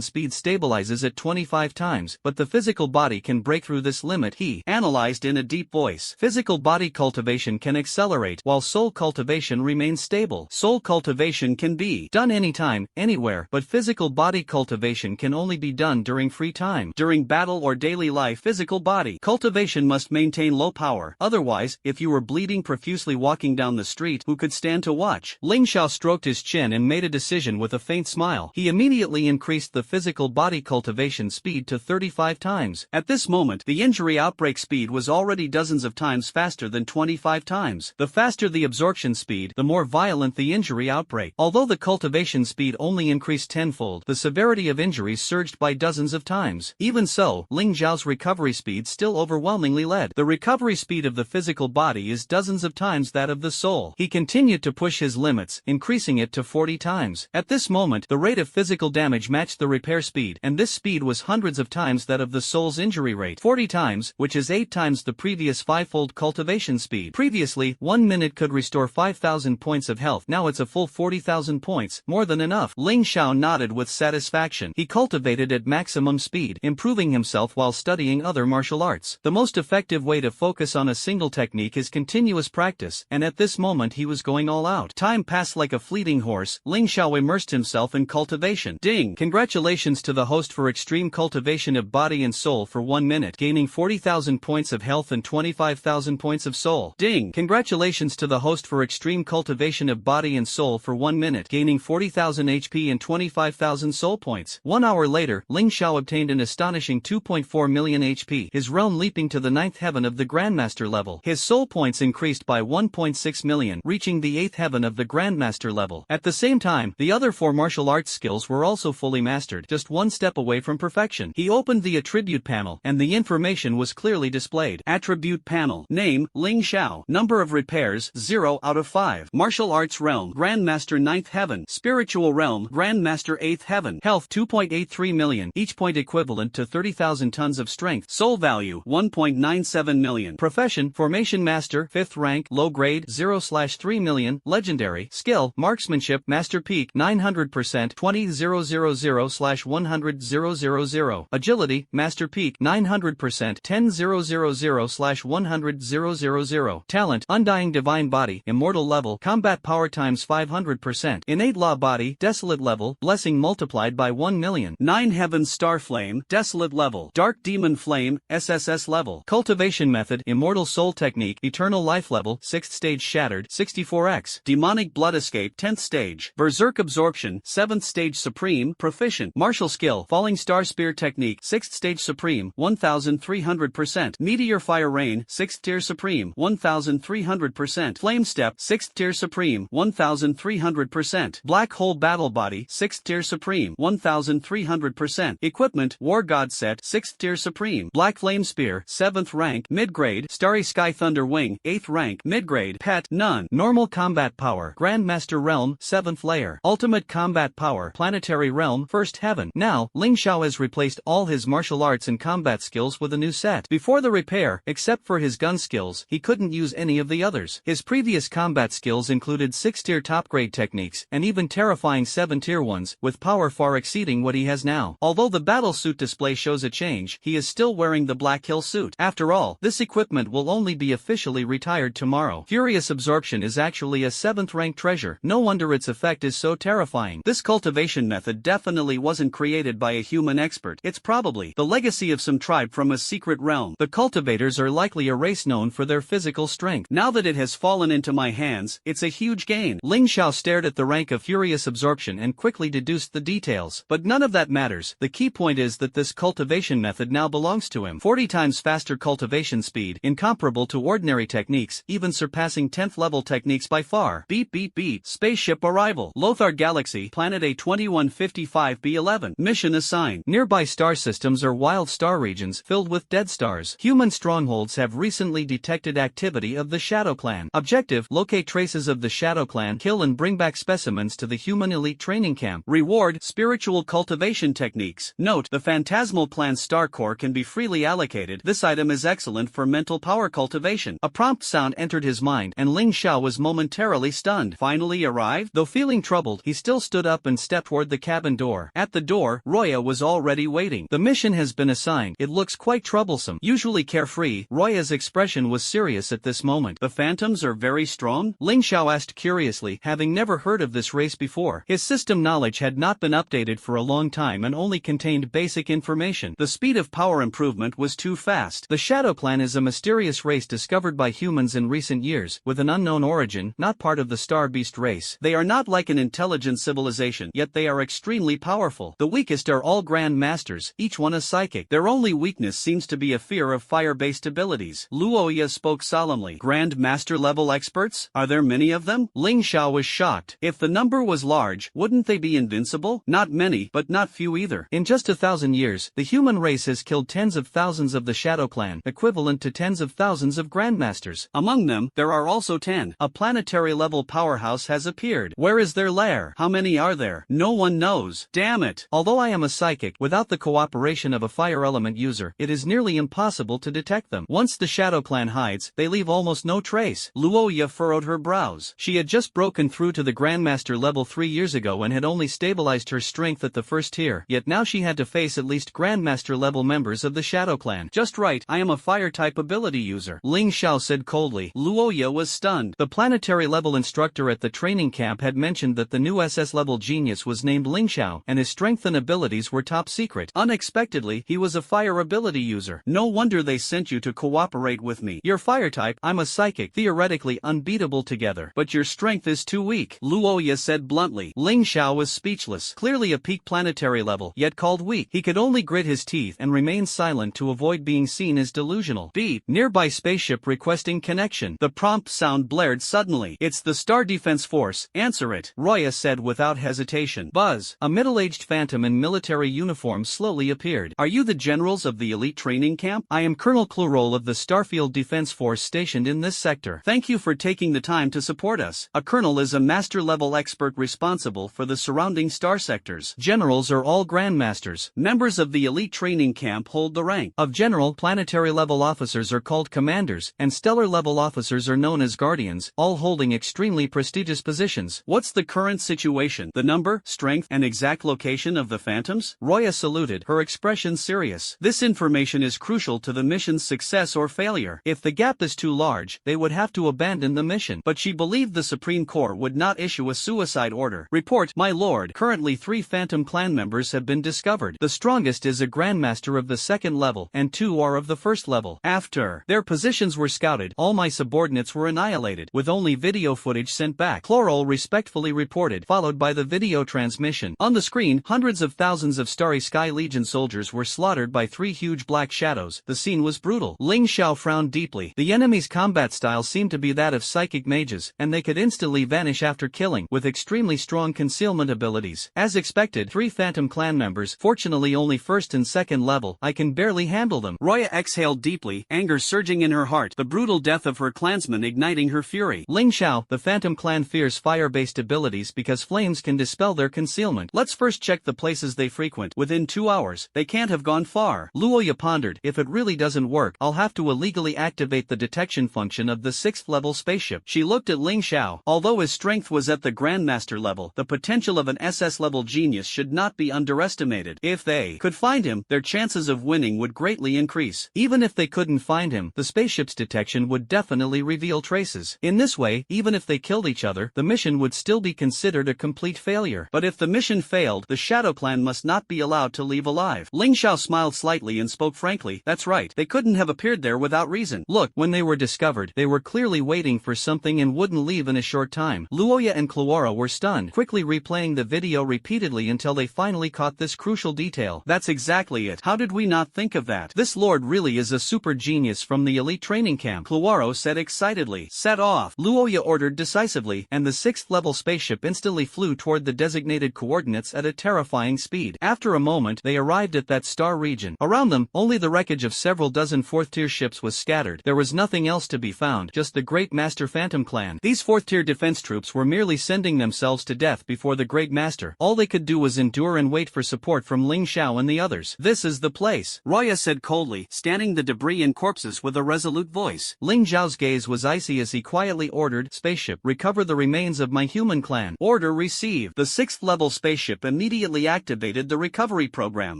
speed stabilizes at 25 times, but the physical body can break through this limit, he analyzed in a deep voice. Physical body cultivation can accelerate, while soul cultivation remains stable. Soul cultivation can be done anytime, anywhere, but physical body cultivation can only be done during free time. During battle or daily life, physical body cultivation must maintain low power. Otherwise, if you were bleeding profusely walking down the street, who could stand to watch? Ling Xiao stroked his chin and made a decision with a faint smile. He immediately increased the physical body cultivation speed to 35 times. At this moment, the injury outbreak speed was already dozens of times faster than 25 times. The faster the absorption speed, the more violent the injury outbreak. Although the cultivation speed only increased tenfold, the severity of injuries surged by dozens of times. Even so, Ling Xiao's recovery speed still overwhelmingly led. The recovery speed of the physical body is dozens of times that of the soul. He continued to push his limits, increasing it to 40 times. At this moment, the rate of physical damage matched the repair speed, and this speed was hundreds of times that of the soul's injury rate. 40 times, which is 8 times the previous 5-fold cultivation speed. Previously, 1 minute could restore 5,000 points of health. Now it's a full 40,000 points, more than enough. Ling Xiao nodded with satisfaction. He cultivated at maximum speed, improving himself while studying other martial arts. The most effective way to focus on a single technique is continuous practice, and at this moment he was going all out. Time passed like a fleeting horse. Ling Xiao immersed himself in cultivation. Ding! Congratulations to the host for extreme cultivation of body and soul for 1 minute, gaining 40,000 points of health and 25,000 points of soul. Ding! Congratulations to the host for extreme cultivation of body and soul for 1 minute, gaining 40,000 HP and 25,000 soul points. 1 hour later, Ling Xiao obtained an astonishing 2.4 million HP, his realm leaping to the 9th heaven of the Grandmaster level. His soul points increased by 1.6 million, reaching the 8th heaven of the Grandmaster level. At the same time, the other 4 martial arts skills were also fully mastered, just one step away from perfection. He opened the attribute panel, and the information was clearly displayed. Attribute panel. Name, Ling Xiao. Number of repairs, 0 out of 5. Martial arts realm, Grandmaster 9th heaven. Spiritual realm, Grandmaster 8th heaven. Health, 2.83 million, each point equivalent to 30,000 tons of strength. Soul value, 1.97 million. Profession, Formation Master, 5th rank, low grade, 0/3 million. Legendary. Skill, Marksmanship, Master Peak, 900%, 20,000/100,000. Agility, Master Peak, 900%, 10,000/100,000. Talent, Undying Divine Body, Immortal level, Combat Power times 500%. Innate Law Body, Desolate level, Blessing multiplied by 1 million. 9 Heavens Star Flame, Desolate level. Dark Demon Flame, SSS level. Cultivation Method, Immortal Soul Technique, Eternal Life level, 6th stage shattered, 64x. Demonic Blood Escape, 10th stage. Berserk Absorption, 7th stage Supreme, Proficient. Martial Skill, Falling Star Spear Technique, 6th stage Supreme, 1300%. Meteor Fire Rain, 6th tier Supreme, 1300%. Flame Step, 6th tier Supreme, 1300%. Black Hole Battle Body, 6th tier Supreme, 1300%. Equipment, War God Set, 6th tier Supreme. Black Flame Spear, 7th rank, mid-grade. Starry Sky Thunder Wing, 8th rank, mid-grade. Pet, none. Normal Combat Power, Grandmaster Realm, 7th layer. Ultimate Combat Power, Planetary Realm, 1st heaven. Now, Ling Xiao has replaced all his martial arts and combat skills with a new set. Before the repair, except for his gun skills, he couldn't use any of the others. His previous combat skills included 6-tier top-grade techniques, and even terrifying 7-tier ones, with power far exceeding what he has now. Although the battle suit display shows a change, he is still wearing the Black Hill suit. After all, this equipment will only be officially retired tomorrow. Furious Absorption is actually a 7th rank treasure. No wonder its effect is so terrifying. This cultivation method definitely wasn't created by a human expert. It's probably the legacy of some tribe from a secret realm. The cultivators are likely a race known for their physical strength. Now that it has fallen into my hands, it's a huge gain. Ling Xiao stared at the rank of Furious Absorption and quickly deduced the details. But none of that matters. The key point is that this cultivation method now belongs to him. 40 times faster cultivation speed, incomparable to ordinary techniques, even surpassing 10th level techniques by far. Beep beep beep. Spaceship arrival. Lothar Galaxy, Planet A2155B11. Mission assigned. Nearby star systems are wild star regions filled with dead stars. Human strongholds have recently detected activity of the Shadow Clan. Clan. Objective: locate traces of the Shadow Clan, kill and bring back specimens to the human elite training camp. Reward: spiritual cultivation techniques. Note: the Phantasmal Clan Star Core can be freely allocated. This item is excellent for mental power cultivation. A prompt sound entered his mind, and Ling Xiao was momentarily stunned. Finally arrived? Though feeling troubled, he still stood up and stepped toward the cabin door. At the door, Roya was already waiting. The mission has been assigned. It looks quite troublesome. Usually carefree, Roya's expression was serious at this moment. The phantoms are very strong? Ling Xiao asked curiously, having never heard of this race before. His system knowledge had not been updated for a long time and only contained basic information. The speed of power improvement was too fast. The Shadow Clan is a mysterious race discovered by humans in recent years, with an unknown origin, not part of the Star Beast race. They are not like an intelligent civilization, yet they are extremely powerful. The weakest are all Grand Masters, each one a psychic. Their only weakness seems to be a fear of fire-based abilities. Luoya spoke solemnly. Grand Master level experts? Are there many of them? Ling Xiao was shocked. If the number was large, wouldn't they be invincible? Not many, but not few either. In just 1,000 years, the human race has killed tens of thousands of the Shadow Clan, equivalent to tens of thousands of Grandmasters. Among them, there are also 10. A planetary-level powerhouse has appeared. Where is their lair? How many are there? No one knows. Damn it! Although I am a psychic, without the cooperation of a fire element user, it is nearly impossible to detect them. Once the Shadow Clan hides, they leave almost no trace. Luoya furrowed her brows. She had just broken through to the Grandmaster level 3 years ago and had only stabilized her strength at the first tier, yet now she had to face at least Grandmaster level members of the Shadow Clan. Just right, I am a fire-type ability user. Ling Xiao said coldly. Luoya was stunned. The planetary level instructor at the training camp had mentioned that the new SS level genius was named Ling Xiao, and his strength and abilities were top secret. Unexpectedly, he was a fire ability user. No wonder they sent you to cooperate with me. You're fire type, I'm a psychic, theoretically unbeatable together. But your strength is too weak, Luoya said bluntly. Ling Xiao was speechless. Clearly a peak planetary level, yet called weak. He could only grit his teeth and remain silent to avoid being seen as delusional. Beep. Nearby spaceship requesting connection. The prompt sound blared suddenly. It's the Star Defense Force, answer it, Roya said without hesitation. Buzz. A middle-aged phantom in military uniform slowly appeared. Are you the generals of the elite training camp? I am Colonel Clurol of the Starfield Defense Force stationed in this sector. Thank you for taking the time to support us. A colonel is a master-level expert responsible for the surrounding star sectors. Generals are all grandmasters. Members of the elite training camp hold the rank of general. Planetary-level officers are called commanders, and stellar-level officers are known as guardians, all holding extremely prestigious positions. What's the current situation? The number, strength, and exact location of the phantoms? Roya saluted, her expression serious. This information is crucial to the mission's success or failure. If the gap is too large, they would have to abandon the mission. But she believed the Supreme Corps would not issue a suicide order. Report, my lord. Currently 3 Phantom Clan members have been discovered. The strongest is a Grandmaster of the 2nd level, and 2 are of the 1st level. After their positions were scouted, all my subordinates were annihilated, with only video footage sent back. Chlorol respectfully reported, followed by the video transmission. On the screen, hundreds of thousands of Starry Sky Legion soldiers were slaughtered by 3 huge black shadows. The scene was brutal. Ling Xiao frowned deeply. The enemy's combat style seemed to be that of psychic mages, and they could instantly vanish after killing, with extremely strong concealment abilities. As expected, 3 Phantom Clan members, fortunately only 1st and 2nd level. I can barely handle them. Roya exhaled deeply, anger surging in her heart, the brutal death of her clansmen igniting her fury. Ling Xiao, the Phantom Clan fears fire-based abilities because flames can dispel their concealment. Let's first check the places they frequent. Within 2 hours, they can't have gone far. Luoya pondered, if it really doesn't work, I'll have to illegally activate the detection function of the 6th level spaceship. She looked at Ling Xiao. Although his strength was at the Grandmaster level, the potential of an SS level genius should not be underestimated. If they could find him, their chances of winning would greatly increase. Even if they couldn't find him, the spaceship's detection would definitely reveal traces. In this way, even if they killed each other, the mission would still be considered a complete failure. But if the mission failed, the Shadow Clan must not be allowed to leave alive. Ling Xiao smiled slightly and spoke frankly, that's right, they couldn't have appeared there without reason. Look, when they were discovered, they were clearly waiting for something and wouldn't leave in a short time. Luoya and Cloara were stunned, quickly replaying the video repeatedly until they finally caught this crucial detail. That's exactly it. How did we not think of that? This lord really is a super genius from the elite training camp, Cloara said excitedly. Set off, Luoya ordered decisively, and the 6th level spaceship instantly flew toward the designated coordinates at a terrifying speed. After a moment, they arrived at that star region. Around them, only the wreckage of several dozen 4th-tier ships was scattered. There was nothing else to be found, just the Great Master Phantom Clan. These fourth-tier defense troops were merely sending themselves to death before the Great Master. All they could do was endure and wait for support from Ling Xiao and the others. "This is the place," Roya said coldly, scanning the debris and corpses with a resolute voice. Ling Xiao's gaze was icy as he quietly ordered, "Spaceship, recover the remains of my human clan." Order received. The 6th-level spaceship immediately activated the recovery program.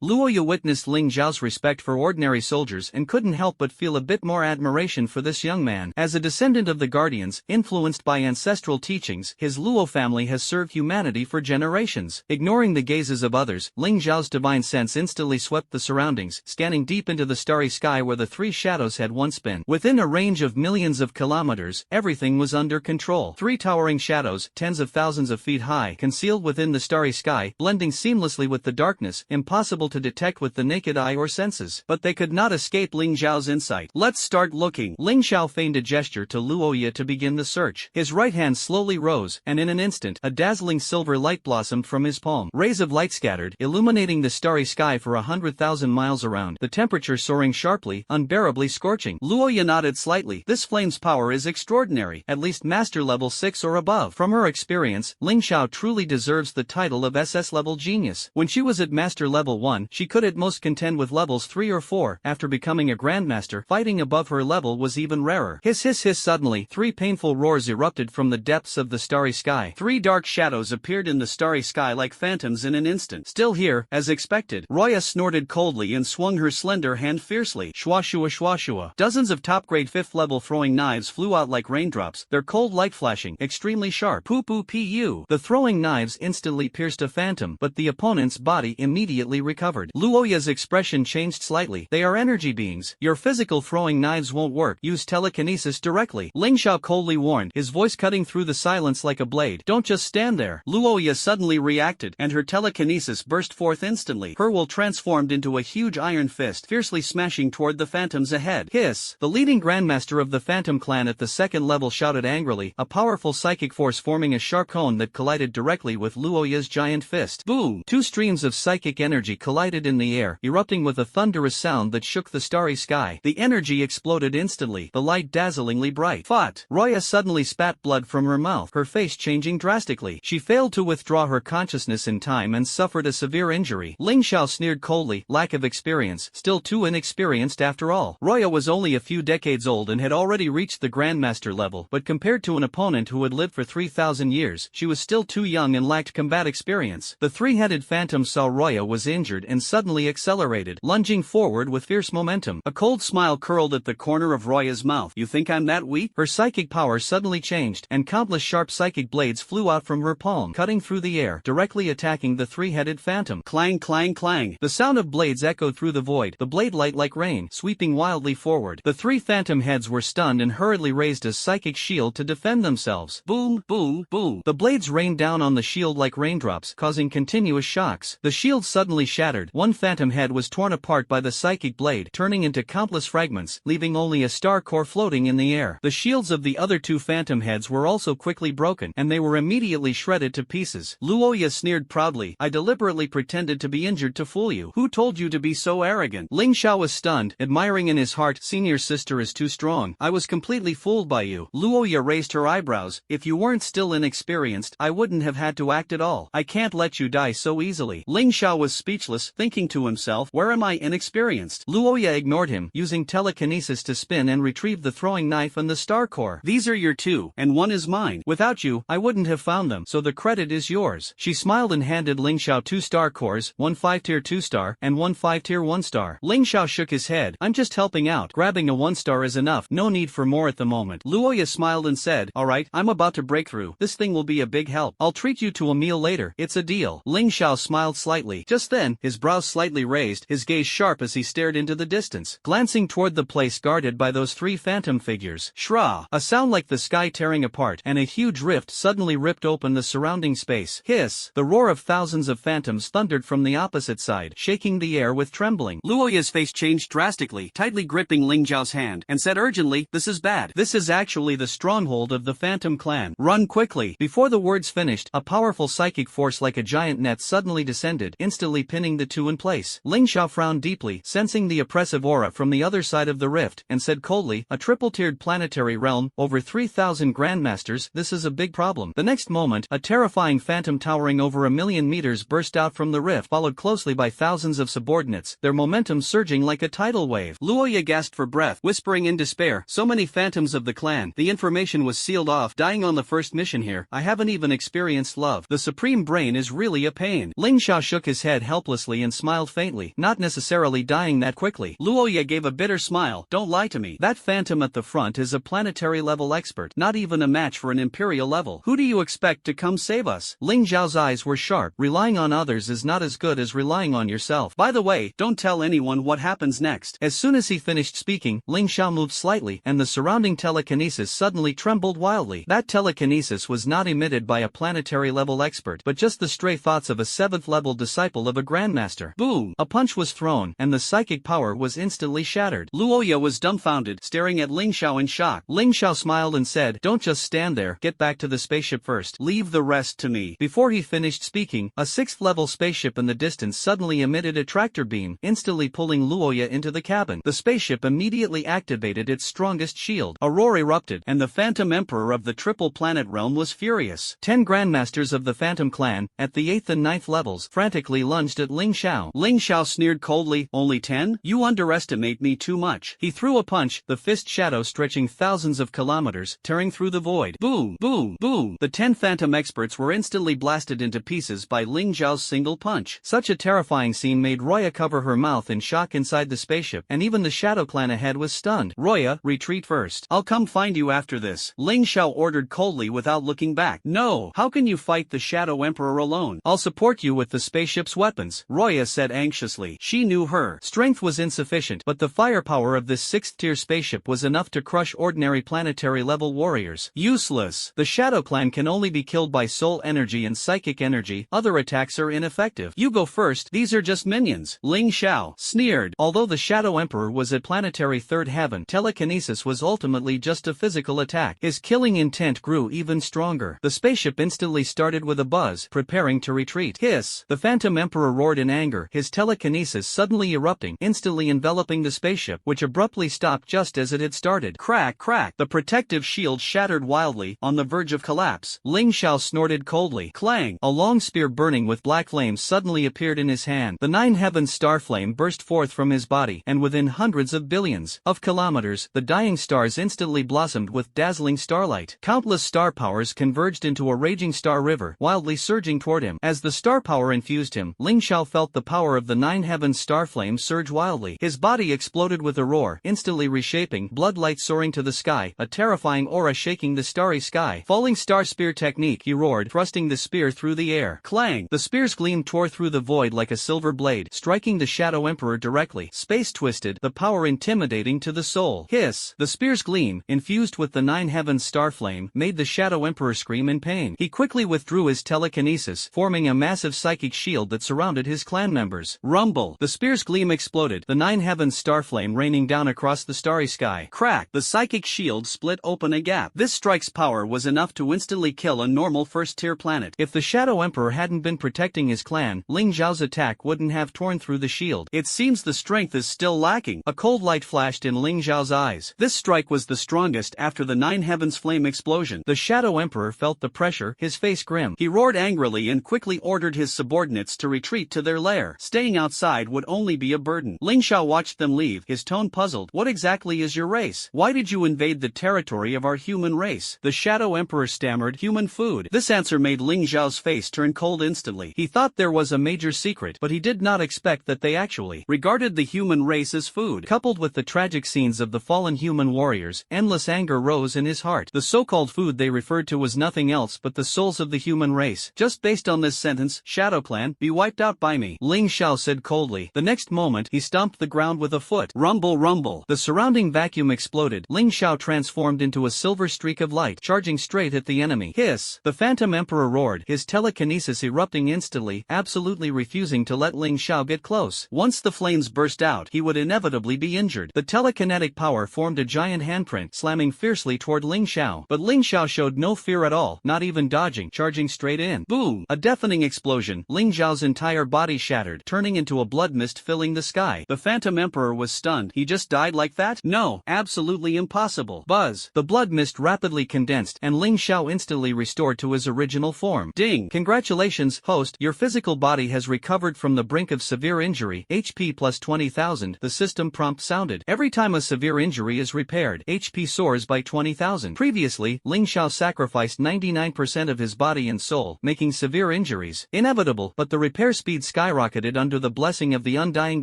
Luoya witnessed Ling Xiao's respect for ordinary soldiers and couldn't help but feel a bit more admiration for this young man. As a descendant of the Guardians, influenced by ancestral teachings, his Luo family has served humanity for generations. Ignoring the gazes of others, Ling Xiao's divine sense instantly swept the surroundings, scanning deep into the starry sky where the three shadows had once been. Within a range of millions of kilometers, everything was under control. Three towering shadows, tens of thousands of feet high, concealed within the starry sky, blending seamlessly with the darkness, impossible to detect with the naked eye or senses. But they could not escape Ling Xiao's insight. "Let's start looking." Ling Xiao feigned a gesture to Luoya to begin the search. His right hand slowly rose, and in an instant, a dazzling silver light blossomed from his palm. Rays of light scattered, illuminating the starry sky for 100,000 miles around, the temperature soaring sharply, unbearably scorching. Luoya nodded slightly. "This flame's power is extraordinary, at least master level 6 or above." From her experience, Ling Xiao truly deserves the title of SS level genius. When she was at master level 1, she could at most contend with levels 3 or 4. After becoming a grandmaster, fighting above her level was even rarer. Hiss hiss hiss. Suddenly, three painful roars erupted from the depths of the starry sky. Three dark shadows appeared in the starry sky like phantoms in an instant. "Still here, as expected." Roya snorted coldly and swung her slender hand fiercely. Shua shua shua shua. Dozens of top-grade 5th-level throwing knives flew out like raindrops, their cold light flashing, extremely sharp. Poo poo pu. The throwing knives instantly pierced a phantom, but the opponent's body immediately recovered. Luoya's expression changed slightly. "They are energy beings. Your physical throwing knives won't work. Use telekinesis directly." Ling Xiao coldly warned, his voice cutting through the silence like a blade. "Don't just stand there." Luoya suddenly reacted, and her telekinesis burst forth instantly. Her will transformed into a huge iron fist, fiercely smashing toward the phantoms ahead. "Hiss!" The leading grandmaster of the Phantom Clan at the 2nd level shouted angrily, a powerful psychic force forming a sharp cone that collided directly with Luoya's giant fist. Boom! Two streams of psychic energy collided in the air, erupting with a thunderous sound that shook the starry sky. The energy exploded instantly, the light dazzlingly bright. "Fought!" Roya suddenly spat blood from her mouth, her face changing drastically. She failed to withdraw her consciousness in time and suffered a severe injury. Ling Xiao sneered coldly, lack of experience, still too inexperienced after all. Roya was only a few decades old and had already reached the Grandmaster level, but compared to an opponent who had lived for 3,000 years, she was still too young and lacked combat experience. The three-headed phantom saw Roya was injured and suddenly accelerated, lunging forward with fierce momentum. A cold smile curled at the corner of Roya's mouth. "You think I'm that weak?" Her psychic power suddenly changed, and countless sharp psychic blades flew out from her palm, cutting through the air, directly attacking the three-headed phantom. Clang clang clang. The sound of blades echoed through the void, the blade light like rain, sweeping wildly forward. The three phantom heads were stunned and hurriedly raised a psychic shield to defend themselves. Boom, boom, boom. The blades rained down on the shield like raindrops, causing continuous shocks. The shield suddenly shattered. One phantom head was torn apart by the psychic blade, turning into countless fragments, leaving only a star core floating in the air. The shields of the other two phantom heads were also quickly broken, and they were immediately shredded to pieces. Luoya sneered proudly, "I deliberately pretended to be injured to fool you. Who told you to be so arrogant?" Ling Xiao was stunned, admiring in his heart, "Senior sister is too strong. I was completely fooled by you." Luoya raised her eyebrows. "If you weren't still inexperienced, I wouldn't have had to act at all. I can't let you die so easily." Ling Xiao was speechless, thinking to himself, "Where am I inexperienced?" Luoya ignored him, using telekinesis to spin and retrieve the throwing knife and the star core. "These are your two, and one is mine. Without you, I wouldn't have found them, so the credit is yours." She smiled and handed Ling Xiao 2 star cores, one 5-tier 2-star, and one 5-tier 1-star. Ling Xiao shook his head. "I'm just helping out. Grabbing a 1-star is enough. No need for more at the moment." Luoya smiled and said, "Alright, I'm about to break through. This thing will be a big help. I'll treat you to a meal later. It's a deal." Ling Xiao smiled slightly. Just then, his brows slightly raised, his gaze sharp as he stared into the distance, glancing toward the place guarded by those three phantom figures. Shra! A sound like the sky tearing apart, and a huge rift suddenly ripped open the surrounding space. Hiss! The roar of thousands of phantoms thundered from the opposite side, shaking the air with trembling. Luoya's face changed drastically, tightly gripping Ling Xiao's hand, and said urgently, "This is bad. This is actually the stronghold of the Phantom Clan. Run quickly." Before the words finished, a powerful psychic force like a giant net suddenly descended, instantly pinning the two in place. Ling Xiao frowned deeply, sensing the oppressive aura from the other side of the rift, and said coldly, "A triple-tiered third planetary realm, over 3,000 grandmasters, this is a big problem. The next moment, a terrifying phantom towering over 1,000,000 meters burst out from the rift, followed closely by thousands of subordinates, their momentum surging like a tidal wave. Luoya gasped for breath, whispering in despair, so many phantoms of the clan. The information was sealed off. Dying on the first mission here. I haven't even experienced love. The supreme brain is really a pain. Ling Xiao shook his head helplessly and smiled faintly, not necessarily dying that quickly. Luoya gave a bitter smile. Don't lie to me. That phantom at the front is a planetary level expert, not even a match for an imperial level. Who do you expect to come save us? Ling Xiao's eyes were sharp. Relying on others is not as good as relying on yourself. By the way, don't tell anyone what happens next. As soon as he finished speaking, Ling Xiao moved slightly, and the surrounding telekinesis suddenly trembled wildly. That telekinesis was not emitted by a planetary level expert, but just the stray thoughts of a 7th level disciple of a grandmaster. Boom! A punch was thrown, and the psychic power was instantly shattered. Luoya was dumbfounded, staring at Ling Xiao in shock. Ling Xiao smiled and said, "Don't just stand there, get back to the spaceship first. Leave the rest to me." Before he finished speaking, a 6th level spaceship in the distance suddenly emitted a tractor beam, instantly pulling Luoya into the cabin. The spaceship immediately activated its strongest shield. A roar erupted, and the Phantom Emperor of the Triple Planet Realm was furious. 10 grandmasters of the Phantom Clan, at the 8th and 9th levels, frantically lunged at Ling Xiao. Ling Xiao sneered coldly, "Only 10? You underestimate me too much." He threw a punch, the fist shadow stretching thousands of kilometers, tearing through the void. Boom! Boom! Boom! The 10 Phantom experts were instantly blasted into pieces by Ling Xiao's single punch. Such a terrifying scene made Roya cover her mouth in shock inside the spaceship, and even the Shadow Clan ahead was stunned. "Roya, retreat first. I'll come find you after this," Ling Xiao ordered coldly without looking back. "No, how can you fight the Shadow Emperor alone? I'll support you with the spaceship's weapons," Roya said anxiously. She knew her strength was insufficient, but the firepower of this 6th-tier spaceship was enough to crush ordinary planetary-level warriors. Useless. The Shadow Clan can only be killed by soul energy and psychic energy. Other attacks are ineffective. You go first. These are just minions. Ling Xiao sneered. Although the Shadow Emperor was at planetary 3rd heaven, telekinesis was ultimately just a physical attack. His killing intent grew even stronger. The spaceship instantly started with a buzz, preparing to retreat. Hiss! The Phantom Emperor roared in anger, his telekinesis suddenly erupting, instantly enveloping the spaceship, which abruptly stopped just as it had started. Crack! Crack! The protective shield shattered wildly, on the verge of collapse. Ling Xiao snorted coldly. Clang! A long spear burning with black flames suddenly appeared in his hand. The 9 heavens star flame burst forth from his body, and within hundreds of billions of kilometers, the dying stars instantly blossomed with dazzling starlight. Countless star powers converged into a raging star river, wildly surging toward him. As the star power infused him, Ling Xiao felt the power of the 9 heavens star flame surge wildly. His body exploded with a roar, instantly reshaping, bloodlight soaring to the sky, a terrifying aura shaking the starry sky. Falling star spear technique, he roared, thrusting the spear through the air. Clang! The spear's gleam tore through the void like a silver blade, striking the Shadow Emperor directly. Space twisted, the power intimidating to the soul. Hiss! The spear's gleam, infused with the 9 heavens star flame, made the Shadow Emperor scream in pain. He quickly withdrew his telekinesis, forming a massive psychic shield that surrounded his clan members. Rumble! The spear's gleam exploded, the 9 heavens star flame raining down across the starry sky. Crack! The psychic shield split open a gap. This strike's power was enough to instantly kill a normal 1st-tier planet. If the Shadow Emperor hadn't been protecting his clan, Ling Xiao's attack wouldn't have torn through the shield. It seems the strength is still lacking. A cold light flashed in Ling Xiao's eyes. This strike was the strongest after the 9 heavens flame explosion. The Shadow Emperor felt the pressure, his face grim. He roared angrily and quickly ordered his subordinates to retreat to their lair. Staying outside would only be a burden. Ling Xiao watched them leave, his tone puzzled. "What exactly is your race? Why did you invade the territory of our human race?" The Shadow Emperor stammered, "Human food." This answer made Ling Xiao's face turn cold instantly. He thought there was a major secret, but he did not expect that they actually regarded the human race as food. Coupled with the tragic scenes of the fallen human warriors, endless anger rose in his heart. The so-called food they referred to was nothing else but the souls of the human race. Just based on this sentence, Shadow Clan, be wiped out by me, Ling Xiao said coldly. The next moment, he stomped the ground with a foot. Rumble, rumble. The surrounding vacuum exploded. Ling Xiao transformed into a silver streak of light, charging straight at the enemy. Hiss! The Phantom Emperor roared, his telekinesis erupting instantly, absolutely refusing to let Ling Xiao get close. Once the flames burst out, he would inevitably be injured. The telekinetic power formed a giant handprint, slamming fiercely toward Ling Xiao. But Ling Xiao showed no fear at all, not even dodging, charging straight in. Boom! A deafening explosion. Ling Xiao's entire body shattered, turning into a blood mist filling the sky. The Phantom Emperor was stunned. He just died like that? No, absolutely completely impossible. Buzz. The blood mist rapidly condensed and Ling Xiao instantly restored to his original form. Ding. Congratulations, host, your physical body has recovered from the brink of severe injury, HP plus 20,000, the system prompt sounded. Every time a severe injury is repaired, HP soars by 20,000. Previously, Ling Xiao sacrificed 99% of his body and soul, making severe injuries inevitable, but the repair speed skyrocketed under the blessing of the undying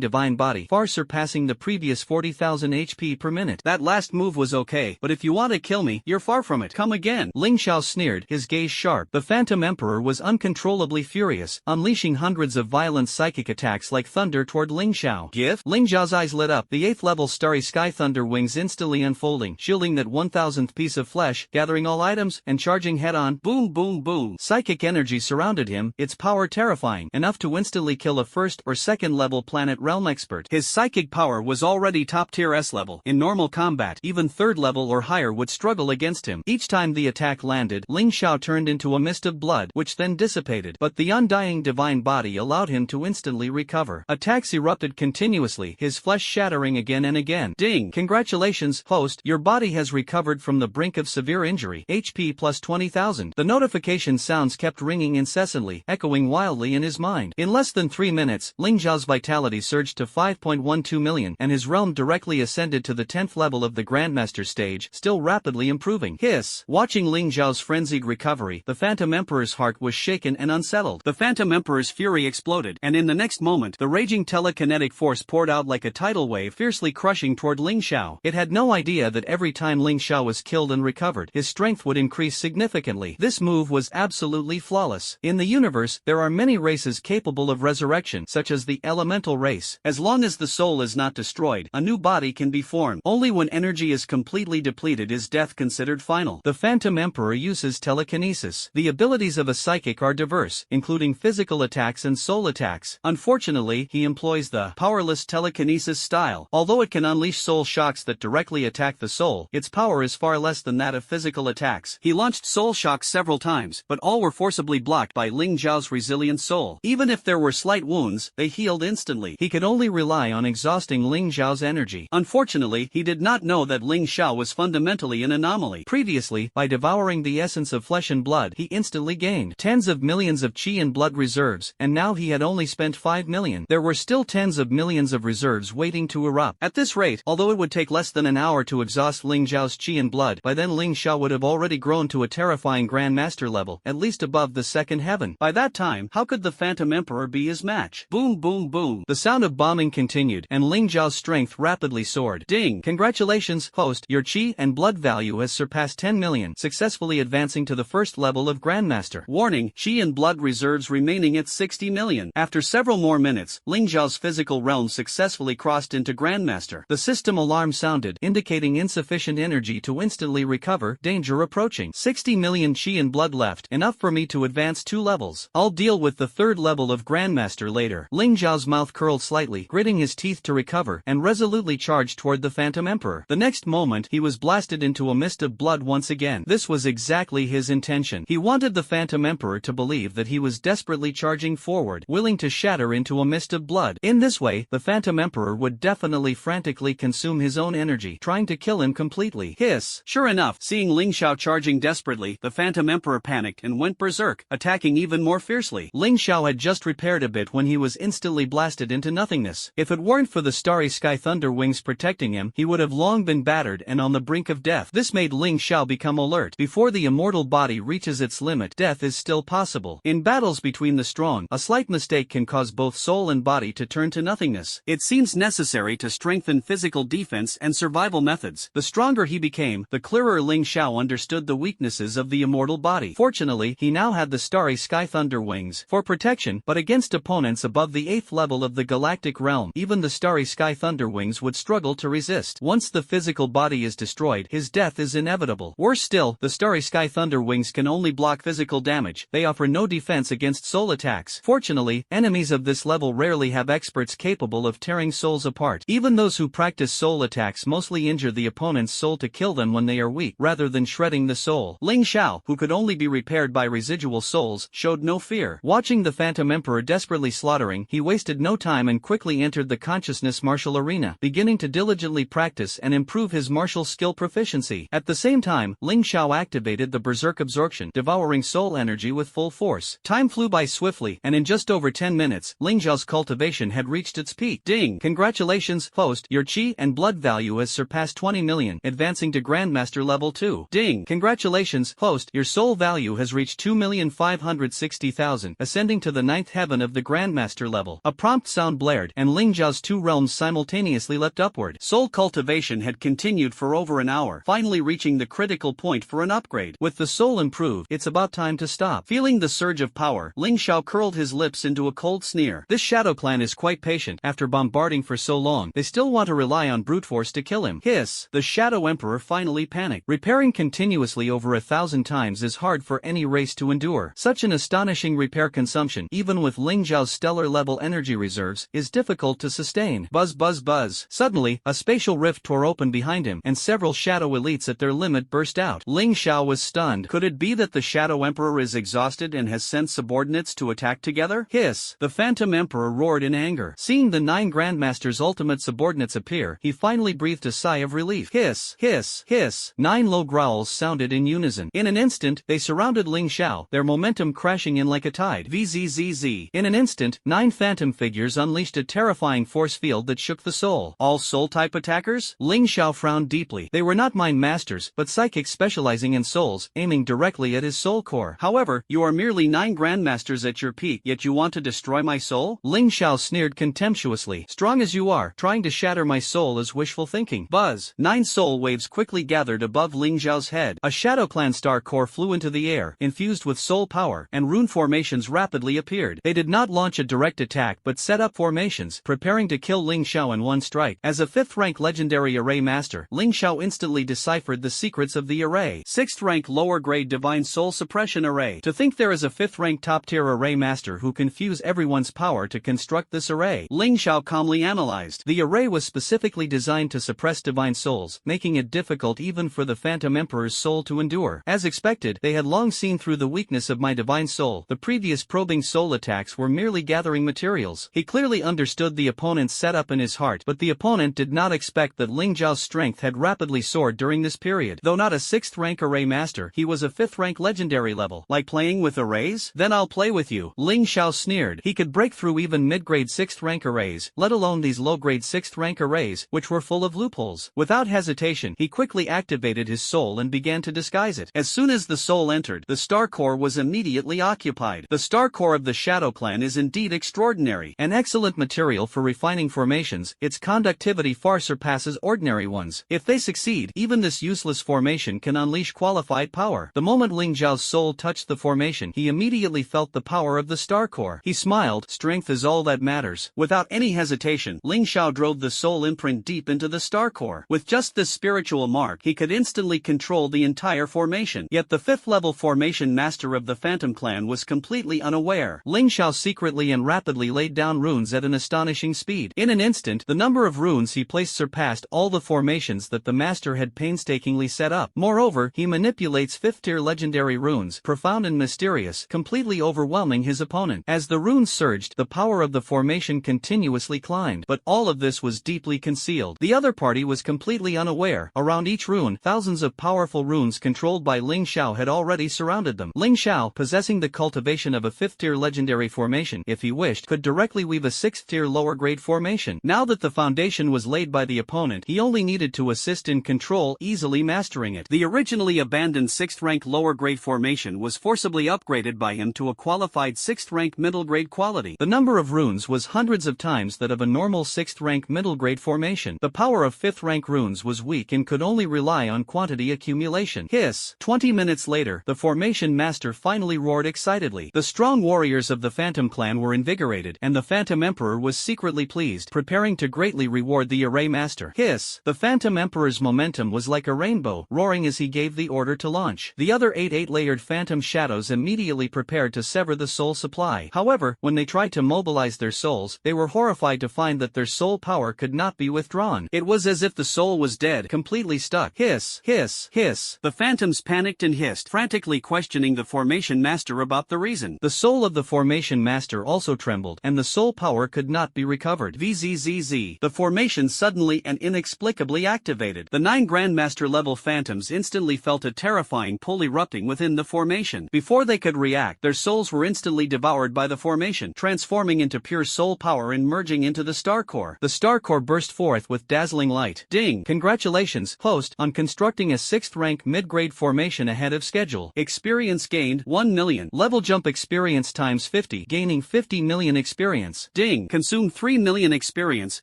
divine body, far surpassing the previous 40,000 HP per minute. That last move was okay, but if you want to kill me, you're far from it. Come again. Ling Xiao sneered, his gaze sharp. The Phantom Emperor was uncontrollably furious, unleashing hundreds of violent psychic attacks like thunder toward Ling Xiao. Gift? Ling Xiao's eyes lit up, the 8th level Starry Sky Thunder wings instantly unfolding, shielding that 1000th piece of flesh, gathering all items, and charging head-on. Boom boom boom. Psychic energy surrounded him, its power terrifying, enough to instantly kill a 1st or 2nd level planet realm expert. His psychic power was already top tier S level. In normal combat, even 3rd level or higher would struggle against him. Each time the attack landed, Ling Xiao turned into a mist of blood, which then dissipated, but the undying divine body allowed him to instantly recover. Attacks erupted continuously, his flesh shattering again and again. Ding! Congratulations, host, your body has recovered from the brink of severe injury, HP plus 20,000. The notification sounds kept ringing incessantly, echoing wildly in his mind. In less than 3 minutes, Ling Xiao's vitality surged to 5.12 million, and his realm directly ascended to the 10th level of the Grandmaster stage, still rapidly improving. Hiss! Watching Ling Xiao's frenzied recovery, the Phantom Emperor's heart was shaken and unsettled. The Phantom Emperor's fury exploded, and in the next moment, the raging telekinetic force poured out like a tidal wave, fiercely crushing toward Ling Xiao. It had no idea that every time Ling Xiao was killed and recovered, his strength would increase significantly. This move was absolutely flawless. In the universe, there are many races capable of resurrection, such as the elemental race. As long as the soul is not destroyed, a new body can be formed. Only when energy is completely depleted is death considered final. The Phantom Emperor uses telekinesis. The abilities of a psychic are diverse, including physical attacks and soul attacks. Unfortunately, he employs the powerless telekinesis style. Although it can unleash soul shocks that directly attack the soul, its power is far less than that of physical attacks. He launched soul shocks several times, but all were forcibly blocked by Ling Xiao's resilient soul. Even if there were slight wounds, they healed instantly. He could only rely on exhausting Ling Xiao's energy. Unfortunately, he did not know that Ling Xiao was fundamentally an anomaly. Previously, by devouring the essence of flesh and blood, he instantly gained tens of millions of qi and blood reserves, and now he had only spent 5 million. There were still tens of millions of reserves waiting to erupt. At this rate, although it would take less than an hour to exhaust Ling Xiao's qi and blood, by then Ling Xiao would have already grown to a terrifying Grandmaster level, at least above the 2nd heaven. By that time, how could the Phantom Emperor be his match? Boom boom boom. The sound of bombing continued, and Ling Xiao's strength rapidly soared. Ding! Congratulations, host, your qi and blood value has surpassed 10 million, successfully advancing to the 1st level of Grandmaster. Warning, qi and blood reserves remaining at 60 million. After several more minutes, Ling Xiao's physical realm successfully crossed into Grandmaster. The system alarm sounded, indicating insufficient energy to instantly recover, danger approaching. 60 million qi and blood left, enough for me to advance 2 levels. I'll deal with the 3rd level of Grandmaster later. Ling Xiao's mouth curled slightly, gritting his teeth to recover, and resolutely charged toward the Phantom Emperor. The next moment, he was blasted into a mist of blood once again. This was exactly his intention. He wanted the Phantom Emperor to believe that he was desperately charging forward, willing to shatter into a mist of blood. In this way, the Phantom Emperor would definitely frantically consume his own energy, trying to kill him completely. Hiss! Sure enough, seeing Ling Xiao charging desperately, the Phantom Emperor panicked and went berserk, attacking even more fiercely. Ling Xiao had just repaired a bit when he was instantly blasted into nothingness. If it weren't for the Starry Sky Thunder wings protecting him, he would have long been battered and on the brink of death. This made Ling Xiao become alert. Before the immortal body reaches its limit, death is still possible. In battles between the strong, a slight mistake can cause both soul and body to turn to nothingness. It seems necessary to strengthen physical defense and survival methods. The stronger he became, the clearer Ling Xiao understood the weaknesses of the immortal body. Fortunately, he now had the Starry Sky Thunder wings for protection, but against opponents above the 8th level of the galactic realm, even the Starry Sky Thunder wings would struggle to resist. Once the physical body is destroyed, his death is inevitable. Worse still, the Starry Sky Thunder wings can only block physical damage. They offer no defense against soul attacks. Fortunately, enemies of this level rarely have experts capable of tearing souls apart. Even those who practice soul attacks mostly injure the opponent's soul to kill them when they are weak, rather than shredding the soul. Ling Xiao, who could only be repaired by residual souls, showed no fear. Watching the Phantom Emperor desperately slaughtering, he wasted no time and quickly entered the consciousness martial arena, beginning to diligently practice and improve improve his martial skill proficiency. At the same time, Ling Xiao activated the Berserk Absorption, devouring soul energy with full force. Time flew by swiftly, and in just over 10 minutes, Ling Xiao's cultivation had reached its peak. Ding! Congratulations, host, your chi and blood value has surpassed 20 million, advancing to Grandmaster level 2. Ding! Congratulations, host, your soul value has reached 2,560,000, ascending to the 9th heaven of the Grandmaster level. A prompt sound blared, and Ling Xiao's two realms simultaneously leapt upward. Soul cultivation had continued for over an hour, finally reaching the critical point for an upgrade. With the soul improved, it's about time to stop. Feeling the surge of power, Ling Xiao curled his lips into a cold sneer. This shadow clan is quite patient. After bombarding for so long, they still want to rely on brute force to kill him. Hiss! The Shadow Emperor finally panicked. Repairing continuously over 1,000 times is hard for any race to endure. Such an astonishing repair consumption, even with Ling Xiao's stellar level energy reserves, is difficult to sustain. Buzz buzz buzz. Suddenly, a spatial rift tore open behind him, and several shadow elites at their limit burst out. Ling Xiao was stunned. Could it be that the Shadow Emperor is exhausted and has sent subordinates to attack together? Hiss! The Phantom Emperor roared in anger. Seeing the 9 Grandmasters' ultimate subordinates appear, he finally breathed a sigh of relief. Hiss! Hiss! Hiss! 9 low growls sounded in unison. In an instant, they surrounded Ling Xiao, their momentum crashing in like a tide. VZZZ. In an instant, 9 phantom figures unleashed a terrifying force field that shook the soul. All soul-type attackers? Ling Xiao frowned deeply. They were not mind masters, but psychics specializing in souls, aiming directly at his soul core. However, you are merely 9 grandmasters at your peak, yet you want to destroy my soul? Ling Xiao sneered contemptuously. Strong as you are, trying to shatter my soul is wishful thinking. Buzz! 9 soul waves quickly gathered above Ling Xiao's head. A Shadow Clan star core flew into the air, infused with soul power, and rune formations rapidly appeared. They did not launch a direct attack but set up formations, preparing to kill Ling Xiao in one strike. As a 5th rank legendary array master, Ling Xiao instantly deciphered the secrets of the array. 6th rank lower grade divine soul suppression array. To think there is a 5th rank top tier array master who can fuse everyone's power to construct this array. Ling Xiao calmly analyzed. The array was specifically designed to suppress divine souls, making it difficult even for the Phantom Emperor's soul to endure. As expected, they had long seen through the weakness of my divine soul. The previous probing soul attacks were merely gathering materials. He clearly understood the opponent's setup in his heart, but the opponent did not expect that Ling Xiao's strength had rapidly soared during this period. Though not a 6th rank array master, he was a 5th rank legendary level. Like playing with arrays? Then I'll play with you. Ling Xiao sneered. He could break through even mid-grade 6th rank arrays, let alone these low-grade 6th rank arrays, which were full of loopholes. Without hesitation, he quickly activated his soul and began to disguise it. As soon as the soul entered, the star core was immediately occupied. The star core of the Shadow Clan is indeed extraordinary. An excellent material for refining formations, its conductivity far surpasses ordinary ones. If they succeed, even this useless formation can unleash qualified power. The moment Ling Xiao's soul touched the formation, he immediately felt the power of the star core. He smiled. Strength is all that matters. Without any hesitation, Ling Xiao drove the soul imprint deep into the star core. With just this spiritual mark, he could instantly control the entire formation. Yet the 5th level formation master of the Phantom Clan was completely unaware. Ling Xiao secretly and rapidly laid down runes at an astonishing speed. In an instant, the number of runes he placed surpassed all the formations that the master had painstakingly set up. Moreover, he manipulates 5th tier legendary runes, profound and mysterious, completely overwhelming his opponent. As the runes surged, the power of the formation continuously climbed, but all of this was deeply concealed. The other party was completely unaware. Around each rune, thousands of powerful runes controlled by Ling Xiao had already surrounded them. Ling Xiao, possessing the cultivation of a 5th tier legendary formation, if he wished, could directly weave a 6th tier lower grade formation. Now that the foundation was laid by the opponent, he only needed to assist in control, easily mastering it. The originally abandoned 6th rank lower grade formation was forcibly upgraded by him to a qualified 6th rank middle grade quality. The number of runes was hundreds of times that of a normal 6th rank middle grade formation. The power of 5th rank runes was weak and could only rely on quantity accumulation. Hiss! 20 minutes later, the formation master finally roared excitedly. The strong warriors of the Phantom Clan were invigorated, and the Phantom Emperor was secretly pleased, preparing to greatly reward the array master. Hiss! The Phantom Emperor's momentum was like a rainbow, roaring as he gave the order to launch. The other 8 layered phantom shadows immediately prepared to sever the soul supply. However, when they tried to mobilize their souls, they were horrified to find that their soul power could not be withdrawn. It was as if the soul was dead, completely stuck. Hiss! Hiss! Hiss! The phantoms panicked and hissed, frantically questioning the formation master about the reason. The soul of the formation master also trembled, and the soul power could not be recovered. VZZZ. The formation suddenly and inexplicably inexplicably activated. The 9 Grandmaster level phantoms instantly felt a terrifying pull erupting within the formation. Before they could react, their souls were instantly devoured by the formation, transforming into pure soul power and merging into the star core. The star core burst forth with dazzling light. Ding! Congratulations, host, on constructing a 6th rank mid-grade formation ahead of schedule. Experience gained 1 million. Level jump experience times 50, gaining 50 million experience. Ding! Consumed 3 million experience.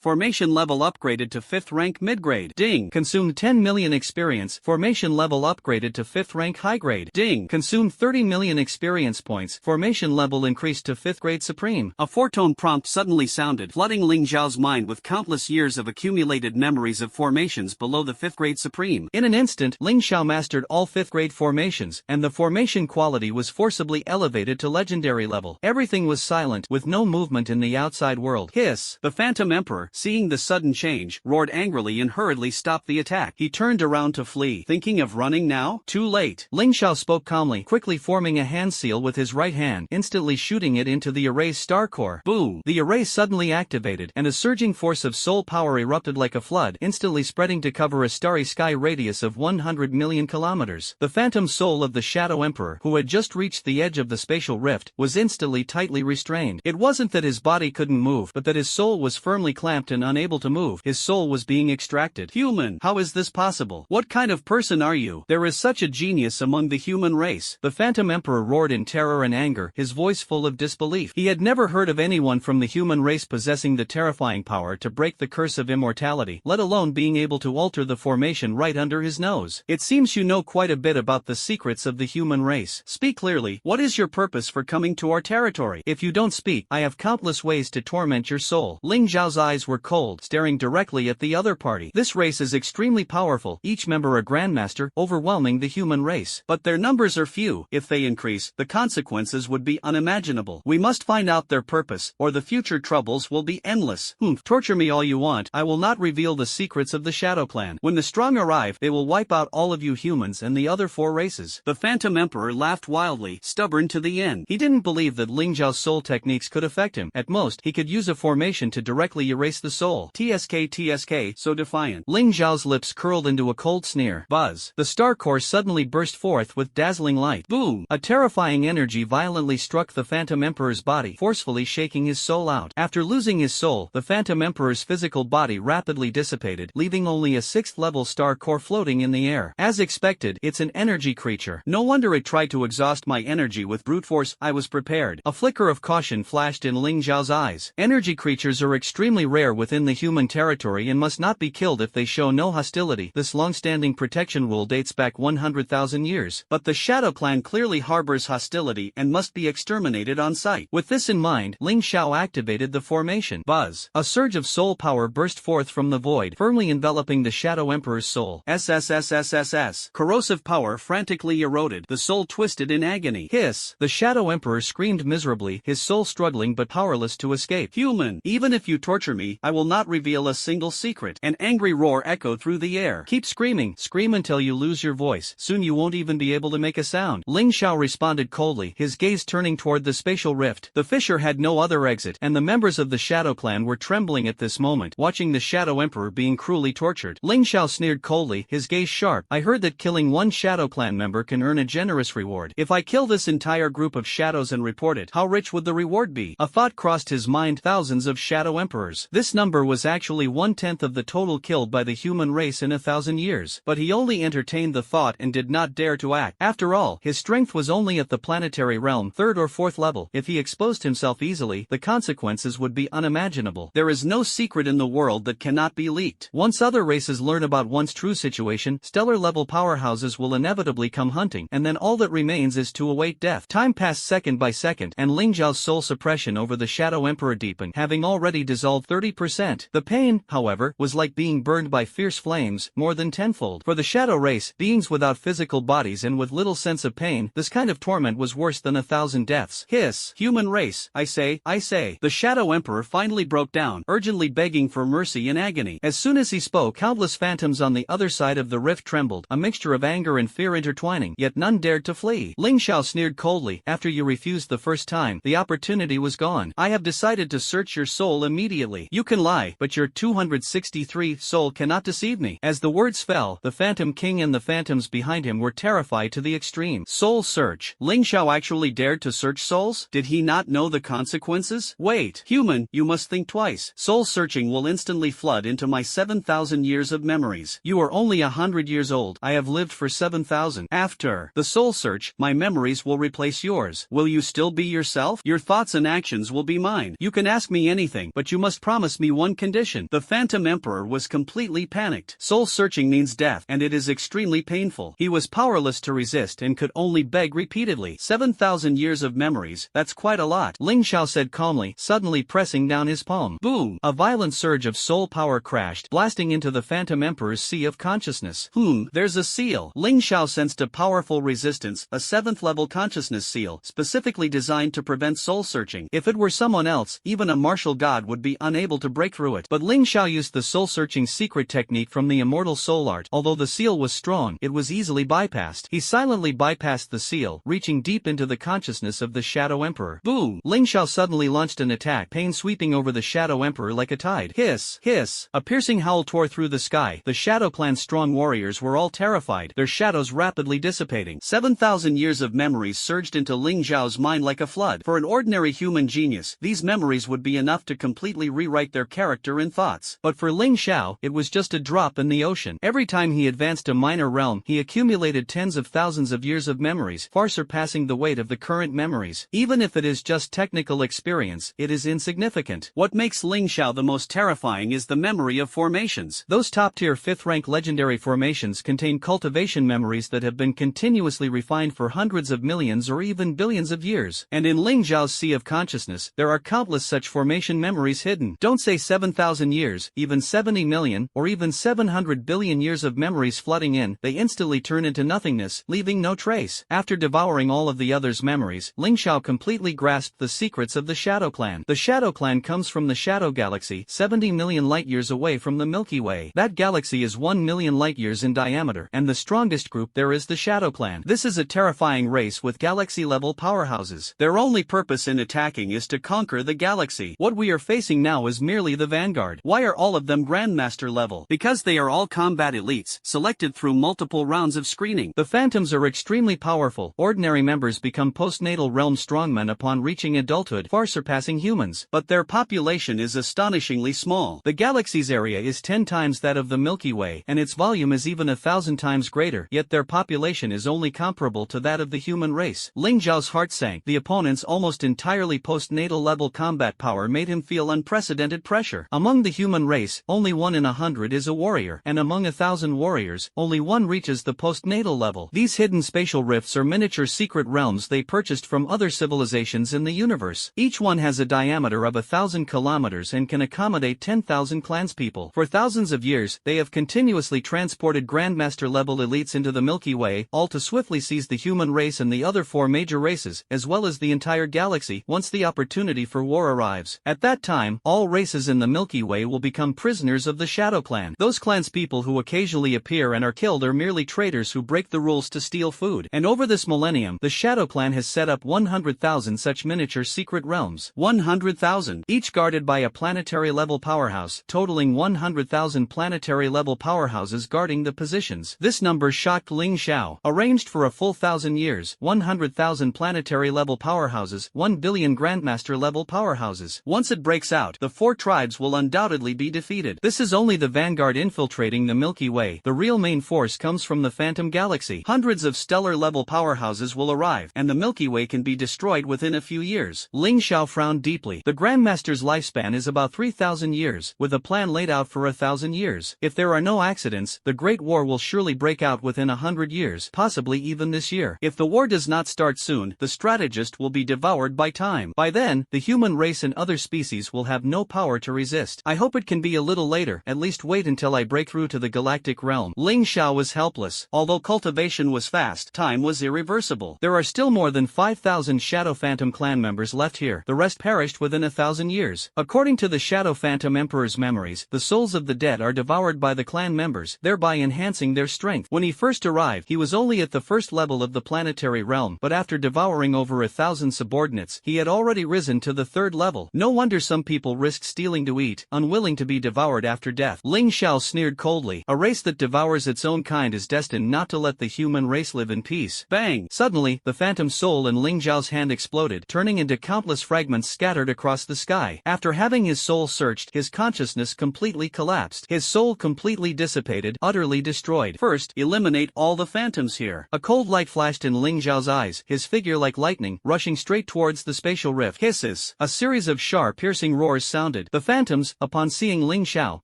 Formation level upgraded to 5th rank mid-grade. Ding! Consumed 10 million experience. Formation level upgraded to 5th rank high grade. Ding! Consumed 30 million experience points. Formation level increased to 5th grade supreme. A four-tone prompt suddenly sounded, flooding Ling Zhao's mind with countless years of accumulated memories of formations below the 5th grade supreme. In an instant, Ling Zhao mastered all 5th grade formations, and the formation quality was forcibly elevated to legendary level. Everything was silent, with no movement in the outside world. Hiss! The Phantom Emperor, seeing the sudden change, roared angrily and hurriedly stopped the attack. He turned around to flee. Thinking of running now? Too late. Ling Zhao spoke calmly, quickly forming a hand seal with his right hand, instantly shooting it into the array's star core. Boom! The array suddenly activated, and a surging force of soul power erupted like a flood, instantly spreading to cover a starry sky radius of 100 million kilometers. The phantom soul of the Shadow Emperor, who had just reached the edge of the spatial rift, was instantly tightly restrained. It wasn't that his body couldn't move, but that his soul was firmly clamped and unable to move. His soul was being extracted. Human, how is this possible? What kind of person are you? There is such a genius among the human race. The Phantom Emperor roared in terror and anger, his voice full of disbelief. He had never heard of anyone from the human race possessing the terrifying power to break the curse of immortality, let alone being able to alter the formation right under his nose. It seems you know quite a bit about the secrets of the human race. Speak clearly. What is your purpose for coming to our territory? If you don't speak, I have countless ways to torment your soul. Ling Zhao's eyes were cold, staring directly at the other party. This race is extremely powerful, each member a grandmaster, overwhelming the human race. But their numbers are few. If they increase, the consequences would be unimaginable. We must find out their purpose, or the future troubles will be endless. Torture me all you want, I will not reveal the secrets of the Shadow Clan. When the strong arrive, they will wipe out all of you humans and the other 4 races. The Phantom Emperor laughed wildly, stubborn to the end. He didn't believe that Ling Zhao's soul techniques could affect him. At most, he could use a formation to directly erase the soul. TSK, so defiant. Ling Zhao's lips curled into a cold sneer. Buzz. The star core suddenly burst forth with dazzling light. Boom! A terrifying energy violently struck the Phantom Emperor's body, forcefully shaking his soul out. After losing his soul, the Phantom Emperor's physical body rapidly dissipated, leaving only a 6th level star core floating in the air. As expected, it's an energy creature. No wonder it tried to exhaust my energy with brute force. I was prepared. A flicker of caution flashed in Ling Zhao's eyes. Energy creatures are extremely rare within the human territory and must not be killed if they show no hostility. This long-standing protection rule dates back 100,000 years. But the Shadow Clan clearly harbors hostility and must be exterminated on sight. With this in mind, Ling Zhao activated the formation. Buzz. A surge of soul power burst forth from the void, firmly enveloping the Shadow Emperor's soul. SSSSSS. Corrosive power frantically eroded. The soul twisted in agony. Hiss. The Shadow Emperor screamed miserably, his soul struggling but powerless to escape. Human, even if you torture me, I will not reveal a single secret. An angry roar echoed through the air. Keep screaming. Scream until you lose your voice. Soon you won't even be able to make a sound. Ling Zhao responded coldly, his gaze turning toward the spatial rift. The fissure had no other exit, and the members of the Shadow Clan were trembling at this moment, watching the Shadow Emperor being cruelly tortured. Ling Zhao sneered coldly, his gaze sharp. I heard that killing one Shadow Clan member can earn a generous reward. If I kill this entire group of shadows and report it, how rich would the reward be? A thought crossed his mind. Thousands of Shadow Emperors. This number was actually 1/10 of the total killed by the human race in 1,000 years. But he only entertained the thought and did not dare to act. After all, his strength was only at the planetary realm 3rd or 4th level. If he exposed himself easily, the consequences would be unimaginable. There is no secret in the world that cannot be leaked. Once other races learn about one's true situation, stellar level powerhouses will inevitably come hunting, and then all that remains is to await death. Time passed second by second, and Ling Zhao's soul suppression over the Shadow Emperor deepened, having already dissolved 30%. The pain, however, was like being burned by fierce flames, more than tenfold. For the Shadow race, beings without physical bodies and with little sense of pain, this kind of torment was worse than 1,000 deaths. Hiss. Human race, I say. The Shadow Emperor finally broke down, urgently begging for mercy in agony. As soon as he spoke, countless phantoms on the other side of the rift trembled, a mixture of anger and fear intertwining, yet none dared to flee. Ling Zhao sneered coldly. After you refused the first time, the opportunity was gone. I have decided to search your soul immediately. You can lie, but your 263 soul soul cannot deceive me. As the words fell, the Phantom King and the phantoms behind him were terrified to the extreme. Soul search. Ling Xiao actually dared to search souls? Did he not know the consequences? Wait, human, you must think twice. Soul searching will instantly flood into my 7,000 years of memories. You are only 100 years old. I have lived for 7,000. After the soul search, my memories will replace yours. Will you still be yourself? Your thoughts and actions will be mine. You can ask me anything, but you must promise me one condition. The Phantom Emperor was completely panicked. Soul searching means death, and it is extremely painful. He was powerless to resist and could only beg repeatedly. 7,000 years of memories, that's quite a lot. Ling Xiao said calmly, suddenly pressing down his palm. Boom! A violent surge of soul power crashed, blasting into the Phantom Emperor's sea of consciousness. There's a seal. Ling Xiao sensed a powerful resistance, a 7th level consciousness seal, specifically designed to prevent soul searching. If it were someone else, even a martial god would be unable to break through it. But Ling Xiao used the soul searching secret technique from the immortal soul art. Although the seal was strong, it was easily bypassed. He silently bypassed the seal, reaching deep into the consciousness of the Shadow Emperor. Boom! Ling Xiao suddenly launched an attack, pain sweeping over the Shadow Emperor like a tide. Hiss! Hiss! A piercing howl tore through the sky. The Shadow Clan's strong warriors were all terrified, their shadows rapidly dissipating. 7,000 years of memories surged into Ling Xiao's mind like a flood. For an ordinary human genius, these memories would be enough to completely rewrite their character and thoughts. But for Ling Xiao, it was just a drop in the ocean. Every time he advanced a minor realm, he accumulated tens of thousands of years of memories, far surpassing the weight of the current memories. Even if it is just technical experience, it is insignificant. What makes Ling Xiao the most terrifying is the memory of formations. Those top-tier 5th-rank legendary formations contain cultivation memories that have been continuously refined for hundreds of millions or even billions of years. And in Ling Xiao's sea of consciousness, there are countless such formation memories hidden. Don't say 7,000 years, even 70 million, or even 700 billion years of memories flooding in, they instantly turn into nothingness, leaving no trace. After devouring all of the others' memories, Ling Xiao completely grasped the secrets of the Shadow Clan. The Shadow Clan comes from the Shadow Galaxy, 70 million light-years away from the Milky Way. That galaxy is 1 million light-years in diameter, and the strongest group there is the Shadow Clan. This is a terrifying race with galaxy-level powerhouses. Their only purpose in attacking is to conquer the galaxy. What we are facing now is merely the vanguard. Why are all of them Grandmaster level? Because they are all combat elites, selected through multiple rounds of screening. The Phantoms are extremely powerful. Ordinary members become postnatal realm strongmen upon reaching adulthood, far surpassing humans. But their population is astonishingly small. The galaxy's area is 10 times that of the Milky Way, and its volume is even 1,000 times greater, yet their population is only comparable to that of the human race. Ling Xiao's heart sank. The opponent's almost entirely postnatal level combat power made him feel unprecedented pressure. Among the human race, only 1 in 100 is a warrior, and among 1,000 warriors, only 1 reaches the postnatal level. These hidden spatial rifts are miniature secret realms they purchased from other civilizations in the universe. Each one has a diameter of 1,000 kilometers and can accommodate 10,000 clanspeople. For thousands of years, they have continuously transported Grandmaster-level elites into the Milky Way, all to swiftly seize the human race and the other 4 major races, as well as the entire galaxy, once the opportunity for war arrives. At that time, all races in the Milky Way will become prisoners of the Shadow Clan. Those clanspeople who occasionally appear and are killed are merely traitors who break the rules to steal food. And over this millennium, the Shadow Clan has set up 100,000 such miniature secret realms. 100,000, each guarded by a planetary-level powerhouse, totaling 100,000 planetary-level powerhouses guarding the positions. This number shocked Ling Xiao. Arranged for a full 1,000 years, 100,000 planetary-level powerhouses, 1 billion Grandmaster-level powerhouses. Once it breaks out, the 4 tribes will undoubtedly be defeated. This is only the vanguard infiltrating the Milky Way. The real main force comes from the Phantom Galaxy. Hundreds of stellar-level powerhouses will arrive, and the Milky Way can be destroyed within a few years. Ling Xiao frowned deeply. The Grandmaster's lifespan is about 3,000 years, with a plan laid out for 1,000 years. If there are no accidents, the Great War will surely break out within 100 years, possibly even this year. If the war does not start soon, the strategist will be devoured by time. By then, the human race and other species will have no power to resist. I hope it can be a little later, at least wait until I break through to the galactic realm. Ling Xiao was helpless. Although cultivation was fast, time was irreversible. There are still more than 5,000 Shadow Phantom clan members left here. The rest perished within 1,000 years. According to the Shadow Phantom Emperor's memories, the souls of the dead are devoured by the clan members, thereby enhancing their strength. When he first arrived, he was only at the first level of the planetary realm, but after devouring over 1,000 subordinates, he had already risen to the 3rd level. No wonder some people risk stealing to eat, unwilling to be devoured after death. Ling Xiao sneered coldly. A race that devours its own kind is destined not to let the human race live in peace. Bang! Suddenly, the phantom soul in Ling Xiao's hand exploded, turning into countless fragments scattered across the sky. After having his soul searched, his consciousness completely collapsed. His soul completely dissipated, utterly destroyed. First, eliminate all the phantoms here. A cold light flashed in Ling Xiao's eyes, his figure like lightning, rushing straight towards the spatial rift. Hisses! A series of sharp, piercing roars sounded. The phantoms, upon seeing Ling Xiao,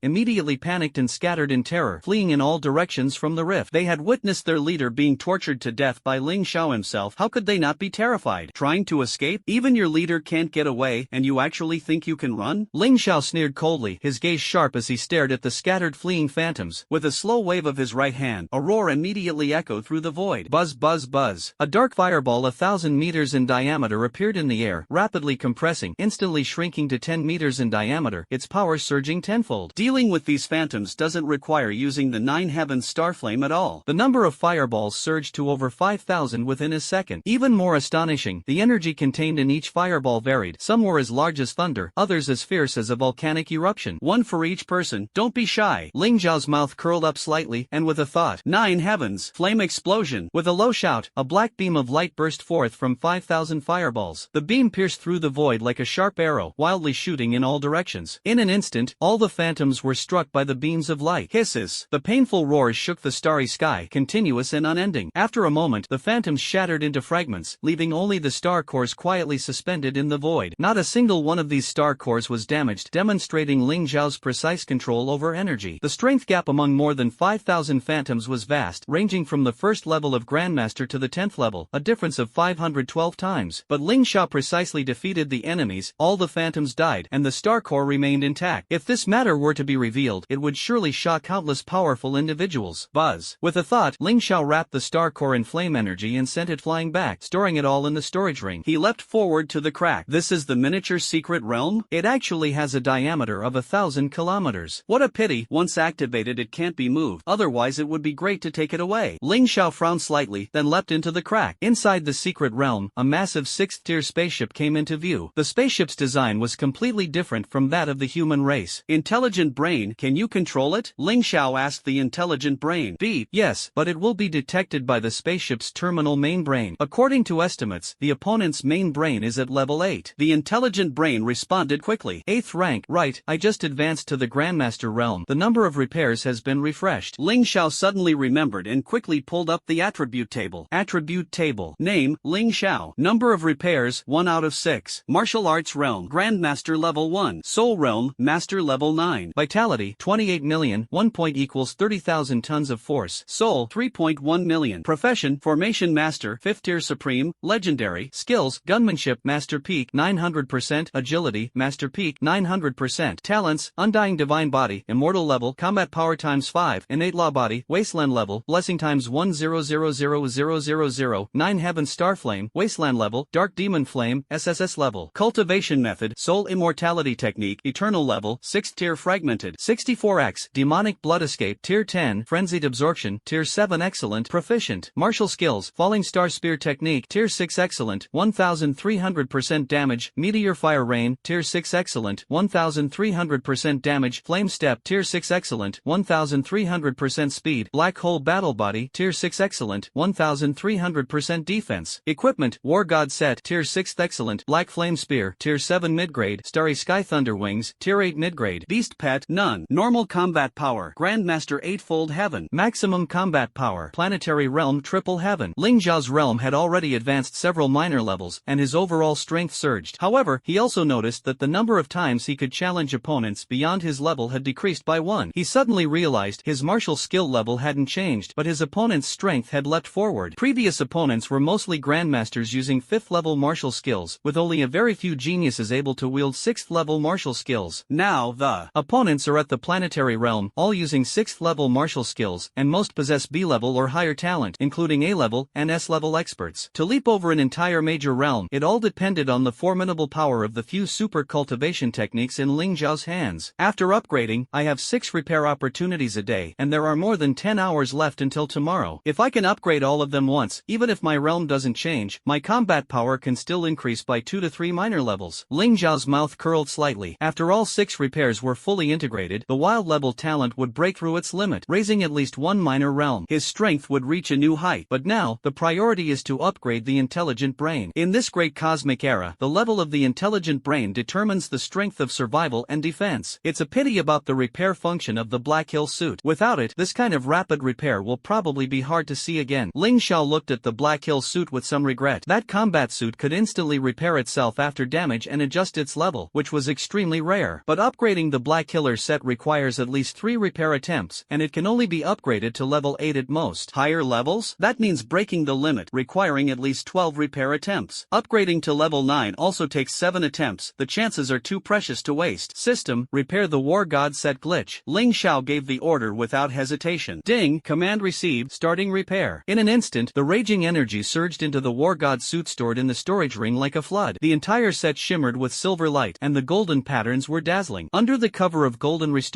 immediately panicked and scattered in terror, fleeing in all directions from the rift. They had witnessed their leader being tortured to death by Ling Xiao himself. How could they not be terrified? Trying to escape? Even your leader can't get away, and you actually think you can run? Ling Xiao sneered coldly, his gaze sharp as he stared at the scattered fleeing phantoms. With a slow wave of his right hand, a roar immediately echoed through the void. Buzz buzz buzz. A dark fireball 1,000 meters in diameter appeared in the air, rapidly compressing, instantly shrinking to 10 meters in diameter, its power surging tenfold. Dealing with these phantoms doesn't require using the 9 heavens star flame at all. The number of fireballs surged to over 5,000 within a second. Even more astonishing, the energy contained in each fireball varied. Some were as large as thunder, others as fierce as a volcanic eruption. One for each person. Don't be shy. Ling Xiao's mouth curled up slightly, and with a thought, 9 heavens, flame explosion. With a low shout, a black beam of light burst forth from 5,000 fireballs. The beam pierced through the void like a sharp arrow, wildly shooting in all directions. In an instant, all the phantoms were struck by the beams of light. Hisses! The painful roars shook the starry sky, continuous and unending. After a moment, the phantoms shattered into fragments, leaving only the star cores quietly suspended in the void. Not a single one of these star cores was damaged, demonstrating Ling Xiao's precise control over energy. The strength gap among more than 5,000 phantoms was vast, ranging from the first level of Grandmaster to the 10th level, a difference of 512 times. But Ling Xiao precisely defeated the enemies, all the phantoms died, and the star core remained intact. If this matter were to be revealed, it would surely shock countless powerful individuals. Buzz! With a thought, Ling Xiao wrapped the star core in flame energy and sent it flying back, storing it all in the storage ring. He leapt forward to the crack. This is the miniature secret realm? It actually has a diameter of 1,000 kilometers. What a pity, once activated it can't be moved, otherwise it would be great to take it away. Ling Xiao frowned slightly, then leapt into the crack. Inside the secret realm, a massive 6th-tier spaceship came into view. The spaceship's design was completely different from that of the human race. Intelligent brain, can you control it? Ling Xiao asked the intelligent brain. Yes, but it will be detected by the spaceship's terminal main brain. According to estimates, the opponent's main brain is at level 8. The intelligent brain responded quickly. 8th rank, right, I just advanced to the Grandmaster realm. The number of repairs has been refreshed. Ling Xiao suddenly remembered and quickly pulled up the attribute table. Attribute table. Name, Ling Xiao. Number of repairs, 1 out of 6. Martial arts realm, Grandmaster level 1. Soul realm, Master level 9. Vitality, 28 million, 1 point equals 30,000 tons of force. Soul, 3.1 million. Profession, Formation Master, 5th tier supreme, legendary. Skills, Gunmanship, Master Peak, 900%. Agility, Master Peak, 900%. Talents, Undying Divine Body, Immortal level, Combat Power times 5, Innate Law Body, Wasteland level, Blessing times 1000000, 9 Heaven Star Flame, Wasteland level, Dark Demon Flame, SSS level. Cultivation Method, Soul Immortality Technique, Eternal level, 6th tier fragmented, 64x, Demonic Blood Escape, tier 10, Frenzied Absorption, tier 7 excellent, proficient. Martial skills, Falling Star Spear Technique, tier 6 excellent, 1300% damage, Meteor Fire Rain, tier 6 excellent, 1300% damage, Flame Step, tier 6 excellent, 1300% speed, Black Hole Battle Body, tier 6 excellent, 1300% defense. Equipment, War God Set, tier 6 excellent, Black Flame Spear, tier 7 mid-grade, Starry Sky Thunder Wings, tier 8 mid-grade. Beast Pet, none. Normal combat power, Grandmaster 8-fold heaven. Maximum combat power, Planetary Realm triple heaven. Ling Xiao's realm had already advanced several minor levels, and his overall strength surged. However, he also noticed that the number of times he could challenge opponents beyond his level had decreased by 1. He suddenly realized his martial skill level hadn't changed, but his opponent's strength had leapt forward. Previous opponents were mostly Grandmasters using 5th level martial skills, with only a very few geniuses able to wield 6th level martial skills. Now the opponents are at the planetary realm, all using 6th level martial skills, and most possess B level or higher talent, including A level and S level experts. To leap over an entire major realm, it all depended on the formidable power of the few super cultivation techniques in Ling Xiao's hands. After upgrading, I have 6 repair opportunities a day, and there are more than 10 hours left until tomorrow. If I can upgrade all of them once, even if my realm doesn't change, my combat power can still increase by 2 to 3 minor levels. Ling Xiao's mouth curled slightly. After all 6 repairs were fully integrated, upgraded, the wild level talent would break through its limit, raising at least one minor realm. His strength would reach a new height. But now, the priority is to upgrade the intelligent brain. In this great cosmic era, the level of the intelligent brain determines the strength of survival and defense. It's a pity about the repair function of the Black Hill suit. Without it, this kind of rapid repair will probably be hard to see again. Ling Xiao looked at the Black Hill suit with some regret. That combat suit could instantly repair itself after damage and adjust its level, which was extremely rare. But upgrading the Black Killer set requires at least 3 repair attempts, and it can only be upgraded to level 8 at most. Higher levels? That means breaking the limit, requiring at least 12 repair attempts. Upgrading to level 9 also takes 7 attempts. The chances are too precious to waste. System, repair the War God set glitch. Ling Xiao gave the order without hesitation. Ding, command received, starting repair. In an instant, the raging energy surged into the War God suit stored in the storage ring like a flood. The entire set shimmered with silver light, and the golden patterns were dazzling. Under the cover of golden restorative